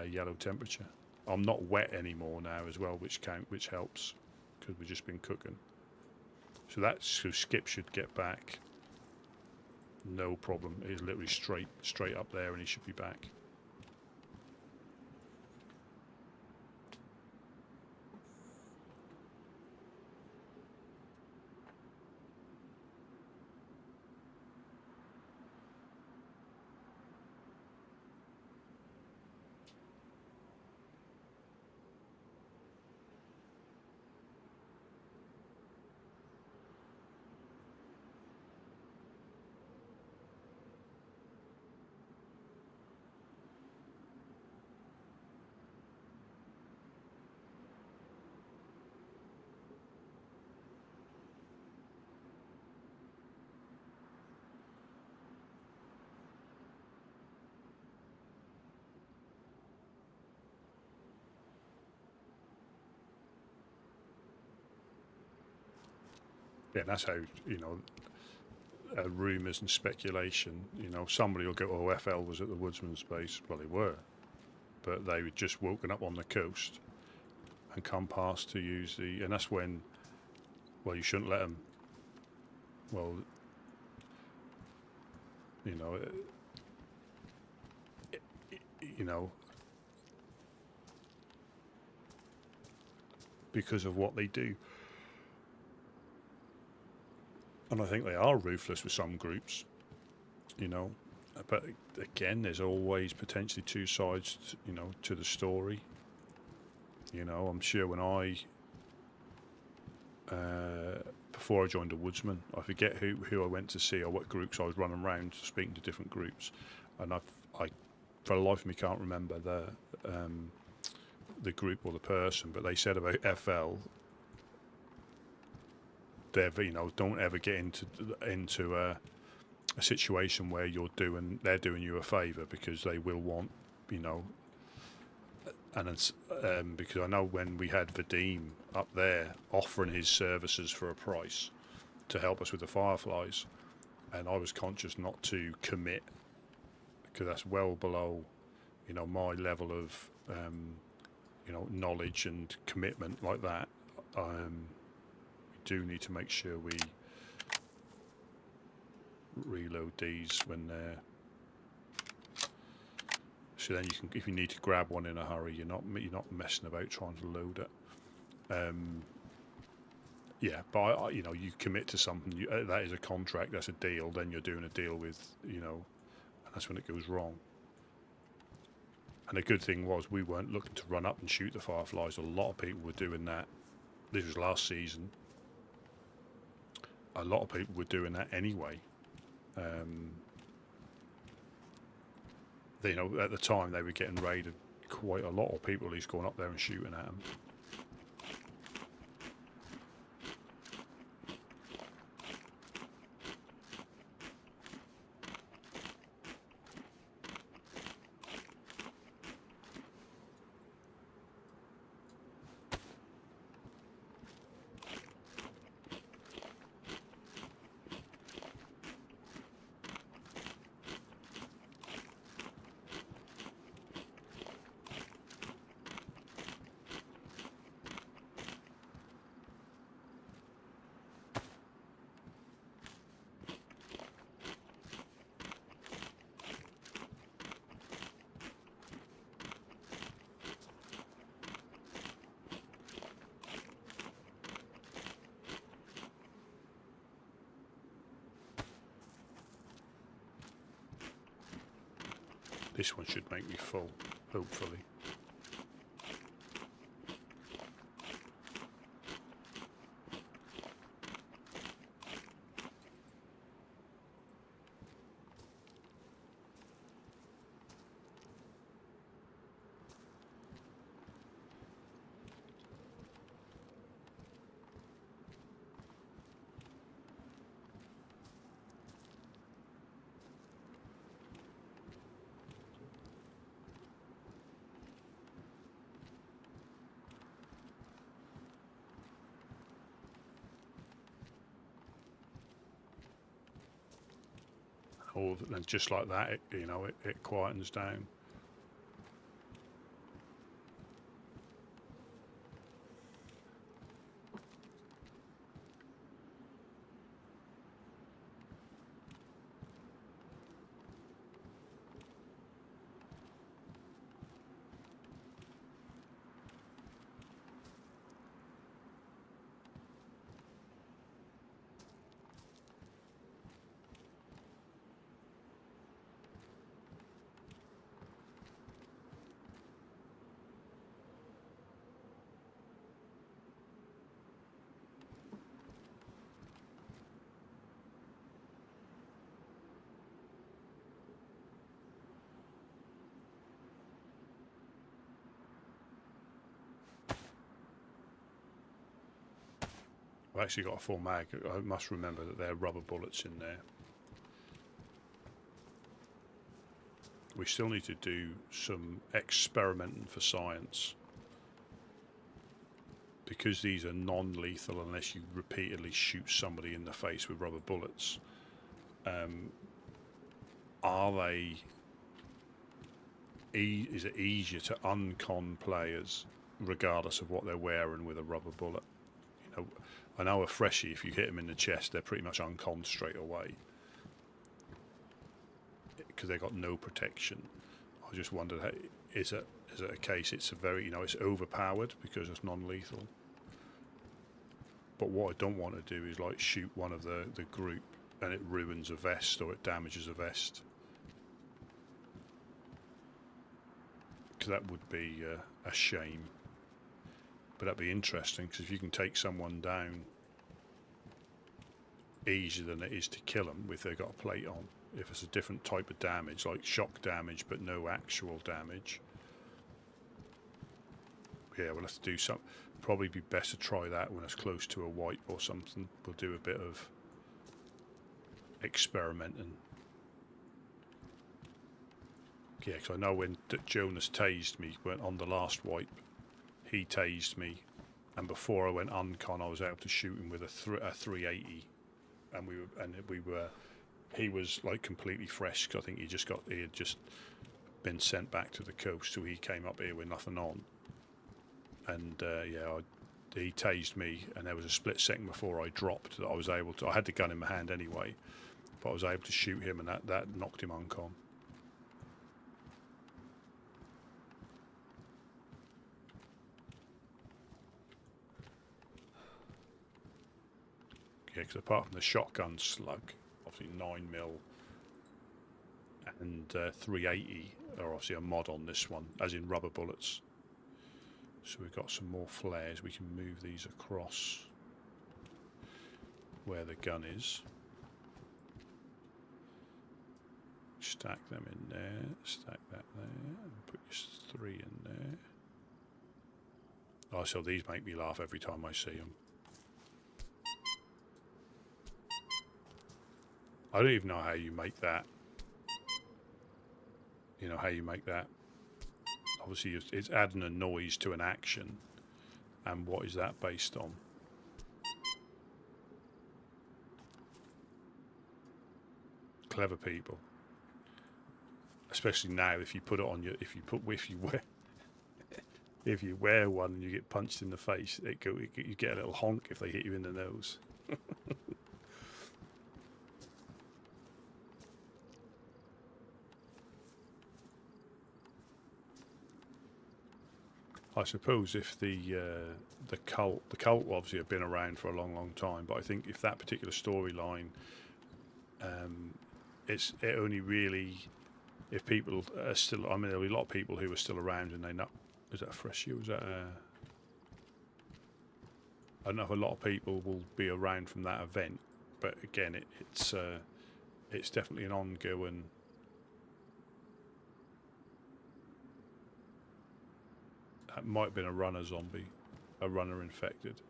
yellow temperature. I'm not wet anymore now as well, which helps, because we've just been cooking. So Skip should get back, no problem. He's literally straight up there, and he should be back. Yeah, that's how, rumours and speculation, somebody will go, oh, FL was at the Woodsman's base. Well, they were, but they were just woken up on the coast and come past to use and that's when, well, you shouldn't let them, well, you know, you know, because of what they do. And I think they are ruthless with some groups, but again, there's always potentially two sides, to the story. I'm sure when before I joined the Woodsman, I forget who I went to see or what groups I was running around speaking to different groups, and I for the life of me can't remember the group or the person, but they said about FL, don't ever get into a situation where they're doing you a favour, because they will want, and it's, because I know when we had Vadim up there offering his services for a price to help us with the Fireflies, and I was conscious not to commit, because that's well below, my level of, knowledge and commitment like that. We do need to make sure we reload these when they're. So then you can, if you need to grab one in a hurry, you're not messing about trying to load it. Yeah, but you commit to something. That is a contract. That's a deal. Then you're doing a deal with, and that's when it goes wrong. And the good thing was we weren't looking to run up and shoot the Fireflies. A lot of people were doing that. This was last season. A lot of people were doing that anyway. At the time they were getting raided quite a lot, of people at least going up there and shooting at them. This one should make me full, hopefully. And just like that, it quietens down. I've actually got a full mag. I must remember that there are rubber bullets in there. We still need to do some experimenting for science. because these are non-lethal unless you repeatedly shoot somebody in the face with rubber bullets, are they... is it easier to uncon players regardless of what they're wearing with a rubber bullet? You know, I know a freshie, if you hit them in the chest, they're pretty much unconned straight away because they got no protection. I just wondered, hey, is it a case it's a very, you know, it's overpowered because it's non-lethal? But what I don't want to do is like shoot one of the group and it ruins a vest or it damages a vest, because that would be a shame. But that'd be interesting, because if you can take someone down easier than it is to kill them if they've got a plate on, if it's a different type of damage, like shock damage but no actual damage, yeah, we'll have to do something. Probably be best to try that when it's close to a wipe or something. We'll do a bit of experimenting. Yeah, because I know when Jonas tased me, went on the last wipe, he tased me, and before I went uncon, I was able to shoot him with a 380, and he was like completely fresh, because I think he had just been sent back to the coast, so he came up here with nothing on, and he tased me, and there was a split second before I dropped that I was able to. I had the gun in my hand anyway, but I was able to shoot him, and that knocked him uncon. Yeah, because apart from the shotgun slug, obviously 9mm and 380 are obviously a mod on this one, as in rubber bullets. So we've got some more flares. We can move these across where the gun is. Stack them in there, stack that there, and put your 3 in there. Oh, so these make me laugh every time I see them. I don't even know how you make that. You know, how you make that. Obviously, it's adding a noise to an action. And what is that based on? Clever people. Especially now, if you put it on your, if you wear one and you get punched in the face, you get a little honk if they hit you in the nose. I suppose if the cult obviously have been around for a long time, but I think if that particular storyline, it only really, if people are still, I mean, there'll be a lot of people who are still around and they know. Is that a fresh you? Is that a? I don't know if a lot of people will be around from that event, but again, it's definitely an ongoing. That might have been a runner zombie, a runner infected.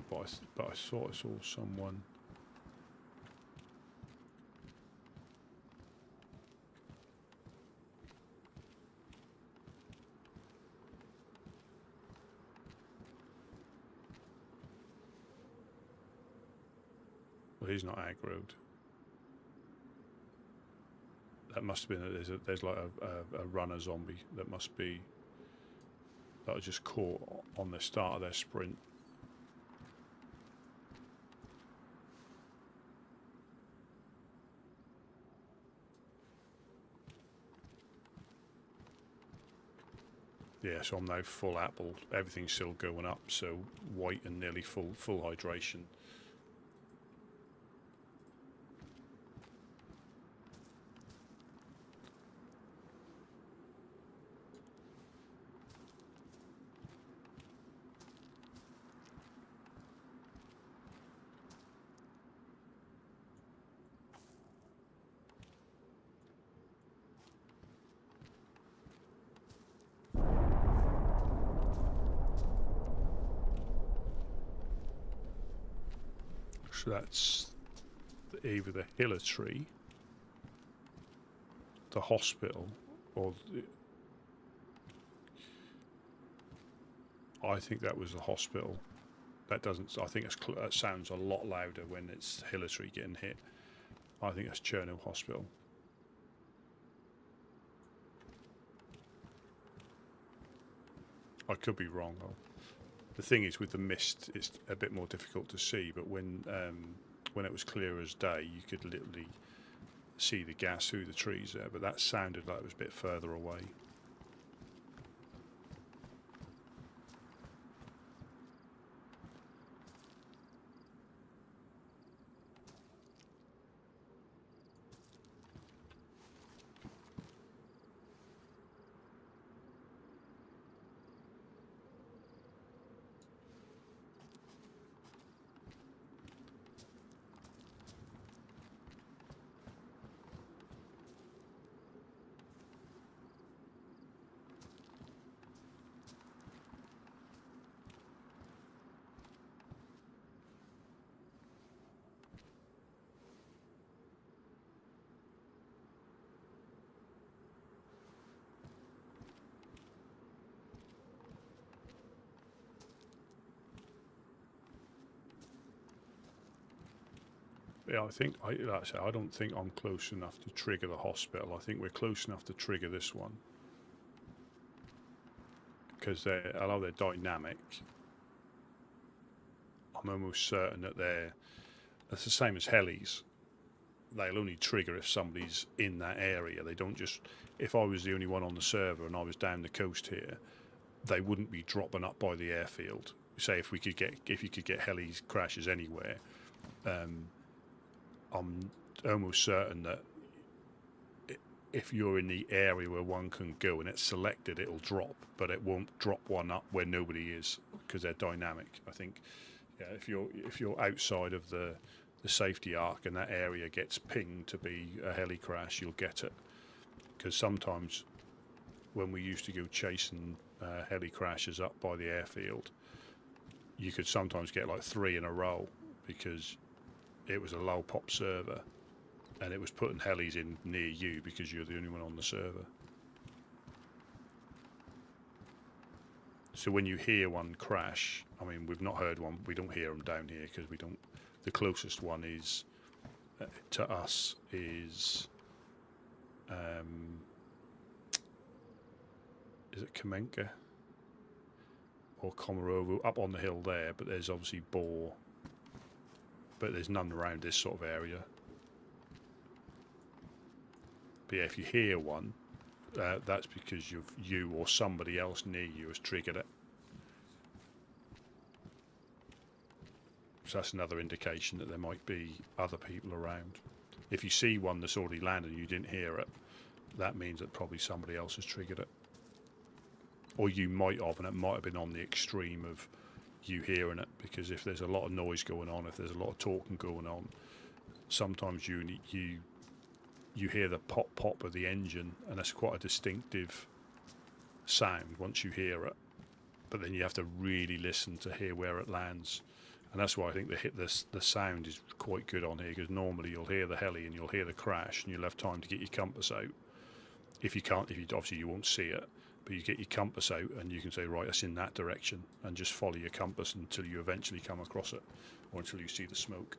But I thought I saw someone. Well, he's not aggroed. That must have been there's like a runner zombie that must be that was just caught on the start of their sprint. Yeah, so I'm now full apple. Everything's still going up, so white and nearly full hydration. So that's either the Hiller tree, the hospital, or I think that was the hospital. That doesn't. I think that sounds a lot louder when it's Hillary getting hit. I think that's Chernarus Hospital. I could be wrong though. The thing is, with the mist, it's a bit more difficult to see. But when it was clear as day, you could literally see the gas through the trees there. But that sounded like it was a bit further away. Yeah, like I say, I don't think I'm close enough to trigger the hospital. I think we're close enough to trigger this one. Because although they're dynamic, I'm almost certain that that's the same as helis. They'll only trigger if somebody's in that area. They don't just, if I was the only one on the server and I was down the coast here, they wouldn't be dropping up by the airfield. Say if you could get helis crashes anywhere, I'm almost certain that if you're in the area where one can go and it's selected, it'll drop, but it won't drop one up where nobody is because they're dynamic. I think, yeah, if you're outside of the safety arc and that area gets pinged to be a heli crash, you'll get it. Because sometimes when we used to go chasing heli crashes up by the airfield, you could sometimes get like 3 in a row because it was a low pop server and it was putting helis in near you because you're the only one on the server. So when you hear one crash, I mean, we've not heard one, we don't hear them down here because we don't. The closest one is to us is it Kamenka or Komarovo up on the hill there, but there's obviously Boar, but there's none around this sort of area. But yeah, if you hear one, that's because you or somebody else near you has triggered it. So that's another indication that there might be other people around. If you see one that's already landed and you didn't hear it, that means that probably somebody else has triggered it. Or you might have, and it might have been on the extreme of you hearing it, because if there's a lot of noise going on, if there's a lot of talking going on, sometimes you hear the pop of the engine, and that's quite a distinctive sound once you hear it. But then you have to really listen to hear where it lands. And that's why I think the sound is quite good on here, because normally you'll hear the heli and you'll hear the crash and you'll have time to get your compass out. If you obviously you won't see it, but you get your compass out and you can say, right, that's in that direction, and just follow your compass until you eventually come across it, or until you see the smoke.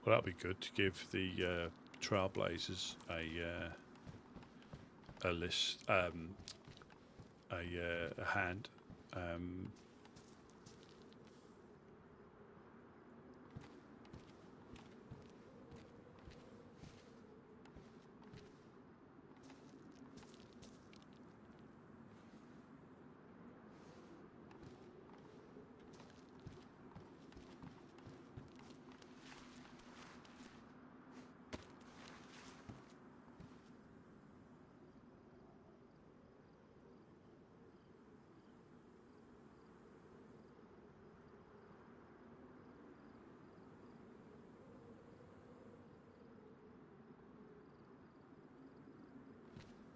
Well, that'd be good to give the Trailblazers a list, a hand.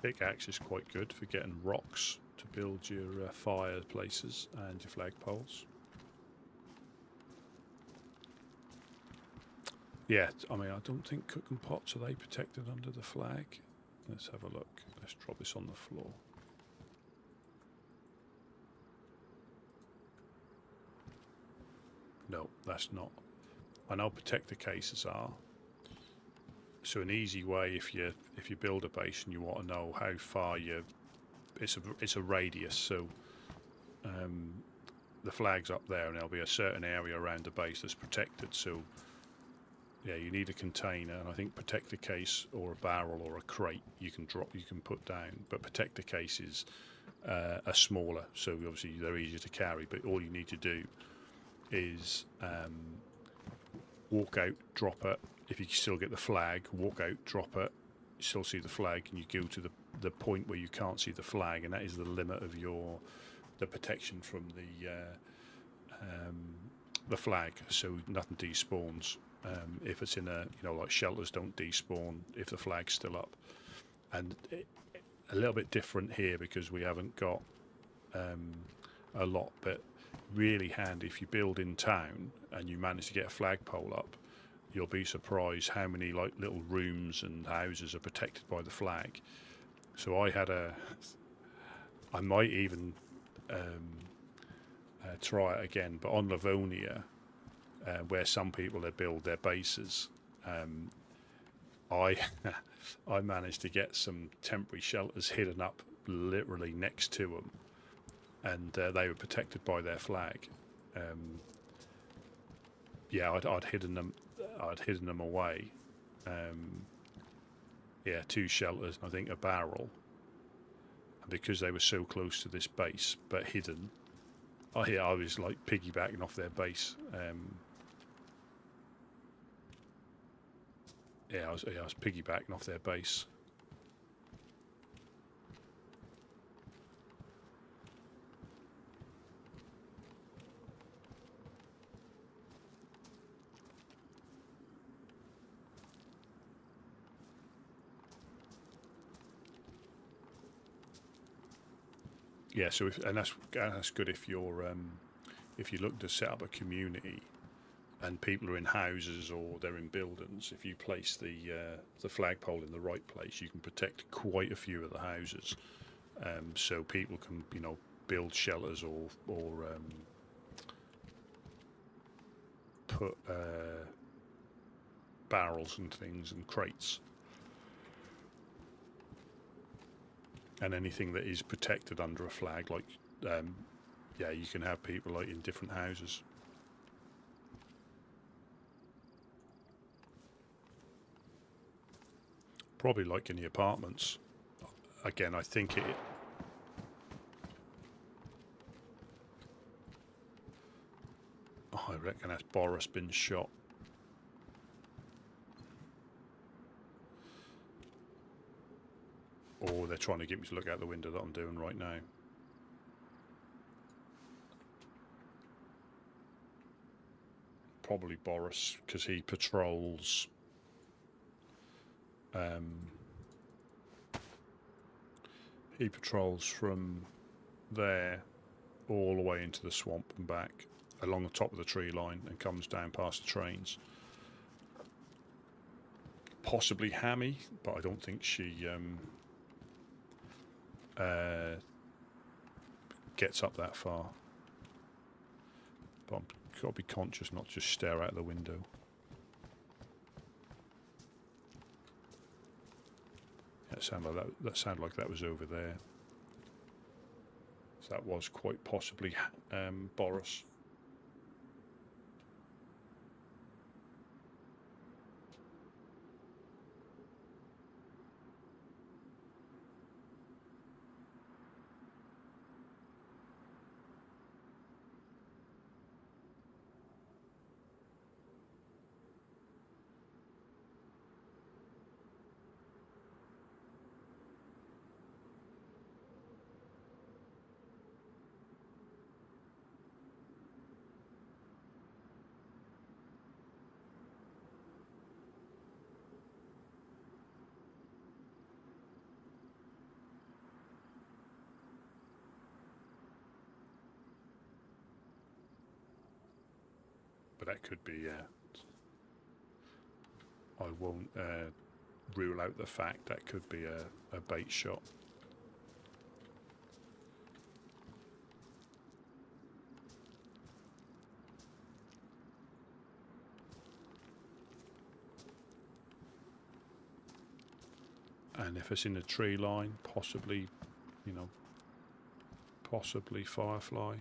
pickaxe is quite good for getting rocks to build your fireplaces and your flagpoles. Yeah, I mean, I don't think cooking pots, are they protected under the flag? Let's have a look. Let's drop this on the floor. No, that's not. I know protector cases are. So an easy way, if you build a base and you want to know how far it's a radius. So the flag's up there, and there'll be a certain area around the base that's protected. So yeah, you need a container, and I think protector case or a barrel or a crate you can put down. But protector cases are smaller, so obviously they're easier to carry. But all you need to do is walk out, drop it. If you still get the flag, walk out, drop it. You still see the flag, and you go to the point where you can't see the flag, and that is the limit of the protection from the flag. So nothing despawns. If it's in like shelters don't despawn if the flag's still up, and a little bit different here because we haven't got a lot, but really handy if you build in town and you manage to get a flagpole up. You'll be surprised how many like little rooms and houses are protected by the flag. So I might even try it again, but on Livonia, where some people they build their bases, I I managed to get some temporary shelters hidden up literally next to them, and they were protected by their flag. Yeah, I'd hidden them away. Yeah, 2 shelters and I think a barrel. And because they were so close to this base but hidden, I was like piggybacking off their base. I was piggybacking off their base. Yeah, so that's good if you look to set up a community and people are in houses or they're in buildings. If you place the flagpole in the right place, you can protect quite a few of the houses, so people can build shelters or put barrels and things and crates. And anything that is protected under a flag, like, you can have people like in different houses. Probably like in the apartments. Again, I think I reckon that's Boris been shot. Or they're trying to get me to look out the window that I'm doing right now. Probably Boris, because he patrols. He patrols from there all the way into the swamp and back, along the top of the tree line, and comes down past the trains. Possibly Hammy, but I don't think she gets up that far. But I've got to be conscious not to just stare out the window. That sounded like that was over there. So that was quite possibly Boris. but that could be. I won't rule out the fact that could be a bait shot. And if it's in a tree line, possibly, you know, possibly firefly.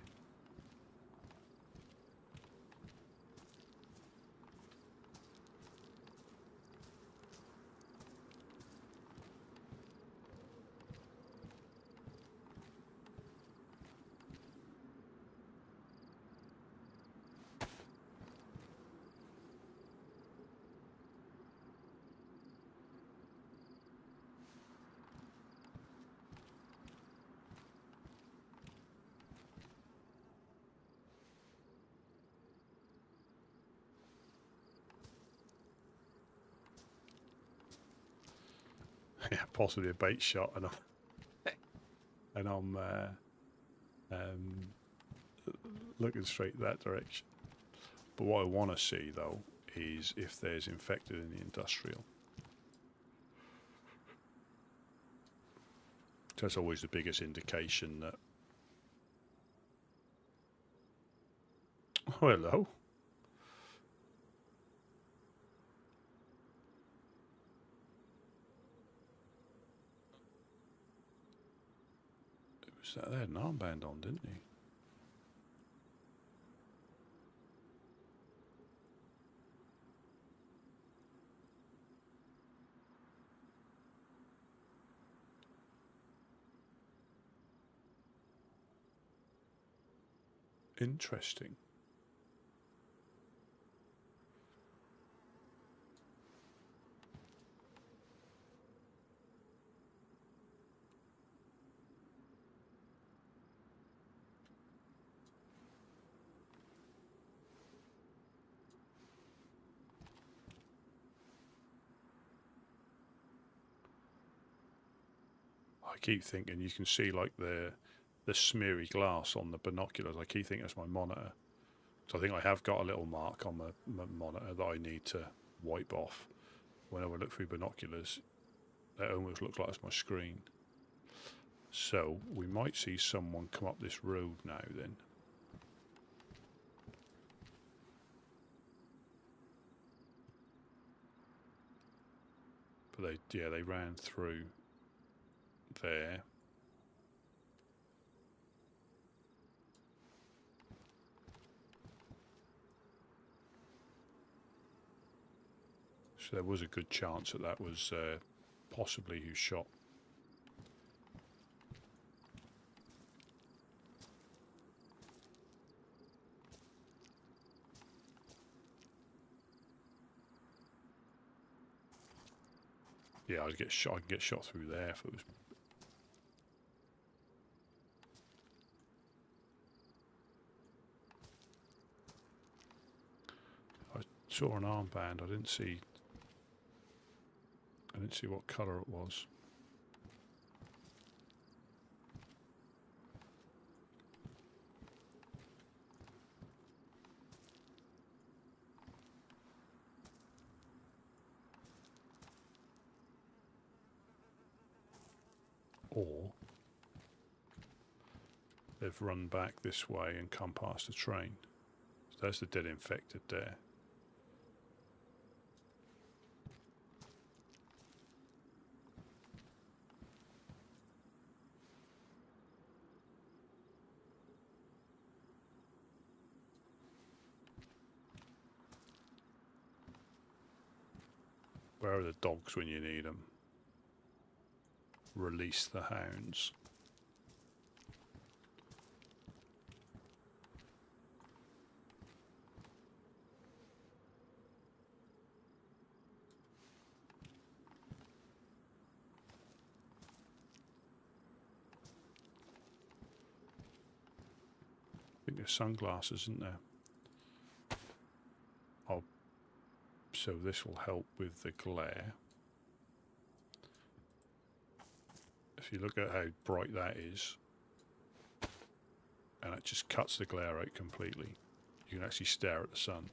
Yeah, possibly a bait shot, and I'm looking straight that direction. But what I want to see though is if there's infected in the industrial. That's always the biggest indication that. Oh, hello. They had an armband on, didn't he? Interesting. I keep thinking you can see like the smeary glass on the binoculars. I keep thinking that's my monitor. So I think I have got a little mark on my monitor that I need to wipe off. Whenever I look through binoculars, that almost looks like it's my screen. So we might see someone come up this road now then. But they ran through there. So there was a good chance that was possibly who shot. Yeah, I could get shot through there if it was. I saw an armband. I didn't see what colour it was. Or they've run back this way and come past the train. So there's the dead infected there. Where are the dogs when you need them? Release the hounds. I think there's sunglasses, isn't there? So this will help with the glare. If you look at how bright that is, and it just cuts the glare out completely, you can actually stare at the sun.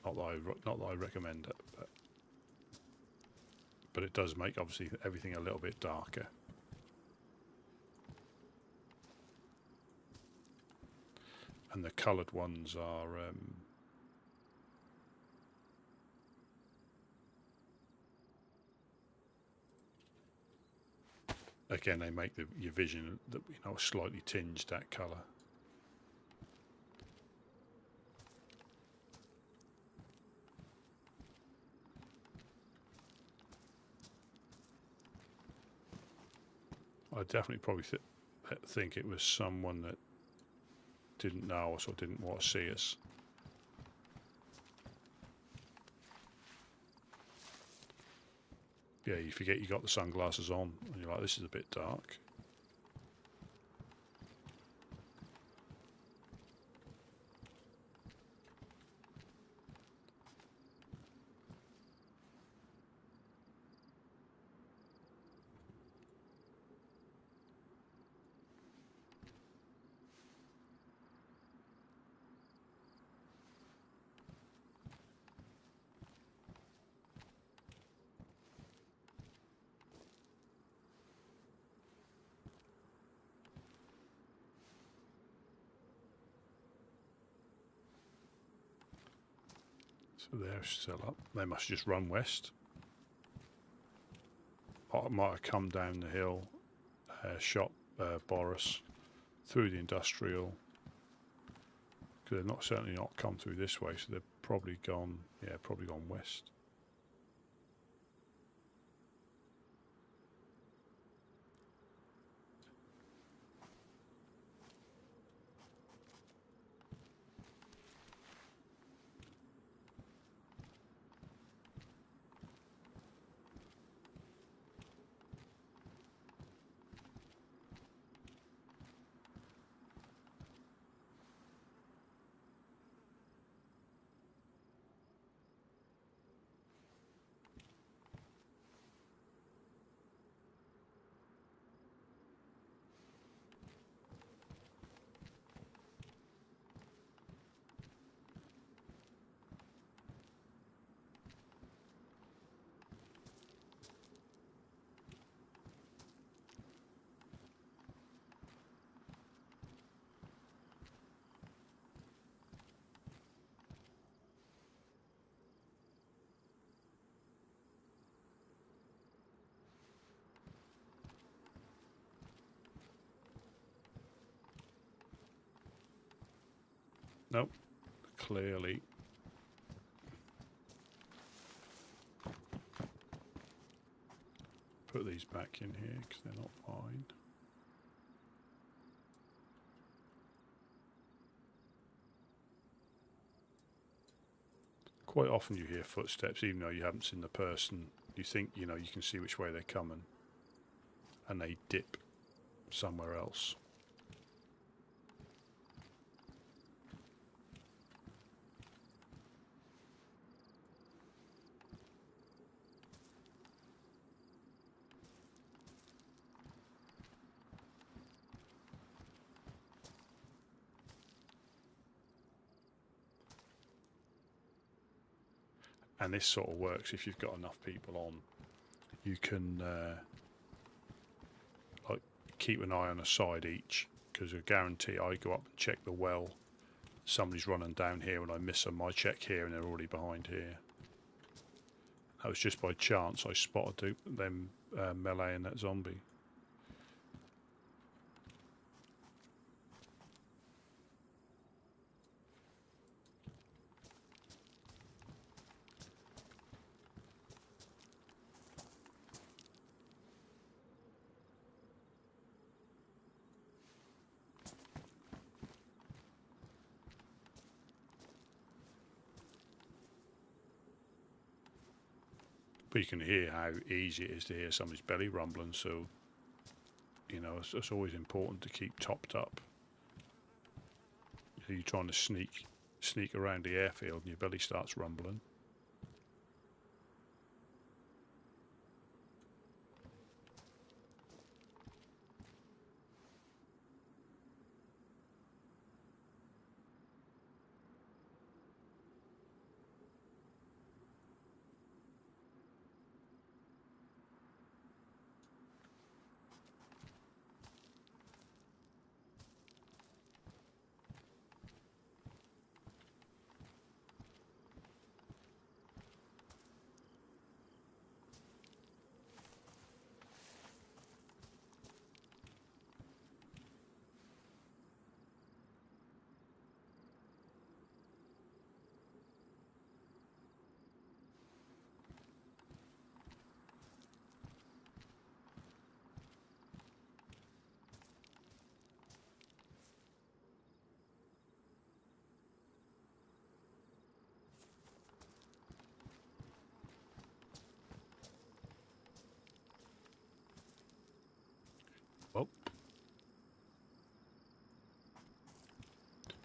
Not that I recommend it, but it does make obviously everything a little bit darker. And the coloured ones are again, they make your vision slightly tinged that colour. I definitely probably think it was someone that didn't know us or didn't want to see us. Yeah, you forget you got the sunglasses on and you're like, this is a bit dark. So they're still up. They must just run west. Might have come down the hill, shot Boris through the industrial. Because they're certainly not come through this way, so they've probably gone. Yeah, probably gone west. Nope, clearly. Put these back in here because they're not mine. Quite often you hear footsteps, even though you haven't seen the person. You think, you can see which way they're coming, and they dip somewhere else. And this sort of works if you've got enough people on. You can like keep an eye on a side each, because I guarantee I go up and check the well. Somebody's running down here and I miss them. I check here and they're already behind here. That was just by chance I spotted them meleeing that zombie. But you can hear how easy it is to hear somebody's belly rumbling, so it's always important to keep topped up. If you're trying to sneak around the airfield and your belly starts rumbling.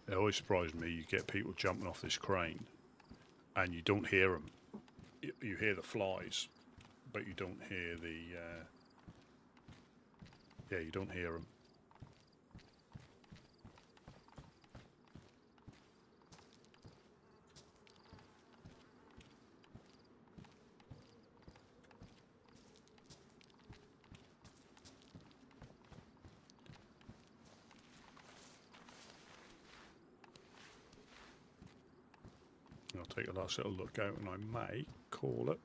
It always surprised me. You get people jumping off this crane, and you don't hear them. You hear the flies, but you don't hear the. Yeah, you don't hear them. I'll take a last little look out, and I may call it.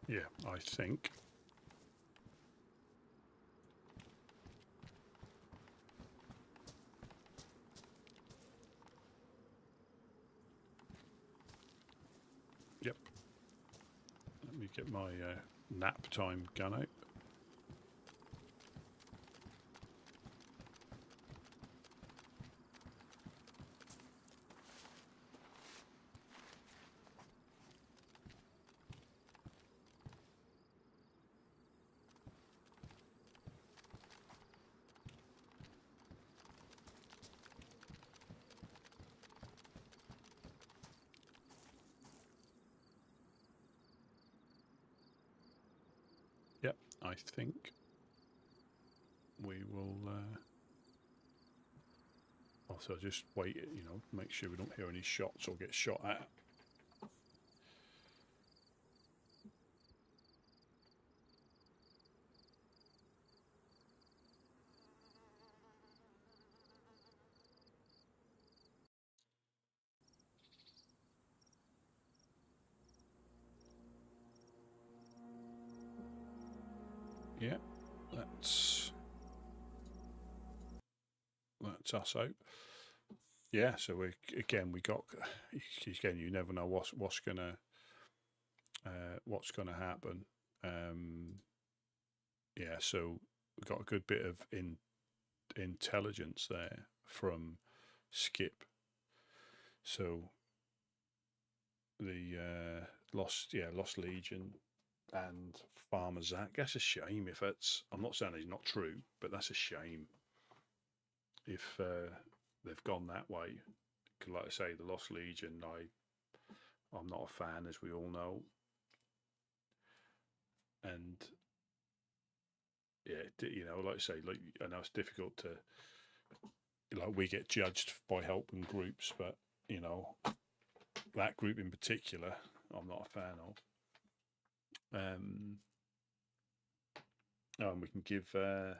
Yeah, I think. Yep. Let me get my nap time gun out. Yep, I think we will also just wait, you know, make sure we don't hear any shots or get shot at. Yeah, that's us out. Yeah, so we got again. You never know what's gonna happen. Yeah, so we got a good bit of intelligence there from Skip. So the Lost Legion and Farmer Zach. That's a shame if it's. I'm not saying it's not true, but that's a shame if they've gone that way. Like I say, the Lost Legion, I'm not a fan, as we all know, and yeah, you know, like I say, like I know it's difficult to, like, we get judged by helping groups, but you know, that group in particular, I'm not a fan of. And we can give the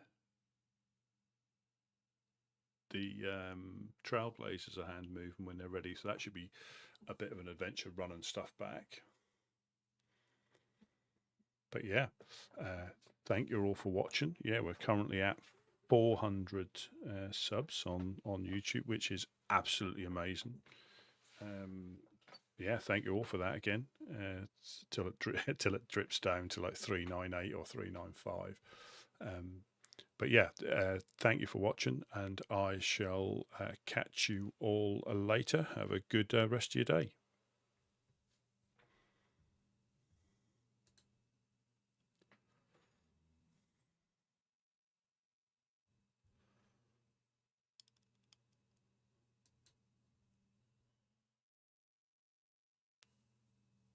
Trailblazers a hand moving when they're ready, so that should be a bit of an adventure running stuff back. But yeah, thank you all for watching. Yeah, we're currently at 400 subs on YouTube, which is absolutely amazing. Yeah, thank you all for that again. Till it drips down to like 398 or 395. But yeah, thank you for watching, and I shall catch you all later. Have a good rest of your day.